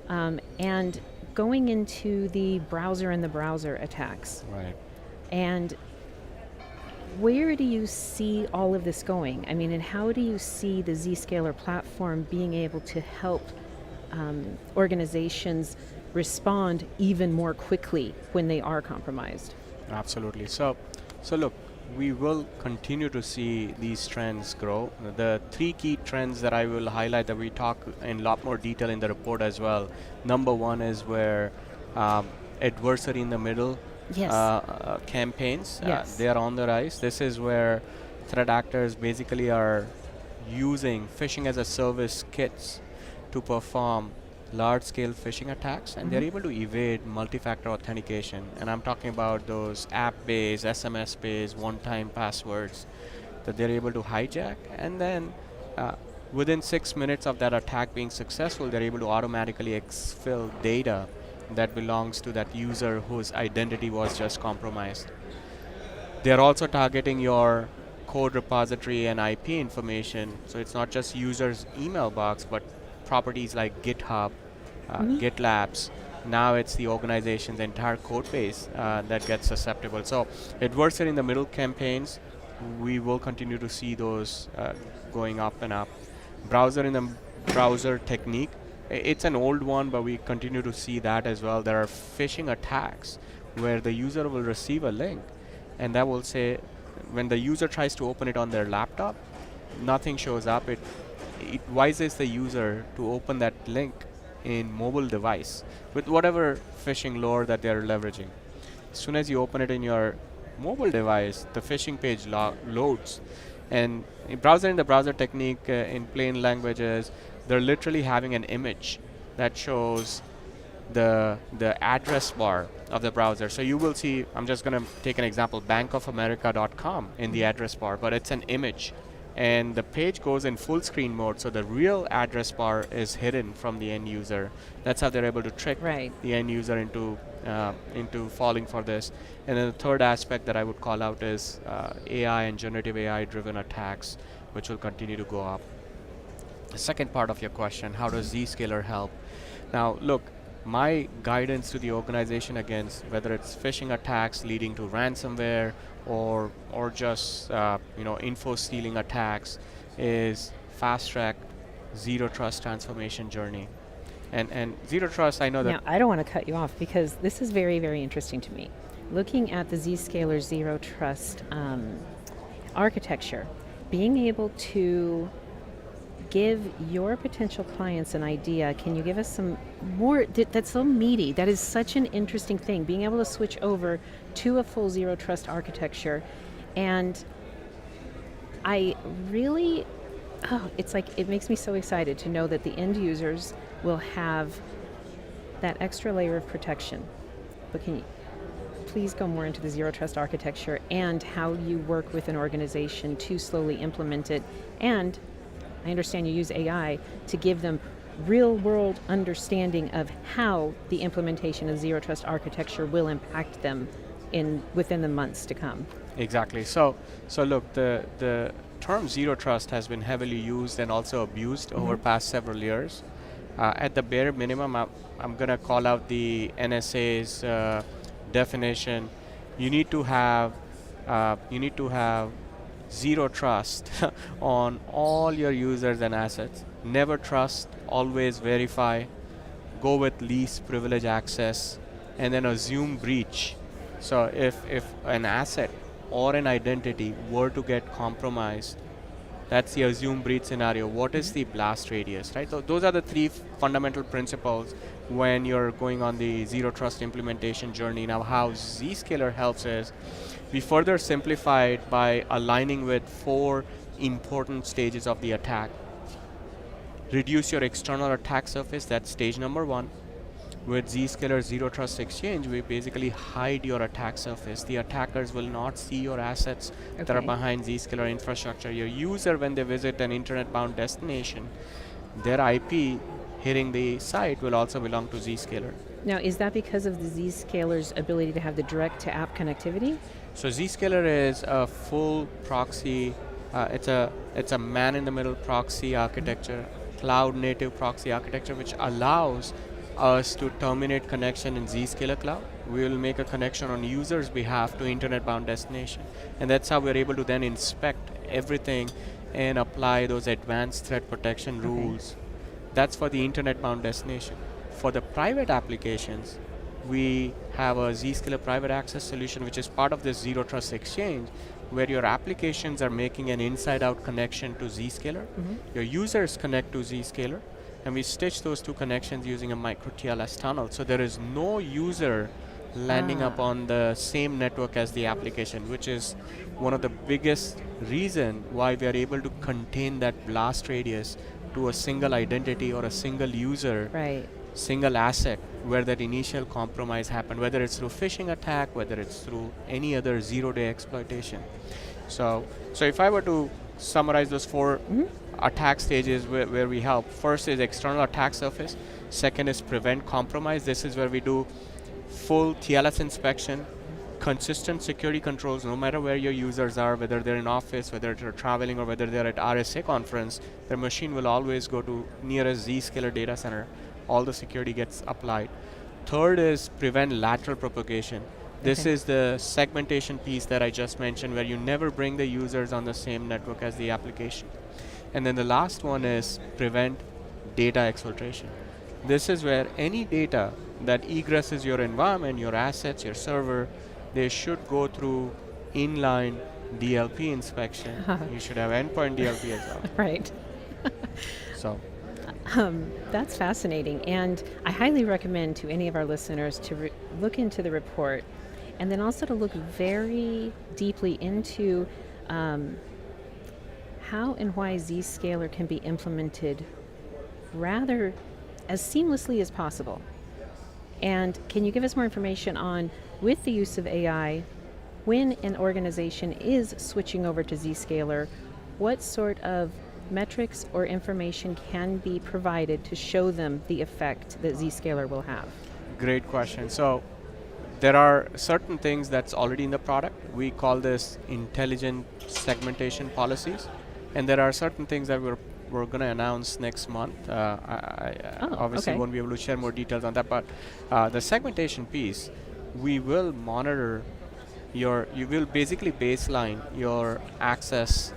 S16: and going into the browser and the browser attacks.
S17: Right.
S16: And where do you see all of this going? I mean, and how do you see the Zscaler platform being able to help organizations respond even more quickly when they are compromised?
S17: Absolutely. So look, we will continue to see these trends grow. The three key trends that I will highlight that we talk in a lot more detail in the report as well. Number one is where adversary in the middle campaigns, they are on the rise. This is where threat actors basically are using phishing as a service kits to perform large-scale phishing attacks, and they're able to evade multi-factor authentication. And I'm talking about those app-based, SMS-based, one-time passwords that they're able to hijack. And then within 6 minutes of that attack being successful, they're able to automatically exfil data that belongs to that user whose identity was just compromised. They're also targeting your code repository and IP information. So it's not just users' email box, but properties like GitHub, GitLabs. Now it's the organization's entire code base that gets susceptible. So adversary in the middle campaigns, we will continue to see those going up and up. Browser in the browser technique, it's an old one, but we continue to see that as well. There are phishing attacks where the user will receive a link, and that will say, when the user tries to open it on their laptop, nothing shows up. It advises the user to open that link in mobile device with whatever phishing lore that they're leveraging. As soon as you open it in your mobile device, the phishing page loads. And browser in the browser technique in plain language is they're literally having an image that shows the address bar of the browser. So you will see, I'm just going to take an example, bankofamerica.com in the address bar, but it's an image. And the page goes in full screen mode, so the real address bar is hidden from the end user. That's how they're able to trick the end user into falling for this. And then the third aspect that I would call out is AI and generative AI driven attacks, which will continue to go up. The second part of your question, how does Zscaler help? Now, look, my guidance to the organization against whether it's phishing attacks leading to ransomware or just info stealing attacks is fast track zero trust transformation journey. And zero trust, I know that.
S16: Now, I don't want to cut you off because this is very, very interesting to me. Looking at the Zscaler zero trust architecture, being able to give your potential clients an idea. Can you give us some more? That's so meaty. That is such an interesting thing, being able to switch over to a full zero trust architecture. And I really, it's like, it makes me so excited to know that the end users will have that extra layer of protection. But can you please go more into the zero trust architecture and how you work with an organization to slowly implement it? And I understand you use AI to give them real-world understanding of how the implementation of zero trust architecture will impact them within the months to come.
S17: Exactly. So look, the term zero trust has been heavily used and also abused over past several years. At the bare minimum, I'm going to call out the NSA's definition. You need to have zero trust on all your users and assets. Never trust, always verify, go with least privilege access, and then assume breach. So if an asset or an identity were to get compromised, that's the assume breach scenario. What is the blast radius, right? So those are the three fundamental principles when you're going on the zero trust implementation journey. Now, how Zscaler helps is we further simplify it by aligning with 4 important stages of the attack. Reduce your external attack surface, that's stage number 1. With Zscaler Zero Trust Exchange, we basically hide your attack surface. The attackers will not see your assets that are behind Zscaler infrastructure. Your user, when they visit an internet-bound destination, their IP hitting the site will also belong to Zscaler.
S16: Now, is that because of the Zscaler's ability to have the direct-to-app connectivity?
S17: So Zscaler is a full proxy. It's a man-in-the-middle proxy architecture, cloud-native proxy architecture, which allows us to terminate connection in Zscaler Cloud. We will make a connection on user's behalf to internet-bound destination. And that's how we're able to then inspect everything and apply those advanced threat protection rules. That's for the internet-bound destination. For the private applications, we have a Zscaler private access solution, which is part of this Zero Trust Exchange, where your applications are making an inside-out connection to Zscaler. Your users connect to Zscaler, and we stitch those 2 connections using a micro TLS tunnel. So there is no user landing up on the same network as the application, which is one of the biggest reason why we are able to contain that blast radius to a single identity or a single user, single asset, where that initial compromise happened, whether it's through phishing attack, whether it's through any other zero-day exploitation. So if I were to summarize those 4 attack stages where we help, first is external attack surface, second is prevent compromise. This is where we do full TLS inspection, consistent security controls, no matter where your users are, whether they're in office, whether they're traveling, or whether they're at RSA Conference, their machine will always go to nearest Zscaler data center. All the security gets applied. Third is prevent lateral propagation. This is the segmentation piece that I just mentioned, where you never bring the users on the same network as the application. And then the last one is prevent data exfiltration. This is where any data that egresses your environment, your assets, your server, they should go through inline DLP inspection. You should have endpoint DLP as well.
S16: Right.
S17: So.
S16: That's fascinating, and I highly recommend to any of our listeners to look into the report, and then also to look very deeply into how and why Zscaler can be implemented rather as seamlessly as possible. And can you give us more information on, with the use of AI, when an organization is switching over to Zscaler, what sort of metrics or information can be provided to show them the effect that Zscaler will have?
S17: Great question. So there are certain things that's already in the product. We call this intelligent segmentation policies. And there are certain things that we're going to announce next month. I obviously won't be able to share more details on that, but the segmentation piece, we will monitor you will basically baseline your access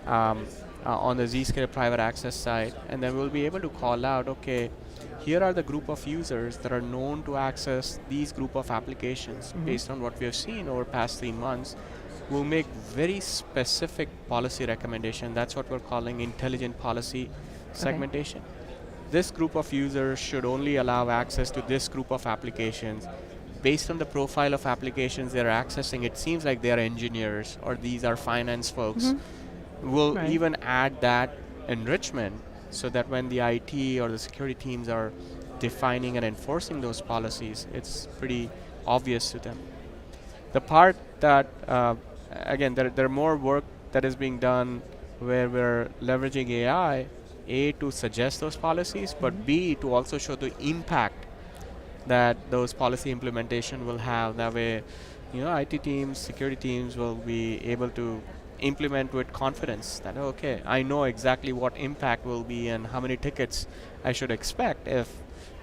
S17: on the Zscaler private access side, and then we'll be able to call out, okay, here are the group of users that are known to access these group of applications. Based on what we have seen over past 3 months, we'll make very specific policy recommendation. That's what we're calling intelligent policy segmentation. This group of users should only allow access to this group of applications. Based on the profile of applications they're accessing, it seems like they're engineers or these are finance folks. We'll even add that enrichment so that when the IT or the security teams are defining and enforcing those policies, it's pretty obvious to them. The part that, again, there are more work that is being done where we're leveraging AI, A, to suggest those policies, but B, to also show the impact that those policy implementation will have. That way, IT teams, security teams will be able to implement with confidence that, okay, I know exactly what impact will be and how many tickets I should expect if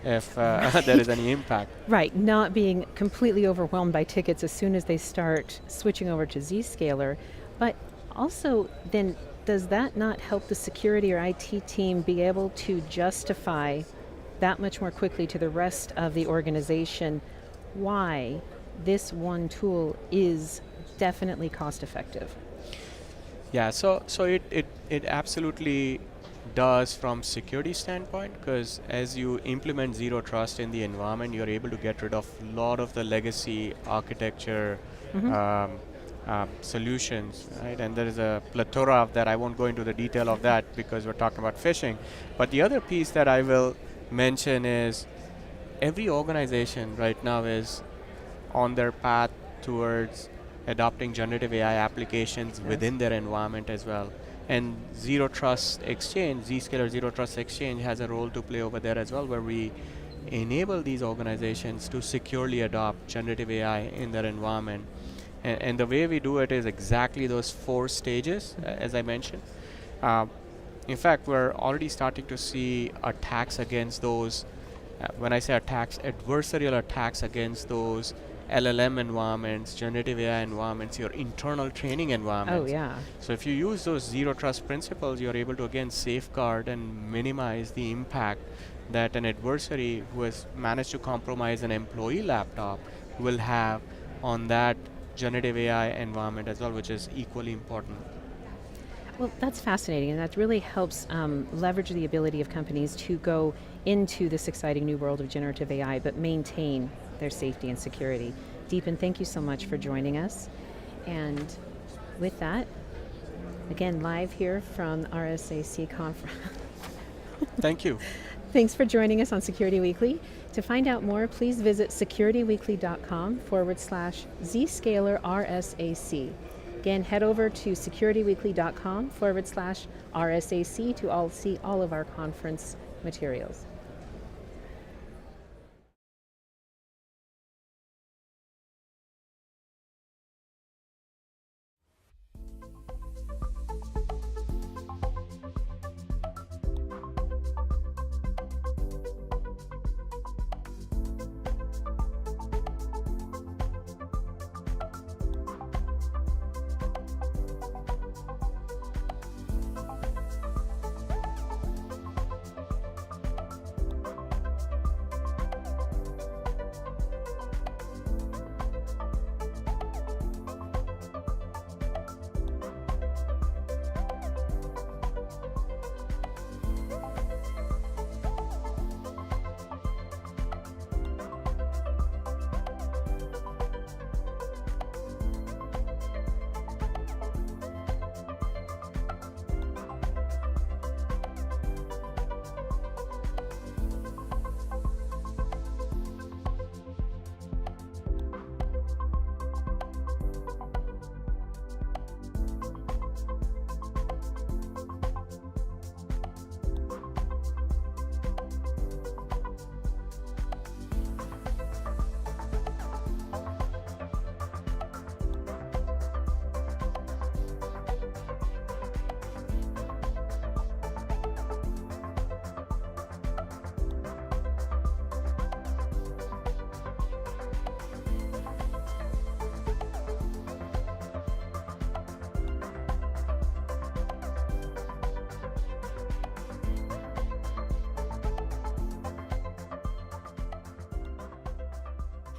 S17: there is any impact.
S16: Right, not being completely overwhelmed by tickets as soon as they start switching over to Zscaler. But also, then, does that not help the security or IT team be able to justify that much more quickly to the rest of the organization why this one tool is definitely cost effective?
S17: Yeah, so it absolutely does from security standpoint, because as you implement zero trust in the environment, you're able to get rid of a lot of the legacy architecture solutions, right? And there is a plethora of that. I won't go into the detail of that because we're talking about phishing. But the other piece that I will mention is every organization right now is on their path towards adopting generative AI applications within their environment as well. And Zero Trust Exchange, Zscaler Zero Trust Exchange has a role to play over there as well, where we enable these organizations to securely adopt generative AI in their environment. And the way we do it is exactly those 4 stages, as I mentioned. In fact, we're already starting to see attacks against those, when I say attacks, adversarial attacks against those LLM environments, generative AI environments, your internal training environments.
S16: Oh, yeah.
S17: So if you use those zero trust principles, you're able to, again, safeguard and minimize the impact that an adversary who has managed to compromise an employee laptop will have on that generative AI environment as well, which is equally important.
S16: Well, that's fascinating, and that really helps leverage the ability of companies to go into this exciting new world of generative AI, but maintain their safety and security. Deepan, thank you so much for joining us. And with that, again, live here from the RSAC Conference.
S17: Thank you.
S16: Thanks for joining us on Security Weekly. To find out more, please visit securityweekly.com/Zscaler RSAC. Again, head over to securityweekly.com/RSAC to see all of our conference materials.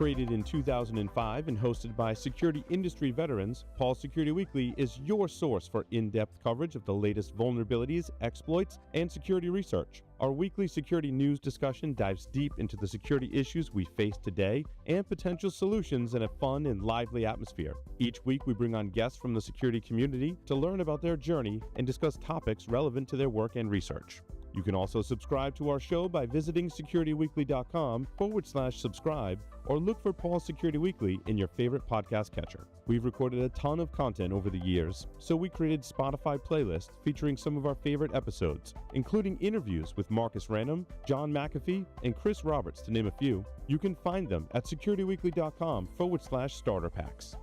S3: Created in 2005 and hosted by security industry veterans, Paul Security Weekly is your source for in-depth coverage of the latest vulnerabilities, exploits, and security research. Our weekly security news discussion dives deep into the security issues we face today and potential solutions in a fun and lively atmosphere. Each week, we bring on guests from the security community to learn about their journey and discuss topics relevant to their work and research. You can also subscribe to our show by visiting securityweekly.com/subscribe or look for Paul Security Weekly in your favorite podcast catcher. We've recorded a ton of content over the years, so we created Spotify playlists featuring some of our favorite episodes, including interviews with Marcus Random, John McAfee, and Chris Roberts, to name a few. You can find them at securityweekly.com/starter packs.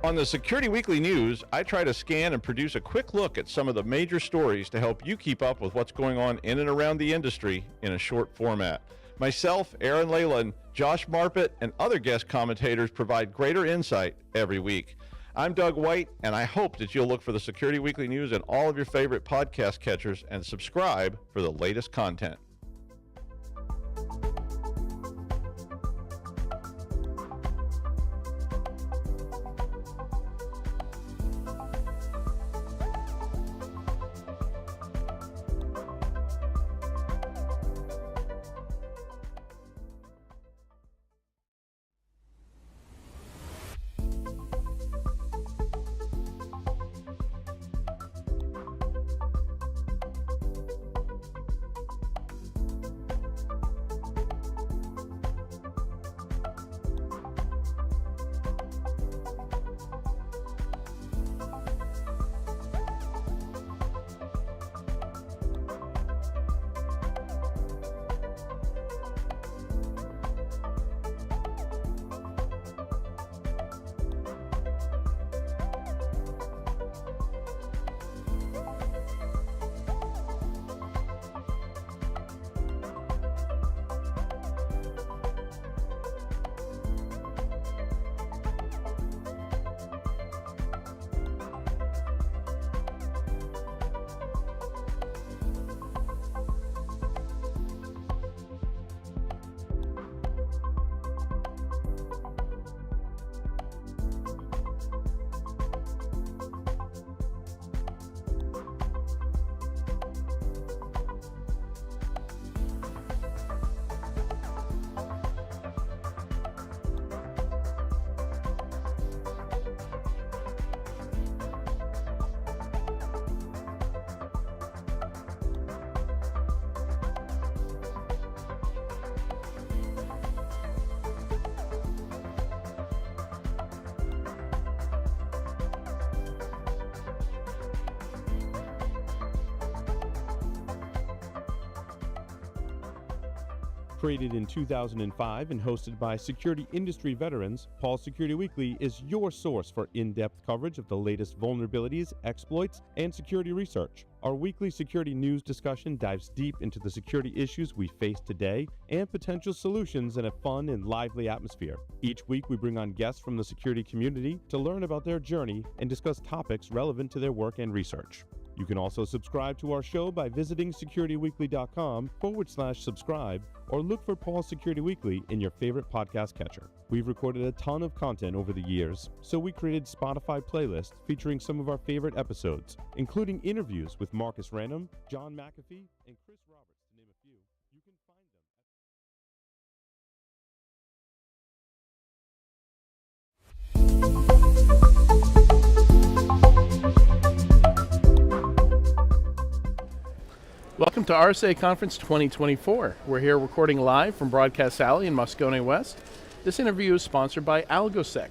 S4: On the Security Weekly News, I try to scan and produce a quick look at some of the major stories to help you keep up with what's going on in and around the industry in a short format. Myself, Aaron Leyland, Josh Marpet, and other guest commentators provide greater insight every week. I'm Doug White, and I hope that you'll look for the Security Weekly News in all of your favorite podcast catchers and subscribe for the latest content.
S3: Created in 2005 and hosted by security industry veterans, Paul Security Weekly is your source for in-depth coverage of the latest vulnerabilities, exploits, and security research. Our weekly security news discussion dives deep into the security issues we face today and potential solutions in a fun and lively atmosphere. Each week, we bring on guests from the security community to learn about their journey and discuss topics relevant to their work and research. You can also subscribe to our show by visiting securityweekly.com/subscribe or look for Paul Security Weekly in your favorite podcast catcher. We've recorded a ton of content over the years, so we created Spotify playlists featuring some of our favorite episodes, including interviews with Marcus Random, John McAfee, and Chris Roberts, to name a few. You can find them at
S2: welcome to RSA Conference 2024. We're here recording live from Broadcast Alley in Moscone West. This interview is sponsored by AlgoSec.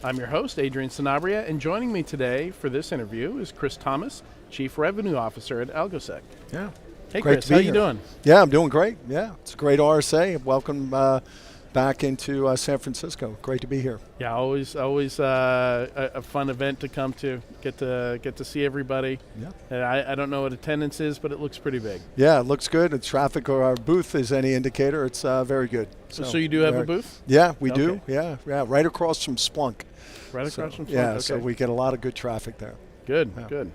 S2: I'm your host, Adrian Sanabria, and joining me today for this interview is Chris Thomas, Chief Revenue Officer at AlgoSec.
S18: Yeah.
S2: Hey,
S18: great
S2: Chris,
S18: to be
S2: how
S18: here.
S2: you doing?
S18: Yeah, I'm doing great. Yeah, it's a great RSA. Welcome back into San Francisco. Great to be here.
S2: Yeah, always a fun event to come to. Get to see everybody.
S18: Yeah.
S2: And I don't know what attendance is, but it looks pretty big.
S18: Yeah, it looks good. The traffic or our booth is any indicator. It's very good.
S2: So you do have a booth?
S18: Yeah, we
S2: Okay.
S18: do. Yeah, right across from Splunk.
S2: Right across from Splunk.
S18: Yeah,
S2: okay.
S18: so we get a lot of good traffic there.
S2: Good,
S18: Yeah.
S2: good.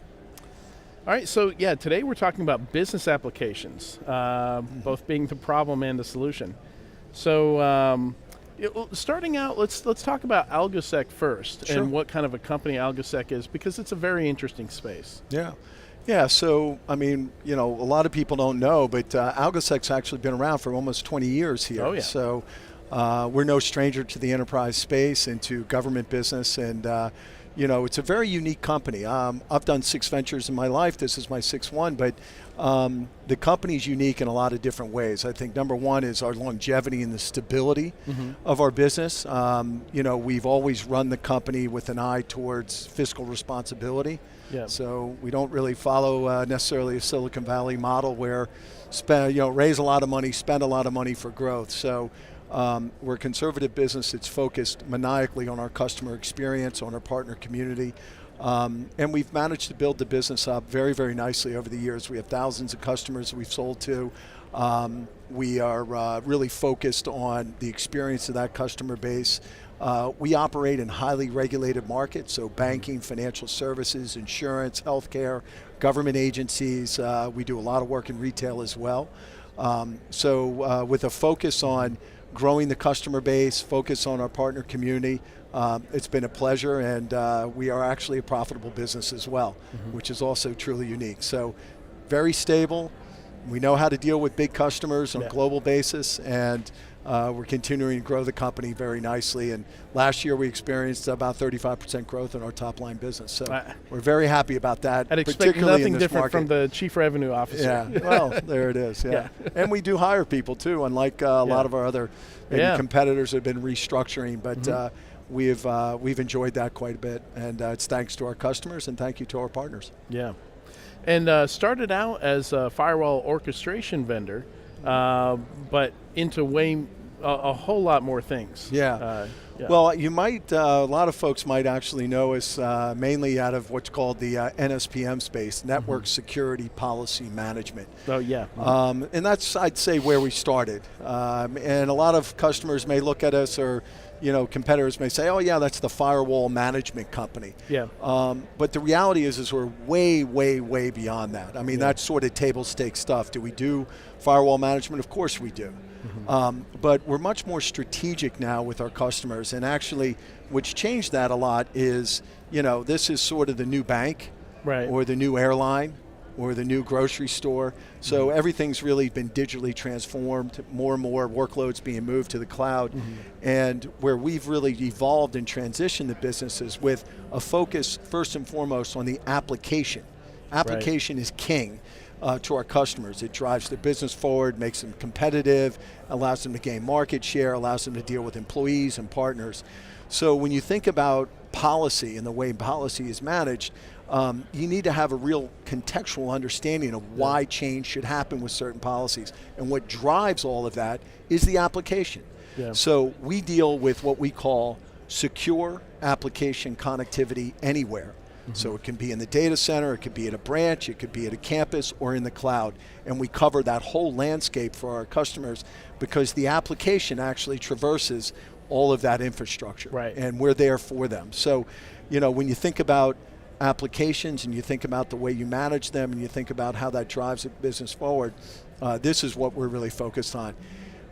S2: All right, so yeah, today we're talking about business applications, both being the problem and the solution. So starting out, let's talk about AlgoSec first.
S18: Sure.
S2: And what kind of a company AlgoSec is, because it's a very interesting space.
S18: Yeah, so, I mean, a lot of people don't know, but AlgoSec's actually been around for almost 20 years here.
S2: Oh, yeah.
S18: So we're no stranger to the enterprise space and to government business, and it's a very unique company. I've done 6 ventures in my life. This is my 6th one, but the company's unique in a lot of different ways. I think number one is our longevity and the stability of our business. We've always run the company with an eye towards fiscal responsibility.
S2: Yeah.
S18: So we don't really follow necessarily a Silicon Valley model where raise a lot of money, spend a lot of money for growth. So we're a conservative business that's focused maniacally on our customer experience, on our partner community. And we've managed to build the business up very, very nicely over the years. We have thousands of customers we've sold to. We are really focused on the experience of that customer base. We operate in highly regulated markets, so banking, financial services, insurance, healthcare, government agencies. We do a lot of work in retail as well. So with a focus on growing the customer base, focus on our partner community, it's been a pleasure, and we are actually a profitable business as well, which is also truly unique. So very stable. We know how to deal with big customers on a global basis, and we're continuing to grow the company very nicely. And last year we experienced about 35% growth in our top line business. So we're very happy about that.
S2: I'd expect
S18: particularly
S2: nothing
S18: in this
S2: different
S18: market.
S2: from the Chief Revenue Officer.
S18: Yeah, well, there it is. Yeah. And we do hire people too, unlike a lot of our other competitors have been restructuring. But we've enjoyed that quite a bit, and it's thanks to our customers and thank you to our partners.
S2: Yeah. And started out as a firewall orchestration vendor, but into a whole lot more things.
S18: Yeah. Well, you might, a lot of folks might actually know us mainly out of what's called the NSPM space, Network Security Policy Management.
S2: Oh, yeah.
S18: And that's, I'd say, where we started. And a lot of customers may look at us, or competitors may say, oh yeah, that's the firewall management company.
S2: Yeah.
S18: But the reality is we're way, way, way beyond that. I mean, that's sort of table stake stuff. Do we do firewall management? Of course we do. But we're much more strategic now with our customers. And actually, what's changed that a lot is, this is sort of the new bank,
S2: right,
S18: or the new airline, or the new grocery store. So everything's really been digitally transformed, more and more workloads being moved to the cloud. And where we've really evolved and transitioned the businesses with a focus first and foremost on the application. Application is king to our customers. It drives their business forward, makes them competitive, allows them to gain market share, allows them to deal with employees and partners. So when you think about policy and the way policy is managed, you need to have a real contextual understanding of why change should happen with certain policies. And what drives all of that is the application. So we deal with what we call secure application connectivity anywhere. So it can be in the data center, it could be at a branch, it could be at a campus, or in the cloud. And we cover that whole landscape for our customers because the application actually traverses all of that infrastructure. And we're there for them. So, when you think about applications and you think about the way you manage them and you think about how that drives a business forward, this is what we're really focused on.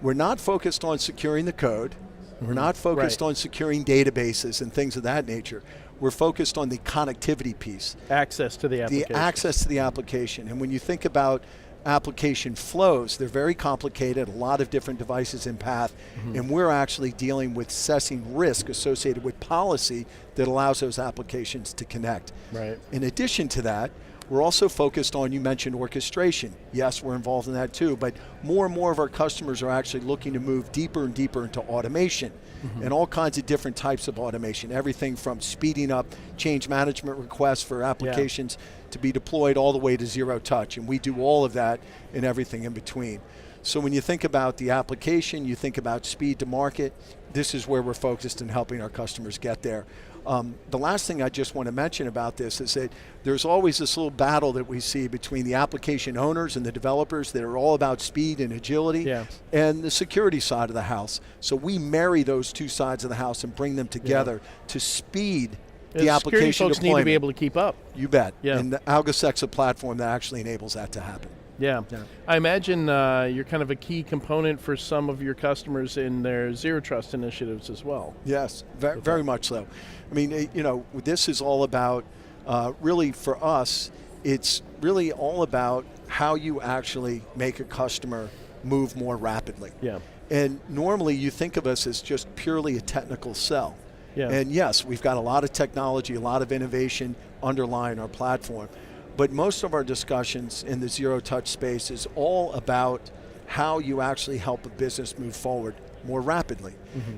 S18: We're not focused on securing the code. We're not focused on securing databases and things of that nature. We're focused on the connectivity piece.
S2: Access to the application.
S18: The access to the application. And when you think about application flows, they're very complicated, a lot of different devices in path, and we're actually dealing with assessing risk associated with policy that allows those applications to connect.
S2: Right.
S18: In addition to that, We're also focused on, you mentioned orchestration. Yes, we're involved in that too, but more and more of our customers are actually looking to move deeper and deeper into automation and all kinds of different types of automation. Everything from speeding up change management requests for applications to be deployed all the way to zero touch. And we do all of that and everything in between. So when you think about the application, you think about speed to market, this is where we're focused in helping our customers get there. The last thing I just want to mention about this is that there's always this little battle that we see between the application owners and the developers that are all about speed and agility and the security side of the house. So we marry those two sides of the house and bring them together to speed the application
S2: folks
S18: deployment.
S2: Need to be able to keep up.
S18: You bet.
S2: Yeah.
S18: And the AlgoSec's a platform that actually enables that to happen.
S2: Yeah. I imagine you're kind of a key component for some of your customers in their zero trust initiatives as well.
S18: Yes, very much so. I mean, you know, this is all about, really for us, it's really all about how you actually make a customer move more rapidly.
S2: Yeah.
S18: And normally you think of us as just purely a technical sell.
S2: Yeah.
S18: And yes, we've got a lot of technology, a lot of innovation underlying our platform. But most of our discussions in the zero touch space is all about how you actually help a business move forward more rapidly.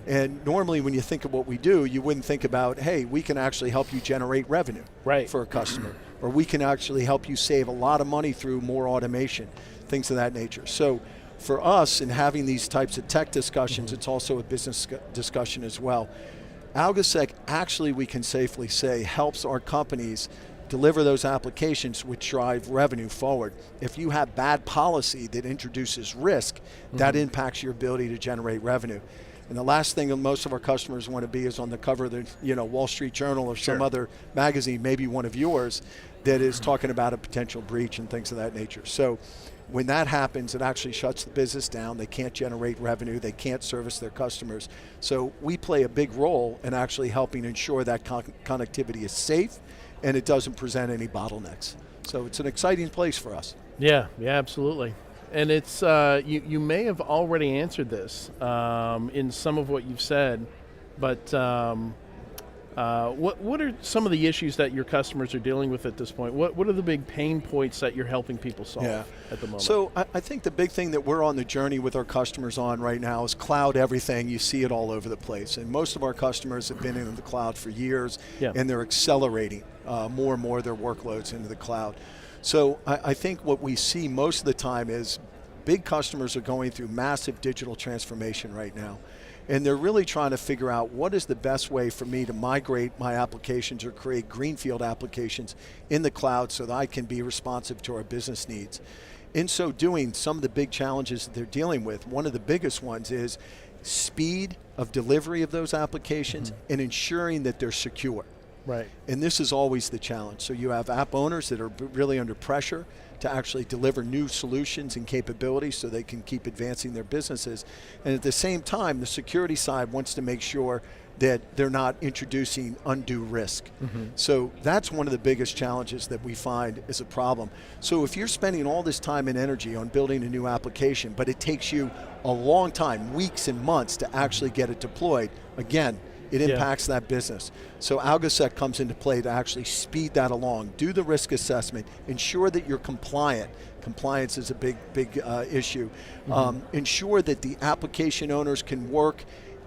S18: And normally when you think of what we do, you wouldn't think about, hey, we can actually help you generate revenue for a customer, or we can actually help you save a lot of money through more automation, things of that nature. So for us, in having these types of tech discussions, it's also a business discussion as well. AlgoSec actually, we can safely say, helps our companies deliver those applications which drive revenue forward. If you have bad policy that introduces risk, that impacts your ability to generate revenue. And the last thing that most of our customers want to be is on the cover of the Wall Street Journal or some other magazine, maybe one of yours, that is talking about a potential breach and things of that nature. So when that happens, it actually shuts the business down. They can't generate revenue. They can't service their customers. So we play a big role in actually helping ensure that connectivity is safe and it doesn't present any bottlenecks. So it's an exciting place for us.
S2: Yeah, absolutely. And it's you may have already answered this in some of what you've said, but what are some of the issues that your customers are dealing with at this point? What are the big pain points that you're helping people solve at the moment?
S18: So I think the big thing that we're on the journey with our customers on right now is cloud everything. You see it all over the place. And most of our customers have been in the cloud for years, and they're accelerating more and more their workloads into the cloud. So I think what we see most of the time is big customers are going through massive digital transformation right now. And they're really trying to figure out what is the best way for me to migrate my applications or create greenfield applications in the cloud so that I can be responsive to our business needs. In so doing, some of the big challenges that they're dealing with, one of the biggest ones is speed of delivery of those applications and ensuring that they're secure.
S2: Right.
S18: And this is always the challenge. So you have app owners that are really under pressure to actually deliver new solutions and capabilities so they can keep advancing their businesses. And at the same time, the security side wants to make sure that they're not introducing undue risk. So that's one of the biggest challenges that we find is a problem. So if you're spending all this time and energy on building a new application, but it takes you a long time, weeks and months to actually get it deployed, again, it impacts that business. So AlgoSec comes into play to actually speed that along, do the risk assessment, ensure that you're compliant. Compliance is a big issue. Ensure that the application owners can work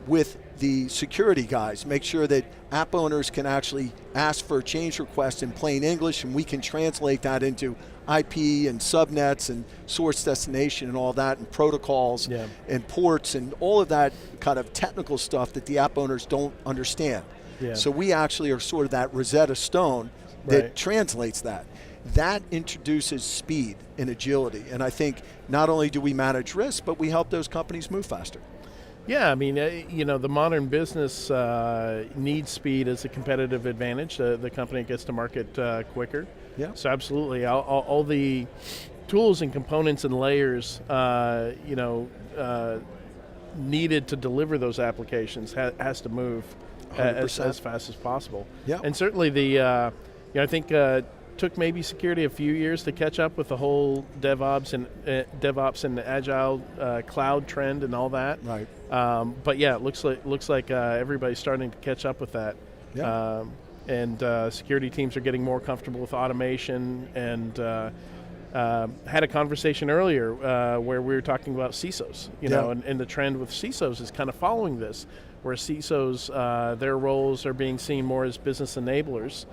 S18: with the security guys, make sure that app owners can actually ask for a change request in plain English and we can translate that into IP and subnets and source destination and all that and protocols and ports and all of that kind of technical stuff that the app owners don't understand. So we actually are sort of that Rosetta Stone that translates that. That introduces speed and agility. And I think not only do we manage risk, but we help those companies move faster.
S2: Yeah, I mean, the modern business needs speed as a competitive advantage. The company gets to market quicker.
S18: Yeah.
S2: So absolutely, all the tools and components and layers, needed to deliver those applications has to move as fast as possible.
S18: Yeah.
S2: And certainly I think took maybe security a few years to catch up with the whole DevOps and agile cloud trend and all that.
S18: Right.
S2: But yeah, it looks like everybody's starting to catch up with that.
S18: Yeah.
S2: and security teams are getting more comfortable with automation. And had a conversation earlier where we were talking about CISOs, you know, and the trend with CISOs is kind of following this, where CISOs, their roles are being seen more as business enablers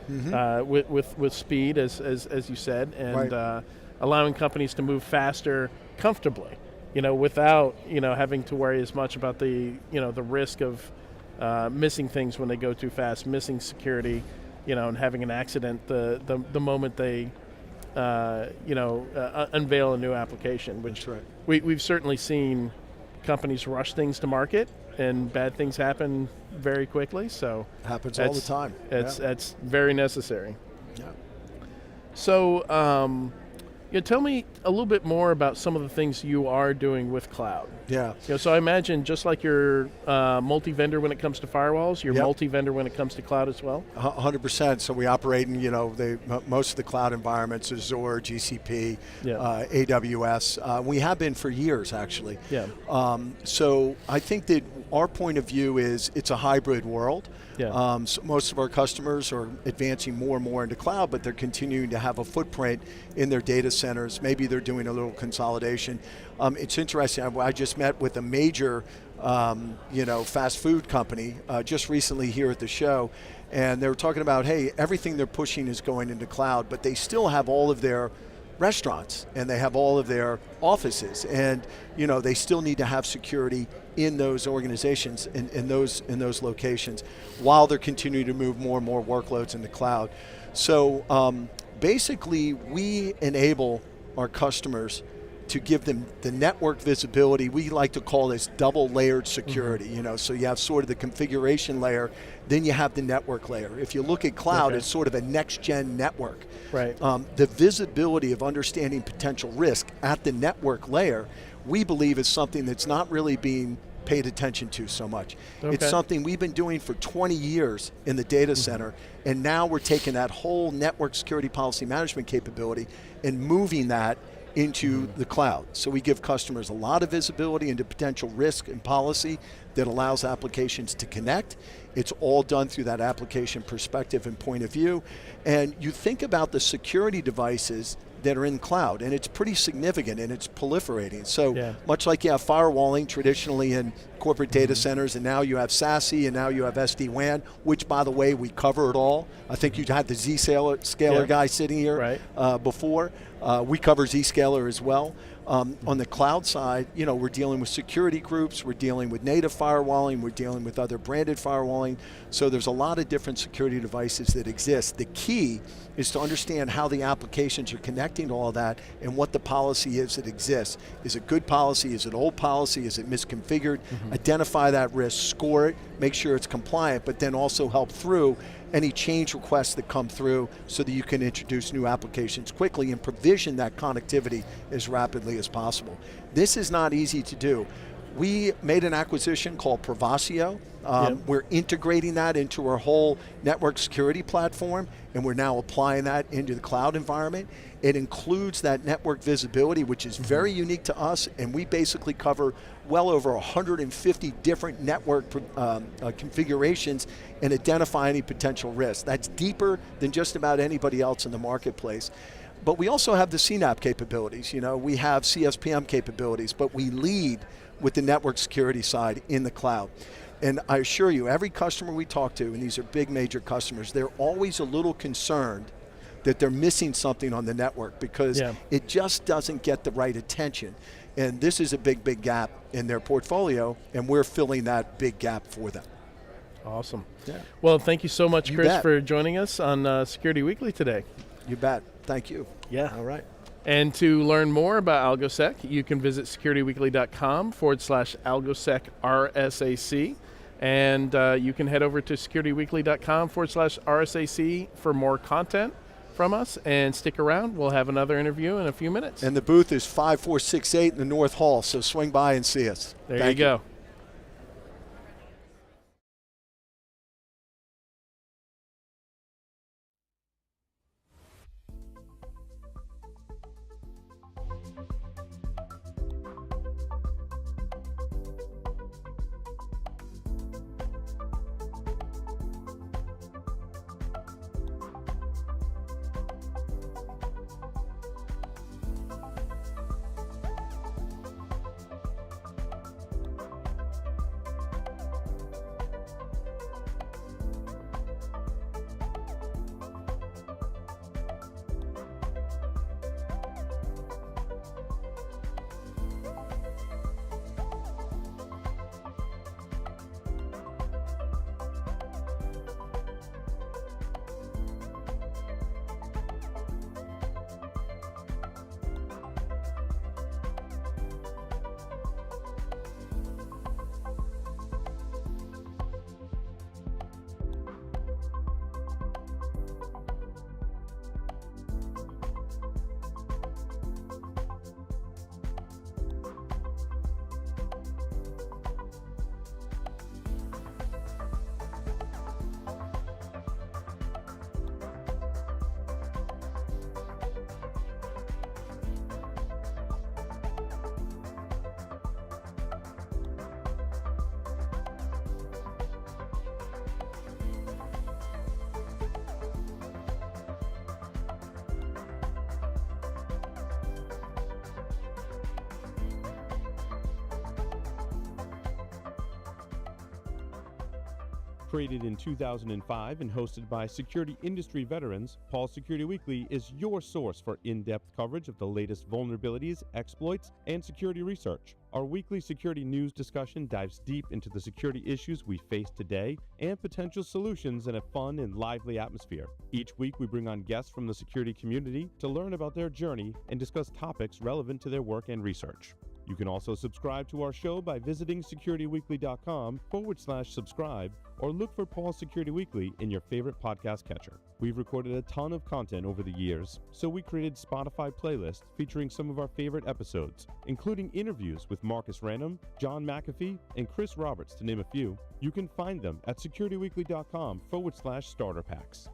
S2: with speed, as you said, and allowing companies to move faster, comfortably, you know, without, you know, having to worry as much about the, you know, the risk of missing things when they go too fast, missing security, you know, and having an accident the moment they, unveil a new application. Which we've certainly seen companies rush things to market, and bad things happen very quickly. So
S18: happens all the time.
S2: That's very necessary.
S18: Yeah.
S2: So, tell me a little bit more about some of the things you are doing with cloud.
S18: Yeah.
S2: You know, so I imagine just like you're multi-vendor when it comes to firewalls, you're multi-vendor when it comes to cloud as well?
S18: 100%. So we operate in, you know, most of the cloud environments, Azure, GCP, AWS. We have been for years, actually.
S2: Yeah.
S18: So I think that our point of view is it's a hybrid world.
S2: Yeah.
S18: So most of our customers are advancing more and more into cloud, but they're continuing to have a footprint in their data centers. Maybe they're doing a little consolidation. It's interesting. I just met with a major, fast food company just recently here at the show, and they were talking about, hey, everything they're pushing is going into cloud, but they still have all of their restaurants and they have all of their offices, and you know they still need to have security in those organizations, in those locations, while they're continuing to move more and more workloads into cloud. So basically, we enable our customers to give them the network visibility. We like to call this double layered security. You know, so you have sort of the configuration layer, then you have the network layer. If you look at cloud, it's sort of a next gen network.
S2: Right.
S18: The visibility of understanding potential risk at the network layer, we believe, is something that's not really being paid attention to so much. It's something we've been doing for 20 years in the data center, and now we're taking that whole network security policy management capability and moving that into the cloud. So we give customers a lot of visibility into potential risk and policy that allows applications to connect. It's all done through that application perspective and point of view. And you think about the security devices that are in cloud, and it's pretty significant and it's proliferating. So much like you have firewalling traditionally in corporate data centers, and now you have SASE, and now you have SD-WAN, which, by the way, we cover it all. I think you had the Zscaler guy sitting here before. We cover Zscaler as well. On the cloud side, you know, we're dealing with security groups, we're dealing with native firewalling, we're dealing with other branded firewalling. So there's a lot of different security devices that exist. The key is to understand how the applications are connecting to all of that and what the policy is that exists. Is it good policy? Is it old policy? Is it misconfigured? Identify that risk, score it, make sure it's compliant, but then also help through any change requests that come through so that you can introduce new applications quickly and provision that connectivity as rapidly as possible. This is not easy to do. We made an acquisition called Provasio. We're integrating that into our whole network security platform, and we're now applying that into the cloud environment. It includes that network visibility, which is very unique to us, and we basically cover well over 150 different network configurations and identify any potential risks. That's deeper than just about anybody else in the marketplace. But we also have the CNAPP capabilities. You know, we have CSPM capabilities, but we lead with the network security side in the cloud. And I assure you, every customer we talk to, and these are big major customers, they're always a little concerned that they're missing something on the network because it just doesn't get the right attention. And this is a big, big gap in their portfolio, and we're filling that big gap for them.
S2: Awesome.
S18: Yeah.
S2: Well, thank you so much, Chris, for joining us on Security Weekly today.
S18: You bet. Thank you.
S2: Yeah.
S18: All right.
S2: And to learn more about AlgoSec, you can visit securityweekly.com/AlgoSec RSAC. And you can head over to securityweekly.com/RSAC for more content from us. And stick around. We'll have another interview in a few minutes.
S18: And the booth is 5468 in the North Hall, so swing by and see us.
S2: There you go.
S3: Created in 2005 and hosted by security industry veterans, Paul Security Weekly is your source for in-depth coverage of the latest vulnerabilities, exploits, and security research. Our weekly security news discussion dives deep into the security issues we face today and potential solutions in a fun and lively atmosphere. Each week, we bring on guests from the security community to learn about their journey and discuss topics relevant to their work and research. You can also subscribe to our show by visiting securityweekly.com/subscribe or look for Paul Security Weekly in your favorite podcast catcher. We've recorded a ton of content over the years, so we created Spotify playlists featuring some of our favorite episodes, including interviews with Marcus Random, John McAfee, and Chris Roberts, to name a few. You can find them at securityweekly.com/starter packs.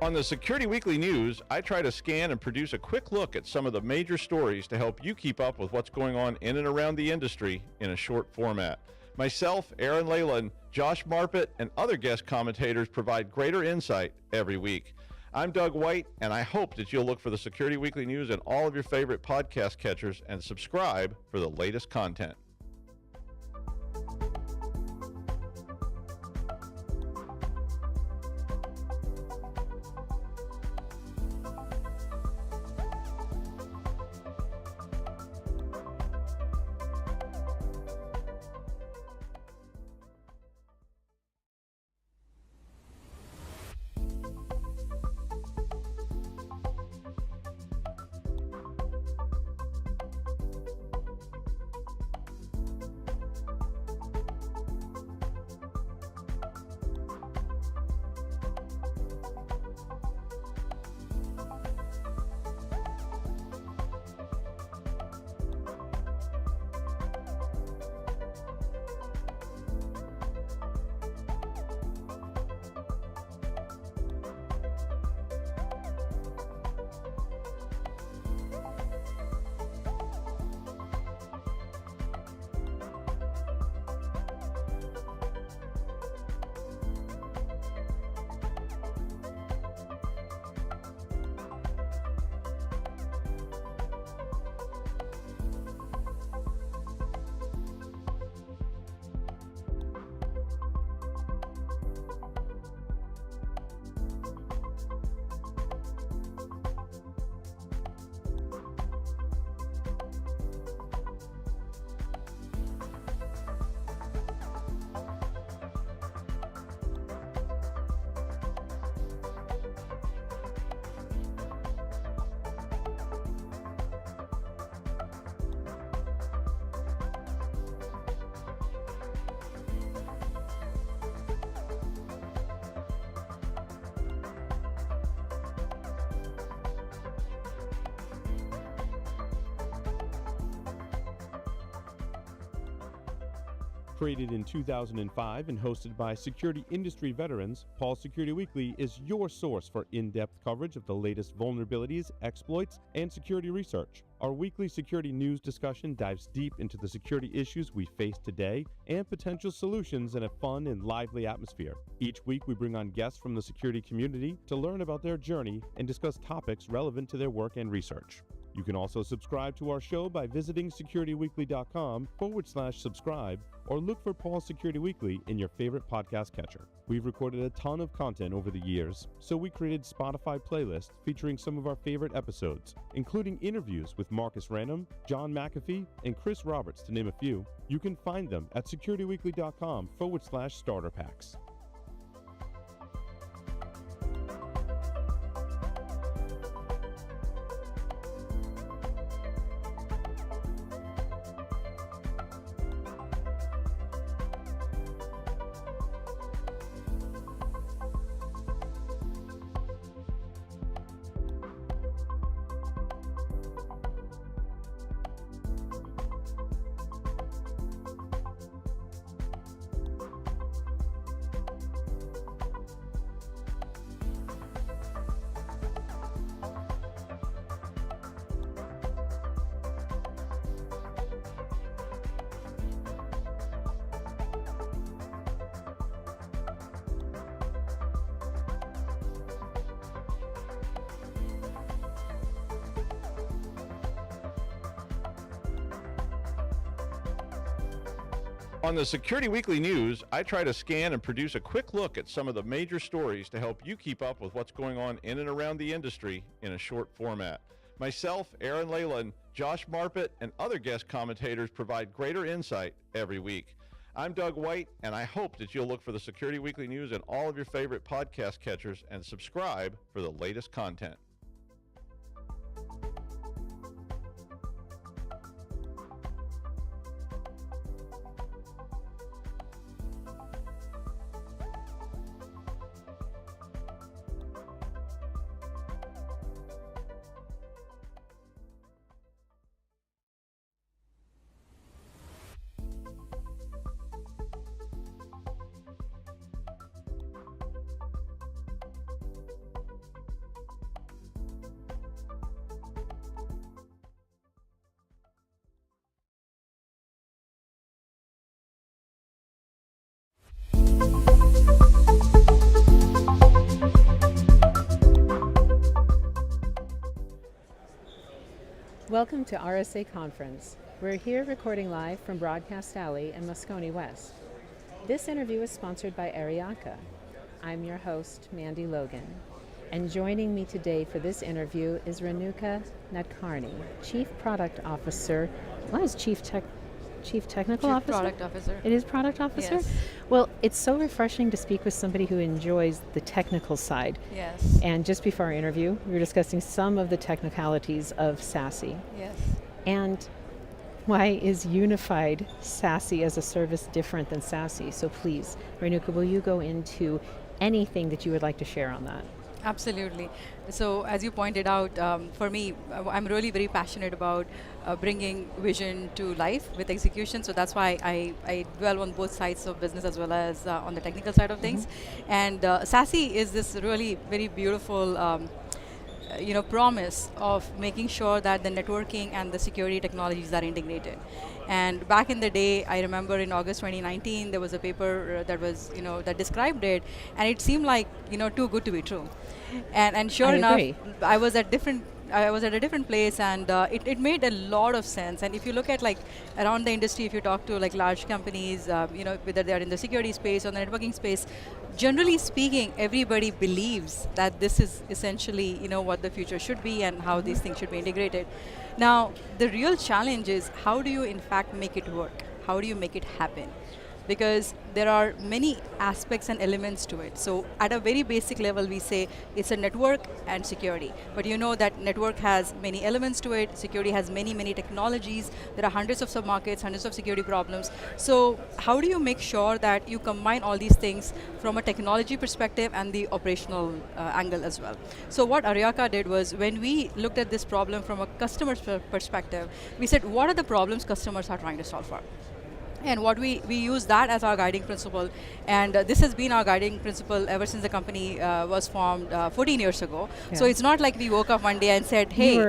S4: On the Security Weekly News, I try to scan and produce a quick look at some of the major stories to help you keep up with what's going on in and around the industry in a short format. Myself, Aaron Leyland, Josh Marpet, and other guest commentators provide greater insight every week. I'm Doug White, and I hope that you'll look for the Security Weekly News in all of your favorite podcast catchers and subscribe for the latest content.
S3: Created in 2005 and hosted by security industry veterans, Paul Security Weekly is your source for in-depth coverage of the latest vulnerabilities, exploits, and security research. Our weekly security news discussion dives deep into the security issues we face today and potential solutions in a fun and lively atmosphere. Each week, we bring on guests from the security community to learn about their journey and discuss topics relevant to their work and research. You can also subscribe to our show by visiting securityweekly.com/subscribe or look for Paul Security Weekly in your favorite podcast catcher. We've recorded a ton of content over the years, so we created Spotify playlists featuring some of our favorite episodes, including interviews with Marcus Random, John McAfee, and Chris Roberts, to name a few. You can find them at securityweekly.com/starter packs.
S4: On the Security Weekly News, I try to scan and produce a quick look at some of the major stories to help you keep up with what's going on in and around the industry in a short format. Myself, Aaron Leyland, Josh Marpet, and other guest commentators provide greater insight every week. I'm Doug White, and I hope that you'll look for the Security Weekly News in all of your favorite podcast catchers and subscribe for the latest content.
S16: Welcome to RSA Conference. We're here recording live from Broadcast Alley in Moscone West. This interview is sponsored by Aryaka. I'm your host, Mandy Logan. And joining me today for this interview is Renuka Nadkarni, Chief Product Officer. What is Chief Technical Officer?
S19: Product Officer.
S16: It is Product Officer?
S19: Yes.
S16: Well, it's so refreshing to speak with somebody who enjoys the technical side.
S19: Yes.
S16: And just before our interview, we were discussing some of the technicalities of SASE.
S19: Yes.
S16: And why is unified SASE as a service different than SASE? So please, Renuka, will you go into anything that you would like to share on that?
S19: Absolutely. So as you pointed out, for me, I'm really very passionate about bringing vision to life with execution. So that's why I dwell on both sides of business as well as on the technical side of things. And SASE is this really very beautiful promise of making sure that the networking and the security technologies are integrated. And back in the day, I remember in August 2019, there was a paper that was, that described it, and it seemed like, too good to be true. And sure enough, I was at a different place, and it made a lot of sense. And if you look at around the industry, if you talk to large companies, whether they're in the security space or the networking space, generally speaking, everybody believes that this is essentially what the future should be and how these things should be integrated. Now, the real challenge is how do you in fact make it work? How do you make it happen? Because there are many aspects and elements to it. So at a very basic level, we say it's a network and security. But you know that network has many elements to it. Security has many, many technologies. There are hundreds of sub-markets, hundreds of security problems. So how do you make sure that you combine all these things from a technology perspective and the operational angle as well? So what Aryaka did was, when we looked at this problem from a customer's perspective, we said, what are the problems customers are trying to solve for? And what we use that as our guiding principle, and this has been our guiding principle ever since the company was formed 14 years ago. Yeah. So it's not like we woke up one day and said, "Hey,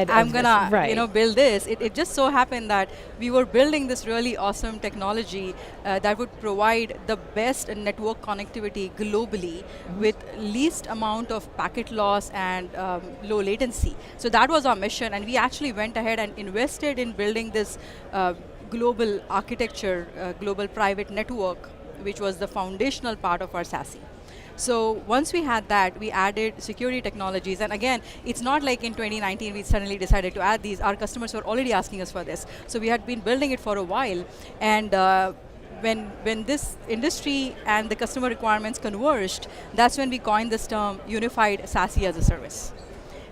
S19: I'm gonna build this." It just so happened that we were building this really awesome technology that would provide the best network connectivity globally with least amount of packet loss and low latency. So that was our mission, and we actually went ahead and invested in building this global architecture, global private network, which was the foundational part of our SASE. So once we had that, we added security technologies. And again, it's not like in 2019 we suddenly decided to add these. Our customers were already asking us for this. So we had been building it for a while. And when this industry and the customer requirements converged, that's when we coined this term unified SASE as a service.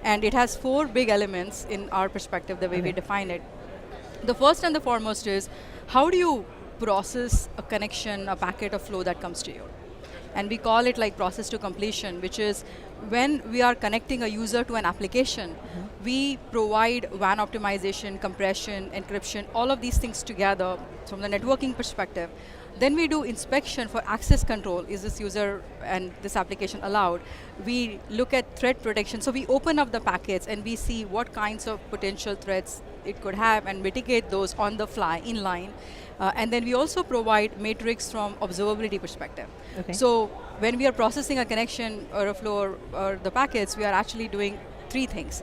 S19: And it has 4 big elements in our perspective, the way we define it. The first and the foremost is, how do you process a connection, a packet, a flow that comes to you? And we call it process to completion, which is when we are connecting a user to an application, we provide WAN optimization, compression, encryption, all of these things together from the networking perspective. Then we do inspection for access control. Is this user and this application allowed? We look at threat protection. So we open up the packets and we see what kinds of potential threats it could have and mitigate those on the fly, in line. And then we also provide metrics from observability perspective. Okay. So when we are processing a connection or a flow or the packets, we are actually doing 3 things.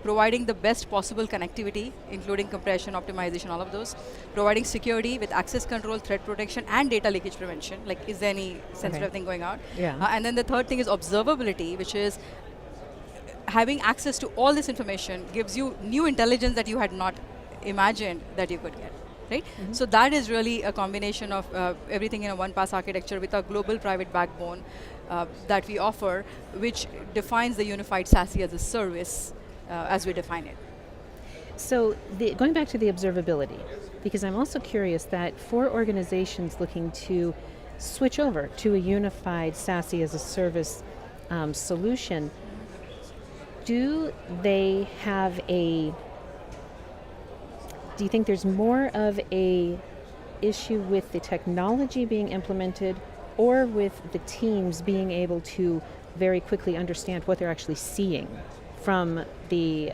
S19: providing the best possible connectivity, including compression, optimization, all of those, providing security with access control, threat protection, and data leakage prevention. Like, is there any sensitive thing going on?
S16: Yeah.
S19: And then the third thing is observability, which is having access to all this information gives you new intelligence that you had not imagined that you could get. Right? So that is really a combination of everything in a one-pass architecture with a global private backbone that we offer, which defines the unified SASE as a service as we define it.
S16: So going back to the observability, because I'm also curious that for organizations looking to switch over to a unified SASE as a service solution, do they have do you think there's more of a issue with the technology being implemented or with the teams being able to very quickly understand what they're actually seeing from the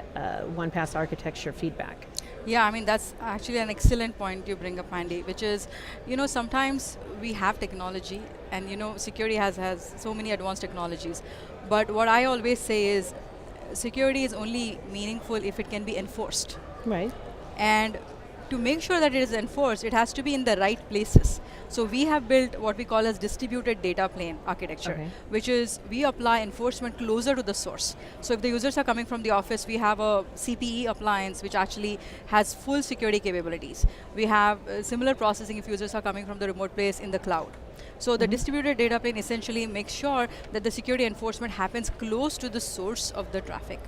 S16: one-pass architecture feedback?
S19: Yeah, I mean, that's actually an excellent point you bring up, Mandy, which is, sometimes we have technology and, security has so many advanced technologies. But what I always say is security is only meaningful if it can be enforced.
S16: Right.
S19: And to make sure that it is enforced, it has to be in the right places. So we have built what we call as distributed data plane architecture, which is we apply enforcement closer to the source. So if the users are coming from the office, we have a CPE appliance which actually has full security capabilities. We have similar processing if users are coming from the remote place in the cloud. So the distributed data plane essentially makes sure that the security enforcement happens close to the source of the traffic.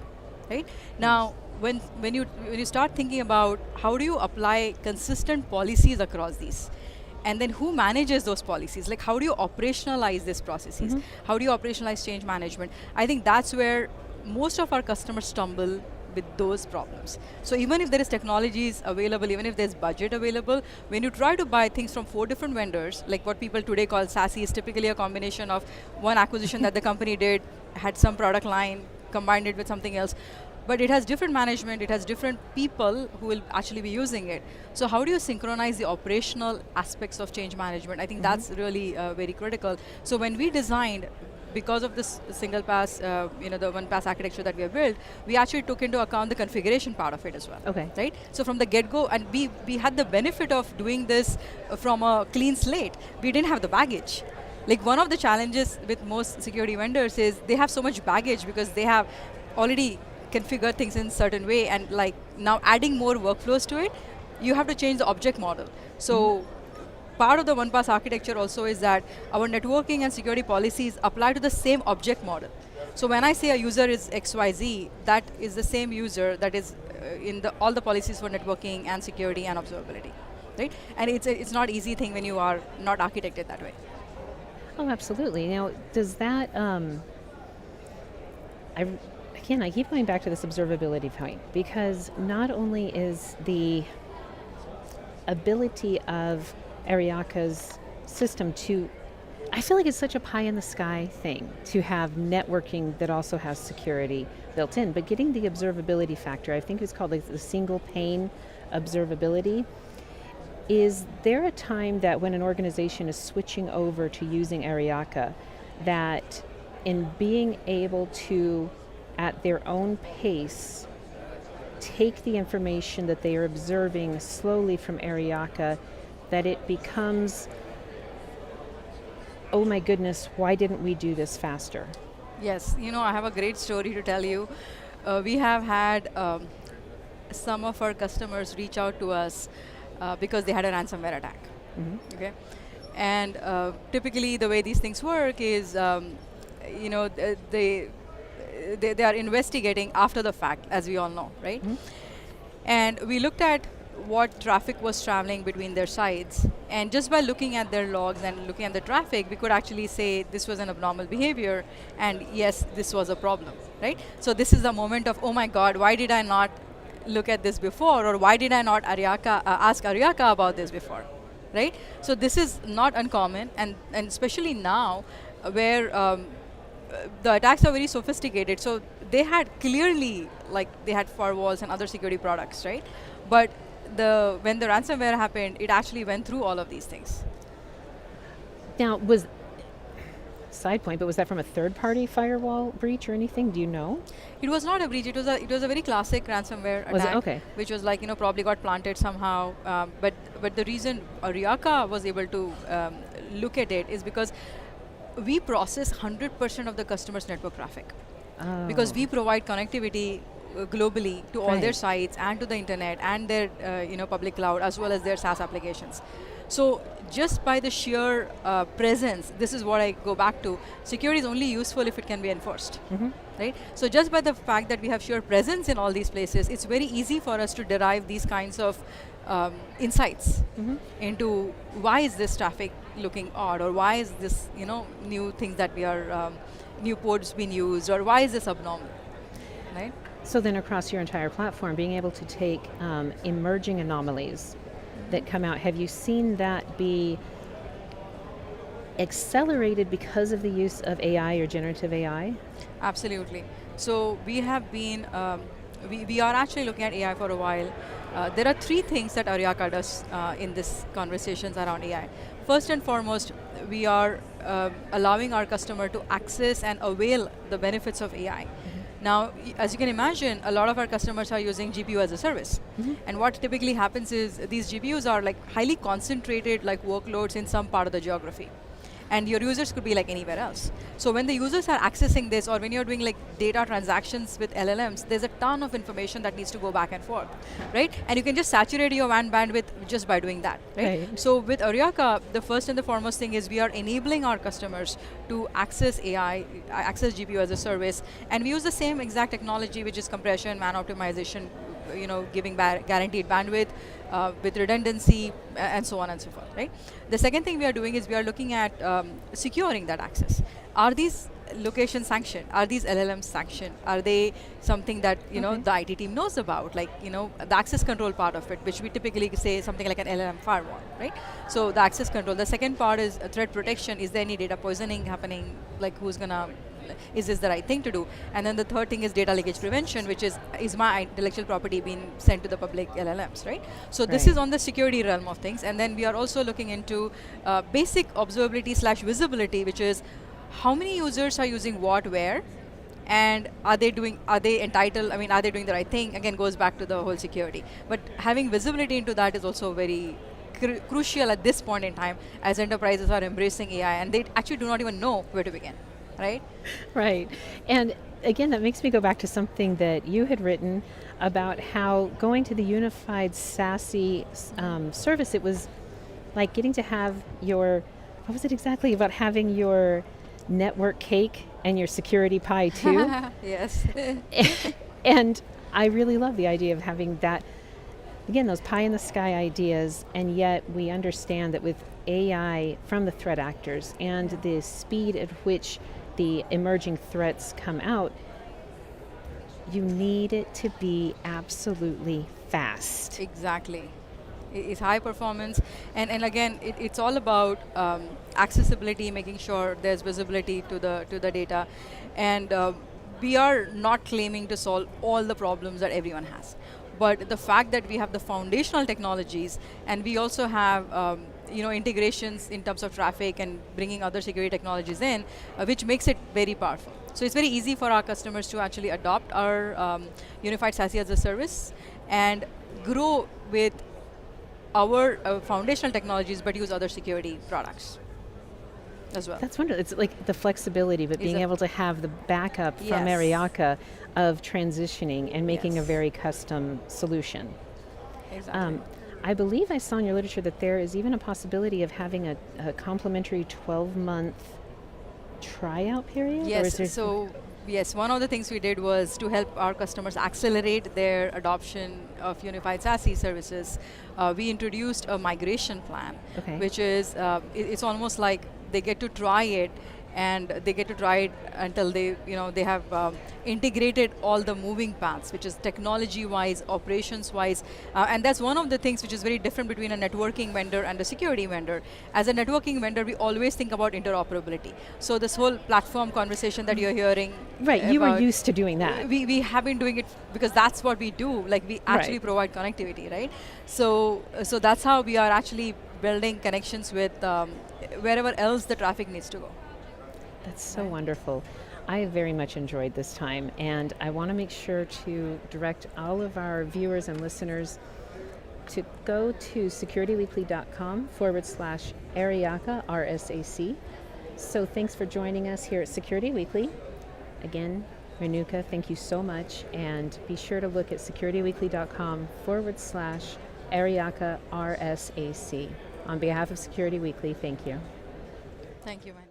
S19: Right? Now, when you start thinking about how do you apply consistent policies across these, and then who manages those policies, like how do you operationalize these processes, how do you operationalize change management, I think that's where most of our customers stumble with those problems. So even if there is technologies available, even if there's budget available, when you try to buy things from 4 different vendors, like what people today call SASE is typically a combination of one acquisition that the company did, had some product line, combined it with something else. But it has different management, it has different people who will actually be using it. So how do you synchronize the operational aspects of change management? I think that's really very critical. So when we designed, because of this single pass, the one pass architecture that we have built, we actually took into account the configuration part of it as well.
S16: Okay.
S19: Right? So from the get-go, and we had the benefit of doing this from a clean slate. We didn't have the baggage. Like one of the challenges with most security vendors is they have so much baggage because they have already configure things in a certain way, and like now adding more workflows to it, you have to change the object model. So part of the one-pass architecture also is that our networking and security policies apply to the same object model. So when I say a user is XYZ, that is the same user that is in all the policies for networking and security and observability, right? And it's not easy thing when you are not architected that way.
S16: Oh, absolutely. Now, does that I keep going back to this observability point, because not only is the ability of Aryaka's system I feel like it's such a pie in the sky thing to have networking that also has security built in, but getting the observability factor, I think it's called like the single pane observability. Is there a time that when an organization is switching over to using Aryaka, that in being able to at their own pace take the information that they are observing slowly from Aryaka, that it becomes, oh my goodness, why didn't we do this faster?
S19: Yes, I have a great story to tell you. We have had some of our customers reach out to us because they had a ransomware attack. Okay, and typically the way these things work is, they are investigating after the fact, as we all know, right? And we looked at what traffic was traveling between their sites, and just by looking at their logs and looking at the traffic, we could actually say this was an abnormal behavior, and yes, this was a problem, right? So this is the moment of, oh my God, why did I not look at this before, or why did I not ask Aryaka about this before, right? So this is not uncommon, and especially now, where the attacks are very sophisticated. So they had clearly, they had firewalls and other security products, right? But when the ransomware happened, it actually went through all of these things.
S16: Now, side point, but was that from a third-party firewall breach or anything? Do you know?
S19: It was not a breach. It was a very classic ransomware
S16: Was it?
S19: attack,
S16: Okay.
S19: which was like probably got planted somehow. But the reason Aryaka was able to look at it is because we process 100% of the customer's network traffic, because we provide connectivity globally to all their sites and to the internet and their public cloud as well as their SaaS applications. So just by the sheer presence, this is what I go back to. Security is only useful if it can be enforced, right? So just by the fact that we have sheer presence in all these places, it's very easy for us to derive these kinds of insights into why is this traffic looking odd, or why is this new things that we are new ports being used, or why is this abnormal, right?
S16: So then across your entire platform, being able to take emerging anomalies that come out, have you seen that be accelerated because of the use of AI or generative AI?
S19: Absolutely. So we have been, we are actually looking at AI for a while. There are three things that Aryaka does in this conversations around AI. First and foremost, we are allowing our customer to access and avail the benefits of AI. Now, as you can imagine, a lot of our customers are using GPU as a service. And what typically happens is these GPUs are like highly concentrated like workloads in some part of the geography. And your users could be like anywhere else. So when the users are accessing this, or when you're doing like data transactions with LLMs, there's a ton of information that needs to go back and forth, right? And you can just saturate your WAN bandwidth just by doing that, right? So with Aryaka, the first and the foremost thing is we are enabling our customers to access AI, access GPU as a service, and we use the same exact technology, which is compression, WAN optimization, giving guaranteed bandwidth with redundancy, and so on and so forth, right? The second thing we are doing is we are looking at securing that access. Are these locations sanctioned? Are these LLMs sanctioned? Are they something that the IT team knows about? Like the access control part of it, which we typically say something like an LLM firewall, right? So the access control. The second part is threat protection. Is there any data poisoning happening? Like is this the right thing to do? And then the third thing is data leakage prevention, which is my intellectual property being sent to the public LLMs, right? So this is on the security realm of things. And then we are also looking into basic observability / visibility, which is how many users are using what where, and are they doing the right thing? Again, goes back to the whole security. But having visibility into that is also very crucial at this point in time, as enterprises are embracing AI and they actually do not even know where to begin. Right?
S16: Right. And again, that makes me go back to something that you had written about how going to the unified SASE service, it was like getting to have what was it exactly, about having your network cake and your security pie too?
S19: Yes.
S16: And I really love the idea of having that, again, those pie in the sky ideas, and yet we understand that with AI from the threat actors and the speed at which the emerging threats come out, you need it to be absolutely fast.
S19: Exactly. It's high performance, and again, it's all about accessibility, making sure there's visibility to the data, and we are not claiming to solve all the problems that everyone has. But the fact that we have the foundational technologies, and we also have integrations in terms of traffic and bringing other security technologies in, which makes it very powerful. So it's very easy for our customers to actually adopt our unified SASE as a service and grow with our foundational technologies, but use other security products as well.
S16: That's wonderful. It's like the flexibility, but being able to have the backup from Aryaka of transitioning and making a very custom solution.
S19: Exactly.
S16: I believe I saw in your literature that there is even a possibility of having a complimentary 12-month tryout period?
S19: Yes, so yes, one of the things we did was to help our customers accelerate their adoption of unified SASE services. We introduced a migration plan, which is, it's almost like they get to try it, and they get to try it until they have integrated all the moving paths, which is technology-wise, operations-wise, and that's one of the things which is very different between a networking vendor and a security vendor. As a networking vendor, we always think about interoperability. So this whole platform conversation that you're hearing,
S16: right? You were used to doing that.
S19: We have been doing it because that's what we do. Like we actually provide connectivity, right? So that's how we are actually building connections with wherever else the traffic needs to go.
S16: That's so wonderful. I very much enjoyed this time, and I want to make sure to direct all of our viewers and listeners to go to securityweekly.com/Aryaka, RSAC. So thanks for joining us here at Security Weekly. Again, Renuka, thank you so much, and be sure to look at securityweekly.com/Aryaka, RSAC. On behalf of Security Weekly, thank you.
S19: Thank you, Mandy.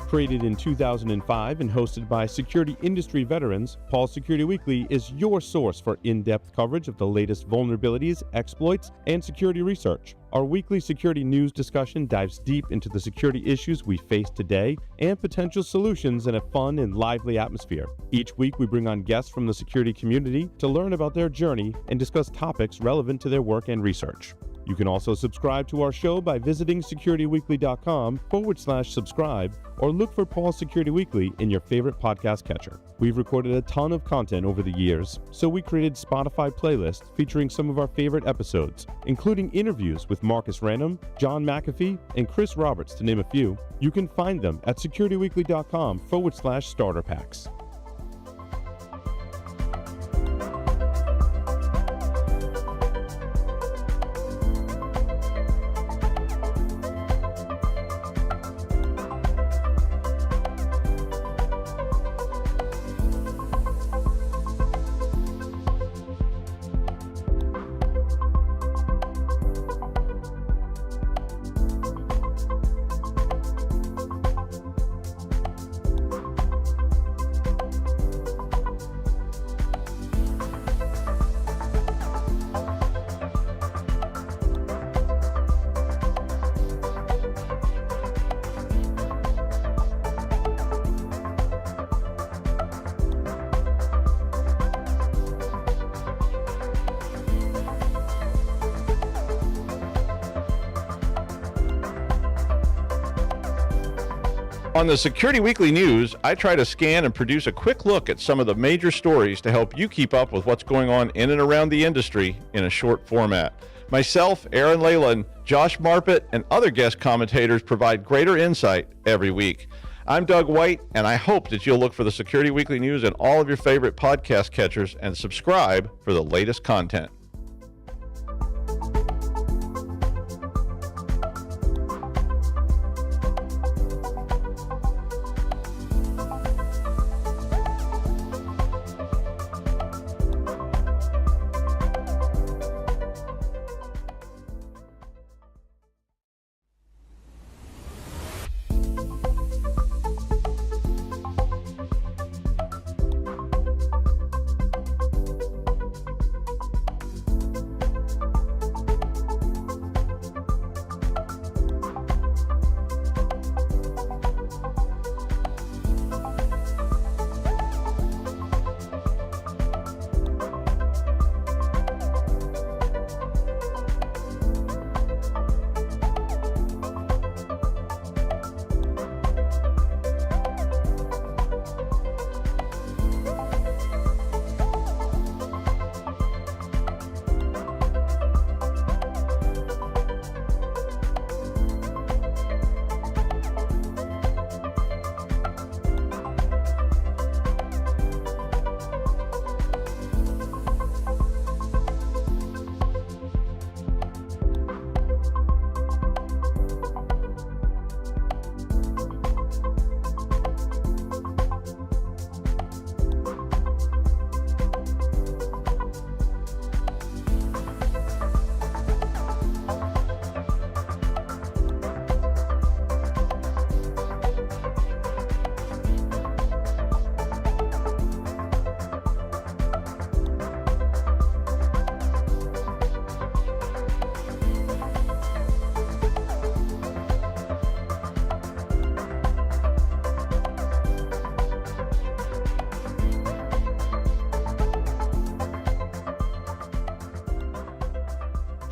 S3: Created in 2005 and hosted by security industry veterans, Paul Security Weekly is your source for in-depth coverage of the latest vulnerabilities, exploits, and security research. Our weekly security news discussion dives deep into the security issues we face today and potential solutions in a fun and lively atmosphere. Each week, we bring on guests from the security community to learn about their journey and discuss topics relevant to their work and research. You can also subscribe to our show by visiting securityweekly.com/subscribe or look for Paul Security Weekly in your favorite podcast catcher. We've recorded a ton of content over the years, so we created Spotify playlists featuring some of our favorite episodes, including interviews with Marcus Random, John McAfee, and Chris Roberts, to name a few. You can find them at securityweekly.com/starter packs.
S4: On the Security Weekly News, I try to scan and produce a quick look at some of the major stories to help you keep up with what's going on in and around the industry in a short format. Myself, Aaron Leyland, Josh Marpet, and other guest commentators provide greater insight every week. I'm Doug White, and I hope that you'll look for the Security Weekly News in all of your favorite podcast catchers and subscribe for the latest content.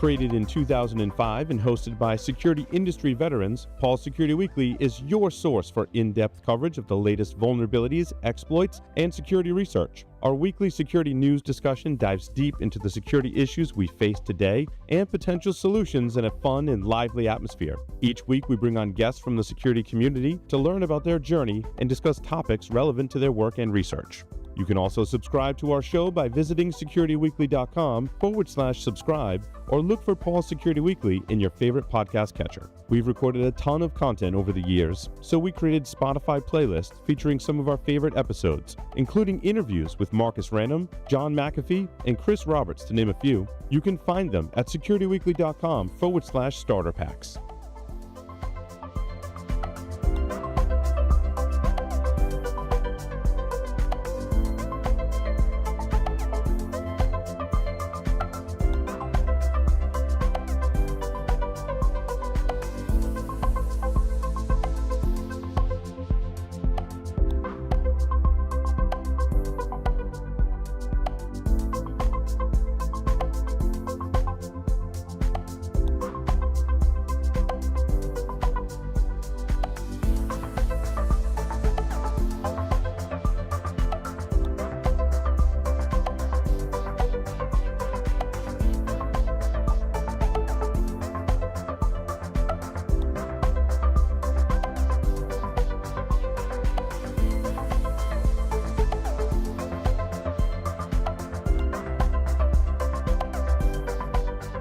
S3: Created in 2005 and hosted by security industry veterans, Paul Security Weekly is your source for in-depth coverage of the latest vulnerabilities, exploits, and security research. Our weekly security news discussion dives deep into the security issues we face today and potential solutions in a fun and lively atmosphere. Each week, we bring on guests from the security community to learn about their journey and discuss topics relevant to their work and research. You can also subscribe to our show by visiting securityweekly.com/subscribe or look for Paul Security Weekly in your favorite podcast catcher. We've recorded a ton of content over the years, so we created Spotify playlists featuring some of our favorite episodes, including interviews with Marcus Random, John McAfee, and Chris Roberts, to name a few. You can find them at securityweekly.com/starter packs.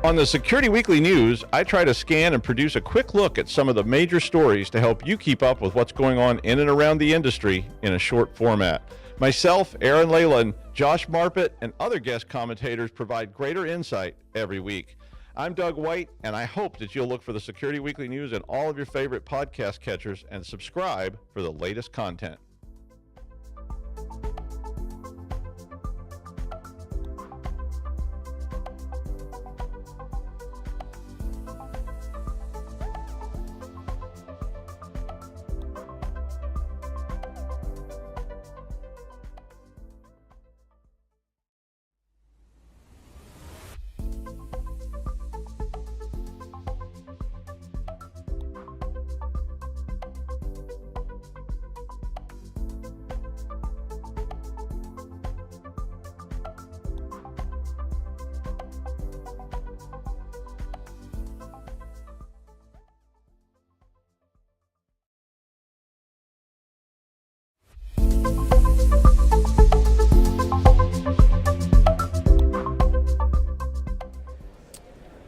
S4: On the Security Weekly News, I try to scan and produce a quick look at some of the major stories to help you keep up with what's going on in and around the industry in a short format. Myself, Aaron Leyland, Josh Marpet, and other guest commentators provide greater insight every week. I'm Doug White, and I hope that you'll look for the Security Weekly News in all of your favorite podcast catchers and subscribe for the latest content.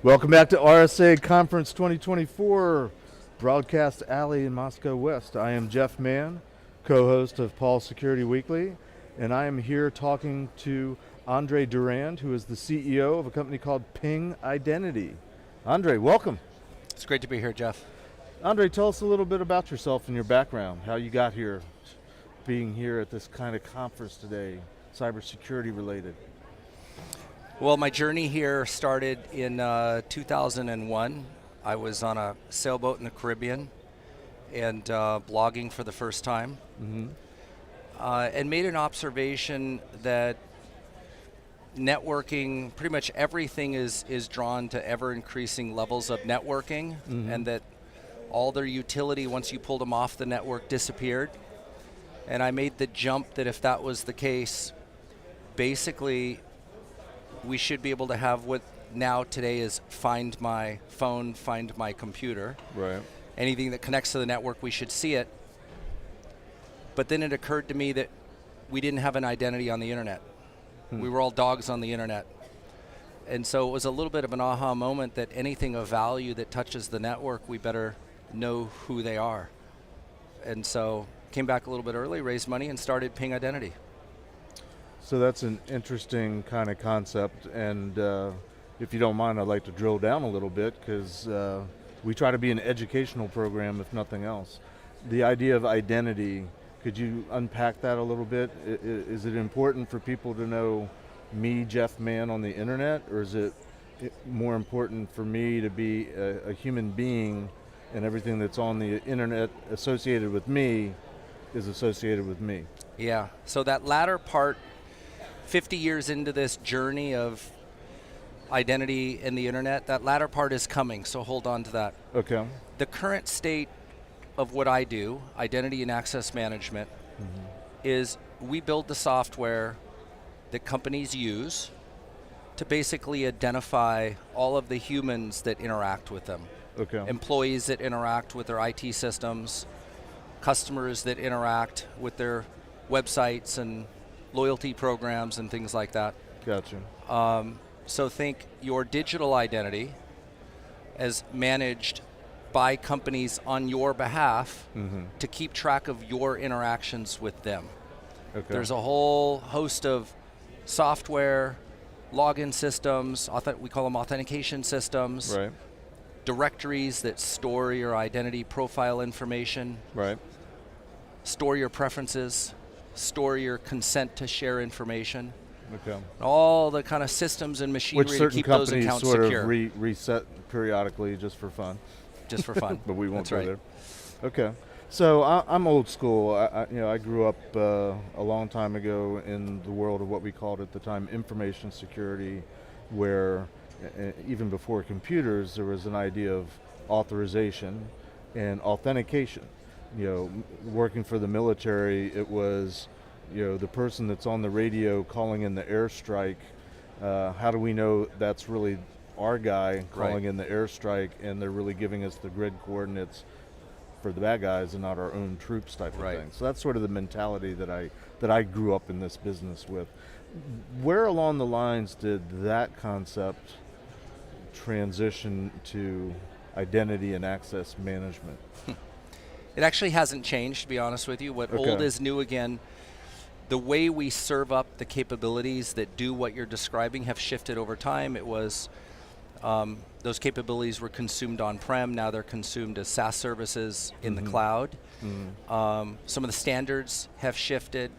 S20: Welcome back to RSA Conference 2024, Broadcast Alley in Moscone West. I am Jeff Mann, co-host of Paul Security Weekly, and I am here talking to Andre Durand, who is the CEO of a company called Ping Identity. Andre, welcome.
S21: It's great to be here, Jeff.
S20: Andre, tell us a little bit about yourself and your background, how you got here, being here at this kind of conference today, cybersecurity related.
S21: Well, my journey here started in 2001. I was on a sailboat in the Caribbean and blogging for the first time, and made an observation that networking, pretty much everything is drawn to ever-increasing levels of networking, and that all their utility, once you pulled them off the network, disappeared. And I made the jump that if that was the case, basically we should be able to have what now today is find my phone, find my computer.
S20: Right.
S21: Anything that connects to the network, we should see it. But then it occurred to me that we didn't have an identity on the internet. We were all dogs on the internet. And so it was a little bit of an aha moment that anything of value that touches the network, we better know who they are. And so came back a little bit early, raised money, and started Ping Identity.
S20: So that's an interesting kind of concept, and if you don't mind, I'd like to drill down a little bit, because we try to be an educational program, if nothing else. The idea of identity, could you unpack that a little bit? Is it important for people to know me, Jeff Mann, on the internet, or is it more important for me to be a human being and everything that's on the internet associated with me is associated with me?
S21: Yeah, so that latter part, 50 years into this journey of identity and the internet. That latter part is coming, so hold on to that.
S20: Okay.
S21: The current state of what I do, identity and access management, is we build the software that companies use to basically identify all of the humans that interact with them.
S20: Okay.
S21: Employees that interact with their IT systems, customers that interact with their websites and loyalty programs and things like that.
S20: Gotcha.
S21: So think your digital identity as managed by companies on your behalf to keep track of your interactions with them.
S20: Okay.
S21: There's a whole host of software, login systems, we call them authentication systems,
S20: right.
S21: Directories that store your identity profile information,
S20: right.
S21: Store your preferences, store your consent to share information.
S20: Okay.
S21: All the kind of systems and machinery to keep those accounts
S20: sort
S21: secure.
S20: Of reset periodically just for fun.
S21: Just for fun.
S20: But we won't
S21: That's
S20: go
S21: right.
S20: there. Okay. So I'm old school. I grew up a long time ago in the world of what we called at the time information security, where even before computers there was an idea of authorization and authentication. Working for the military, it was the person that's on the radio calling in the airstrike. How do we know that's really our guy calling in the airstrike and they're really giving us the grid coordinates for the bad guys and not our own troops type of thing? So that's sort of the mentality that I grew up in this business with. Where along the lines did that concept transition to identity and access management?
S21: It actually hasn't changed, to be honest with you. What old is new again. The way we serve up the capabilities that do what you're describing have shifted over time. It was those capabilities were consumed on-prem. Now they're consumed as SaaS services in the cloud. Some of the standards have shifted.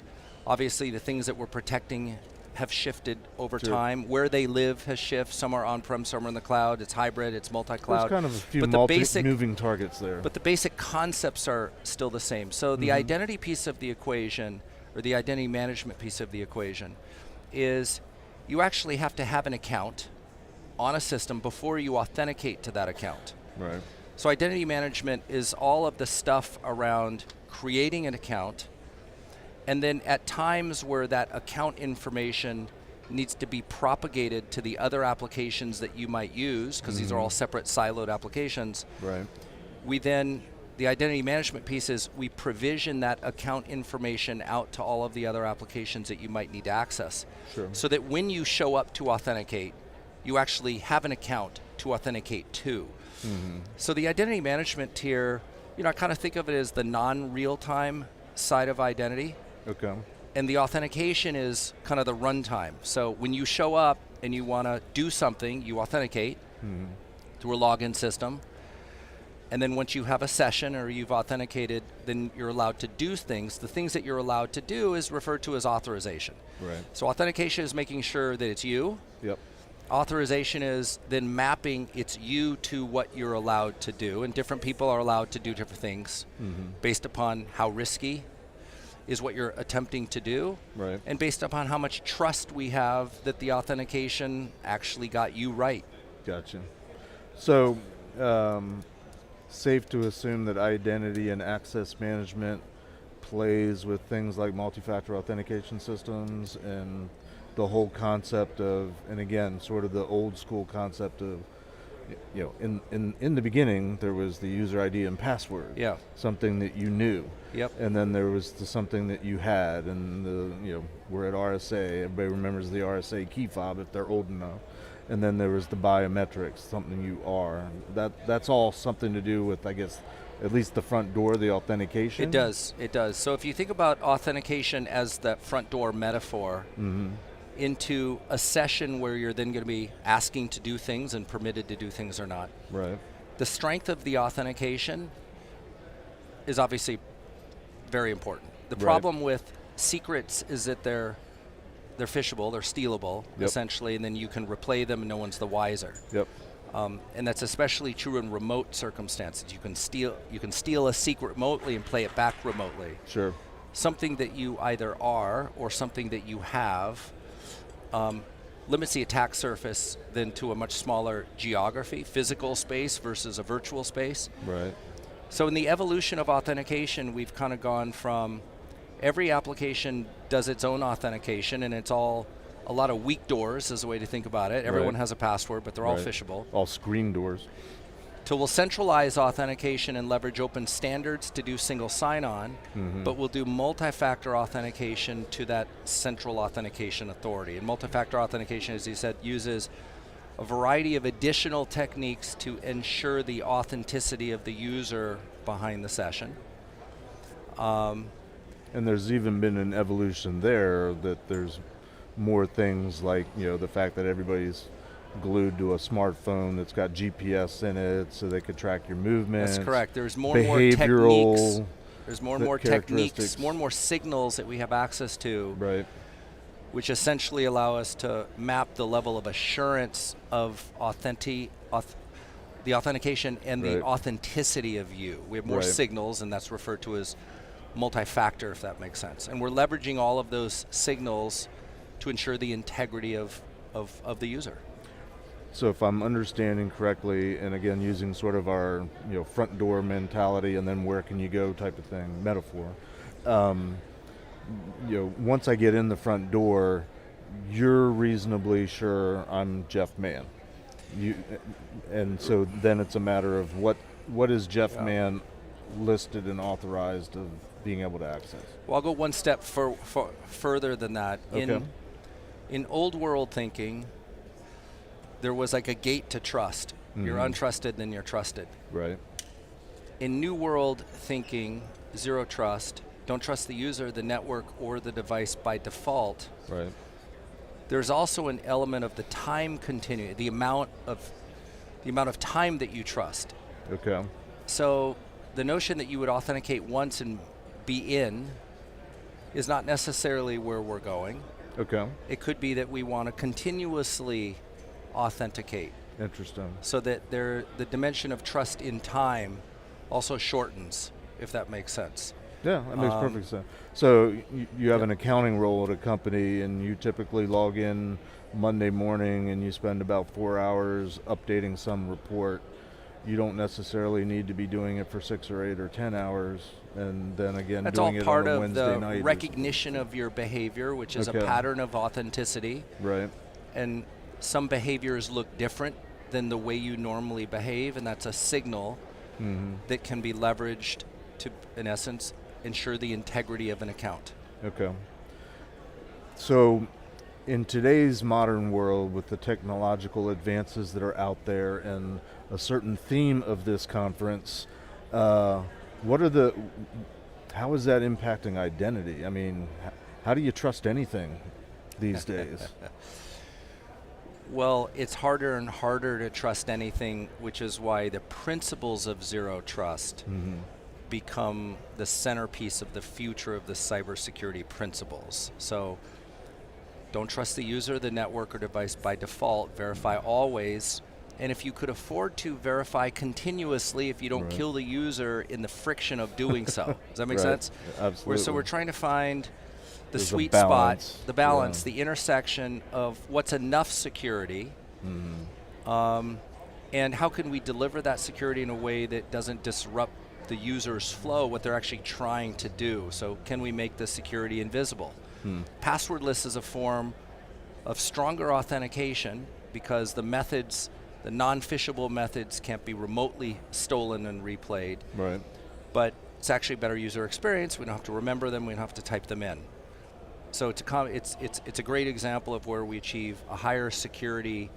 S21: Obviously, the things that we're protecting have shifted over time. Where they live has shifted. Some are on-prem, some are in the cloud. It's hybrid, it's multi-cloud.
S20: There's kind of a few moving targets there.
S21: But the basic concepts are still the same. So the identity piece of the equation, or the identity management piece of the equation, is you actually have to have an account on a system before you authenticate to that account.
S20: Right.
S21: So identity management is all of the stuff around creating an account, and then at times where that account information needs to be propagated to the other applications that you might use, because these are all separate siloed applications.
S20: Right.
S21: We then, the identity management piece is we provision that account information out to all of the other applications that you might need to access.
S20: Sure.
S21: So that when you show up to authenticate, you actually have an account to authenticate to. So the identity management tier, I kind of think of it as the non-real-time side of identity.
S20: Okay.
S21: And the authentication is kind of the runtime. So when you show up and you want to do something, you authenticate through a login system. And then once you have a session or you've authenticated, then you're allowed to do things. The things that you're allowed to do is referred to as authorization.
S20: Right.
S21: So authentication is making sure that it's you.
S20: Yep.
S21: Authorization is then mapping it's you to what you're allowed to do. And different people are allowed to do different things based upon how risky is what you're attempting to do,
S20: right,
S21: and based upon how much trust we have that the authentication actually got you right.
S20: Gotcha. So, safe to assume that identity and access management plays with things like multi-factor authentication systems and the whole concept of, and again, sort of the old school concept of, in the beginning there was the user ID and password.
S21: Yeah.
S20: Something that you knew.
S21: Yep.
S20: And then there was something that you had, and we're at RSA. Everybody remembers the RSA key fob if they're old enough. And then there was the biometrics, something you are. That's all something to do with, I guess, at least the front door, the authentication.
S21: It does. So if you think about authentication as that front door metaphor, into a session where you're then going to be asking to do things and permitted to do things or not.
S20: Right.
S21: The strength of the authentication is obviously very important. The problem with secrets is that they're phishable, they're stealable, essentially, and then you can replay them and no one's the wiser.
S20: Yep.
S21: And that's especially true in remote circumstances. You can steal a secret remotely and play it back remotely.
S20: Sure.
S21: Something that you either are or something that you have limits the attack surface then to a much smaller geography, physical space versus a virtual space.
S20: Right.
S21: So in the evolution of authentication, we've kind of gone from every application does its own authentication, and it's all a lot of weak doors is a way to think about it. Everyone has a password, but they're all phishable.
S20: All screen doors.
S21: So we'll centralize authentication and leverage open standards to do single sign-on, but we'll do multi-factor authentication to that central authentication authority. And multi-factor authentication, as you said, uses a variety of additional techniques to ensure the authenticity of the user behind the session.
S20: And there's even been an evolution there that there's more things like, the fact that everybody's glued to a smartphone that's got GPS in it so they could track your movements.
S21: That's correct. There's more and more techniques. There's more and more techniques, more and more signals that we have access to, which essentially allow us to map the level of assurance of the authentication and the authenticity of you. We have more signals, and that's referred to as multi-factor, if that makes sense. And we're leveraging all of those signals to ensure the integrity of the user.
S20: So if I'm understanding correctly, and again using sort of our front door mentality and then where can you go type of thing, metaphor, once I get in the front door, you're reasonably sure I'm Jeff Mann. And so then it's a matter of what is Jeff Mann listed and authorized of being able to access.
S21: Well, I'll go one step further than that.
S20: Okay.
S21: In old world thinking, there was like a gate to trust. You're untrusted, then you're trusted.
S20: Right.
S21: In new world thinking, zero trust, don't trust the user, the network, or the device by default.
S20: Right.
S21: There's also an element of the time continuum, the amount of time that you trust.
S20: Okay.
S21: So the notion that you would authenticate once and be in is not necessarily where we're going.
S20: Okay.
S21: It could be that we want to continuously authenticate.
S20: Interesting.
S21: So that the dimension of trust in time also shortens, if that makes sense.
S20: Yeah, that makes perfect sense. So you have an accounting role at a company, and you typically log in Monday morning, and you spend about 4 hours updating some report. You don't necessarily need to be doing it for 6 or 8 or 10 hours, and then again
S21: that's
S20: doing
S21: all
S20: it
S21: part
S20: on a
S21: of
S20: Wednesday
S21: the
S20: night.
S21: recognition of your behavior, which is a pattern of authenticity.
S20: Right.
S21: And some behaviors look different than the way you normally behave, and that's a signal that can be leveraged to, in essence, ensure the integrity of an account.
S20: Okay. So in today's modern world, with the technological advances that are out there and a certain theme of this conference, how is that impacting identity? I mean, how do you trust anything these days?
S21: Well, it's harder and harder to trust anything, which is why the principles of zero trust become the centerpiece of the future of the cybersecurity principles. So don't trust the user, the network, or device by default. Verify always. And if you could afford to, verify continuously if you don't kill the user in the friction of doing so. Does that make sense?
S20: Absolutely.
S21: So we're trying to find the
S20: There's
S21: sweet
S20: a
S21: spot,
S20: balance.
S21: the balance, the intersection of what's enough security, and how can we deliver that security in a way that doesn't disrupt the user's flow, what they're actually trying to do. So can we make the security invisible? Passwordless is a form of stronger authentication because the methods, the non-phishable methods, can't be remotely stolen and replayed.
S20: Right.
S21: But it's actually a better user experience. We don't have to remember them. We don't have to type them in. So it's a great example of where we achieve a higher security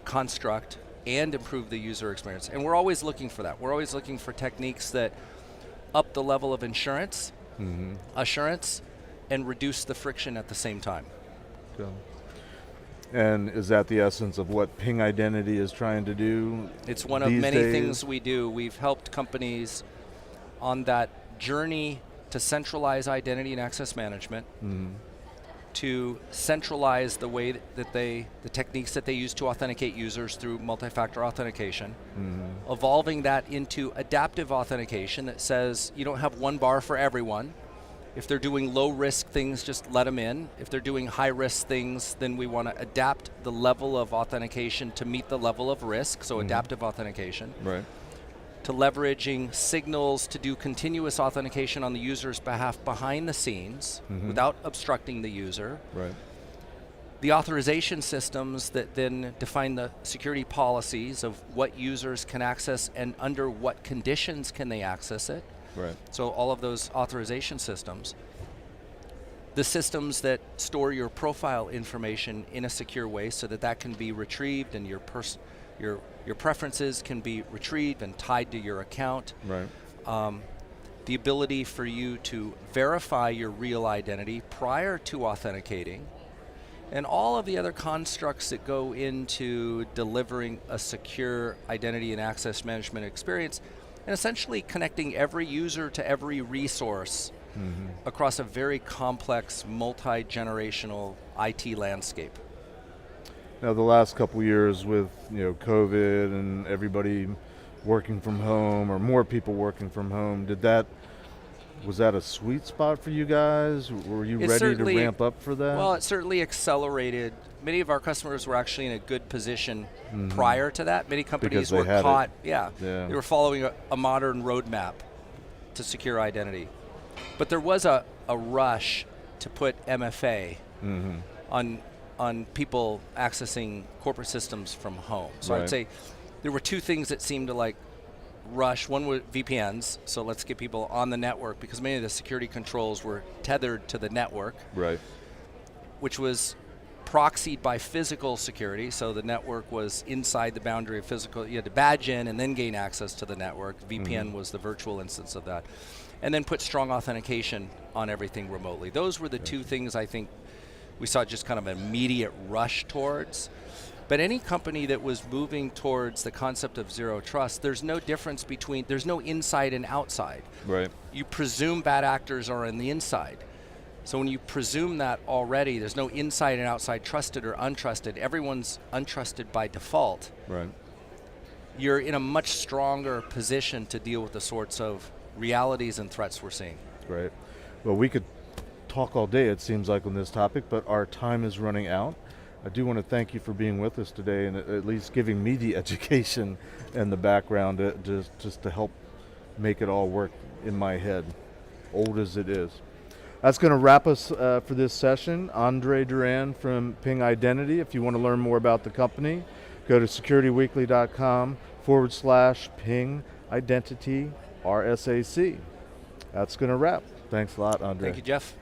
S21: construct and improve the user experience. And we're always looking for that. We're always looking for techniques that up the level of assurance, and reduce the friction at the same time.
S20: Okay. And is that the essence of what Ping Identity is trying to do?
S21: It's one of many things we do. We've helped companies on that journey to centralize identity and access management, to centralize the way that the techniques that they use to authenticate users through multi-factor authentication, evolving that into adaptive authentication that says you don't have one bar for everyone, If they're doing low-risk things, just let them in. If they're doing high-risk things, then we want to adapt the level of authentication to meet the level of risk, so adaptive authentication.
S4: Right.
S21: To leveraging signals to do continuous authentication on the user's behalf behind the scenes without obstructing the user.
S4: Right.
S21: The authorization systems that then define the security policies of what users can access and under what conditions can they access it.
S4: Right.
S21: So all of those authorization systems. The systems that store your profile information in a secure way so that that can be retrieved and your preferences can be retrieved and tied to your account.
S4: Right.
S21: The ability for you to verify your real identity prior to authenticating, and all of the other constructs that go into delivering a secure identity and access management experience, and essentially connecting every user to every resource across a very complex, multi-generational IT landscape.
S20: Now, the last couple of years with COVID and everybody working from home, or more people working from home, was that a sweet spot for you guys? Were you ready to ramp up for that?
S21: Well, it certainly accelerated. Many of our customers were actually in a good position prior to that. Many companies were caught. They were following a modern roadmap to secure identity. But there was a rush to put MFA on people accessing corporate systems from home. So I'd say there were two things that seemed to rush. One was VPNs, so let's get people on the network, because many of the security controls were tethered to the network, which was proxied by physical security, so the network was inside the boundary of physical. You had to badge in and then gain access to the network. VPN was the virtual instance of that. And then put strong authentication on everything remotely. Those were the two things I think we saw just kind of an immediate rush towards. But any company that was moving towards the concept of zero trust, there's no difference between, there's no inside and outside.
S4: Right.
S21: You presume bad actors are on the inside. So when you presume that already, there's no inside and outside, trusted or untrusted. Everyone's untrusted by default.
S4: Right.
S21: You're in a much stronger position to deal with the sorts of realities and threats we're seeing.
S20: Right. Well, we could talk all day, it seems like, on this topic, but our time is running out. I do want to thank you for being with us today and at least giving me the education and the background just to help make it all work in my head, old as it is. That's going to wrap us for this session. Andre Duran from Ping Identity. If you want to learn more about the company, go to securityweekly.com/Ping Identity RSAC. That's going to wrap. Thanks a lot, Andre.
S21: Thank you, Jeff.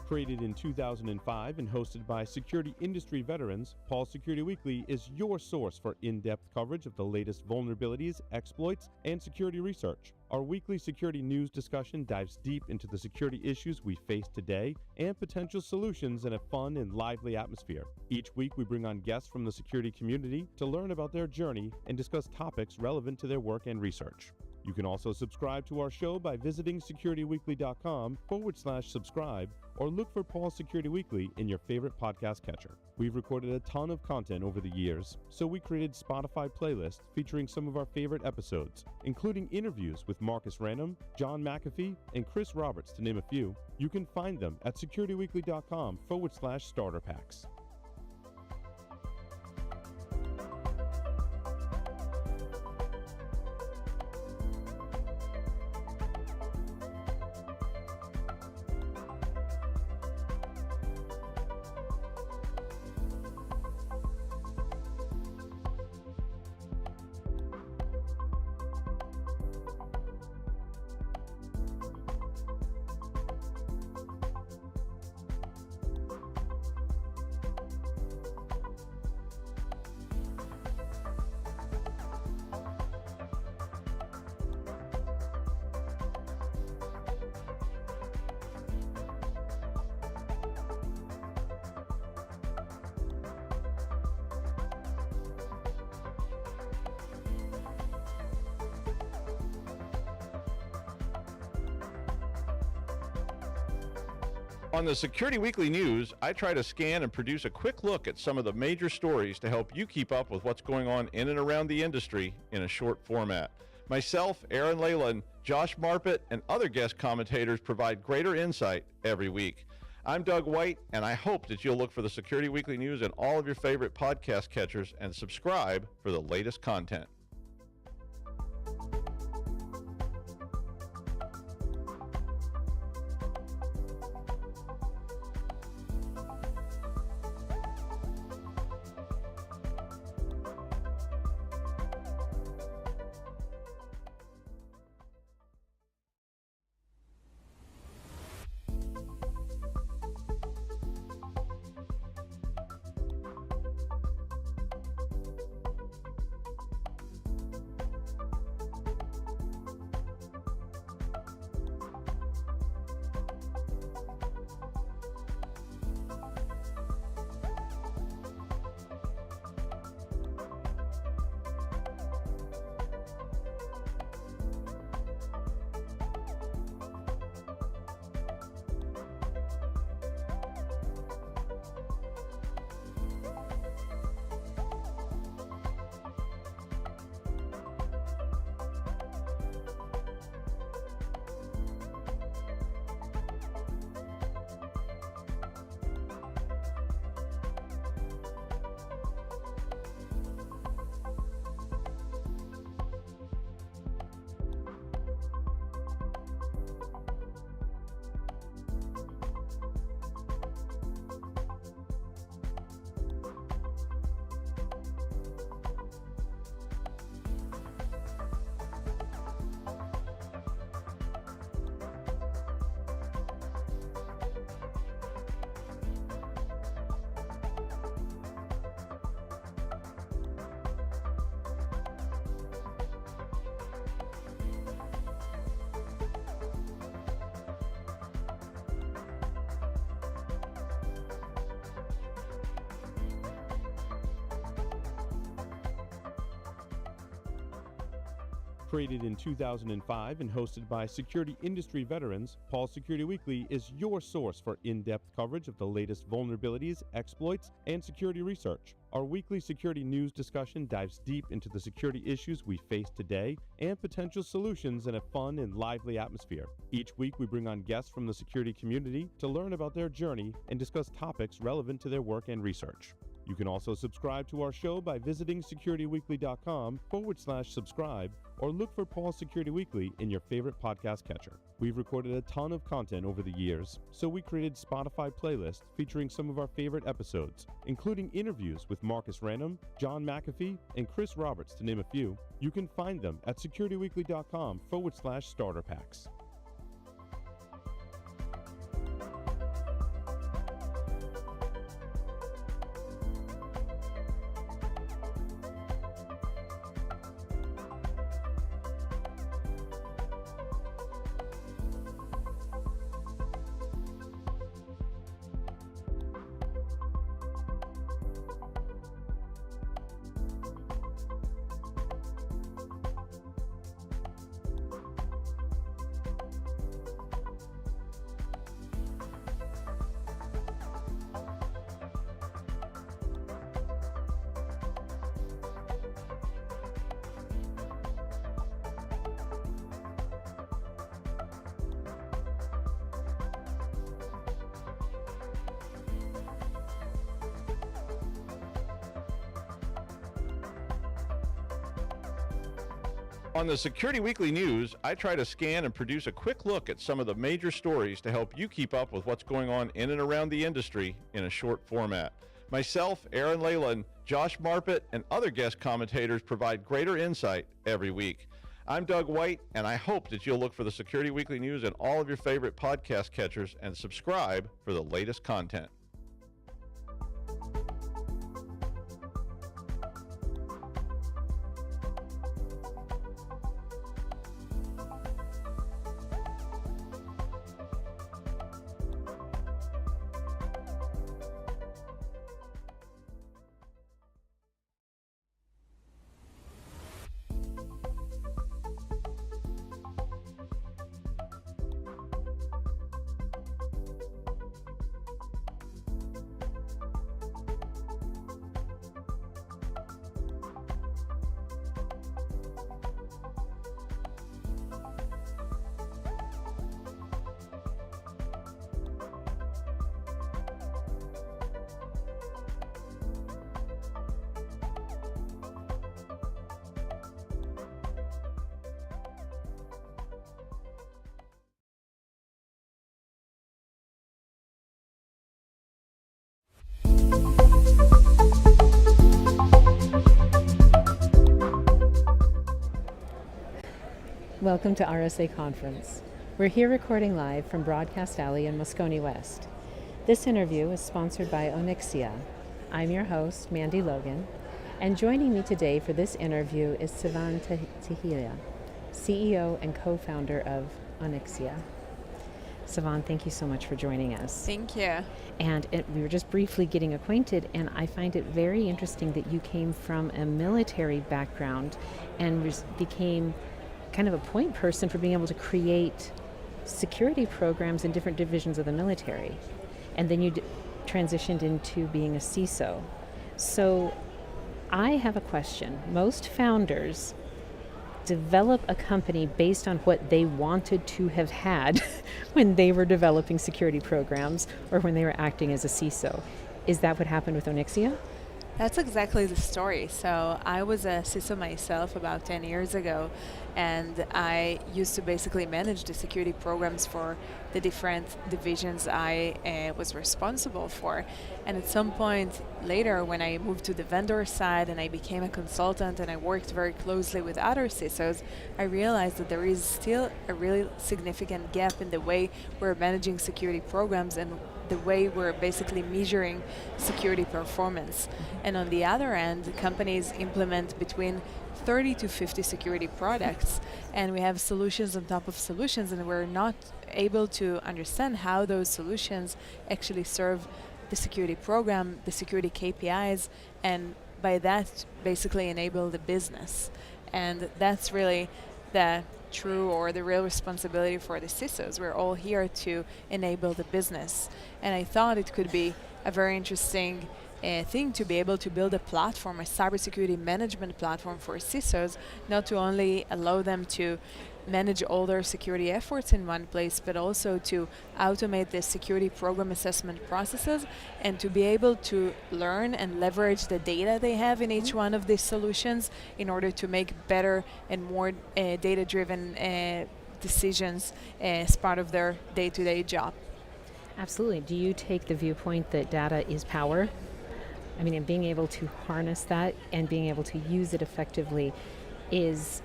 S3: Created in 2005 and hosted by security industry veterans, Paul Security Weekly is your source for in-depth coverage of the latest vulnerabilities, exploits, and security research. Our weekly security news discussion dives deep into the security issues we face today and potential solutions in a fun and lively atmosphere. Each week, we bring on guests from the security community to learn about their journey and discuss topics relevant to their work and research. You can also subscribe to our show by visiting securityweekly.com/subscribe or look for Paul's Security Weekly in your favorite podcast catcher. We've recorded a ton of content over the years, so we created Spotify playlists featuring some of our favorite episodes, including interviews with Marcus Random, John McAfee, and Chris Roberts, to name a few. You can find them at securityweekly.com/starter packs.
S4: On the Security Weekly News, I try to scan and produce a quick look at some of the major stories to help you keep up with what's going on in and around the industry in a short format. Myself, Aaron Leyland, Josh Marpet, and other guest commentators provide greater insight every week. I'm Doug White, and I hope that you'll look for the Security Weekly News in all of your favorite podcast catchers and subscribe for the latest content.
S3: Created in 2005 and hosted by security industry veterans, Paul's Security Weekly is your source for in-depth coverage of the latest vulnerabilities, exploits, and security research. Our weekly security news discussion dives deep into the security issues we face today and potential solutions in a fun and lively atmosphere. Each week, we bring on guests from the security community to learn about their journey and discuss topics relevant to their work and research. You can also subscribe to our show by visiting securityweekly.com/subscribe or look for Paul's Security Weekly in your favorite podcast catcher. We've recorded a ton of content over the years, so we created Spotify playlists featuring some of our favorite episodes, including interviews with Marcus Random, John McAfee, and Chris Roberts, to name a few. You can find them at securityweekly.com/starter packs.
S4: On the Security Weekly News, I try to scan and produce a quick look at some of the major stories to help you keep up with what's going on in and around the industry in a short format. Myself, Aaron Leyland, Josh Marpet, and other guest commentators provide greater insight every week. I'm Doug White, and I hope that you'll look for the Security Weekly News in all of your favorite podcast catchers and subscribe for the latest content.
S16: Welcome to RSA Conference. We're here recording live from Broadcast Alley in Moscone West. This interview is sponsored by Onexia. I'm your host, Mandy Logan, and joining me today for this interview is Sivan Tahila, CEO and co-founder of Onexia. Sivan, thank you so much for joining us.
S1: Thank you.
S16: And we were just briefly getting acquainted, and I find it very interesting that you came from a military background and became kind of a point person for being able to create security programs in different divisions of the military. And then you transitioned into being a CISO. So I have a question. Most founders develop a company based on what they wanted to have had when they were developing security programs or when they were acting as a CISO. Is that what happened with Onexia?
S1: That's exactly the story. So I was a CISO myself about 10 years ago, and I used to basically manage the security programs for the different divisions I was responsible for. And at some point later, when I moved to the vendor side and I became a consultant and I worked very closely with other CISOs, I realized that there is still a really significant gap in the way we're managing security programs and the way we're basically measuring security performance. And on the other end, companies implement between 30 to 50 security products, and we have solutions on top of solutions, and we're not able to understand how those solutions actually serve the security program, the security KPIs, and by that basically enable the business. And that's really the true or the real responsibility for the CISOs. We're all here to enable the business. And I thought it could be a very interesting thing to be able to build a platform, a cybersecurity management platform for CISOs, not to only allow them to manage all their security efforts in one place, but also to automate the security program assessment processes and to be able to learn and leverage the data they have in each one of these solutions in order to make better and more data-driven decisions as part of their day-to-day job.
S16: Absolutely. Do you take the viewpoint that data is power? I mean, and being able to harness that and being able to use it effectively, is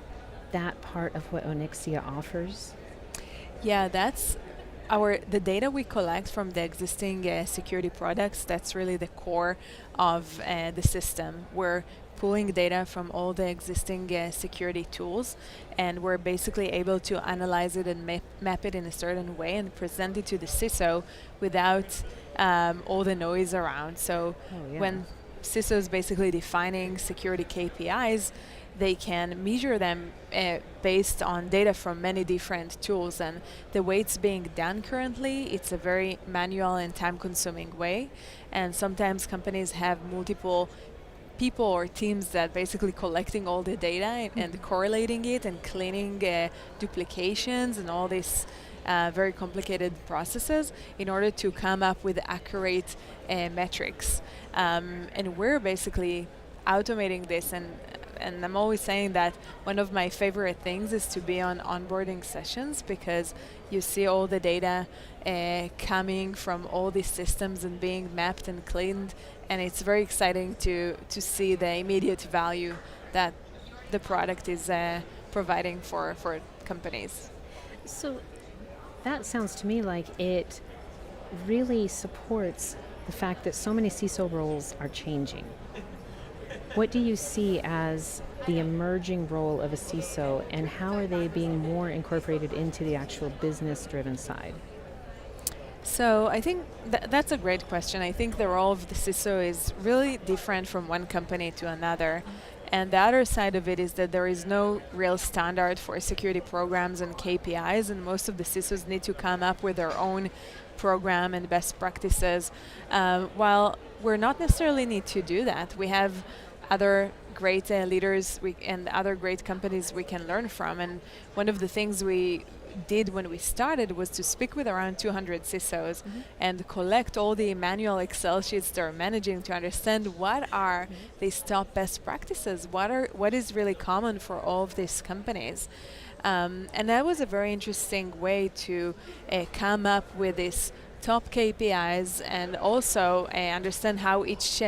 S16: that part of what Onexia offers?
S1: Yeah, that's the data we collect from the existing security products. That's really the core of the system. We're pulling data from all the existing security tools, and we're basically able to analyze it and map it in a certain way and present it to the CISO without all the noise around. So when CISOs basically defining security KPIs, they can measure them based on data from many different tools. And the way it's being done currently, it's a very manual and time-consuming way. And sometimes companies have multiple people or teams that basically collecting all the data and correlating it and cleaning duplications and all these very complicated processes in order to come up with accurate metrics. And we're basically automating this and And I'm always saying that one of my favorite things is to be on onboarding sessions, because you see all the data coming from all these systems and being mapped and cleaned, and it's very exciting to see the immediate value that the product is providing for companies.
S16: So that sounds to me like it really supports the fact that so many CISO roles are changing. What do you see as the emerging role of a CISO, and how are they being more incorporated into the actual business-driven side?
S1: So I think that's a great question. I think the role of the CISO is really different from one company to another. And the other side of it is that there is no real standard for security programs and KPIs, and most of the CISOs need to come up with their own program and best practices. While we're not necessarily need to do that, we have other great leaders and other great companies we can learn from. And one of the things we did when we started was to speak with around 200 CISOs and collect all the manual Excel sheets they're managing to understand what are these top best practices, what is really common for all of these companies. And that was a very interesting way to come up with this top KPIs, and also understand how each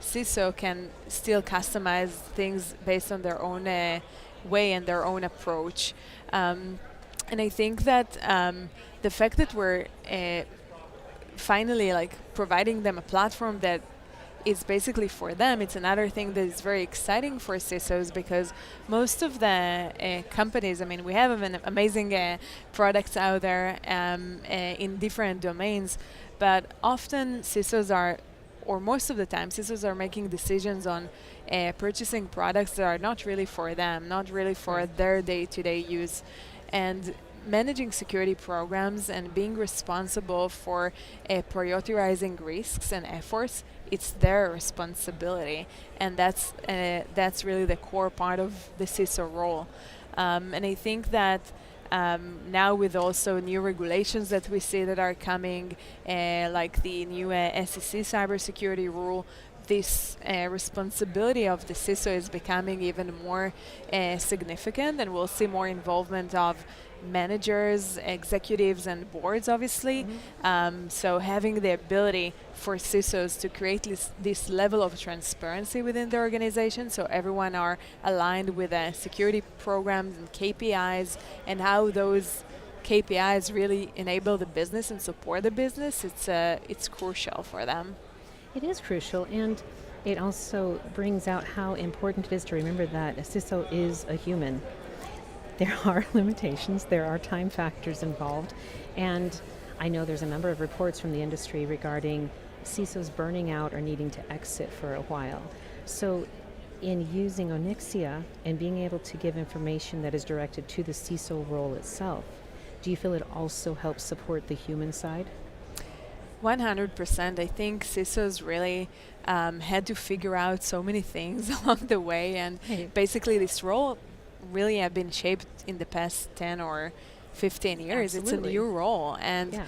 S1: CISO can still customize things based on their own way and their own approach. And I think that the fact that we're finally providing them a platform that is basically for them, it's another thing that is very exciting for CISOs, because most of the companies, I mean, we have an amazing products out there in different domains, but often CISOs are, or most of the time, CISOs are making decisions on purchasing products that are not really for them, not really for their day-to-day use. And managing security programs and being responsible for prioritizing risks and efforts, it's their responsibility, and that's really the core part of the CISO role. And I think that now with also new regulations that we see that are coming, like the new SEC cybersecurity rule, this responsibility of the CISO is becoming even more significant, and we'll see more involvement of managers, executives, and boards, obviously. So having the ability for CISOs to create this level of transparency within the organization, so everyone are aligned with security programs and KPIs, and how those KPIs really enable the business and support the business, it's crucial for them.
S16: It is crucial, and it also brings out how important it is to remember that a CISO is a human. There are limitations, there are time factors involved, and I know there's a number of reports from the industry regarding CISOs burning out or needing to exit for a while. So in using Onexia and being able to give information that is directed to the CISO role itself, do you feel it also helps support the human side?
S1: 100%. I think CISOs really had to figure out so many things along the way, and basically this role really have been shaped in the past 10 or 15 years.
S16: Absolutely.
S1: It's a new role, and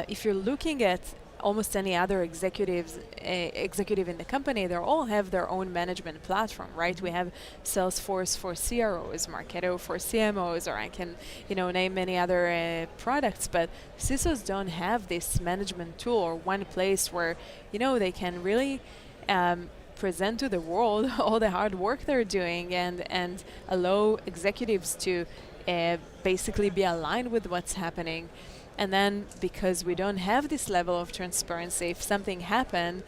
S1: if you're looking at almost any other executive in the company, they all have their own management platform, right? We have Salesforce for CROs, Marketo for CMOs, or I can, name many other products, but CISOs don't have this management tool or one place where, they can really present to the world all the hard work they're doing, and allow executives to basically be aligned with what's happening. And then because we don't have this level of transparency, if something happened,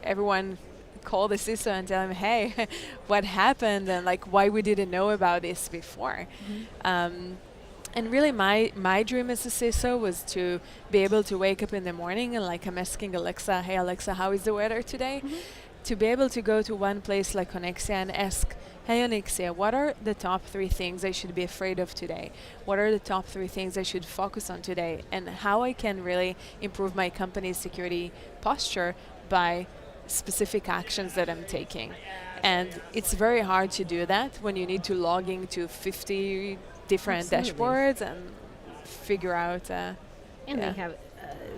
S1: everyone call the CISO and tell him, hey, what happened, and why we didn't know about this before. And really my dream as a CISO was to be able to wake up in the morning and I'm asking Alexa, hey Alexa, how is the weather today? To be able to go to one place like Onexia and ask, hey Onexia, what are the top 3 things I should be afraid of today? What are the top 3 things I should focus on today? And how I can really improve my company's security posture by specific actions that I'm taking. And it's very hard to do that when you need to log into 50 different dashboards and figure out.
S16: And they have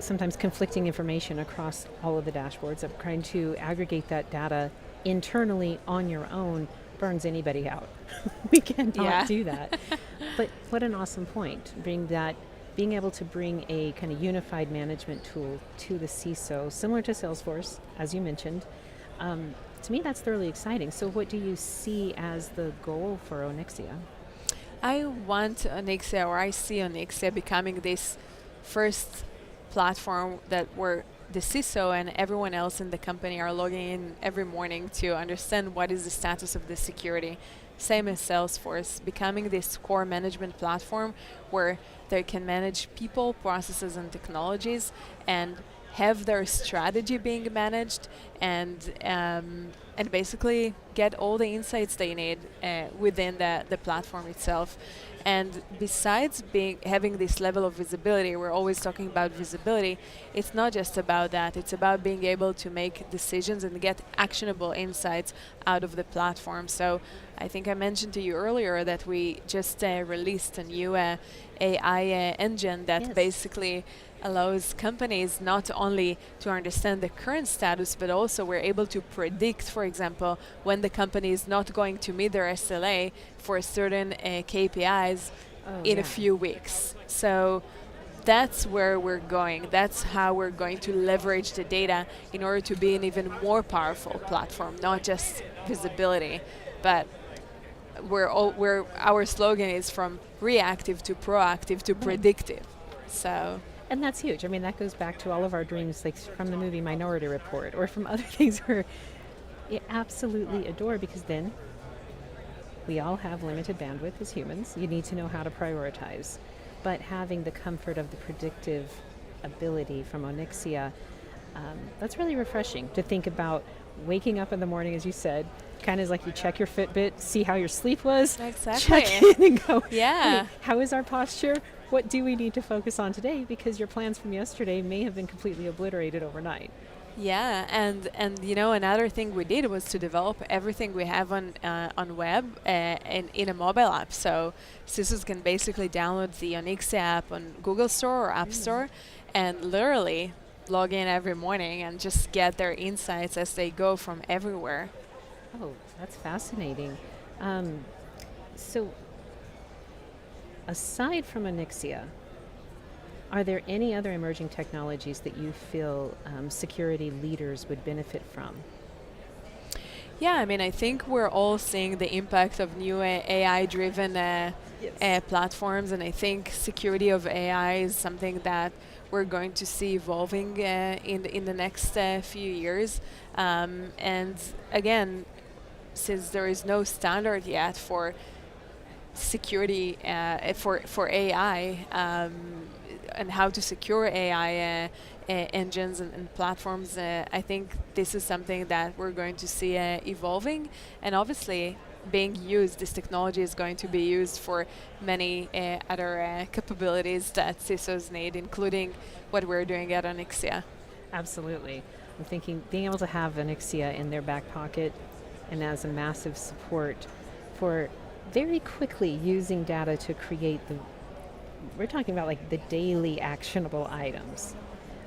S16: sometimes conflicting information across all of the dashboards. Of trying to aggregate that data internally on your own burns anybody out. We cannot
S1: Yeah.
S16: do that. But what an awesome point, being able to bring a kind of unified management tool to the CISO, similar to Salesforce, as you mentioned. To me, that's thoroughly exciting. So what do you see as the goal for Onexia?
S1: I want Onexia, or I see Onexia becoming this first platform that where the CISO and everyone else in the company are logging in every morning to understand what is the status of the security. Same as Salesforce, becoming this core management platform where they can manage people, processes, and technologies, and have their strategy being managed, and basically get all the insights they need within the platform itself. And besides having this level of visibility, we're always talking about visibility. It's not just about that. It's about being able to make decisions and get actionable insights out of the platform. So I think I mentioned to you earlier that we just released a new AI engine that basically allows companies not only to understand the current status, but also we're able to predict, for example, when the company is not going to meet their SLA for certain KPIs in a few weeks. So that's where we're going. That's how we're going to leverage the data in order to be an even more powerful platform, not just visibility, but our slogan is from reactive to proactive to predictive. So.
S16: And that's huge. I mean, that goes back to all of our dreams, like from the movie Minority Report, or from other things where you absolutely adore, because then we all have limited bandwidth as humans. You need to know how to prioritize. But having the comfort of the predictive ability from Onexia, that's really refreshing to think about. Waking up in the morning, as you said, kind of like you check your Fitbit, see how your sleep was,
S1: exactly.
S16: check in and go,
S1: yeah.
S16: Hey, how is our posture? What do we need to focus on today? Because your plans from yesterday may have been completely obliterated overnight.
S1: Yeah, and you know, another thing we did was to develop everything we have on web and in a mobile app. So CISOs can basically download the Onexia app on Google Store or App Store, and literally log in every morning and just get their insights as they go from everywhere.
S16: Oh, that's fascinating. So aside from Onexia, are there any other emerging technologies that you feel security leaders would benefit from?
S1: Yeah, I mean, I think we're all seeing the impact of new AI-driven platforms, and I think security of AI is something that we're going to see evolving in the next few years. And again, since there is no standard yet for security for AI and how to secure AI engines and platforms, I think this is something that we're going to see evolving, and obviously being used. This technology is going to be used for many other capabilities that CISOs need, including what we're doing at Onexia.
S16: Absolutely. I'm thinking being able to have Onexia in their back pocket and as a massive support for very quickly using data to create we're talking about like the daily actionable items.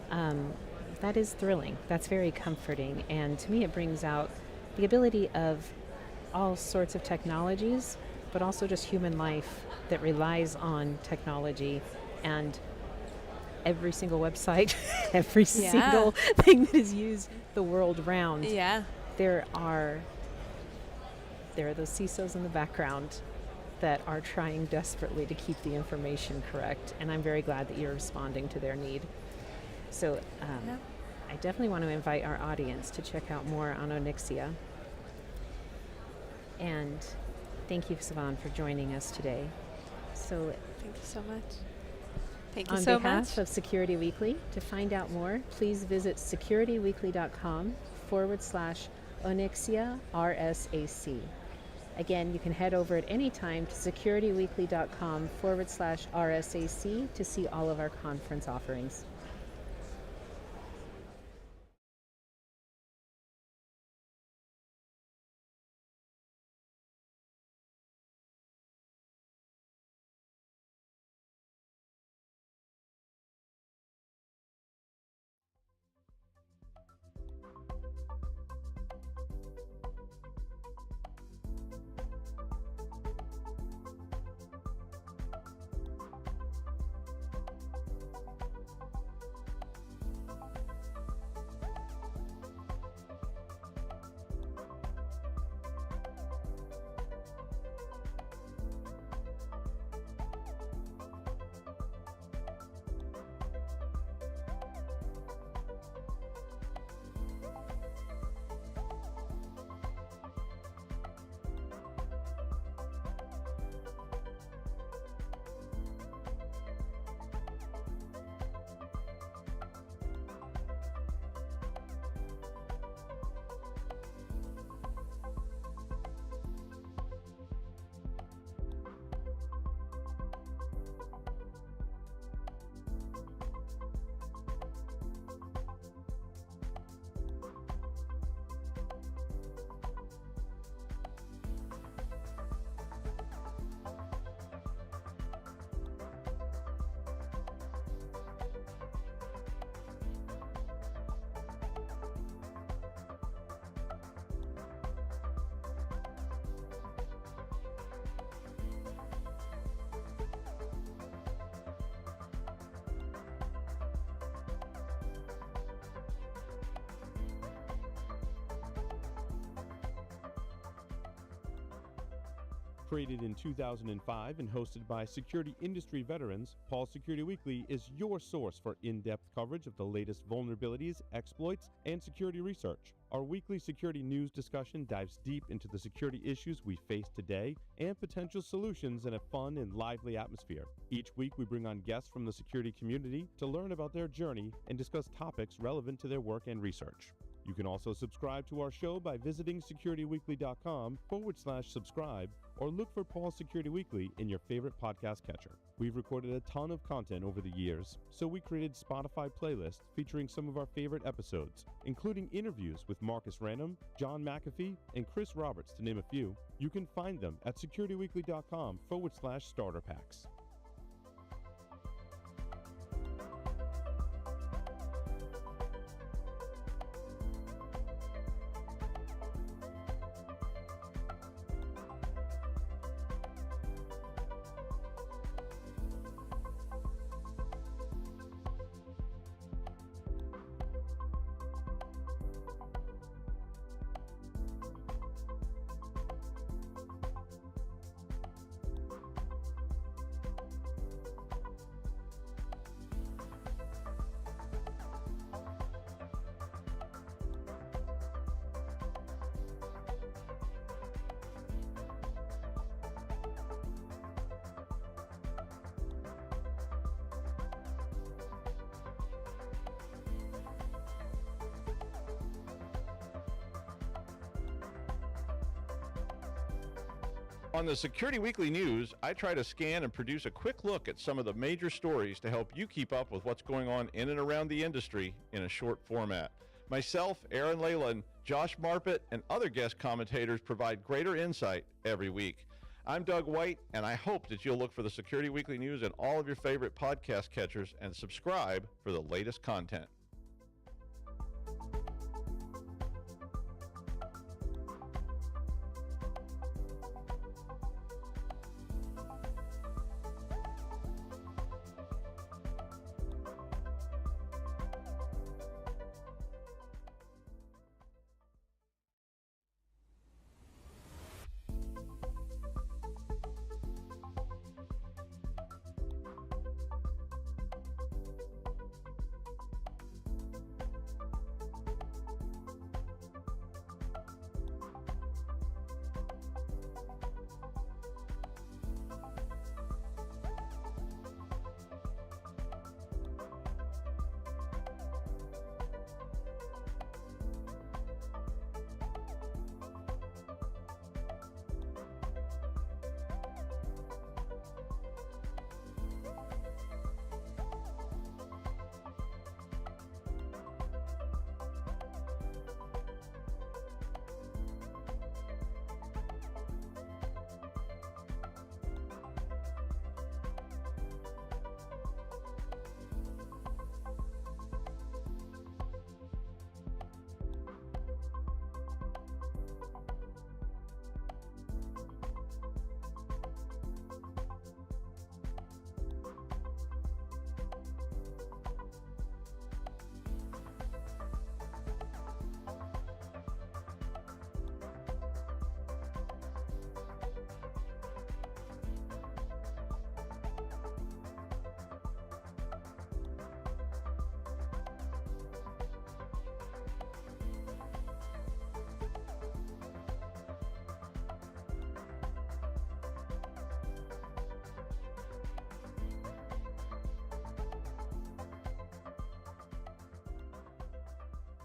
S16: That is thrilling. That's very comforting. And to me, it brings out the ability of all sorts of technologies, but also just human life that relies on technology, and every single website, every single thing that is used the world round.
S1: Yeah.
S16: There are those CISOs in the background that are trying desperately to keep the information correct, and I'm very glad that you're responding to their need. So I definitely want to invite our audience to check out more on Onexia. And thank you, Sivan, for joining us today. So
S1: thank you so much. Thank you
S16: on
S1: so
S16: behalf
S1: much.
S16: of Security Weekly, to find out more, please visit securityweekly.com/Onexia RSAC. Again, you can head over at any time to securityweekly.com/RSAC to see all of our conference offerings.
S3: Created in 2005 and hosted by security industry veterans, Paul Security Weekly is your source for in-depth coverage of the latest vulnerabilities, exploits, and security research. Our weekly security news discussion dives deep into the security issues we face today and potential solutions in a fun and lively atmosphere. Each week, we bring on guests from the security community to learn about their journey and discuss topics relevant to their work and research. You can also subscribe to our show by visiting securityweekly.com/subscribe or look for Paul Security Weekly in your favorite podcast catcher. We've recorded a ton of content over the years, so we created Spotify playlists featuring some of our favorite episodes, including interviews with Marcus Random, John McAfee, and Chris Roberts, to name a few. You can find them at securityweekly.com/starter packs.
S4: On the Security Weekly News, I try to scan and produce a quick look at some of the major stories to help you keep up with what's going on in and around the industry in a short format. Myself, Aaron Leyland, Josh Marpet, and other guest commentators provide greater insight every week. I'm Doug White, and I hope that you'll look for the Security Weekly News in all of your favorite podcast catchers and subscribe for the latest content.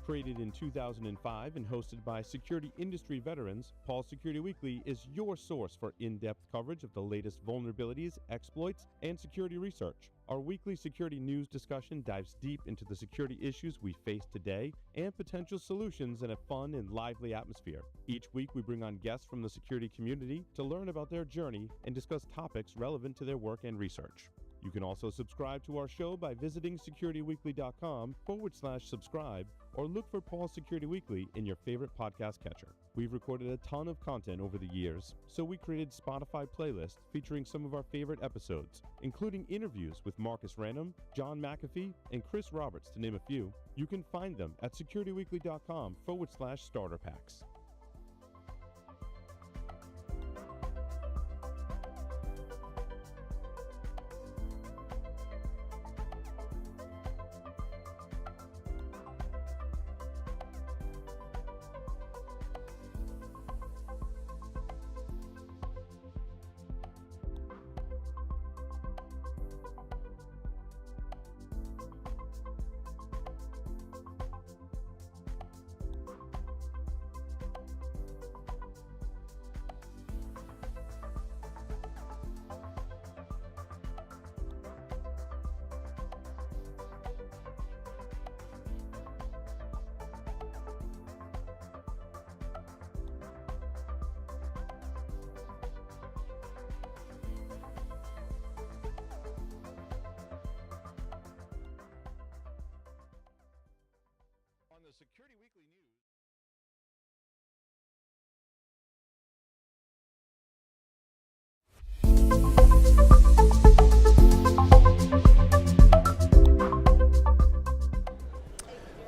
S3: Created in 2005 and hosted by security industry veterans, Paul Security Weekly is your source for in-depth coverage of the latest vulnerabilities, exploits, and security research. Our weekly security news discussion dives deep into the security issues we face today and potential solutions in a fun and lively atmosphere. Each week, we bring on guests from the security community to learn about their journey and discuss topics relevant to their work and research. You can also subscribe to our show by visiting securityweekly.com/subscribe or look for Paul Security Weekly in your favorite podcast catcher. We've recorded a ton of content over the years, so we created Spotify playlists featuring some of our favorite episodes, including interviews with Marcus Random, John McAfee, and Chris Roberts, to name a few. You can find them at securityweekly.com/starter packs.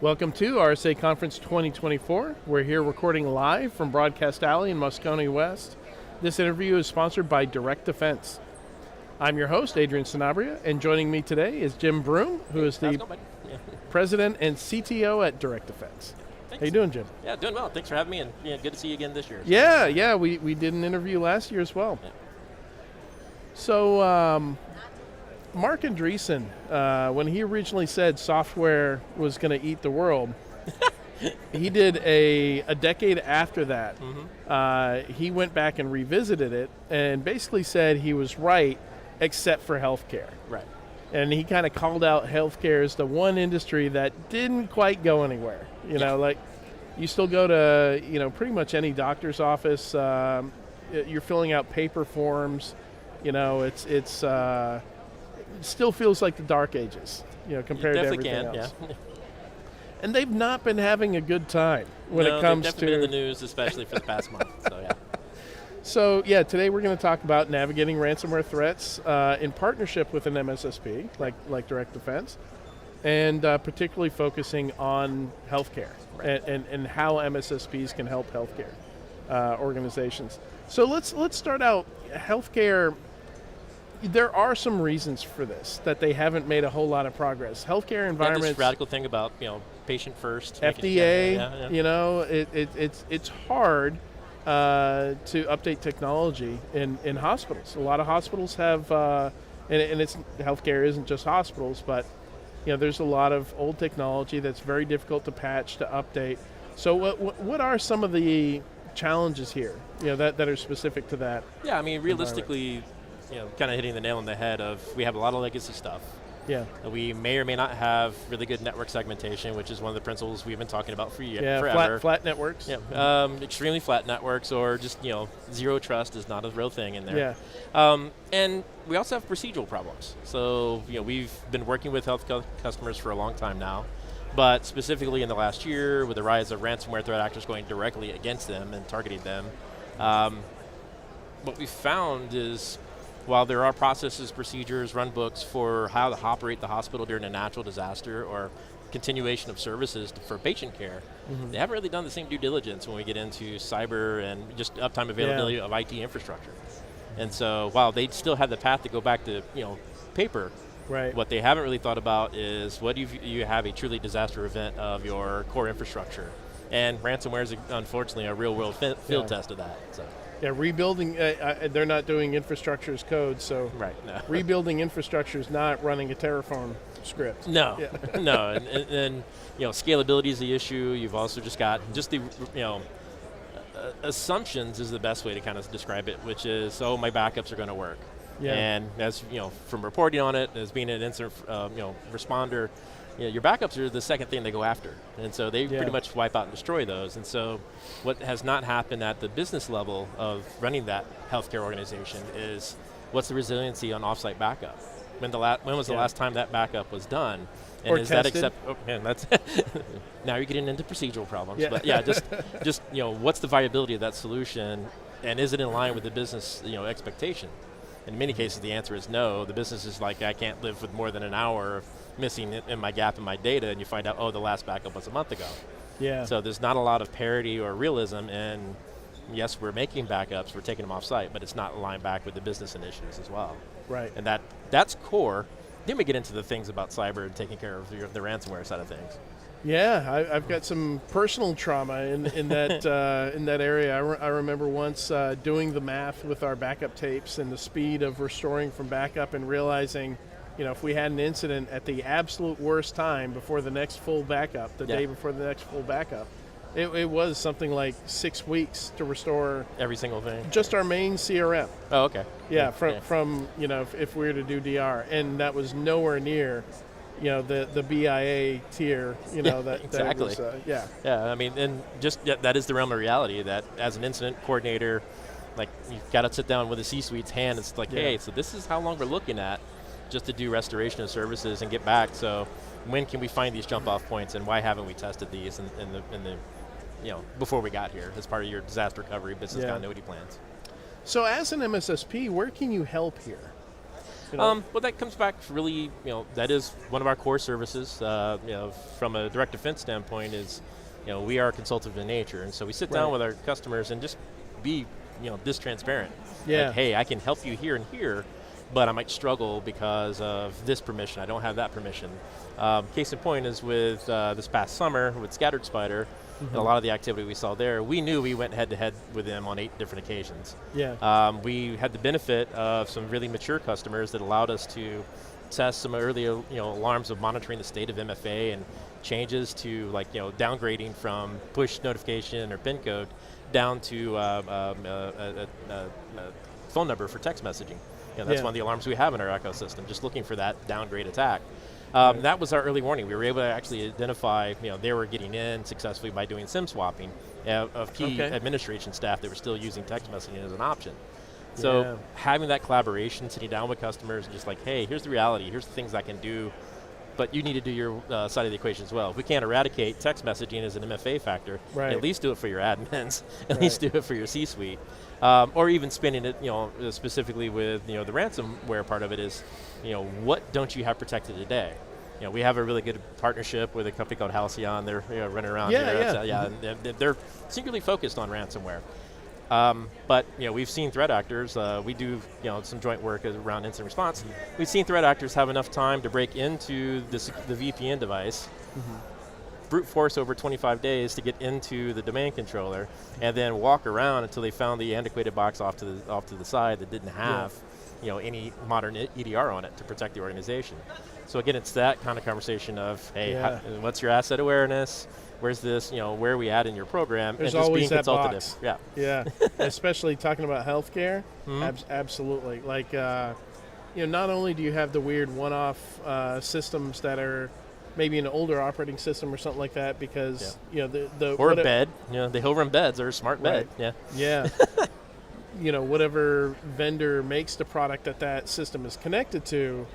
S2: Welcome to RSA Conference 2024. We're here recording live from Broadcast Alley in Moscone West. This interview is sponsored by Direct Defense. I'm your host, Adrian Sanabria, and joining me today is Jim Broom, who is the president and CTO at Direct Defense. How you doing, Jim?
S5: Yeah, doing well. Thanks for having me, and good to see you again this year.
S2: Yeah, we did an interview last year as well.
S5: Yeah.
S2: So, Mark Andreessen, when he originally said software was going to eat the world, he did a decade after that.
S5: Mm-hmm.
S2: He went back and revisited it and basically said he was right, except for healthcare.
S5: Right.
S2: And he kind of called out healthcare as the one industry that didn't quite go anywhere. You know, like you still go to, pretty much any doctor's office. You're filling out paper forms. It still feels like the dark ages, compared to everything else.
S5: Yeah.
S2: And they've not been having a good time when it comes
S5: they've definitely been in the news, especially for the past month. So yeah.
S2: So today we're going to talk about navigating ransomware threats in partnership with an MSSP like Direct Defense, and particularly focusing on healthcare and how MSSPs can help healthcare organizations. So let's start out healthcare. There are some reasons for this, that they haven't made a whole lot of progress. Healthcare environments.
S5: This radical thing about patient first.
S2: FDA. It's hard to update technology in hospitals. A lot of hospitals have, and it's healthcare isn't just hospitals, but there's a lot of old technology that's very difficult to patch, to update. So what are some of the challenges here, that are specific to that?
S5: Yeah, I mean, realistically, kind of hitting the nail on the head of we have a lot of legacy stuff.
S2: Yeah.
S5: We may or may not have really good network segmentation, which is one of the principles we've been talking about for forever.
S2: Flat networks.
S5: Yeah, extremely flat networks, or just zero trust is not a real thing in there.
S2: Yeah.
S5: And we also have procedural problems. So we've been working with health customers for a long time now, but specifically in the last year, with the rise of ransomware threat actors going directly against them and targeting them, what we found is, while there are processes, procedures, run books for how to operate the hospital during a natural disaster or continuation of services for patient care, they haven't really done the same due diligence when we get into cyber and just uptime availability of IT infrastructure. And so while they still have the path to go back to paper,
S2: right,
S5: what they haven't really thought about is what if you have a truly disaster event of your core infrastructure. And ransomware is unfortunately a real world field test of that. So.
S2: Yeah, rebuilding, they're not doing infrastructure as code, so rebuilding infrastructure is not running a Terraform script.
S5: No, no, and scalability is the issue. You've also just got the assumptions is the best way to kind of describe it, which is, my backups are going to work.
S2: Yeah.
S5: And as from reporting on it, as being an incident responder, your backups are the second thing they go after. And so they pretty much wipe out and destroy those. And so what has not happened at the business level of running that healthcare organization is, what's the resiliency on offsite backup? When was the last time that backup was done? And
S2: or
S5: is
S2: tested.
S5: that that's now you're getting into procedural problems. Yeah. But just what's the viability of that solution, and is it in line with the business expectation? In many cases, the answer is no. The business is like, I can't live with more than an hour missing in my gap in my data, and you find out, the last backup was a month ago.
S2: Yeah.
S5: So there's not a lot of parity or realism in, yes, we're making backups, we're taking them off site, but it's not aligned back with the business initiatives as well.
S2: Right.
S5: And that's core. Then we get into the things about cyber and taking care of the ransomware side of things.
S2: Yeah, I've got some personal trauma in that in that area. I remember once doing the math with our backup tapes and the speed of restoring from backup, and realizing, if we had an incident at the absolute worst time before the next full backup, the day before the next full backup, it was something like 6 weeks to restore
S5: every single thing.
S2: Just our main CRM.
S5: Oh, okay.
S2: Yeah, from if we were to do DR, and that was nowhere near the BIA tier, that
S5: exactly.
S2: That was,
S5: Yeah, I mean, and just that is the realm of reality, that as an incident coordinator, like, you've got to sit down with the C-suite's hand. It's like, hey, so this is how long we're looking at just to do restoration of services and get back. So when can we find these jump-off points, and why haven't we tested these in the before we got here as part of your disaster recovery business continuity plans?
S2: So as an MSSP, where can you help here? know?
S5: Well, that comes back really, that is one of our core services. From a direct defense standpoint, is, we are consultative in nature, and so we sit down with our customers and just be, this transparent.
S2: Yeah.
S5: Like, hey, I can help you here and here, but I might struggle because of this permission. I don't have that permission. Case in point is with this past summer with Scattered Spider. And a lot of the activity we saw there, we knew we went head-to-head with them on 8 different occasions.
S2: Yeah.
S5: We had the benefit of some really mature customers that allowed us to test some early alarms of monitoring the state of MFA and changes to downgrading from push notification or PIN code down to a phone number for text messaging. That's one of the alarms we have in our ecosystem, just looking for that downgrade attack. That was our early warning. We were able to actually identify, they were getting in successfully by doing SIM swapping of key administration staff that were still using text messaging as an option. So having that collaboration, sitting down with customers and just like, hey, here's the reality, here's the things I can do, but you need to do your side of the equation as well. If we can't eradicate text messaging as an MFA factor, at least do it for your admins, at least do it for your C-suite. Or even spinning it, specifically with, the ransomware part of it is, what don't you have protected today? We have a really good partnership with a company called Halcyon. They're running around here. And they're singularly focused on ransomware. But we've seen threat actors. We do some joint work around incident response. We've seen threat actors have enough time to break into the VPN device, brute force over 25 days to get into the domain controller, and then walk around until they found the antiquated box off to the side that didn't have any modern EDR on it to protect the organization. So again, it's that kind of conversation of, hey, what's your asset awareness? Where's this? Where are we at in your program?
S2: There's
S5: and just
S2: always
S5: being
S2: that
S5: consultative.
S2: box. Yeah. Especially talking about healthcare. Absolutely. Like, not only do you have the weird one-off systems that are maybe an older operating system or something like that, because the
S5: or a bed. The hill run beds are a smart bed.
S2: Yeah. Whatever vendor makes the product that system is connected to,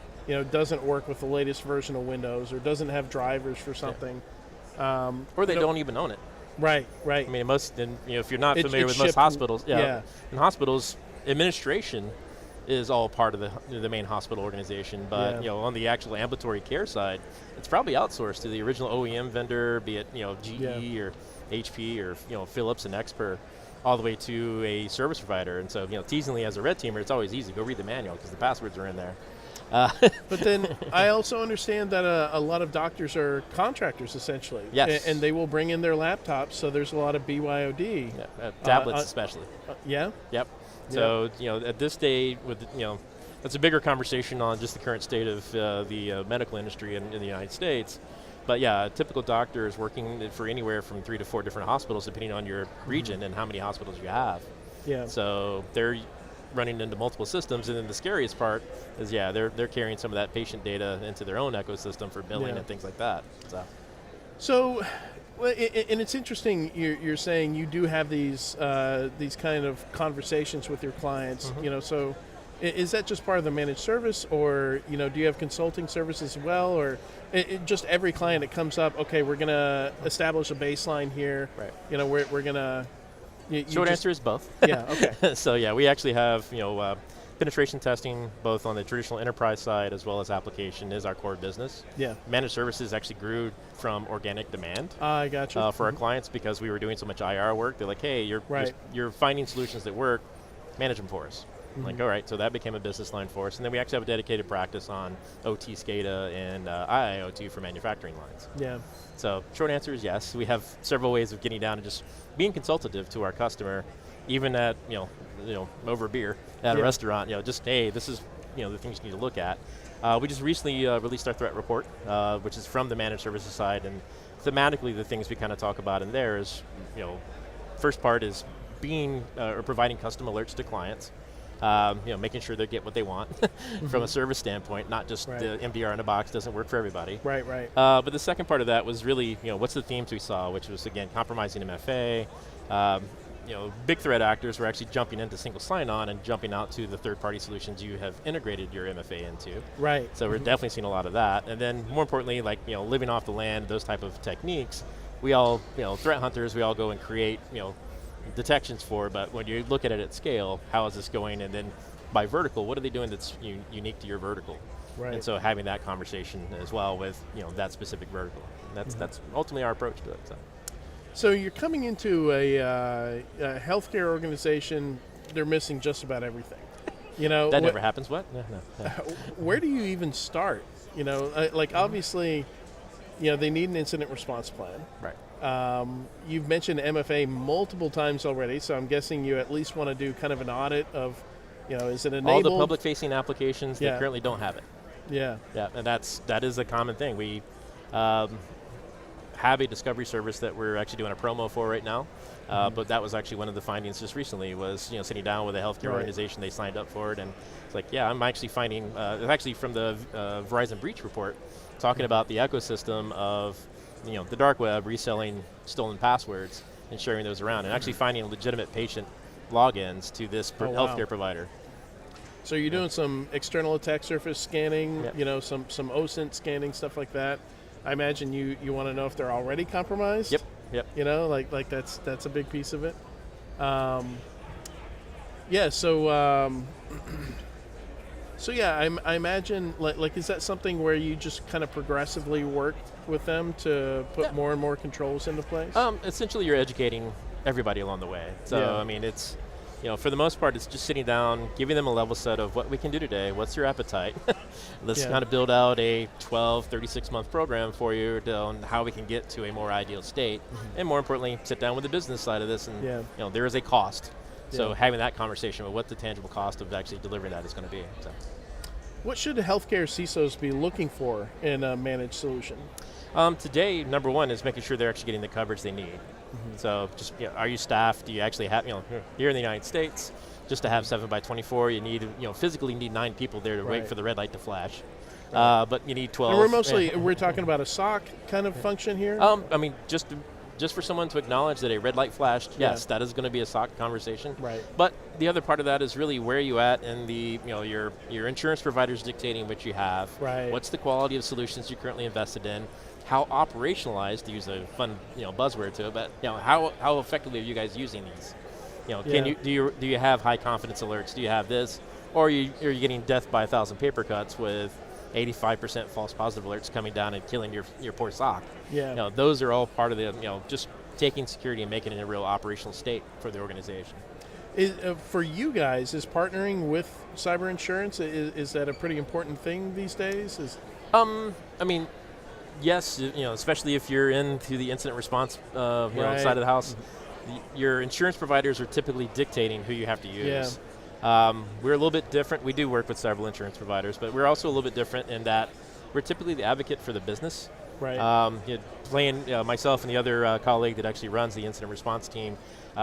S2: doesn't work with the latest version of Windows or doesn't have drivers for something.
S5: Or they don't even own it.
S2: Right.
S5: I mean, if you're not familiar with most hospitals, in hospitals, administration is all part of the main hospital organization, but on the actual ambulatory care side, it's probably outsourced to the original OEM vendor, be it GE or HP or Philips and Expert, all the way to a service provider. And so teasingly as a red teamer, it's always easy. Go read the manual because the passwords are in there.
S2: But then I also understand that a lot of doctors are contractors essentially.
S5: Yes.
S2: And they will bring in their laptops, so there's a lot of BYOD.
S5: Tablets especially.
S2: Yep.
S5: So, at this day, that's a bigger conversation on just the current state of the medical industry in the United States. But yeah, a typical doctor is working for anywhere from 3 to 4 different hospitals, depending on your region and how many hospitals you have.
S2: Yeah.
S5: So they're running into multiple systems, and then the scariest part is, they're carrying some of that patient data into their own ecosystem for billing and things like that.
S2: So, and it's interesting. You're saying you do have these kind of conversations with your clients. So is that just part of the managed service, or do you have consulting services as well, or just every client that comes up? Okay, we're gonna establish a baseline here.
S5: Right.
S2: We're gonna.
S5: Short answer is both.
S2: Yeah. Okay.
S5: So we actually have penetration testing both on the traditional enterprise side as well as application is our core business.
S2: Yeah.
S5: Managed services actually grew from organic demand.
S2: I got you.
S5: For our clients, because we were doing so much IR work. They're like, hey, you're finding solutions that work, manage them for us. Like, all right, so that became a business line for us. And then we actually have a dedicated practice on OT, SCADA, and IIoT for manufacturing lines.
S2: Yeah.
S5: So short answer is yes. We have several ways of getting down and just being consultative to our customer, even at, over beer at a restaurant, just, hey, this is, the things you need to look at. We just recently released our threat report, which is from the managed services side. And thematically, the things we kind of talk about in there is, first part is being or providing custom alerts to clients. Making sure they get what they want from a service standpoint, not just the MDR in a box doesn't work for everybody.
S2: Right.
S5: But the second part of that was really, what's the themes we saw, which was, again, compromising MFA. Big threat actors were actually jumping into single sign-on and jumping out to the third-party solutions you have integrated your MFA into.
S2: Right.
S5: So we're definitely seeing a lot of that. And then, more importantly, living off the land, those type of techniques, we all, threat hunters, we all go and create, detections for, but when you look at it at scale, how is this going, and then by vertical, what are they doing that's unique to your vertical?
S2: Right.
S5: And so having that conversation as well with that specific vertical. That's ultimately our approach to it.
S2: So you're coming into a healthcare organization. They're missing just about everything.
S5: That never happens. What? No.
S2: Where do you even start? Obviously, they need an incident response plan.
S5: Right.
S2: You've mentioned MFA multiple times already, so I'm guessing you at least want to do kind of an audit of, is it enabled?
S5: All the public-facing applications that currently don't have it.
S2: Yeah.
S5: Yeah, and that is a common thing. We have a discovery service that we're actually doing a promo for right now, but that was actually one of the findings just recently was sitting down with a healthcare organization. They signed up for it, and it's like, I'm actually finding it's actually from the Verizon breach report talking about the ecosystem of the dark web reselling stolen passwords and sharing those around, and actually finding legitimate patient logins to this healthcare provider.
S2: So you're doing some external attack surface scanning, some OSINT scanning, stuff like that. I imagine you want to know if they're already compromised.
S5: Yep.
S2: Like that's a big piece of it. I imagine like is that something where you just kind of progressively work with them to put more and more controls into place?
S5: Essentially, you're educating everybody along the way. So I mean, it's for the most part, it's just sitting down, giving them a level set of what we can do today. What's your appetite? Let's kind of build out a 12, 36-month program for you on how we can get to a more ideal state. And more importantly, sit down with the business side of this. And there is a cost. So having that conversation with what the tangible cost of actually delivering that is going to be. So.
S2: What should healthcare CISOs be looking for in a managed solution?
S5: Today, number one is making sure they're actually getting the coverage they need. So just, are you staffed? Do you actually have, here in the United States, just to have 7x24, you need, physically need 9 people there to wait for the red light to flash. But you need 12.
S2: And we're talking about a SOC kind of function here?
S5: I mean, just for someone to acknowledge that a red light flashed, yes, that is going to be a SOC conversation.
S2: Right.
S5: But the other part of that is really where you at in the, your insurance providers dictating what you have.
S2: Right.
S5: What's the quality of solutions you're currently invested in? How operationalized, to use a fun buzzword to it, but how effectively are you guys using these? Do you have high confidence alerts? Do you have this, or are you getting death by 1,000 paper cuts with 85% false positive alerts coming down and killing your poor SOC?
S2: Yeah.
S5: Those are all part of the just taking security and making it a real operational state for the organization.
S2: For you guys, is partnering with cyber insurance is that a pretty important thing these days?
S5: I mean. Yes, especially if you're into the incident response side of the house, your insurance providers are typically dictating who you have to use. We're a little bit different. We do work with several insurance providers, but we're also a little bit different in that we're typically the advocate for the business.
S2: Right.
S5: Playing myself and the other colleague that actually runs the incident response team,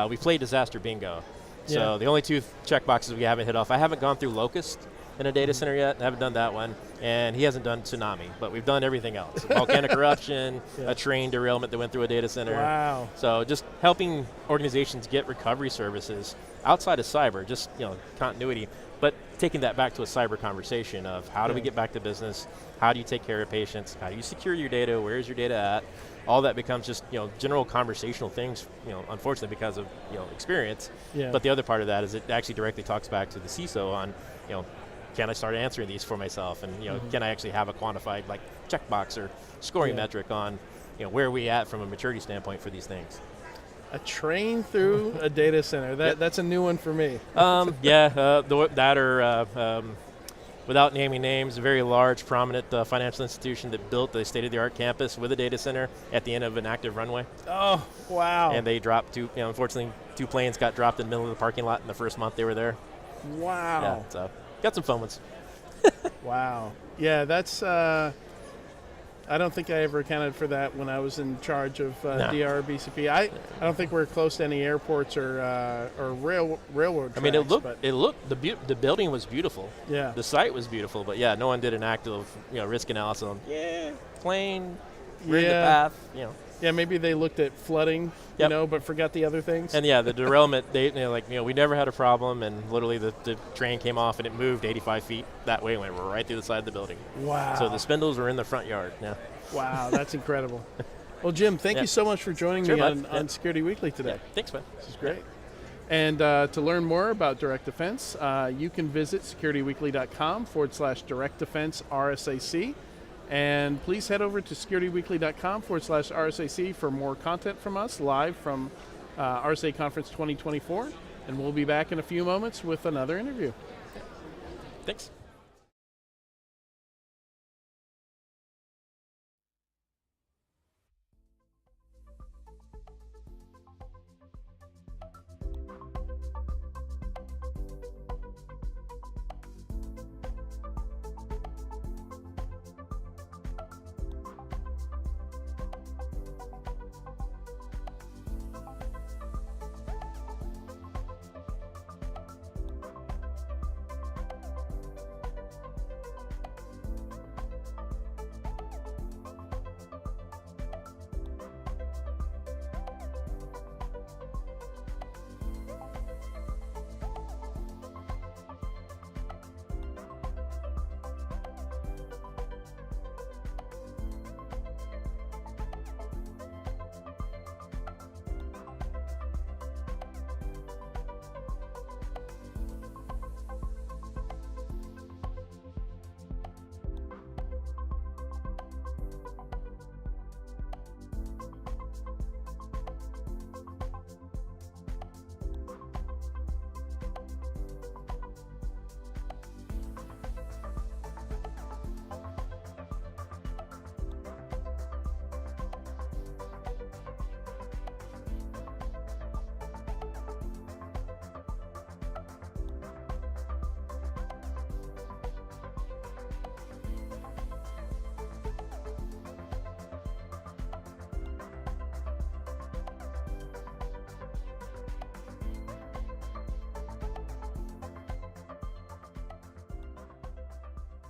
S5: we play disaster bingo. So the only 2 checkboxes we haven't hit off. I haven't gone through Locust in a data center yet. I haven't done that one. And he hasn't done Tsunami, but we've done everything else. Volcanic eruption, a train derailment that went through a data center.
S2: Wow.
S5: So just helping organizations get recovery services outside of cyber, just continuity, but taking that back to a cyber conversation of how do we get back to business? How do you take care of patients? How do you secure your data? Where's your data at? All that becomes just general conversational things, unfortunately because of experience.
S2: Yeah.
S5: But the other part of that is it actually directly talks back to the CISO on can I start answering these for myself, and can I actually have a quantified checkbox or scoring metric on where are we at from a maturity standpoint for these things.
S2: A train through a data center. That's a new one for me.
S5: Without naming names, a very large, prominent financial institution that built a state-of-the-art campus with a data center at the end of an active runway.
S2: Oh, wow.
S5: And they dropped unfortunately, 2 planes got dropped in the middle of the parking lot in the first month they were there.
S2: Wow.
S5: Yeah, so got some fun ones.
S2: Wow. Yeah, that's, I don't think I ever accounted for that when I was in charge of DR BCP. I don't think we're close to any airports or railroad tracks.
S5: I mean, the building was beautiful.
S2: Yeah.
S5: The site was beautiful, but no one did an active, risk analysis on, plane, we're in the path,
S2: Yeah, maybe they looked at flooding, but forgot the other things.
S5: And the derailment, we never had a problem, and literally the train came off and it moved 85 feet that way and went right through the side of the building.
S2: Wow.
S5: So the spindles were in the front yard. Yeah.
S2: Wow, that's incredible. Well, Jim, thank you so much for joining me on Security Weekly today.
S5: Thanks, man.
S2: This is great. And to learn more about Direct Defense, you can visit securityweekly.com/Direct Defense RSAC. And please head over to securityweekly.com/RSAC for more content from us live from RSA Conference 2024. And we'll be back in a few moments with another interview.
S5: Thanks.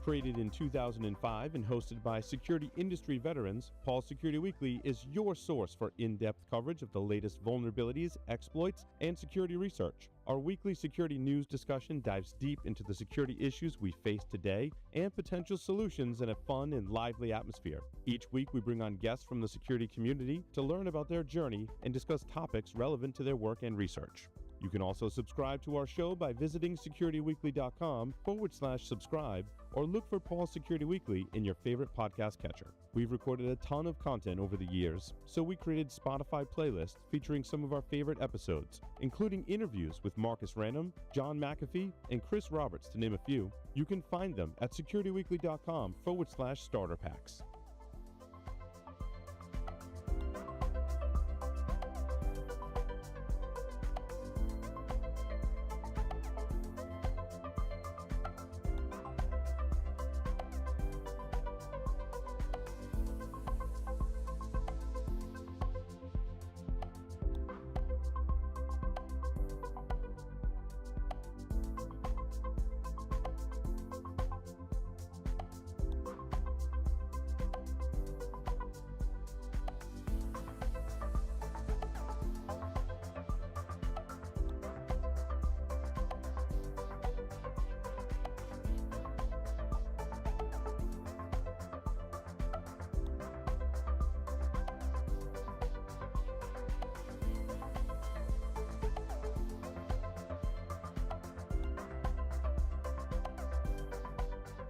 S3: Created in 2005 and hosted by security industry veterans, Paul Security Weekly is your source for in-depth coverage of the latest vulnerabilities, exploits, and security research. Our weekly security news discussion dives deep into the security issues we face today and potential solutions in a fun and lively atmosphere. Each week we bring on guests from the security community to learn about their journey and discuss topics relevant to their work and research. You can also subscribe to our show by visiting securityweekly.com/subscribe or look for Paul Security Weekly in your favorite podcast catcher. We've recorded a ton of content over the years, so we created Spotify playlists featuring some of our favorite episodes, including interviews with Marcus Random, John McAfee, and Chris Roberts, to name a few. You can find them at securityweekly.com/starter packs.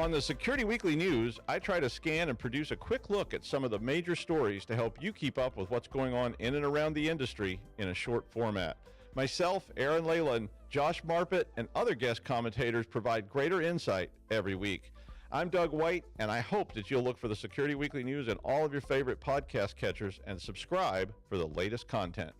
S4: On the Security Weekly News, I try to scan and produce a quick look at some of the major stories to help you keep up with what's going on in and around the industry in a short format. Myself, Aaron Leyland, Josh Marpet, and other guest commentators provide greater insight every week. I'm Doug White, and I hope that you'll look for the Security Weekly News in all of your favorite podcast catchers and subscribe for the latest content.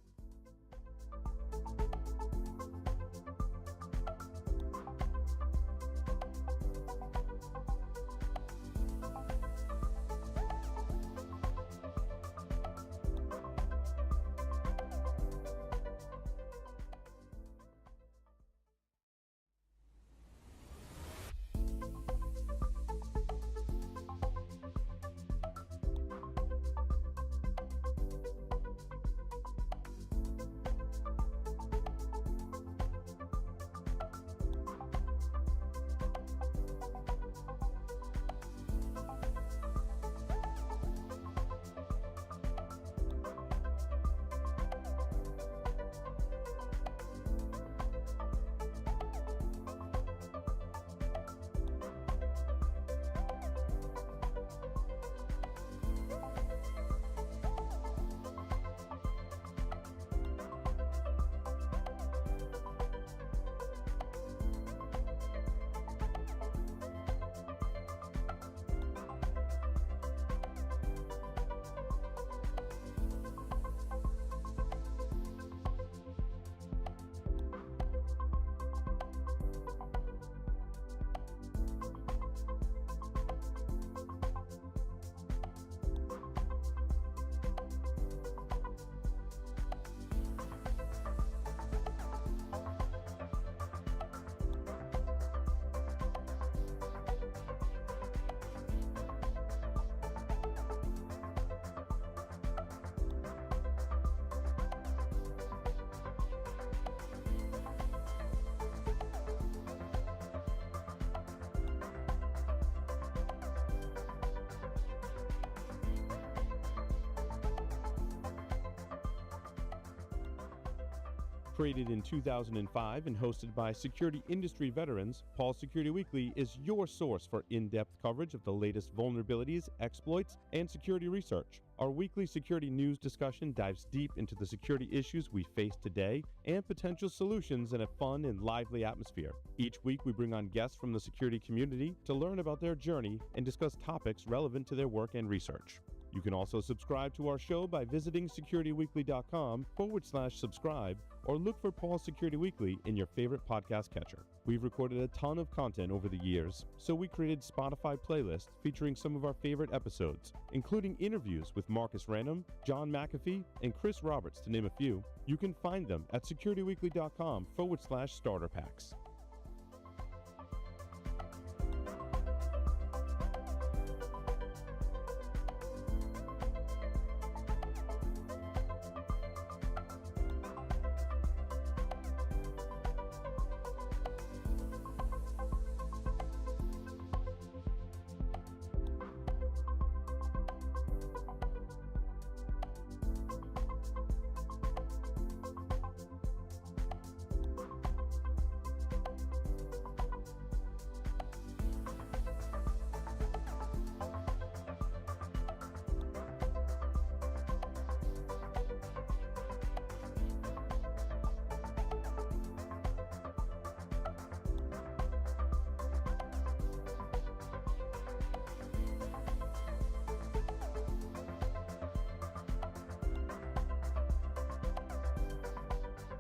S3: Created in 2005 and hosted by security industry veterans, Paul Security Weekly is your source for in-depth coverage of the latest vulnerabilities, exploits, and security research. Our weekly security news discussion dives deep into the security issues we face today and potential solutions in a fun and lively atmosphere. Each week, we bring on guests from the security community to learn about their journey and discuss topics relevant to their work and research. You can also subscribe to our show by visiting securityweekly.com/subscribe or look for Paul Security Weekly in your favorite podcast catcher. We've recorded a ton of content over the years, so we created Spotify playlists featuring some of our favorite episodes, including interviews with Marcus Random, John McAfee, and Chris Roberts, to name a few. You can find them at securityweekly.com/starter packs.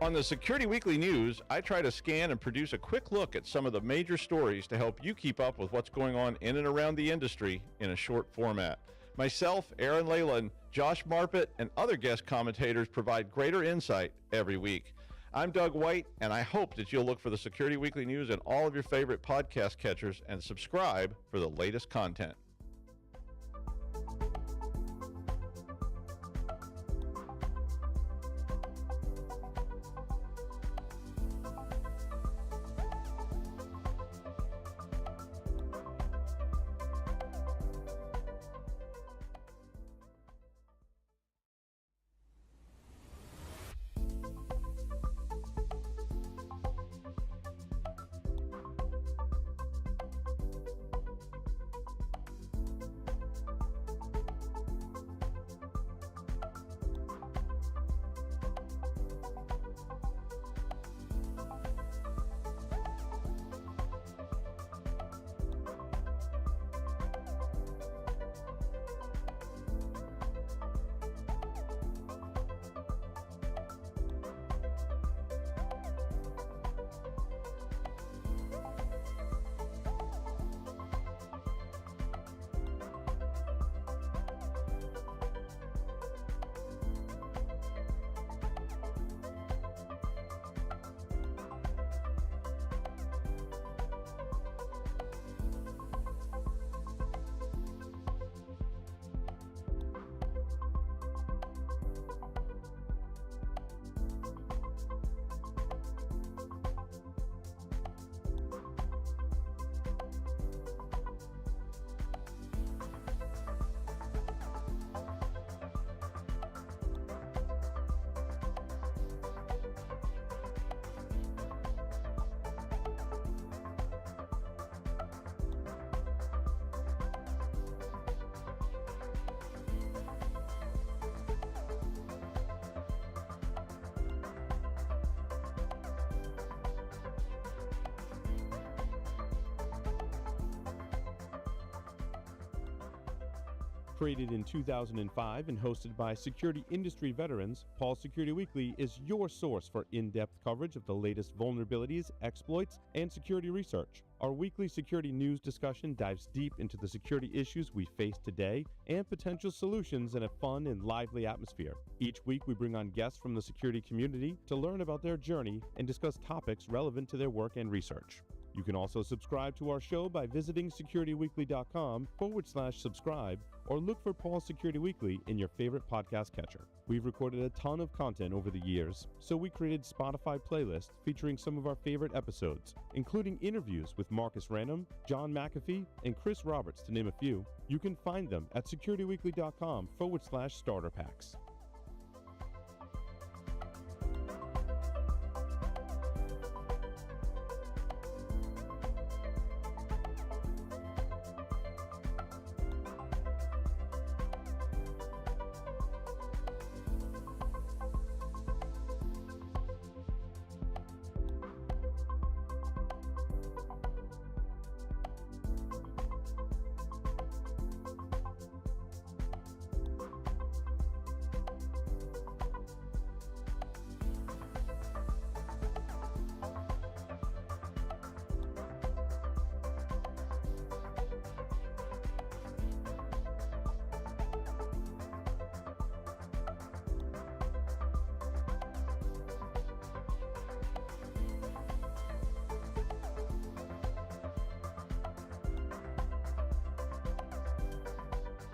S4: On the Security Weekly News, I try to scan and produce a quick look at some of the major stories to help you keep up with what's going on in and around the industry in a short format. Myself, Aaron Leyland, Josh Marpet, and other guest commentators provide greater insight every week. I'm Doug White, and I hope that you'll look for the Security Weekly News in all of your favorite podcast catchers and subscribe for the latest content.
S3: Created in 2005 and hosted by security industry veterans, Paul Security Weekly is your source for in-depth coverage of the latest vulnerabilities, exploits, and security research. Our weekly security news discussion dives deep into the security issues we face today and potential solutions in a fun and lively atmosphere. Each week, we bring on guests from the security community to learn about their journey and discuss topics relevant to their work and research. You can also subscribe to our show by visiting securityweekly.com/subscribe or look for Paul Security Weekly in your favorite podcast catcher. We've recorded a ton of content over the years, so we created Spotify playlists featuring some of our favorite episodes, including interviews with Marcus Random, John McAfee, and Chris Roberts, to name a few. You can find them at securityweekly.com/starter packs.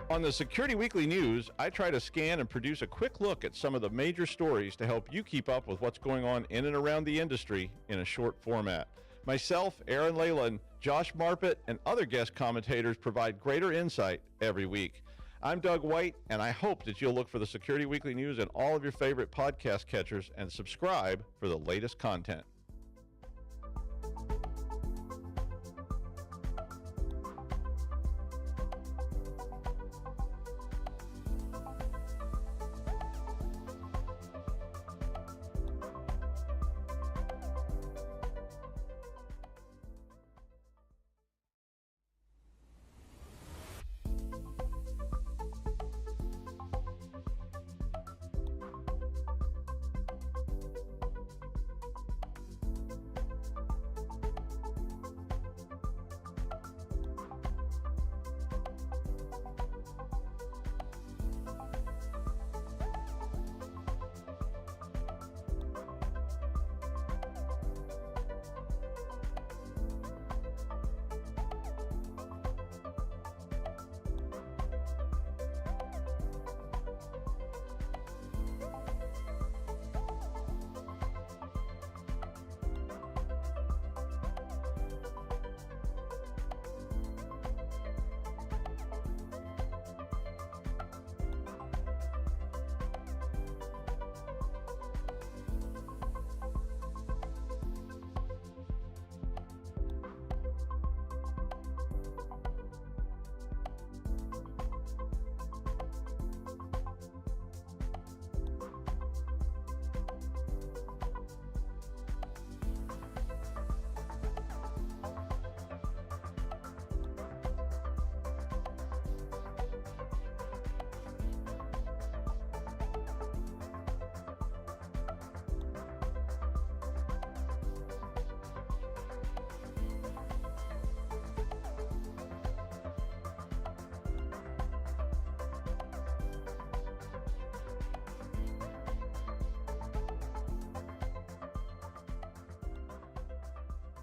S4: On the Security Weekly News, I try to scan and produce a quick look at some of the major stories to help you keep up with what's going on in and around the industry in a short format. Myself, Aaron Leyland, Josh Marpet, and other guest commentators provide greater insight every week. I'm Doug White, and I hope that you'll look for the Security Weekly News in all of your favorite podcast catchers and subscribe for the latest content.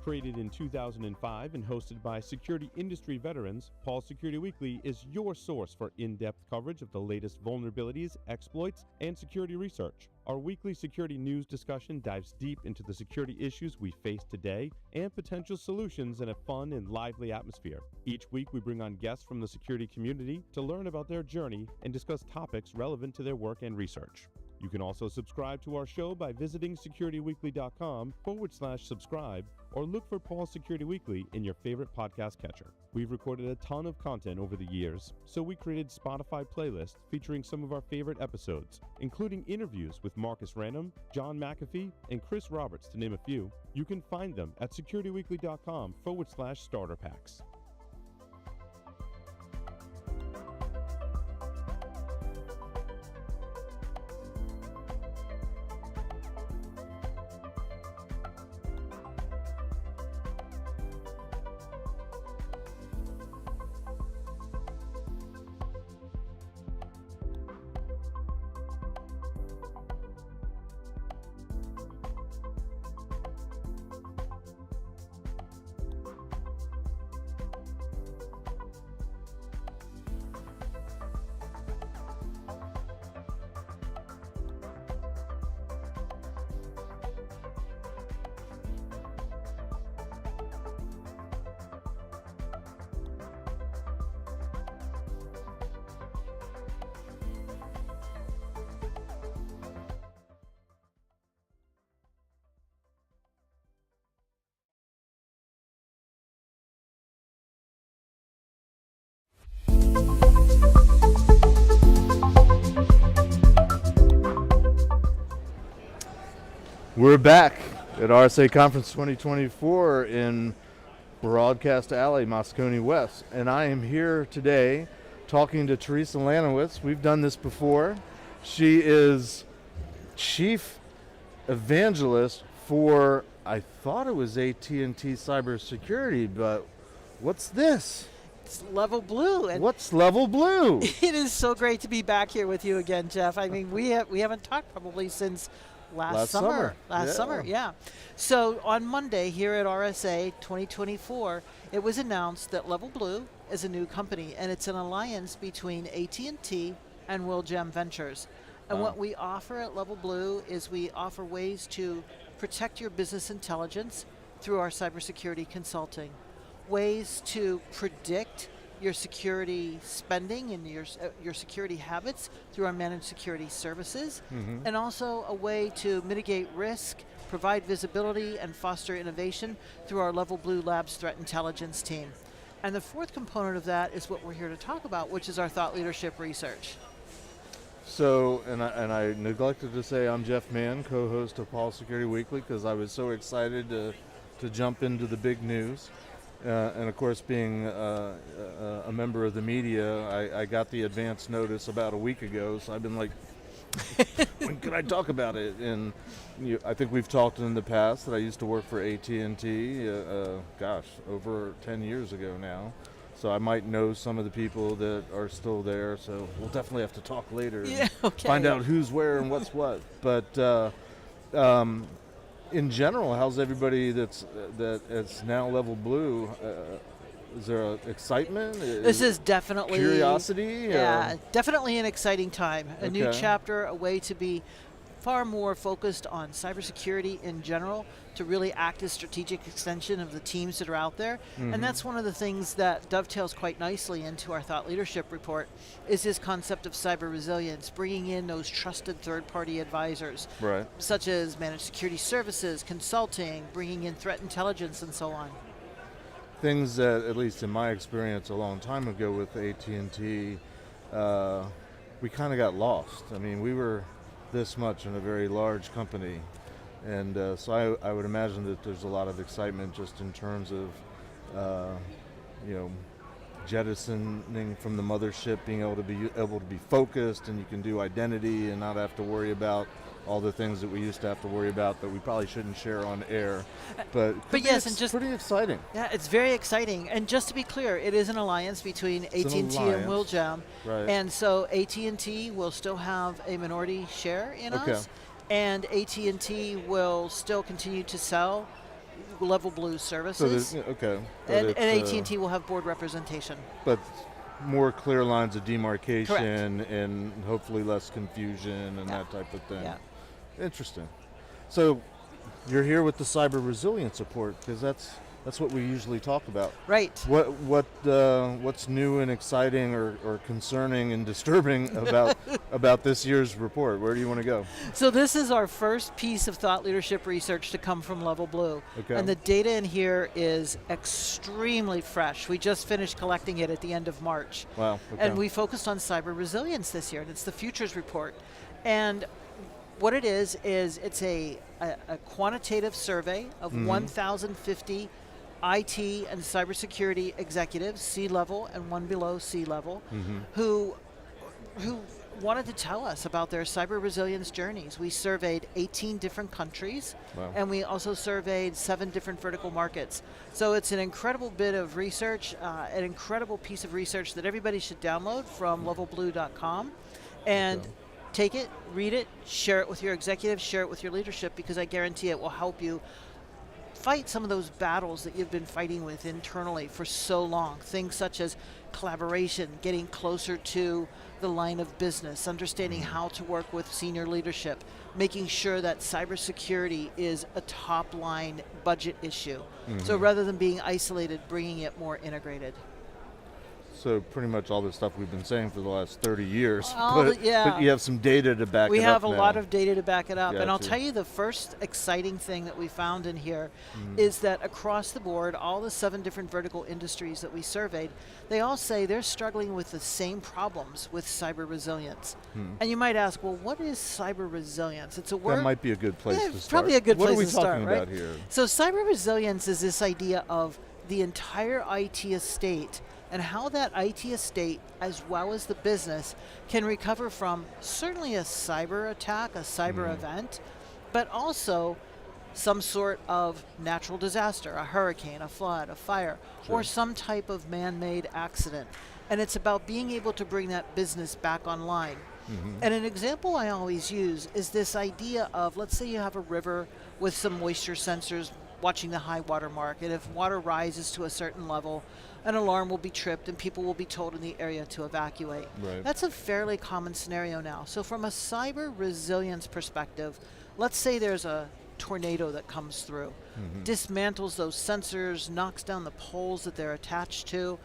S3: Created in 2005 and hosted by security industry veterans, Paul Security Weekly is your source for in-depth coverage of the latest vulnerabilities, exploits, and security research. Our weekly security news discussion dives deep into the security issues we face today and potential solutions in a fun and lively atmosphere. Each week we bring on guests from the security community to learn about their journey and discuss topics relevant to their work and research. You can also subscribe to our show by visiting securityweekly.com/subscribe or look for Paul Security Weekly in your favorite podcast catcher. We've recorded a ton of content over the years, so we created Spotify playlists featuring some of our favorite episodes, including interviews with Marcus Random, John McAfee, and Chris Roberts, to name a few. You can find them at securityweekly.com/starter packs.
S20: We're back at RSA Conference 2024 in Broadcast Alley, Moscone West, and I am here today talking to Teresa Lanowitz. We've done this before. She is Chief Evangelist for, I thought it was AT&T Cybersecurity, but what's this?
S6: It's Level Blue. And
S20: what's Level Blue?
S6: It is so great to be back here with you again, Jeff. I mean, we haven't talked probably since Last summer. Last summer, yeah. So on Monday here at RSA 2024, it was announced that Level Blue is a new company, and it's an alliance between AT&T and Willjam Ventures. And what we offer at Level Blue is we offer ways to protect your business intelligence through our cybersecurity consulting, ways to predict your security spending and your security habits through our managed security services, and also a way to mitigate risk, provide visibility, and foster innovation through our Level Blue Labs threat intelligence team. And the fourth component of that is what we're here to talk about, which is our thought leadership research.
S20: So, and I neglected to say I'm Jeff Mann, co-host of Paul Security Weekly, because I was so excited to jump into the big news. And of course, being a member of the media, I got the advance notice about a week ago, so I've been like, when can I talk about it? And I think we've talked in the past that I used to work for AT&T, gosh, over 10 years ago now. So I might know some of the people that are still there, so we'll definitely have to talk later and find out who's where and what's what. But in general, how's everybody that's now Level Blue? Is there excitement?
S6: This is definitely
S20: curiosity.
S6: Yeah, definitely an exciting time. A new chapter, a way to be far more focused on cybersecurity in general, to really act as strategic extension of the teams that are out there. And that's one of the things that dovetails quite nicely into our thought leadership report, is this concept of cyber resilience, bringing in those trusted third-party advisors, such as managed security services, consulting, bringing in threat intelligence, and so on.
S20: Things that, at least in my experience a long time ago with AT&T, we kind of got lost. I mean, we were this much in a very large company. And so I would imagine that there's a lot of excitement just in terms of, jettisoning from the mothership, being able to be focused, and you can do identity and not have to worry about all the things that we used to have to worry about that we probably shouldn't share on air. But
S6: yes, and just
S20: pretty exciting.
S6: Yeah, it's very exciting. And just to be clear, it is an alliance between AT&T and Willjam. And so AT&T will still have a minority share in us. And AT&T will still continue to sell Level Blue services.
S20: So
S6: and AT&T will have board representation.
S20: But more clear lines of demarcation and hopefully less confusion and that type of thing.
S6: Yeah.
S20: Interesting. So you're here with the cyber resilience report, because that's what we usually talk about.
S6: Right.
S20: What's new and exciting or concerning and disturbing about this year's report? Where do you want to go?
S6: So this is our first piece of thought leadership research to come from Level Blue. And the data in here is extremely fresh. We just finished collecting it at the end of March.
S20: Wow.
S6: And we focused on cyber resilience this year, and it's the futures report. And what it is it's a quantitative survey of 1,050 IT and cybersecurity executives, C-level and one below C-level, who wanted to tell us about their cyber resilience journeys. We surveyed 18 different countries, and we also surveyed 7 different vertical markets. So it's an incredible bit of research, an incredible piece of research that everybody should download from levelblue.com. And take it, read it, share it with your executives, share it with your leadership, because I guarantee it will help you fight some of those battles that you've been fighting with internally for so long. Things such as collaboration, getting closer to the line of business, understanding how to work with senior leadership, making sure that cybersecurity is a top-line budget issue. So rather than being isolated, bringing it more integrated.
S20: So pretty much all the stuff we've been saying for the last 30 years,
S6: but
S20: you have some data to back it up.
S6: We have a
S20: now.
S6: lot of data to back it up.
S20: Gotcha.
S6: And I'll tell you, the first exciting thing that we found in here is that across the board, all the 7 different vertical industries that we surveyed, they all say they're struggling with the same problems with cyber resilience. And you might ask, well, what is cyber resilience? It's a word.
S20: That might be a good place to start.
S6: Probably a good place to start.
S20: What are we talking about here?
S6: So cyber resilience is this idea of the entire IT estate and how that IT estate, as well as the business, can recover from certainly a cyber attack, a cyber event, but also some sort of natural disaster, a hurricane, a flood, a fire, or some type of man-made accident. And it's about being able to bring that business back online. And an example I always use is this idea of, let's say you have a river with some moisture sensors watching the high water mark, and if water rises to a certain level, an alarm will be tripped and people will be told in the area to evacuate.
S20: Right.
S6: That's a fairly common scenario now. So from a cyber resilience perspective, let's say there's a tornado that comes through, dismantles those sensors, knocks down the poles that they're attached to,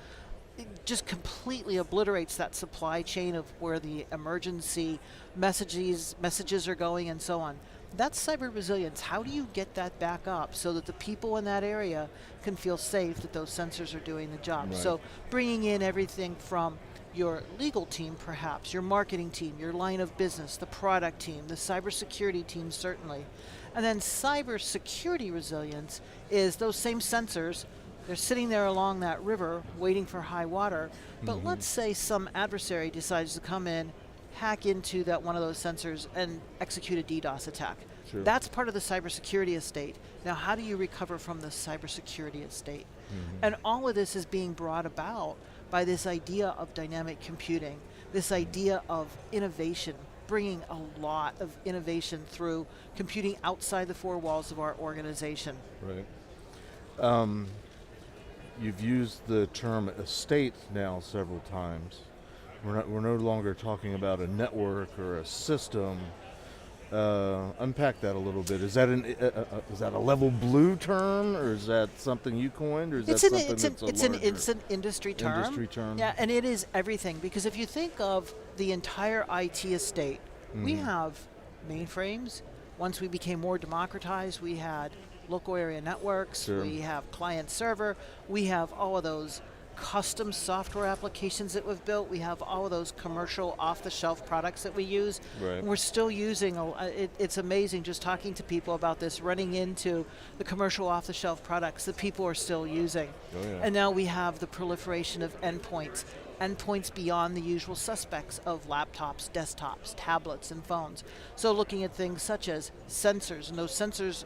S6: it just completely obliterates that supply chain of where the emergency messages are going and so on. That's cyber resilience. How do you get that back up so that the people in that area can feel safe that those sensors are doing the job?
S20: Right.
S6: So bringing in everything from your legal team, perhaps, your marketing team, your line of business, the product team, the cybersecurity team, certainly. And then cybersecurity resilience is those same sensors. They're sitting there along that river waiting for high water. But let's say some adversary decides to come in, hack into that one of those sensors and execute a DDoS attack.
S20: Sure.
S6: That's part of the cybersecurity estate. Now, how do you recover from the cybersecurity estate? And all of this is being brought about by this idea of dynamic computing, this idea of innovation, bringing a lot of innovation through computing outside the four walls of our organization.
S20: Right. You've used the term estate now several times. We're no longer talking about a network or a system. Unpack that a little bit. Is that a level blue term, or is that something you coined, or is that something
S6: it's an industry term.
S20: Industry term.
S6: Yeah, and it is everything, because if you think of the entire IT estate, we have mainframes. Once we became more democratized, we had local area networks.
S20: Sure.
S6: We have client server. We have all of those custom software applications that we've built. We have all of those commercial off-the-shelf products that we use.
S20: Right.
S6: We're still using, it's amazing just talking to people about this, running into the commercial off-the-shelf products that people are still using.
S20: Oh, yeah.
S6: And now we have the proliferation of endpoints beyond the usual suspects of laptops, desktops, tablets, and phones. So looking at things such as sensors, and those sensors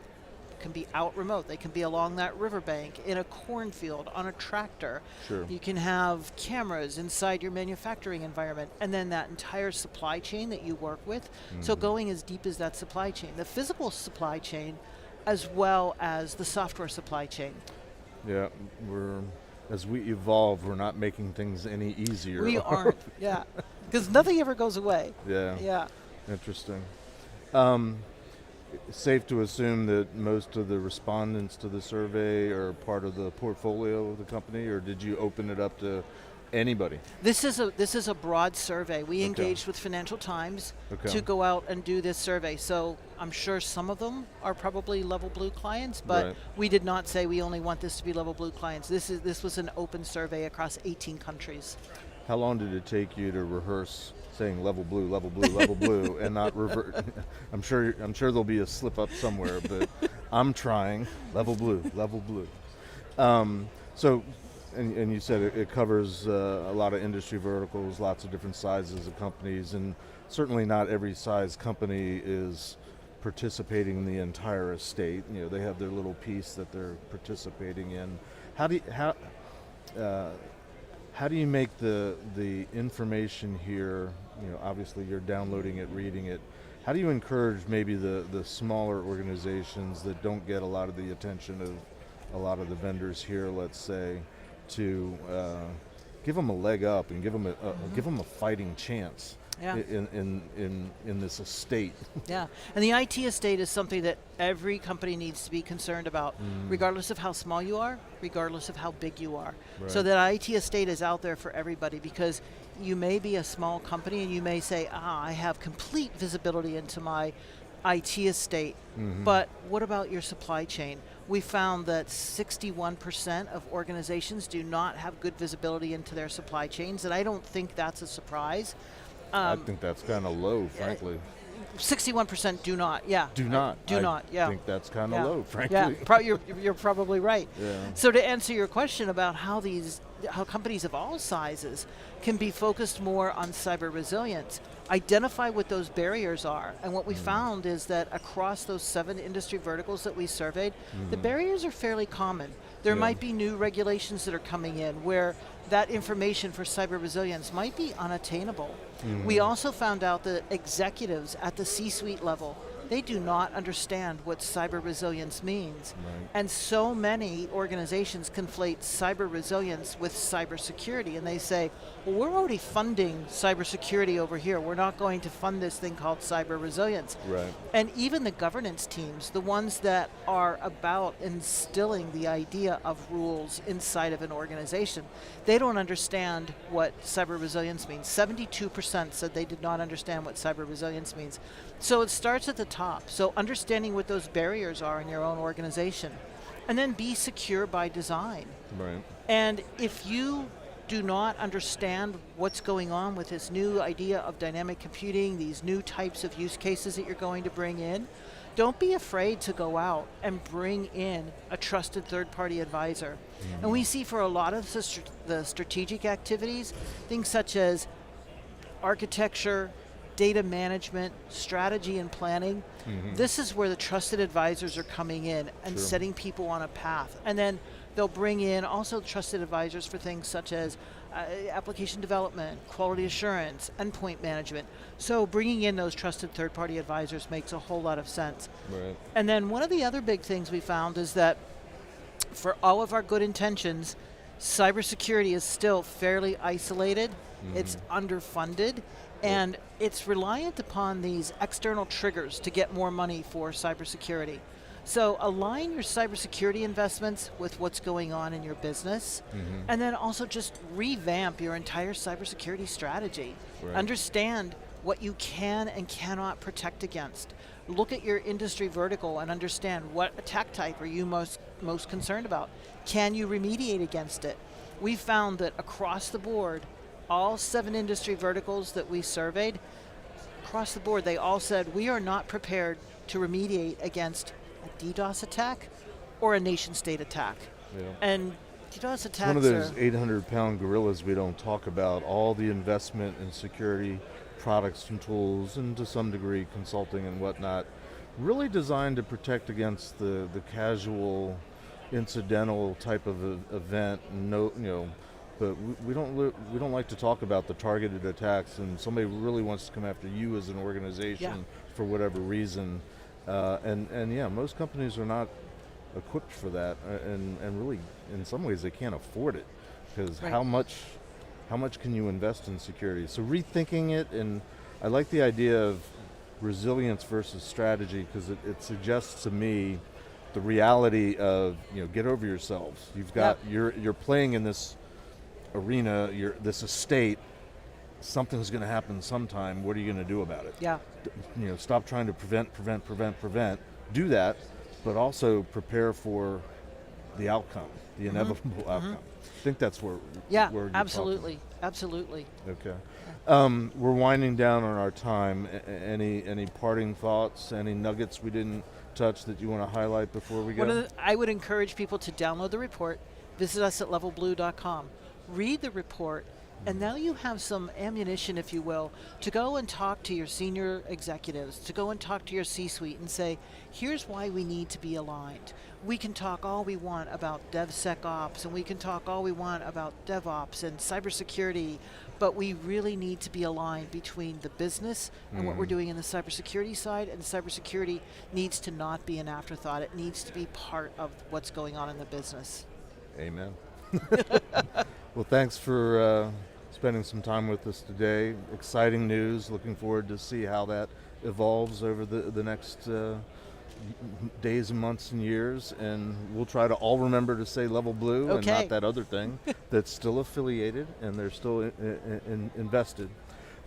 S6: can be out remote. They can be along that riverbank, in a cornfield, on a tractor.
S20: Sure.
S6: You can have cameras inside your manufacturing environment, and then that entire supply chain that you work with. So going as deep as that supply chain, the physical supply chain, as well as the software supply chain.
S20: Yeah, as we evolve, we're not making things any easier.
S6: We aren't, yeah, because nothing ever goes away.
S20: Yeah.
S6: Yeah.
S20: Interesting. Safe to assume that most of the respondents to the survey are part of the portfolio of the company, or did you open it up to anybody?
S6: This is a broad survey. We engaged with Financial Times to go out and do this survey. So I'm sure some of them are probably Level Blue clients, but we did not say we only want this to be Level Blue clients. This was an open survey across 18 countries.
S20: How long did it take you to rehearse saying level blue, level blue, level blue, and not revert? I'm sure there'll be a slip up somewhere, but I'm trying level blue, level blue. So, and you said it covers a lot of industry verticals, lots of different sizes of companies, and certainly not every size company is participating in the entire estate. You know, they have their little piece that they're participating in. How do you make the information here, you know, obviously you're downloading it, reading it. How do you encourage maybe the smaller organizations that don't get a lot of the attention of a lot of the vendors here, let's say, to give them a leg up and give them a fighting chance in this estate?
S6: Yeah, and the IT estate is something that every company needs to be concerned about, regardless of how small you are, regardless of how big you are.
S20: Right.
S6: So that IT estate is out there for everybody, because you may be a small company and you may say, I have complete visibility into my IT estate, but what about your supply chain? We found that 61% of organizations do not have good visibility into their supply chains, and I don't think that's a surprise.
S20: I think that's kind of low, frankly.
S6: 61% do not, yeah.
S20: Do not.
S6: Yeah.
S20: I think that's kind of low, frankly.
S6: Yeah, you're probably right.
S20: Yeah.
S6: So to answer your question about how these how companies of all sizes can be focused more on cyber resilience, identify what those barriers are. And what we found is that across those 7 industry verticals that we surveyed, the barriers are fairly common. There might be new regulations that are coming in where that information for cyber resilience might be unattainable. We also found out that executives at the C-suite level, they do not understand what cyber resilience means. And so many organizations conflate cyber resilience with cybersecurity, and they say, well, we're already funding cybersecurity over here. We're not going to fund this thing called cyber resilience. And even the governance teams, the ones that are about instilling the idea of rules inside of an organization, they don't understand what cyber resilience means. 72% said they did not understand what cyber resilience means. So it starts at the top. So understanding what those barriers are in your own organization. And then be secure by design. And if you do not understand what's going on with this new idea of dynamic computing, these new types of use cases that you're going to bring in, don't be afraid to go out and bring in a trusted third-party advisor. And we see for a lot of the strategic activities, things such as architecture, data management, strategy and planning, this is where the trusted advisors are coming in and setting people on a path. And then they'll bring in also trusted advisors for things such as application development, quality assurance, endpoint management. So bringing in those trusted third-party advisors makes a whole lot of sense. And then one of the other big things we found is that for all of our good intentions, cybersecurity is still fairly isolated. It's underfunded. And it's reliant upon these external triggers to get more money for cybersecurity. So align your cybersecurity investments with what's going on in your business, and then also just revamp your entire cybersecurity strategy. Understand what you can and cannot protect against. Look at your industry vertical and understand what attack type are you most concerned about. Can you remediate against it? We found that across the board, all 7 industry verticals that we surveyed, across the board, they all said, we are not prepared to remediate against a DDoS attack or a nation-state attack. And DDoS attacks
S20: one of those 800-pound gorillas we don't talk about, all the investment in security products and tools, and to some degree consulting and whatnot, really designed to protect against the casual, incidental type of event. But we don't like to talk about the targeted attacks, and somebody really wants to come after you as an organization for whatever reason. And yeah, most companies are not equipped for that, and really, in some ways, they can't afford it, because how much can you invest in security? So rethinking it, and I like the idea of resilience versus strategy, because it suggests to me the reality of, get over yourselves. You've got you're playing in this arena, this estate. Something's going to happen sometime. What are you going to do about it? Stop trying to prevent. Do that, but also prepare for the outcome, the inevitable outcome. I think that's where you're
S6: absolutely.
S20: Okay. We're winding down on our time. Any parting thoughts? Any nuggets we didn't touch that you want to highlight before we go?
S6: I would encourage people to download the report. Visit us at levelblue.com. Read the report, and now you have some ammunition, if you will, to go and talk to your senior executives, to go and talk to your C-suite and say, here's why we need to be aligned. We can talk all we want about DevSecOps, and we can talk all we want about DevOps and cybersecurity, but we really need to be aligned between the business and what we're doing in the cybersecurity side, and cybersecurity needs to not be an afterthought. It needs to be part of what's going on in the business.
S20: Amen. Well, thanks for spending some time with us today. Exciting news. Looking forward to see how that evolves over the next days and months and years. And we'll try to all remember to say Level Blue and not that other thing that's still affiliated and they're still invested.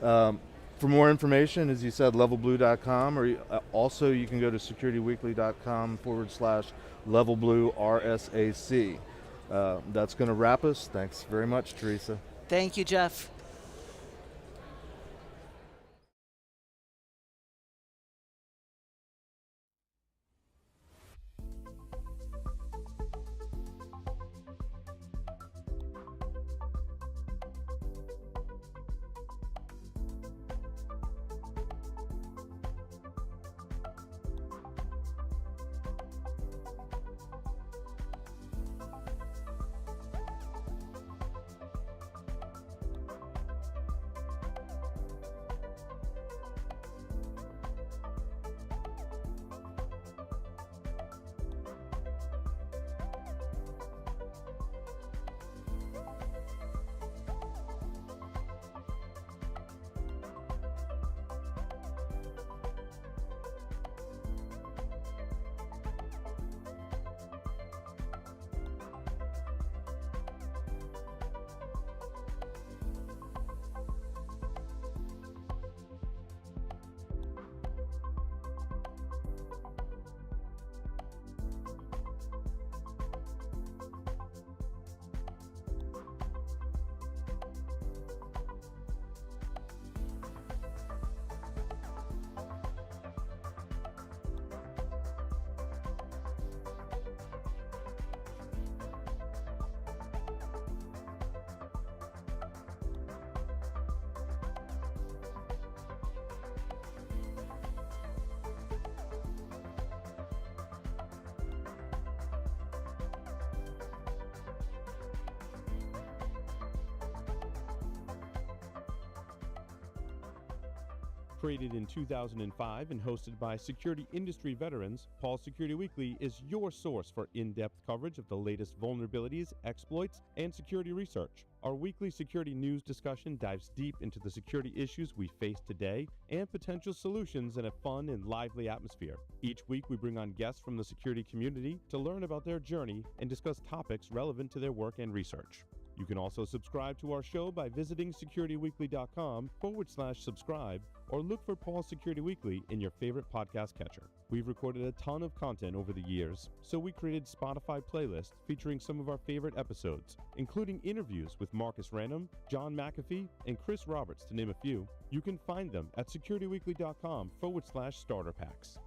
S20: For more information, as you said, levelblue.com, or also you can go to securityweekly.com/levelblue RSAC. That's going to wrap us. Thanks very much, Teresa.
S6: Thank you, Jeff.
S3: Created in 2005 and hosted by security industry veterans, Paul Security Weekly is your source for in-depth coverage of the latest vulnerabilities, exploits, and security research. Our weekly security news discussion dives deep into the security issues we face today and potential solutions in a fun and lively atmosphere. Each week we bring on guests from the security community to learn about their journey and discuss topics relevant to their work and research. You can also subscribe to our show by visiting securityweekly.com/subscribe or look for Paul Security Weekly in your favorite podcast catcher. We've recorded a ton of content over the years, so we created Spotify playlists featuring some of our favorite episodes, including interviews with Marcus Random, John McAfee, and Chris Roberts, to name a few. You can find them at securityweekly.com/starter packs.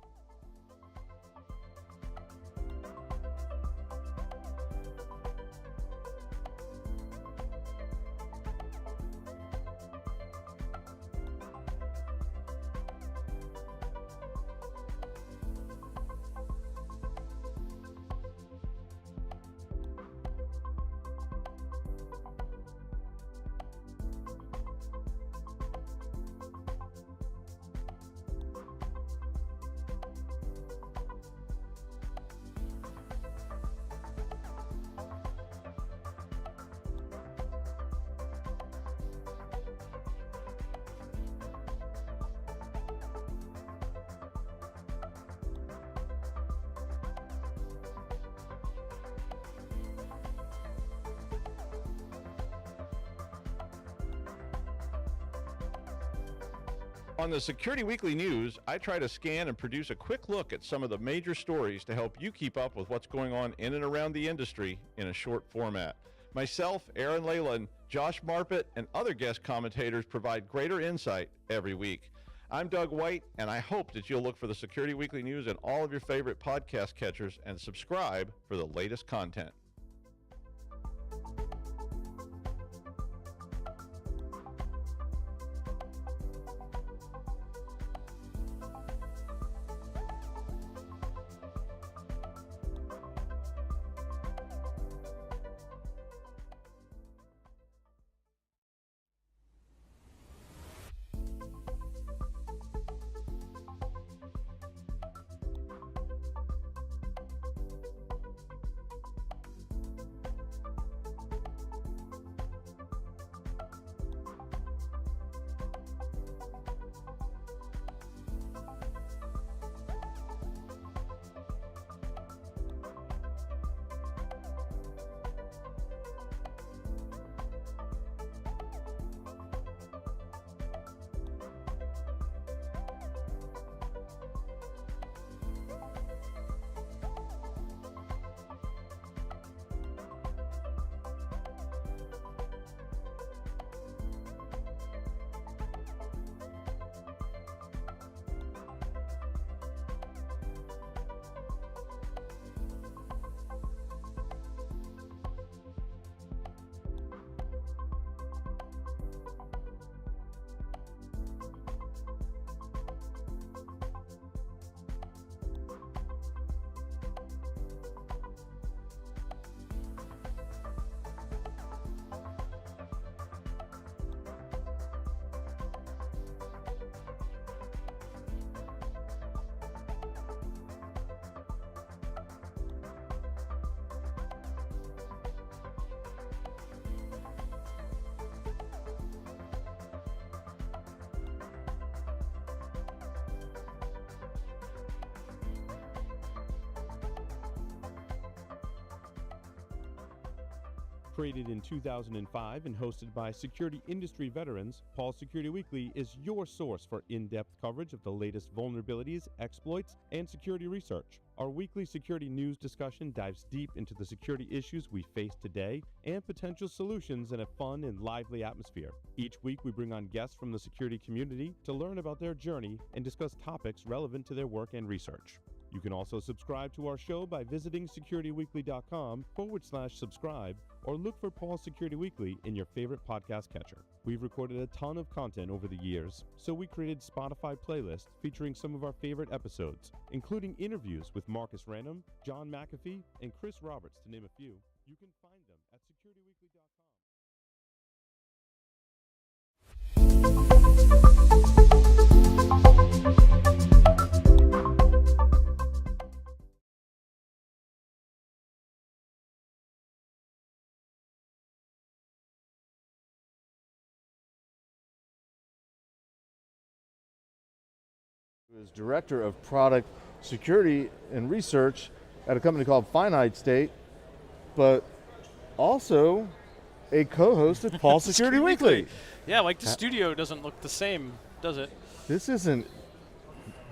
S4: On the Security Weekly News, I try to scan and produce a quick look at some of the major stories to help you keep up with what's going on in and around the industry in a short format. Myself, Aaron Leyland, Josh Marpet, and other guest commentators provide greater insight every week. I'm Doug White, and I hope that you'll look for the Security Weekly News in all of your favorite podcast catchers and subscribe for the latest content.
S3: Created in 2005 and hosted by security industry veterans, Paul Security Weekly is your source for in-depth coverage of the latest vulnerabilities, exploits, and security research. Our weekly security news discussion dives deep into the security issues we face today and potential solutions in a fun and lively atmosphere. Each week we bring on guests from the security community to learn about their journey and discuss topics relevant to their work and research. You can also subscribe to our show by visiting securityweekly.com/subscribe or look for Paul Security Weekly in your favorite podcast catcher. We've recorded a ton of content over the years, so we created Spotify playlists featuring some of our favorite episodes, including interviews with Marcus Random, John McAfee, and Chris Roberts, to name a few. You can find them at securityweekly.com.
S20: Who is Director of Product Security and Research at a company called Finite State, but also a co-host of Paul Security Weekly.
S8: Yeah, like the studio doesn't look the same, does it?
S20: This isn't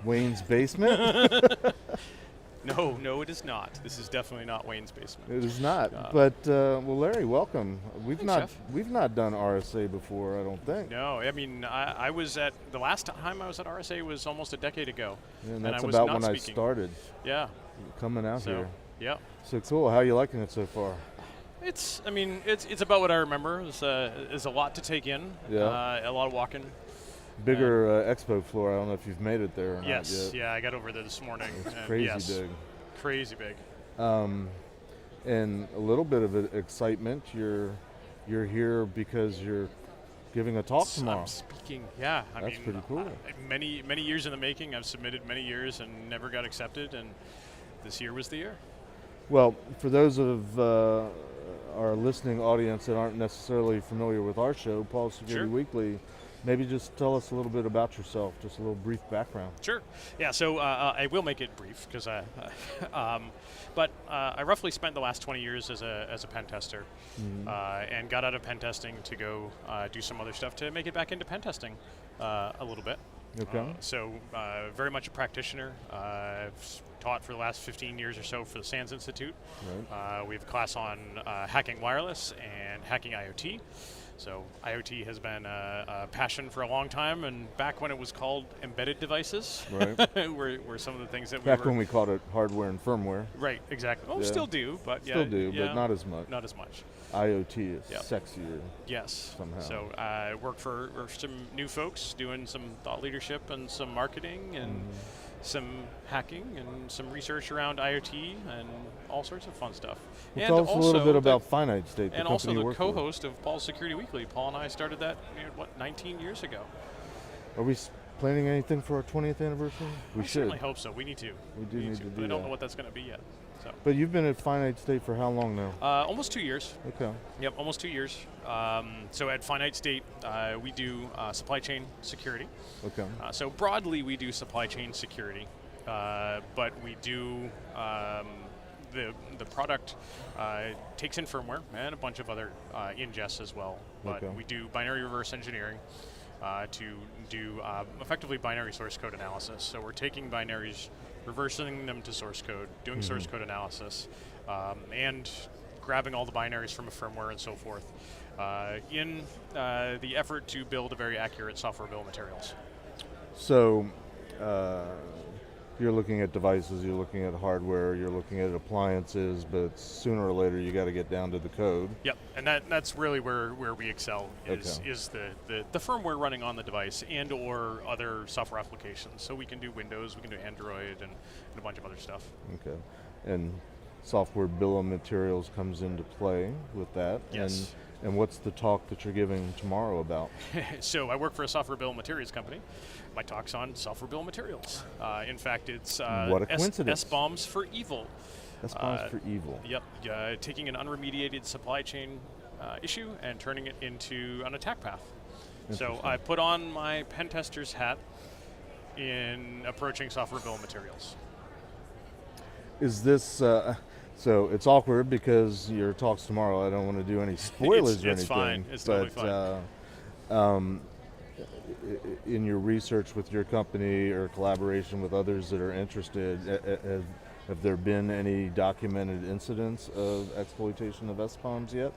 S20: Wayne's basement.
S8: No, it is not. This is definitely not Wayne's basement.
S20: It is not. But well, Larry, welcome. We've
S8: Thanks,
S20: not done RSA before, I don't think.
S8: No, I mean I was at the last time I was at RSA was almost a decade ago,
S20: And
S8: I
S20: that's
S8: was
S20: about
S8: not
S20: when
S8: speaking.
S20: I started.
S8: Yeah.
S20: Coming out here.
S8: Yeah.
S20: So cool. How are you liking it so far?
S8: It's about what I remember. There's a lot to take in.
S20: Yeah.
S8: A lot of walking.
S20: Bigger expo floor. I don't know if you've made it there or
S8: Yes.
S20: not yet.
S8: Yeah, I got over there this morning.
S20: It's crazy
S8: yes,
S20: big.
S8: Crazy big.
S20: And a little bit of excitement. You're here because you're giving a talk tomorrow.
S8: I'm speaking. Yeah,
S20: That's pretty cool.
S8: Many years in the making. I've submitted many years and never got accepted, and this year was the year.
S20: Well, for those of our listening audience that aren't necessarily familiar with our show, Paul Security Weekly, maybe just tell us a little bit about yourself, just a little brief background.
S8: Sure. Yeah. So I will make it brief because but I roughly spent the last 20 years as a pen tester, and got out of pen testing to go do some other stuff to make it back into pen testing a little bit.
S20: Okay.
S8: So very much a practitioner. I've taught for the last 15 years or so for the SANS Institute.
S20: Right.
S8: We have a class on hacking wireless and hacking IoT. So IoT has been a passion for a long time, and back when it was called embedded devices,
S20: right.
S8: were some of the things that
S20: back when we called it hardware and firmware.
S8: Right, exactly. Well, we still do, but
S20: still do, but not as much.
S8: Not as much.
S20: IoT is sexier.
S8: Yes.
S20: Somehow.
S8: So I work for some new folks doing some thought leadership and some marketing and some hacking and some research around IoT and all sorts of fun stuff.
S20: Well,
S8: and
S20: tell us a little bit about
S8: the,
S20: Finite State, the
S8: and
S20: company
S8: also
S20: you
S8: the
S20: work for.
S8: co-host of Paul's Security Weekly. Paul and I started that 19 years ago.
S20: Are we planning anything for our 20th anniversary? We should.
S8: Certainly hope so. We need to.
S20: We do need to do
S8: but I don't know
S20: that.
S8: what that's going to be yet. So.
S20: But you've been at Finite State for how long now?
S8: Almost 2 years.
S20: Okay.
S8: Yep, almost 2 years. So at Finite State, we do supply chain security.
S20: Okay.
S8: So broadly, we do supply chain security, but we do the product takes in firmware and a bunch of other ingests as well. But we do binary reverse engineering to do effectively binary source code analysis. So we're taking binaries, reversing them to source code, doing source code analysis, and grabbing all the binaries from a firmware and so forth in the effort to build a very accurate software bill of materials.
S20: So you're looking at devices, you're looking at hardware, you're looking at appliances, but sooner or later you got to get down to the code.
S8: Yep, and that's really where we excel is the firmware running on the device and or other software applications. So we can do Windows, we can do Android, and a bunch of other stuff.
S20: Okay, and software bill of materials comes into play with that.
S8: Yes.
S20: And what's the talk that you're giving tomorrow about?
S8: So I work for a software bill of materials company. My talk's on software bill of materials. In fact, it's
S20: what a coincidence.
S8: S-bombs for evil.
S20: S-bombs for evil.
S8: Yep, taking an unremediated supply chain issue and turning it into an attack path. So I put on my pen tester's hat in approaching software bill of materials.
S20: Is this... So it's awkward because your talk's tomorrow. I don't want to do any spoilers or anything.
S8: It's fine. It's totally fine.
S20: In your research with your company or collaboration with others that are interested, have there been any documented incidents of exploitation of S-bombs yet?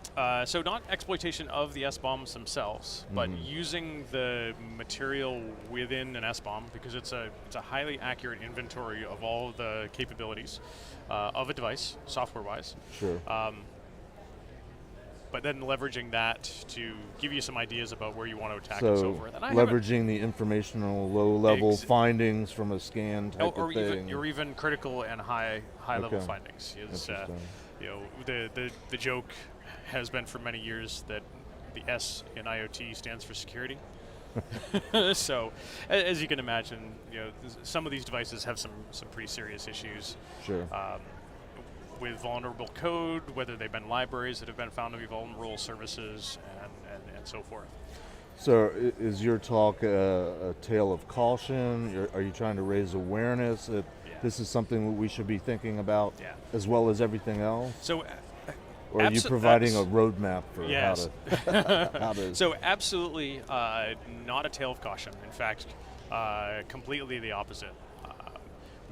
S8: So not exploitation of the S-bombs themselves, but using the material within an S-bomb, because it's a highly accurate inventory of all the capabilities of a device, software-wise.
S20: Sure.
S8: But then leveraging that to give you some ideas about where you want to attack
S20: so
S8: and so forth. And
S20: leveraging the informational low-level findings from a scan type of thing.
S8: Or even critical and high-level findings. The joke has been for many years that the S in IoT stands for security. So, as you can imagine, some of these devices have some pretty serious issues.
S20: Sure.
S8: With vulnerable code, whether they've been libraries that have been found to be vulnerable, services, and so forth.
S20: So is your talk a tale of caution? Are you trying to raise awareness that this is something that we should be thinking about as well as everything else?
S8: So,
S20: or are you providing a roadmap for how to
S8: So absolutely not a tale of caution. In fact, completely the opposite.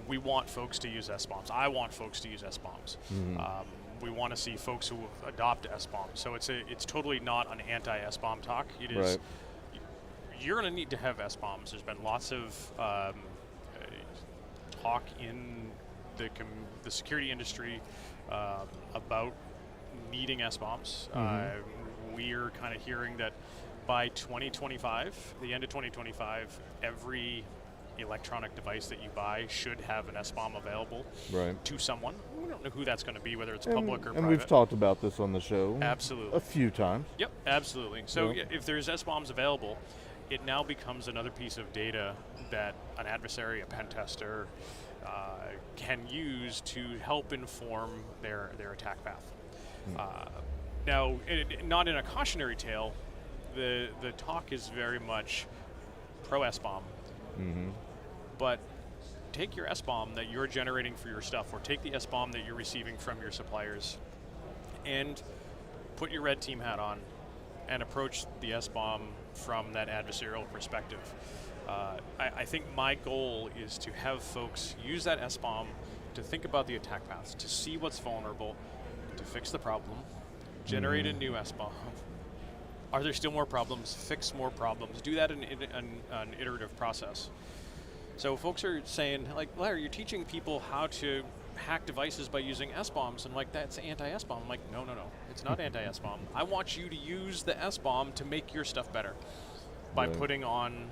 S8: We want folks to use SBOMs. I want folks to use SBOMs. We want to see folks who adopt SBOMs. So it's totally not an anti-SBOM talk. It is. You're going to need to have SBOMs. There's been lots of talk in the security industry about needing SBOMs. We're kind of hearing that by 2025, the end of 2025, every electronic device that you buy should have an SBOM available to someone. We don't know who that's going to be, whether it's public or private.
S20: And we've talked about this on the show
S8: absolutely
S20: a few times.
S8: Yep, absolutely. So if there's SBOMs available, it now becomes another piece of data that an adversary, a pen tester, can use to help inform their attack path. Now, not in a cautionary tale, the talk is very much pro SBOM. But take your SBOM that you're generating for your stuff, or take the SBOM that you're receiving from your suppliers, and put your red team hat on and approach the SBOM from that adversarial perspective. I think my goal is to have folks use that SBOM to think about the attack paths, to see what's vulnerable, to fix the problem, generate a new SBOM. Are there still more problems? Fix more problems. Do that in an iterative process. So folks are saying, like, Larry, you're teaching people how to hack devices by using SBOMs, and like, that's anti-SBOM. I'm like, no, it's not anti-SBOM. I want you to use the SBOM to make your stuff better by putting on,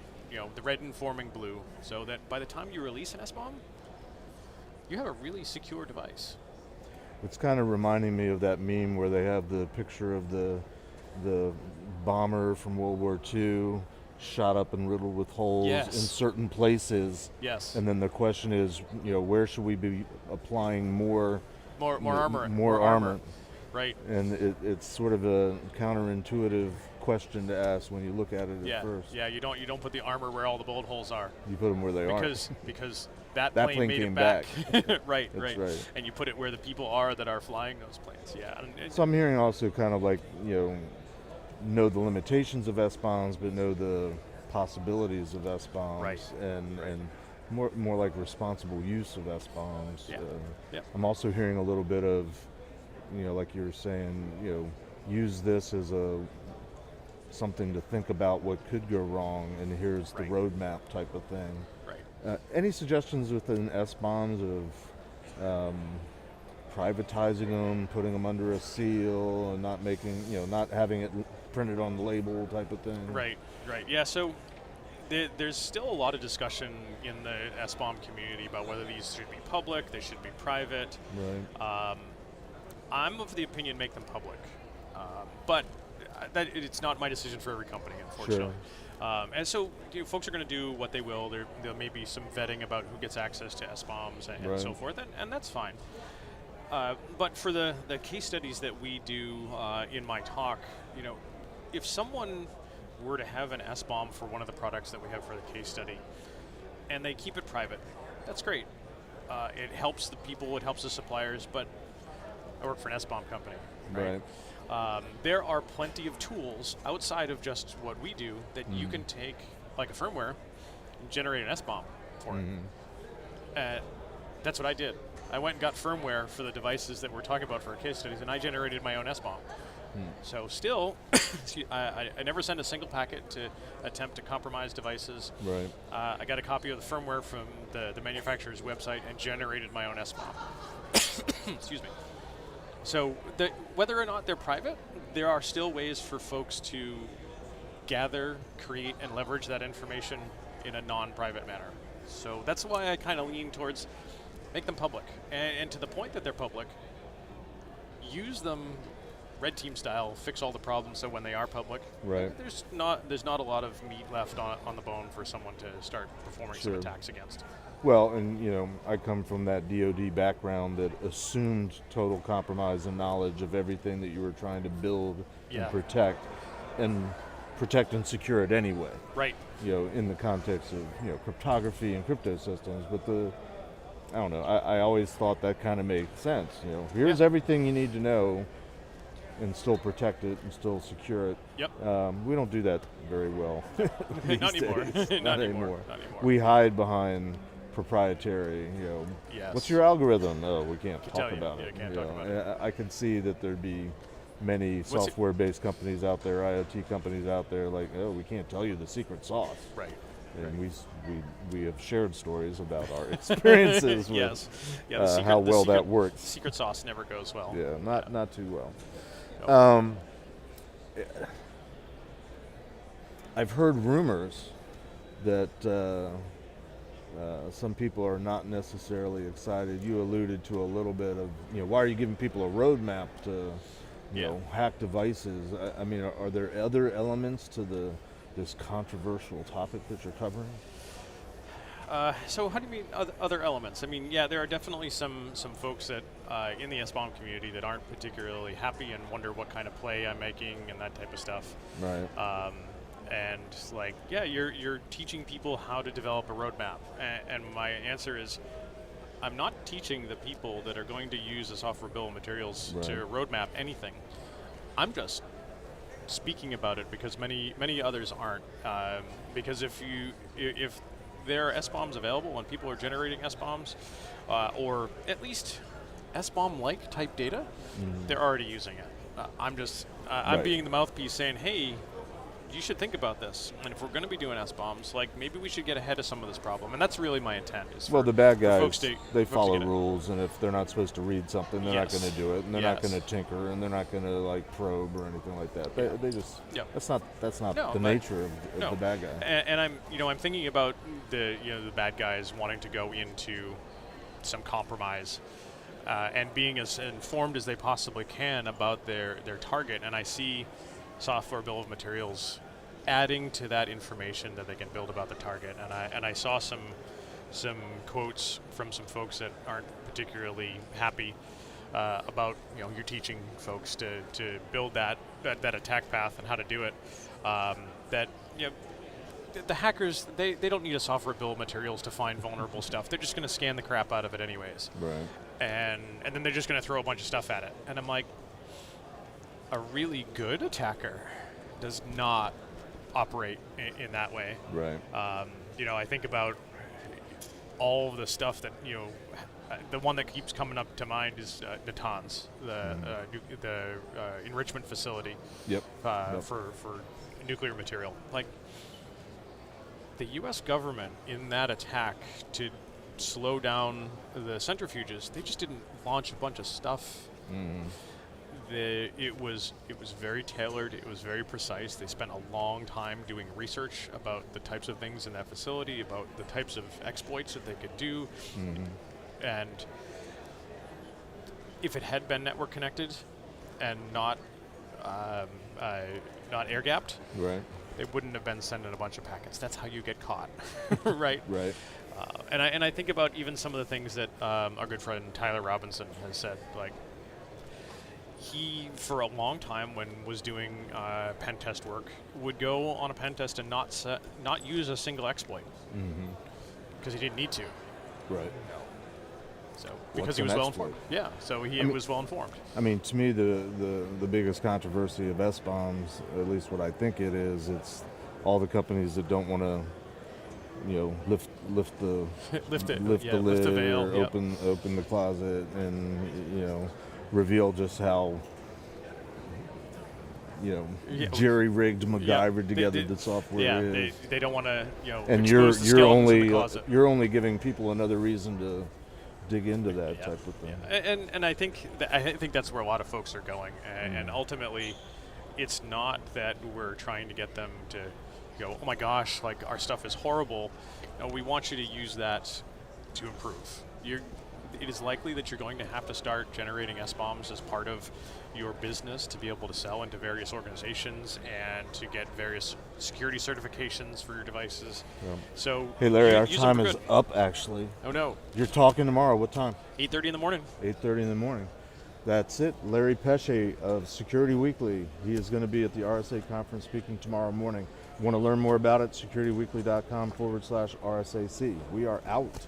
S8: the red informing blue, so that by the time you release an SBOM, you have a really secure device.
S20: It's kind of reminding me of that meme where they have the picture of the bomber from World War II shot up and riddled with holes in certain places.
S8: And
S20: then the question is, where should we be applying more
S8: armor?
S20: More armor.
S8: Right.
S20: And it's sort of a counterintuitive question to ask when you look at it at first.
S8: Yeah, you don't put the armor where all the bullet holes are.
S20: You put them where they are.
S8: Because that plane made
S20: came
S8: it back. right.
S20: Right.
S8: And you put it where the people are that are flying those planes. Yeah.
S20: So I'm hearing also kind of like, know the limitations of SBOMs, but know the possibilities of SBOMs, and more like responsible use of SBOMs. I'm also hearing a little bit of, like you were saying, use this as something to think about what could go wrong, and here's the roadmap type of thing. Any suggestions within SBOMs of privatizing them, putting them under a seal, and not making, not having it printed on the label type of thing?
S8: Right. Yeah, so there's still a lot of discussion in the SBOM community about whether these should be public, they should be private. I'm of the opinion make them public, but it's not my decision for every company, unfortunately. And so folks are going to do what they will. There may be some vetting about who gets access to SBOMs and so forth, and that's fine. But for the case studies that we do in my talk, if someone were to have an SBOM for one of the products that we have for the case study, and they keep it private, that's great. It helps the people, it helps the suppliers, but I work for an SBOM company, right? There are plenty of tools outside of just what we do that you can take, like a firmware, and generate an SBOM for it. That's what I did. I went and got firmware for the devices that we're talking about for our case studies, and I generated my own SBOM. So still, I never send a single packet to attempt to compromise devices. I got a copy of the firmware from the manufacturer's website and generated my own SBOM. Excuse me. So whether or not they're private, there are still ways for folks to gather, create, and leverage that information in a non-private manner. So that's why I kind of lean towards make them public. And to the point that they're public, use them red team style, fix all the problems so when they are public, there's not a lot of meat left on the bone for someone to start performing some attacks against.
S20: Well, and I come from that DoD background that assumed total compromise and knowledge of everything that you were trying to build and protect. And protect and secure it anyway.
S8: Right.
S20: In the context of cryptography and crypto systems, but I don't know. I always thought that kind of made sense. Here's everything you need to know, and still protect it and still secure it.
S8: Yep.
S20: We don't do that very well.
S8: Not anymore.
S20: Not anymore. We hide behind proprietary.
S8: Yes.
S20: What's your algorithm? Oh, we can't talk
S8: you.
S20: about
S8: Yeah,
S20: it.
S8: can't talk about it.
S20: I can see that there'd be many software-based companies out there, IoT companies out there, like, oh, we can't tell you the secret sauce.
S8: Right.
S20: And we have shared stories about our experiences with
S8: yes. Yeah,
S20: how well that works.
S8: Secret sauce never goes well.
S20: Yeah, not too well.
S8: Nope.
S20: I've heard rumors that some people are not necessarily excited. You alluded to a little bit of, why are you giving people a roadmap to, hack devices? I mean, are there other elements to this controversial topic that you're covering?
S8: So how do you mean other elements? I mean, yeah, there are definitely some folks that in the SBOM community that aren't particularly happy and wonder what kind of play I'm making and that type of stuff.
S20: Right.
S8: And like, yeah, you're teaching people how to develop a roadmap. And my answer is, I'm not teaching the people that are going to use the software bill of materials to roadmap anything. I'm just speaking about it because many others aren't. Because if there are SBOMs available and people are generating SBOMs, or at least SBOM-like type data, they're already using it. I'm being the mouthpiece saying, hey, you should think about this. And if we're going to be doing SBOMs, maybe we should get ahead of some of this problem. And that's really my intent.
S20: The bad guys, they follow rules, and if they're not supposed to read something, they're not going to do it, and they're not going to tinker, and they're not going to probe or anything like that. They just that's not the nature of the bad guy.
S8: And I'm thinking about the bad guys wanting to go into some compromise. And being as informed as they possibly can about their target, and I see software bill of materials adding to that information that they can build about the target, and I saw some quotes from some folks that aren't particularly happy about you're teaching folks to build that attack path and how to do it. That the hackers they don't need a software bill of materials to find vulnerable stuff. They're just going to scan the crap out of it anyways.
S20: Right.
S8: And then they're just going to throw a bunch of stuff at it. And I'm like, a really good attacker does not operate in that way.
S20: Right.
S8: I think about all of the stuff that, the one that keeps coming up to mind is Natanz, the enrichment facility for nuclear material. Like, the U.S. government in that attack to slow down the centrifuges, they just didn't launch a bunch of stuff. It was very tailored. It was very precise. They spent a long time doing research about the types of things in that facility, about the types of exploits that they could do. And if it had been network connected and not air gapped, they wouldn't have been sending a bunch of packets. That's how you get caught, right?
S20: Right.
S8: And I think about even some of the things that our good friend Tyler Robinson has said, like. He, for a long time, when was doing pen test work, would go on a pen test and not use a single exploit because he didn't need to.
S20: Right.
S8: So because he was well informed. Yeah. So he was well informed.
S20: I mean, to me, the biggest controversy of SBOMs, at least what I think it is, it's all the companies that don't want to, lift the
S8: lift the
S20: lid,
S8: veil,
S20: or open the closet, and reveal just how jerry-rigged, MacGyvered together the software is.
S8: They don't want to
S20: and you're only giving people another reason to dig into that type of thing.
S8: And I think that's where a lot of folks are going, and ultimately, it's not that we're trying to get them to go, oh my gosh, like our stuff is horrible. No, we want you to use that to improve. It is likely that you're going to have to start generating SBOMs as part of your business to be able to sell into various organizations and to get various security certifications for your devices. Yeah. So,
S20: hey Larry, our time is up actually.
S8: Oh no.
S20: You're talking tomorrow. What time?
S8: 8:30 in the morning.
S20: 8:30 in the morning. That's it. Larry Pesce of Security Weekly. He is going to be at the RSA Conference speaking tomorrow morning. Want to learn more about it? securityweekly.com/RSAC. We are out.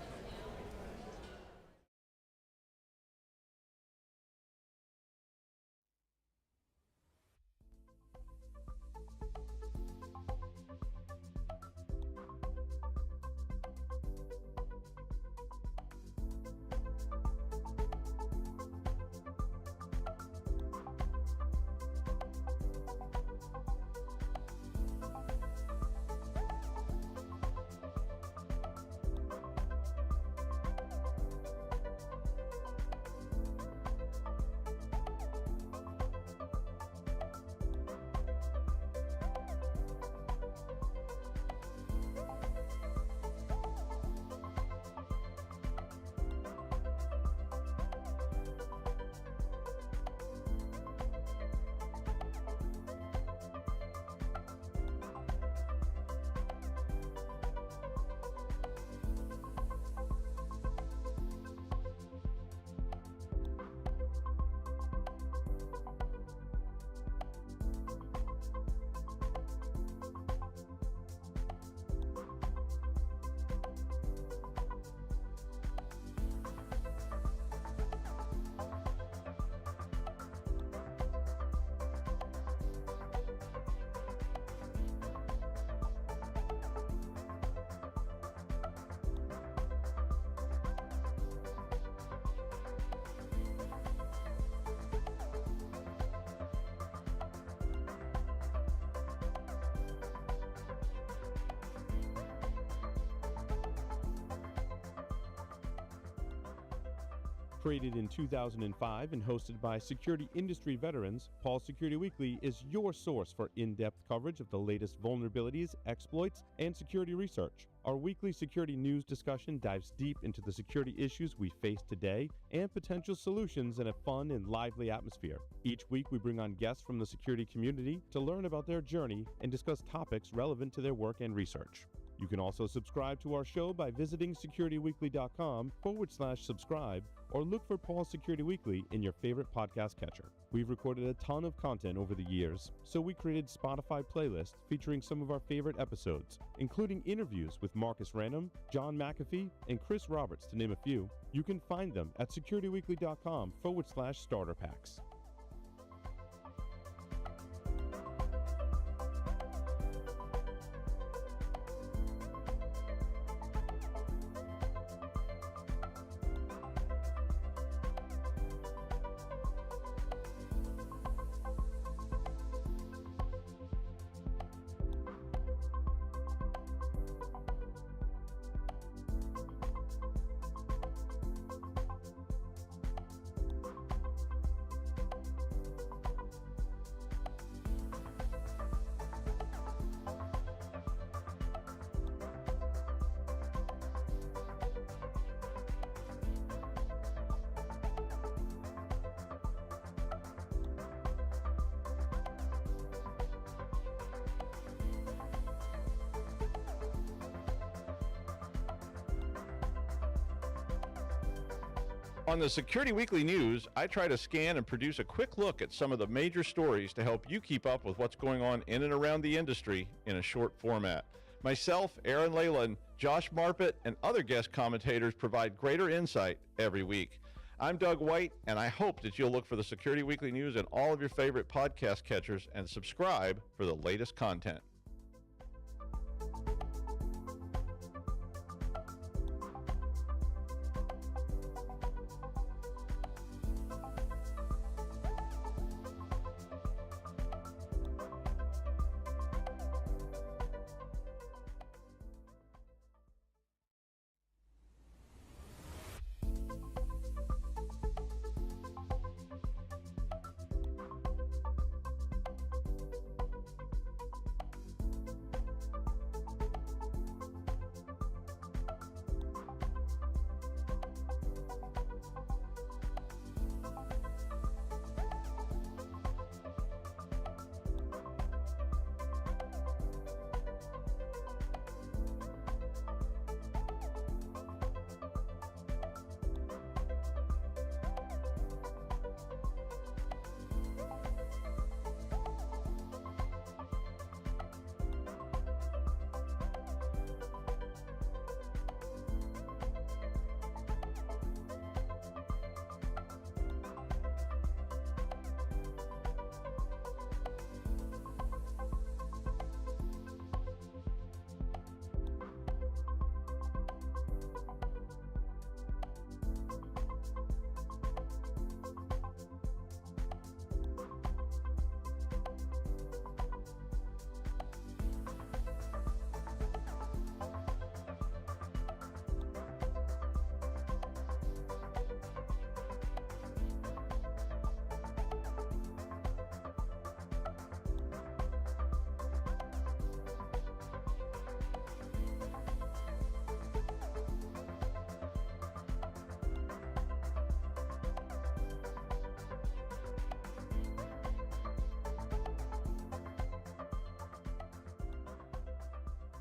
S3: Created in 2005 and hosted by security industry veterans, Paul Security Weekly is your source for in-depth coverage of the latest vulnerabilities, exploits, and security research. Our weekly security news discussion dives deep into the security issues we face today and potential solutions in a fun and lively atmosphere. Each week we bring on guests from the security community to learn about their journey and discuss topics relevant to their work and research. You can also subscribe to our show by visiting securityweekly.com/subscribe or look for Paul Security Weekly in your favorite podcast catcher. We've recorded a ton of content over the years, so we created Spotify playlists featuring some of our favorite episodes, including interviews with Marcus Random, John McAfee, and Chris Roberts, to name a few. You can find them at securityweekly.com/starter packs.
S4: On the Security Weekly News, I try to scan and produce a quick look at some of the major stories to help you keep up with what's going on in and around the industry in a short format. Myself, Aaron Leyland, Josh Marpet, and other guest commentators provide greater insight every week. I'm Doug White, and I hope that you'll look for the Security Weekly News in all of your favorite podcast catchers and subscribe for the latest content.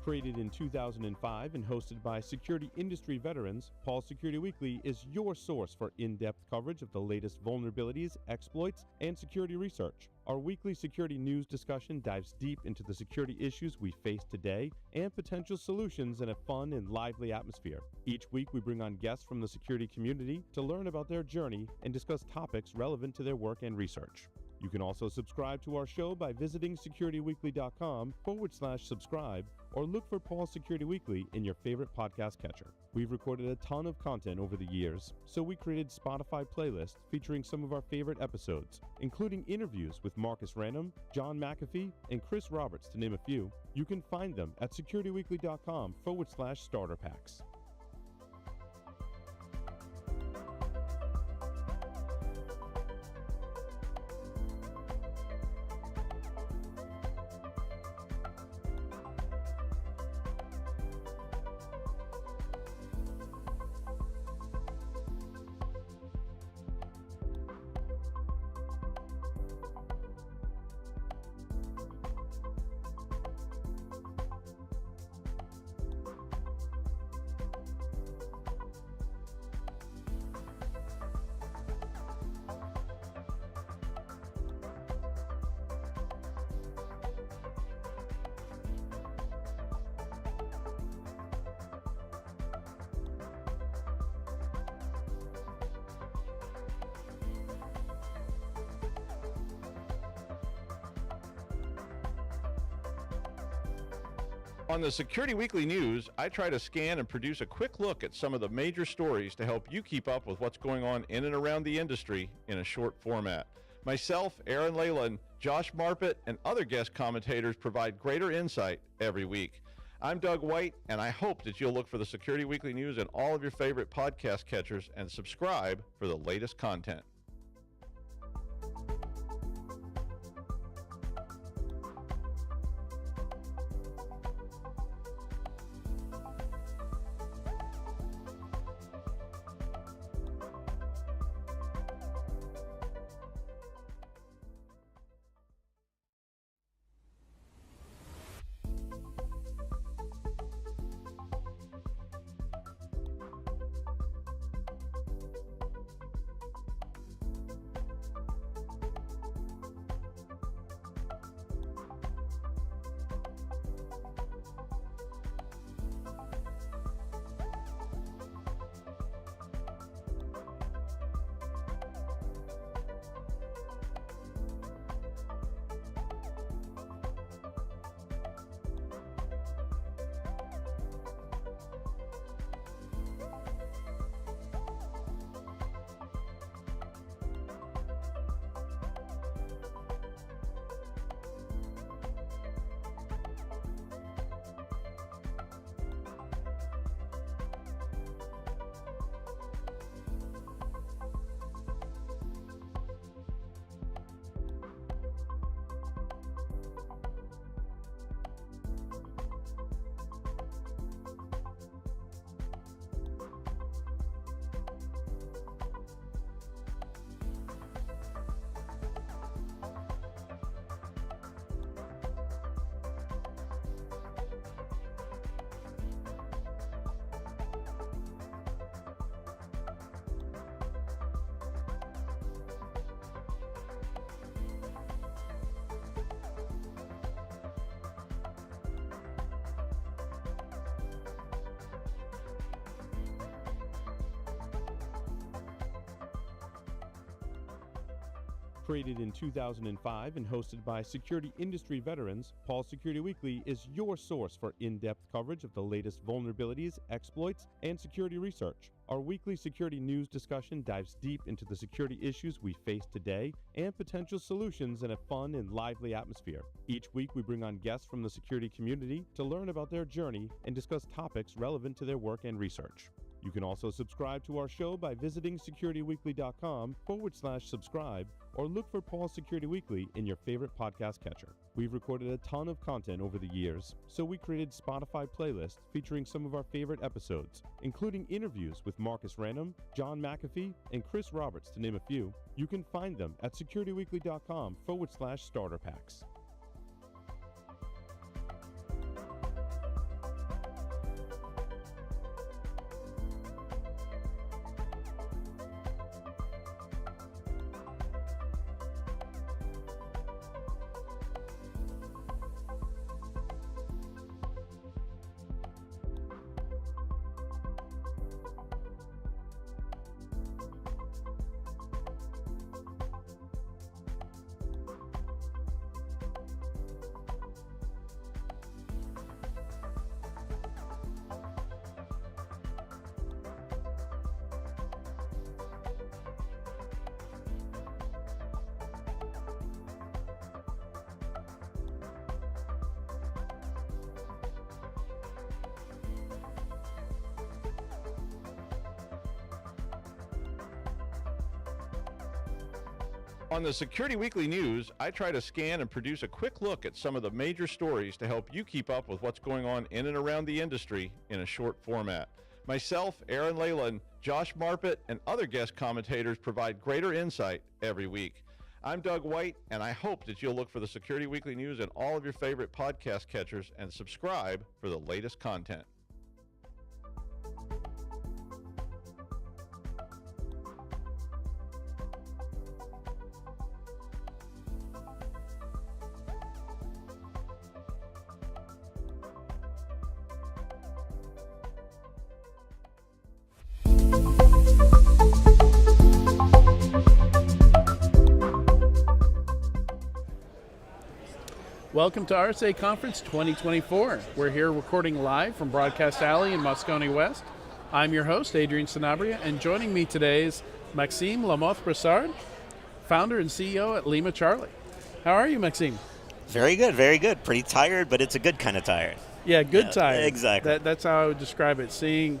S3: Created in 2005 and hosted by security industry veterans, Paul Security Weekly is your source for in-depth coverage of the latest vulnerabilities, exploits, and security research. Our weekly security news discussion dives deep into the security issues we face today and potential solutions in a fun and lively atmosphere. Each week, we bring on guests from the security community to learn about their journey and discuss topics relevant to their work and research. You can also subscribe to our show by visiting securityweekly.com/subscribe or look for Paul Security Weekly in your favorite podcast catcher. We've recorded a ton of content over the years, so we created Spotify playlists featuring some of our favorite episodes, including interviews with Marcus Random, John McAfee, and Chris Roberts, to name a few. You can find them at securityweekly.com/starter packs.
S4: On the Security Weekly News, I try to scan and produce a quick look at some of the major stories to help you keep up with what's going on in and around the industry in a short format. Myself, Aaron Leyland, Josh Marpet, and other guest commentators provide greater insight every week. I'm Doug White, and I hope that you'll look for the Security Weekly News in all of your favorite podcast catchers and subscribe for the latest content.
S3: Created in 2005 and hosted by security industry veterans, Paul Security Weekly is your source for in-depth coverage of the latest vulnerabilities, exploits, and security research. Our weekly security news discussion dives deep into the security issues we face today and potential solutions in a fun and lively atmosphere. Each week, we bring on guests from the security community to learn about their journey and discuss topics relevant to their work and research. You can also subscribe to our show by visiting securityweekly.com/subscribe or look for Paul Security Weekly in your favorite podcast catcher. We've recorded a ton of content over the years, so we created Spotify playlists featuring some of our favorite episodes, including interviews with Marcus Random, John McAfee, and Chris Roberts, to name a few. You can find them at securityweekly.com/starter packs.
S4: On the Security Weekly News, I try to scan and produce a quick look at some of the major stories to help you keep up with what's going on in and around the industry in a short format. Myself, Aaron Leyland, Josh Marpet, and other guest commentators provide greater insight every week. I'm Doug White, and I hope that you'll look for the Security Weekly News in all of your favorite podcast catchers and subscribe for the latest content.
S2: Welcome to RSA Conference 2024. We're here recording live from Broadcast Alley in Moscone West. I'm your host, Adrian Sanabria, and joining me today is Maxime Lamotte-Brassard, founder and CEO at Lima Charlie. How are you, Maxime?
S9: Very good, very good. Pretty tired, but it's a good kind of tired.
S2: Yeah, good tired.
S9: Exactly.
S2: That's how I would describe it. Seeing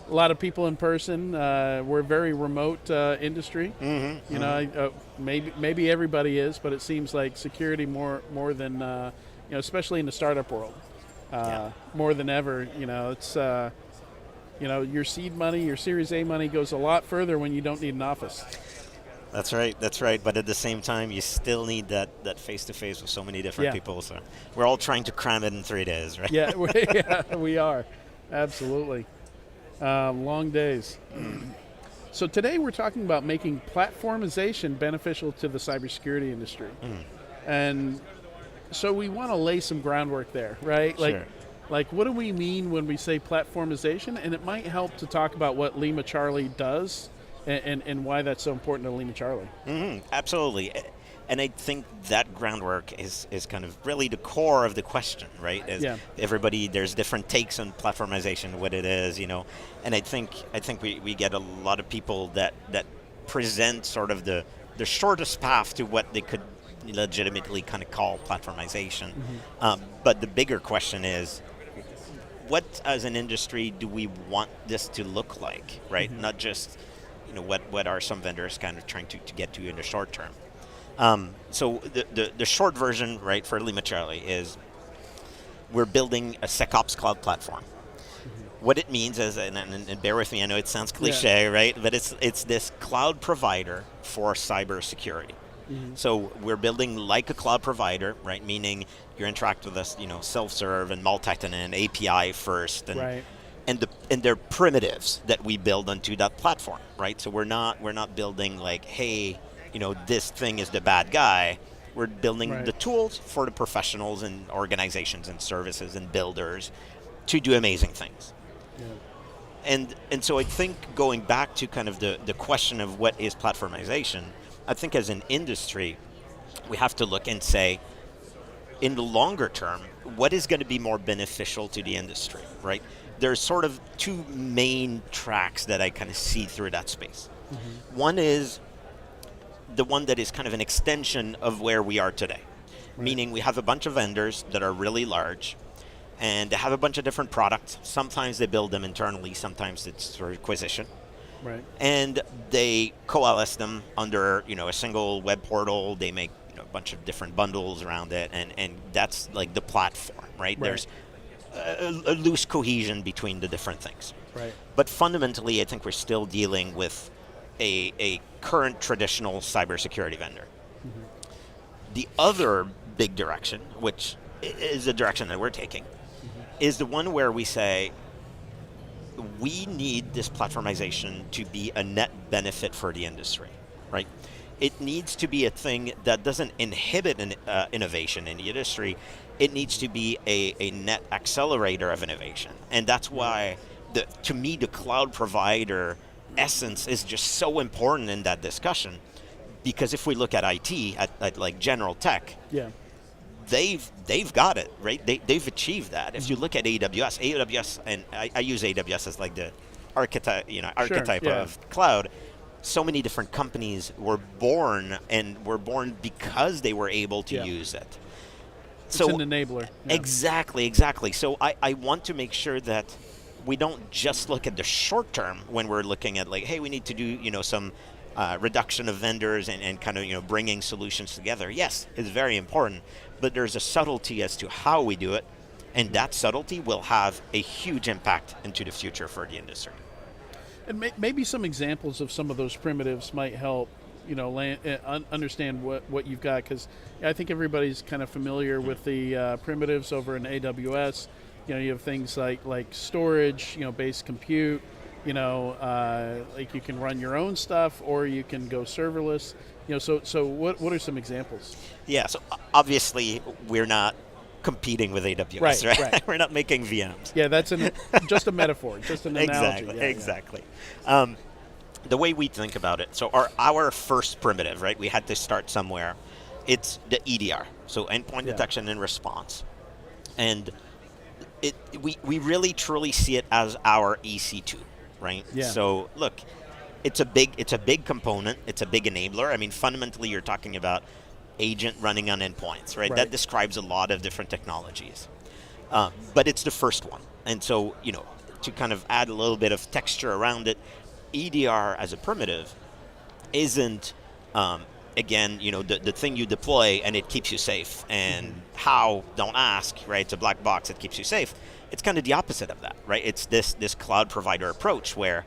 S2: a lot of people in person. We're a very remote industry.
S9: Mm-hmm,
S2: you know, maybe everybody is, but it seems like security more than you know, especially in the startup world, more than ever. You know, it's you know, your seed money, your Series A money goes a lot further when you don't need an office.
S9: That's right. That's right. But at the same time, you still need that face-to-face with so many different people. So we're all trying to cram it in 3 days, right?
S2: Yeah, we are. Absolutely. Long days. So today we're talking about making platformization beneficial to the cybersecurity industry. And so we want to lay some groundwork there, right? Like what do we mean when we say platformization? And it might help to talk about what Lima Charlie does and why that's so important to Lima Charlie.
S9: Absolutely. And I think that groundwork is kind of really the core of the question, right? Everybody, there's different takes on platformization, what it is, you know. And I think we get a lot of people that present sort of the shortest path to what they could legitimately kind of call platformization. But the bigger question is, what as an industry do we want this to look like, right? Not just, you know, what are some vendors kind of trying to get to in the short term. So the short version, right, for Lima Charlie is we're building a SecOps cloud platform. What it means is, and bear with me, I know it sounds cliche, right? But it's this cloud provider for cybersecurity. So we're building like a cloud provider, right? Meaning you interact with us, you know, self-serve and multi-tenant API first, and they're primitives that we build onto that platform, right? So we're not building like, hey, you know, this thing is the bad guy. We're building the tools for the professionals and organizations and services and builders to do amazing things. And so I think going back to kind of the question of what is platformization, I think as an industry, we have to look and say, in the longer term, what is going to be more beneficial to the industry, right? There's sort of two main tracks that I kind of see through that space. One is the one that is kind of an extension of where we are today. Meaning we have a bunch of vendors that are really large and they have a bunch of different products. Sometimes they build them internally, sometimes it's through acquisition. And they coalesce them under, you know, a single web portal. They make, you know, a bunch of different bundles around it, and that's like the platform, right? There's a loose cohesion between the different things. But fundamentally, I think we're still dealing with a current traditional cybersecurity vendor. The other big direction, which is the direction that we're taking, is the one where we say we need this platformization to be a net benefit for the industry, right? It needs to be a thing that doesn't inhibit innovation in the industry. It needs to be a net accelerator of innovation. And that's why, to me, the cloud provider essence is just so important in that discussion, because if we look at IT, at like general tech, they've got it, right? They've achieved that. If you look at AWS, and I use AWS as like the archetype of cloud. So many different companies were born because they were able to use it.
S2: It's an enabler.
S9: Exactly. So I want to make sure that we don't just look at the short term when we're looking at like, hey, we need to do, you know, some reduction of vendors and kind of bringing solutions together, yes, is very important. But there's a subtlety as to how we do it, and that subtlety will have a huge impact into the future for the industry.
S2: And maybe some examples of some of those primitives might help, understand what you've got, because I think everybody's kind of familiar with the primitives over in AWS. You have things like storage, base compute. Like you can run your own stuff, or you can go serverless. So what are some examples?
S9: Yeah. So obviously we're not competing with AWS, right? We're not making VMs.
S2: Yeah, that's just a metaphor, just an analogy.
S9: Exactly. The way we think about it, so our first primitive, right? We had to start somewhere. It's the EDR, so endpoint detection and response, and we really truly see it as our EC2, right?
S2: Yeah.
S9: So look, it's a big component. It's a big enabler. I mean, fundamentally, you're talking about agent running on endpoints, right? That describes a lot of different technologies, but it's the first one. And so, to kind of add a little bit of texture around it, EDR as a primitive isn't, again, the thing you deploy and it keeps you safe. And how, don't ask, right? It's a black box that keeps you safe. It's kind of the opposite of that, right? It's this cloud provider approach where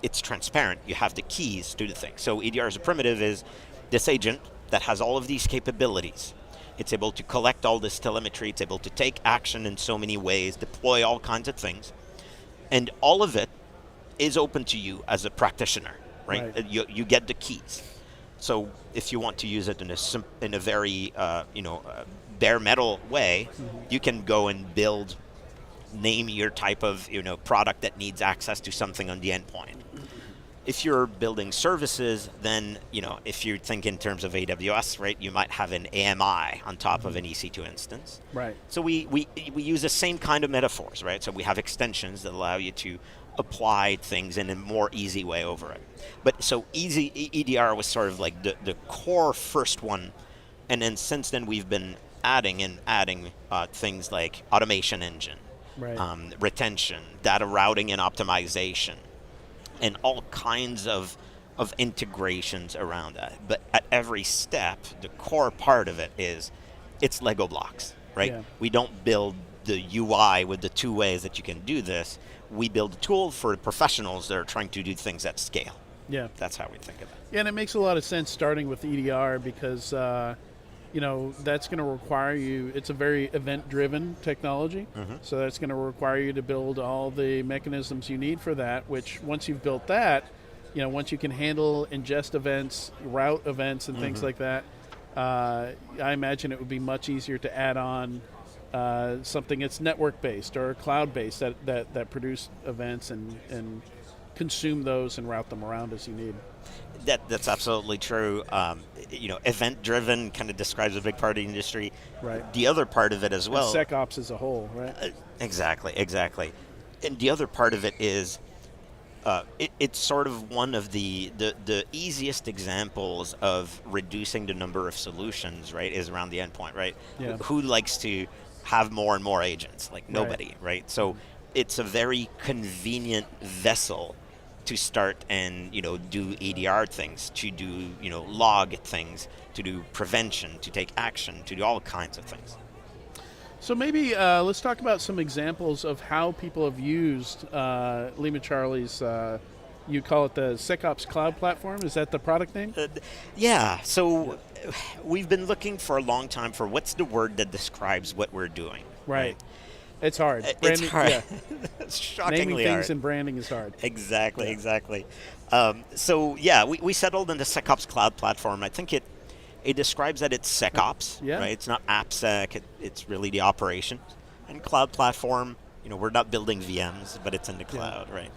S9: it's transparent. You have the keys to the thing. So EDR as a primitive is this agent that has all of these capabilities. It's able to collect all this telemetry. It's able to take action in so many ways, deploy all kinds of things. And all of it is open to you as a practitioner, right? You get the keys. So if you want to use it in a very bare metal way, you can go and name your type of product that needs access to something on the endpoint. If you're building services, then if you think in terms of AWS, right, you might have an AMI on top of an EC2 instance.
S2: Right.
S9: So we use the same kind of metaphors, right? So we have extensions that allow you to apply things in a more easy way over it. But so EDR was sort of like the core first one, and then since then we've been adding things like automation engine, retention, data routing and optimization, and all kinds of integrations around that. But at every step, the core part of it is it's Lego blocks, right?
S2: Yeah.
S9: We don't build the UI with the two ways that you can do this. We build a tool for professionals that are trying to do things at scale.
S2: Yeah.
S9: That's how we think of it.
S2: Yeah, and it makes a lot of sense starting with EDR because, that's going to require you, it's a very event-driven technology, so that's going to require you to build all the mechanisms you need for that, which once you've built that, once you can handle ingest events, route events, and things like that, I imagine it would be much easier to add on something that's network-based or cloud-based that produce events and consume those and route them around as you need.
S9: That's absolutely true. Event-driven kind of describes a big part of the industry.
S2: Right.
S9: The other part of it as well.
S2: And SecOps as a whole, right?
S9: Exactly. And the other part of it is it's sort of one of the easiest examples of reducing the number of solutions, right, is around the endpoint, right?
S2: Yeah.
S9: Who likes to have more and more agents? Like nobody, right? So it's a very convenient vessel to start and do EDR things, to do log things, to do prevention, to take action, to do all kinds of things.
S2: So maybe let's talk about some examples of how people have used Lima Charlie's. You call it the SecOps Cloud Platform. Is that the product name?
S9: Yeah. So we've been looking for a long time for what's the word that describes what we're doing.
S2: Right. It's hard.
S9: It's hard.
S2: Yeah.
S9: It's shockingly
S2: Naming things
S9: hard.
S2: and branding is hard.
S9: Exactly. So we settled in the SecOps Cloud Platform. I think it describes that it's SecOps, right? It's not AppSec. It's really the operations. And Cloud Platform, we're not building VMs, but it's in the cloud, right?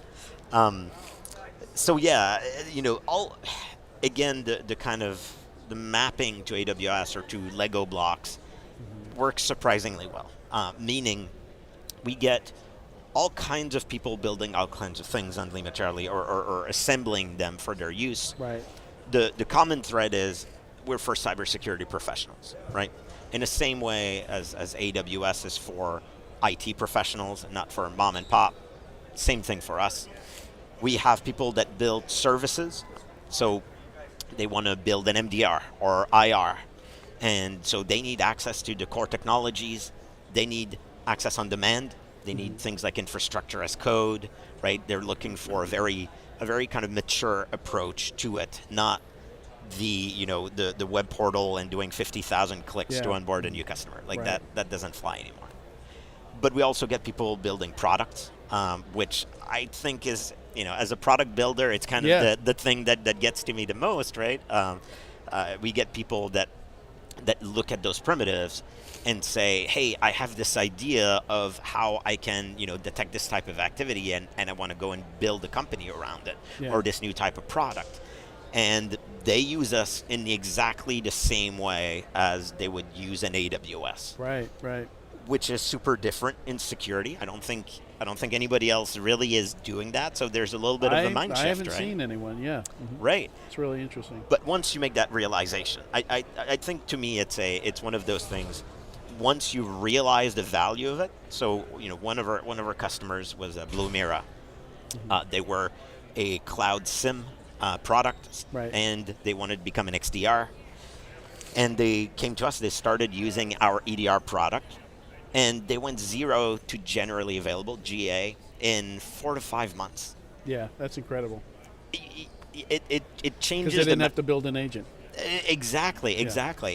S9: All again the kind of the mapping to AWS or to Lego blocks works surprisingly well. Meaning, we get all kinds of people building all kinds of things on Lima Charlie or assembling them for their use.
S2: Right.
S9: The common thread is we're for cybersecurity professionals, right? In the same way as AWS is for IT professionals and not for mom and pop. Same thing for us. We have people that build services. So they want to build an MDR or IR. And so they need access to the core technologies. They need access on demand. They need things like infrastructure as code, right? They're looking for a very kind of mature approach to it, not the web portal and doing 50,000 clicks to onboard a new customer. Like that doesn't fly anymore. But we also get people building products, which I think is, as a product builder, it's kind of the thing that gets to me the most, right? We get people that look at those primitives and say, hey, I have this idea of how I can, detect this type of activity, and I want to go and build a company around it, or this new type of product. And they use us in exactly the same way as they would use an AWS.
S2: Right.
S9: Which is super different in security. I don't think anybody else really is doing that. So there's a little bit of a mind shift,
S2: I haven't
S9: right?
S2: seen anyone. Yeah.
S9: Right.
S2: It's really interesting.
S9: But once you make that realization, I think to me it's one of those things. Once you realize the value of it. So one of our customers was Blue Mira. They were a cloud SIM product, and they wanted to become an XDR. And they came to us. They started using our EDR product. And they went 0 to generally available, GA, in 4 to 5 months.
S2: Yeah, that's incredible.
S9: It changes.
S2: Because they didn't have to build an agent.
S9: Exactly.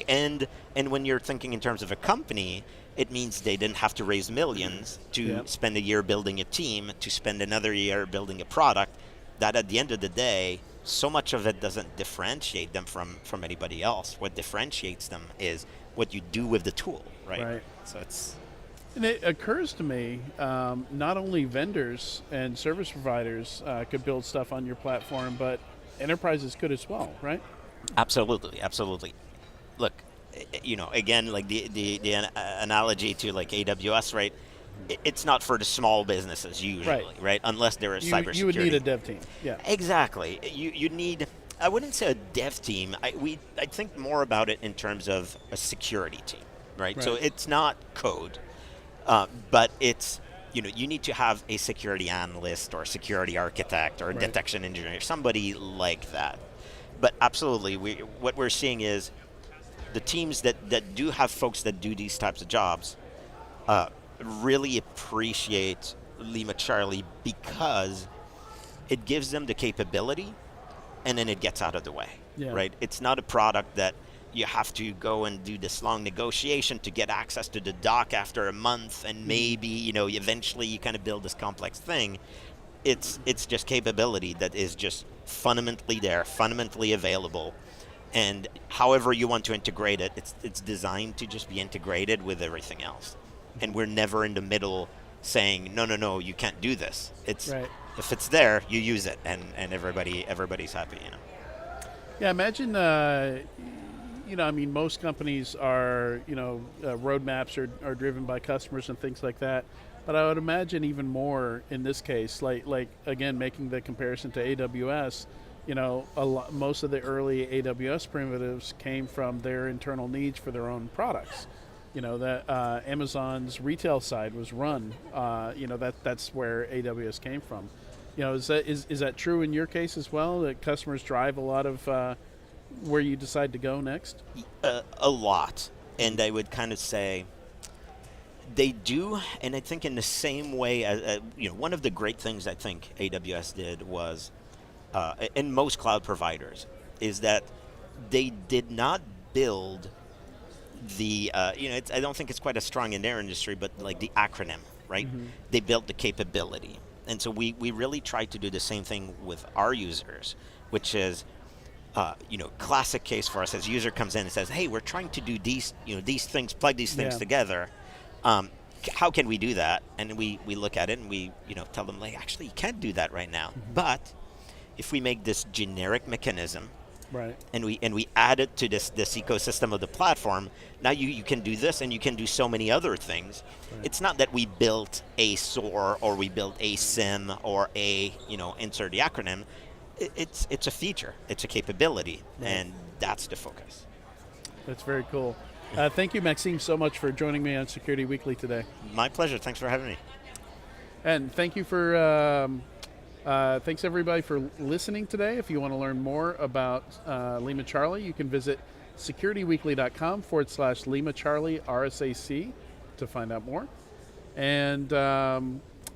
S9: And when you're thinking in terms of a company, it means they didn't have to raise millions to spend a year building a team, to spend another year building a product, that at the end of the day, so much of it doesn't differentiate them from anybody else. What differentiates them is what you do with the tool, right? So it's...
S2: And it occurs to me, not only vendors and service providers could build stuff on your platform, but enterprises could as well, right?
S9: Absolutely. Look, again, like the analogy to like AWS, right? It's not for the small businesses usually, right? Unless they're a cybersecurity. You
S2: would need a dev team,
S9: Exactly. You need, I wouldn't say a dev team. I think more about it in terms of a security team, right? So it's not code. But it's, you need to have a security analyst or a security architect or a detection engineer, somebody like that. But absolutely, what we're seeing is the teams that do have folks that do these types of jobs really appreciate Lima Charlie because it gives them the capability and then it gets out of the way, right? It's not a product that you have to go and do this long negotiation to get access to the doc after a month, and maybe eventually you kind of build this complex thing. It's just capability that is just fundamentally there, fundamentally available, and however you want to integrate it, it's designed to just be integrated with everything else. And we're never in the middle saying no, you can't do this. It's if it's there, you use it, and everybody's happy.
S2: Yeah, imagine. Most companies are, roadmaps are driven by customers and things like that. But I would imagine even more in this case, like again, making the comparison to AWS, most of the early AWS primitives came from their internal needs for their own products. That Amazon's retail side was run, that's where AWS came from. Is that true in your case as well, that customers drive a lot of where you decide to go next?
S9: A lot. And I would kind of say they do, and I think in the same way, one of the great things I think AWS did was, and most cloud providers, is that they did not build the, I don't think it's quite as strong in their industry, but like the acronym, right? They built the capability. And so we really try to do the same thing with our users, which is, classic case for us as user comes in and says, hey, we're trying to do these, these things, plug these things together. How can we do that? And we look at it and we, tell them, like, actually, you can't do that right now. But if we make this generic mechanism, and we add it to this ecosystem of the platform, now you can do this and you can do so many other things. It's not that we built a SOAR or we built a SIM or a, insert the acronym. It's a feature, it's a capability, and that's the focus.
S2: That's very cool. Thank you, Maxime, so much for joining me on Security Weekly today.
S9: My pleasure. Thanks for having me.
S2: And thank you for Thanks everybody for listening today. If you want to learn more about Lima Charlie, you can visit securityweekly.com/Lima Charlie RSAC to find out more. And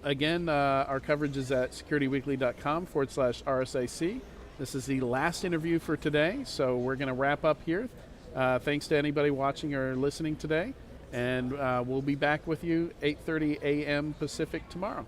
S2: again, our coverage is at securityweekly.com/RSAC. This is the last interview for today, so we're going to wrap up here. Thanks to anybody watching or listening today, and we'll be back with you 8:30 a.m. Pacific tomorrow.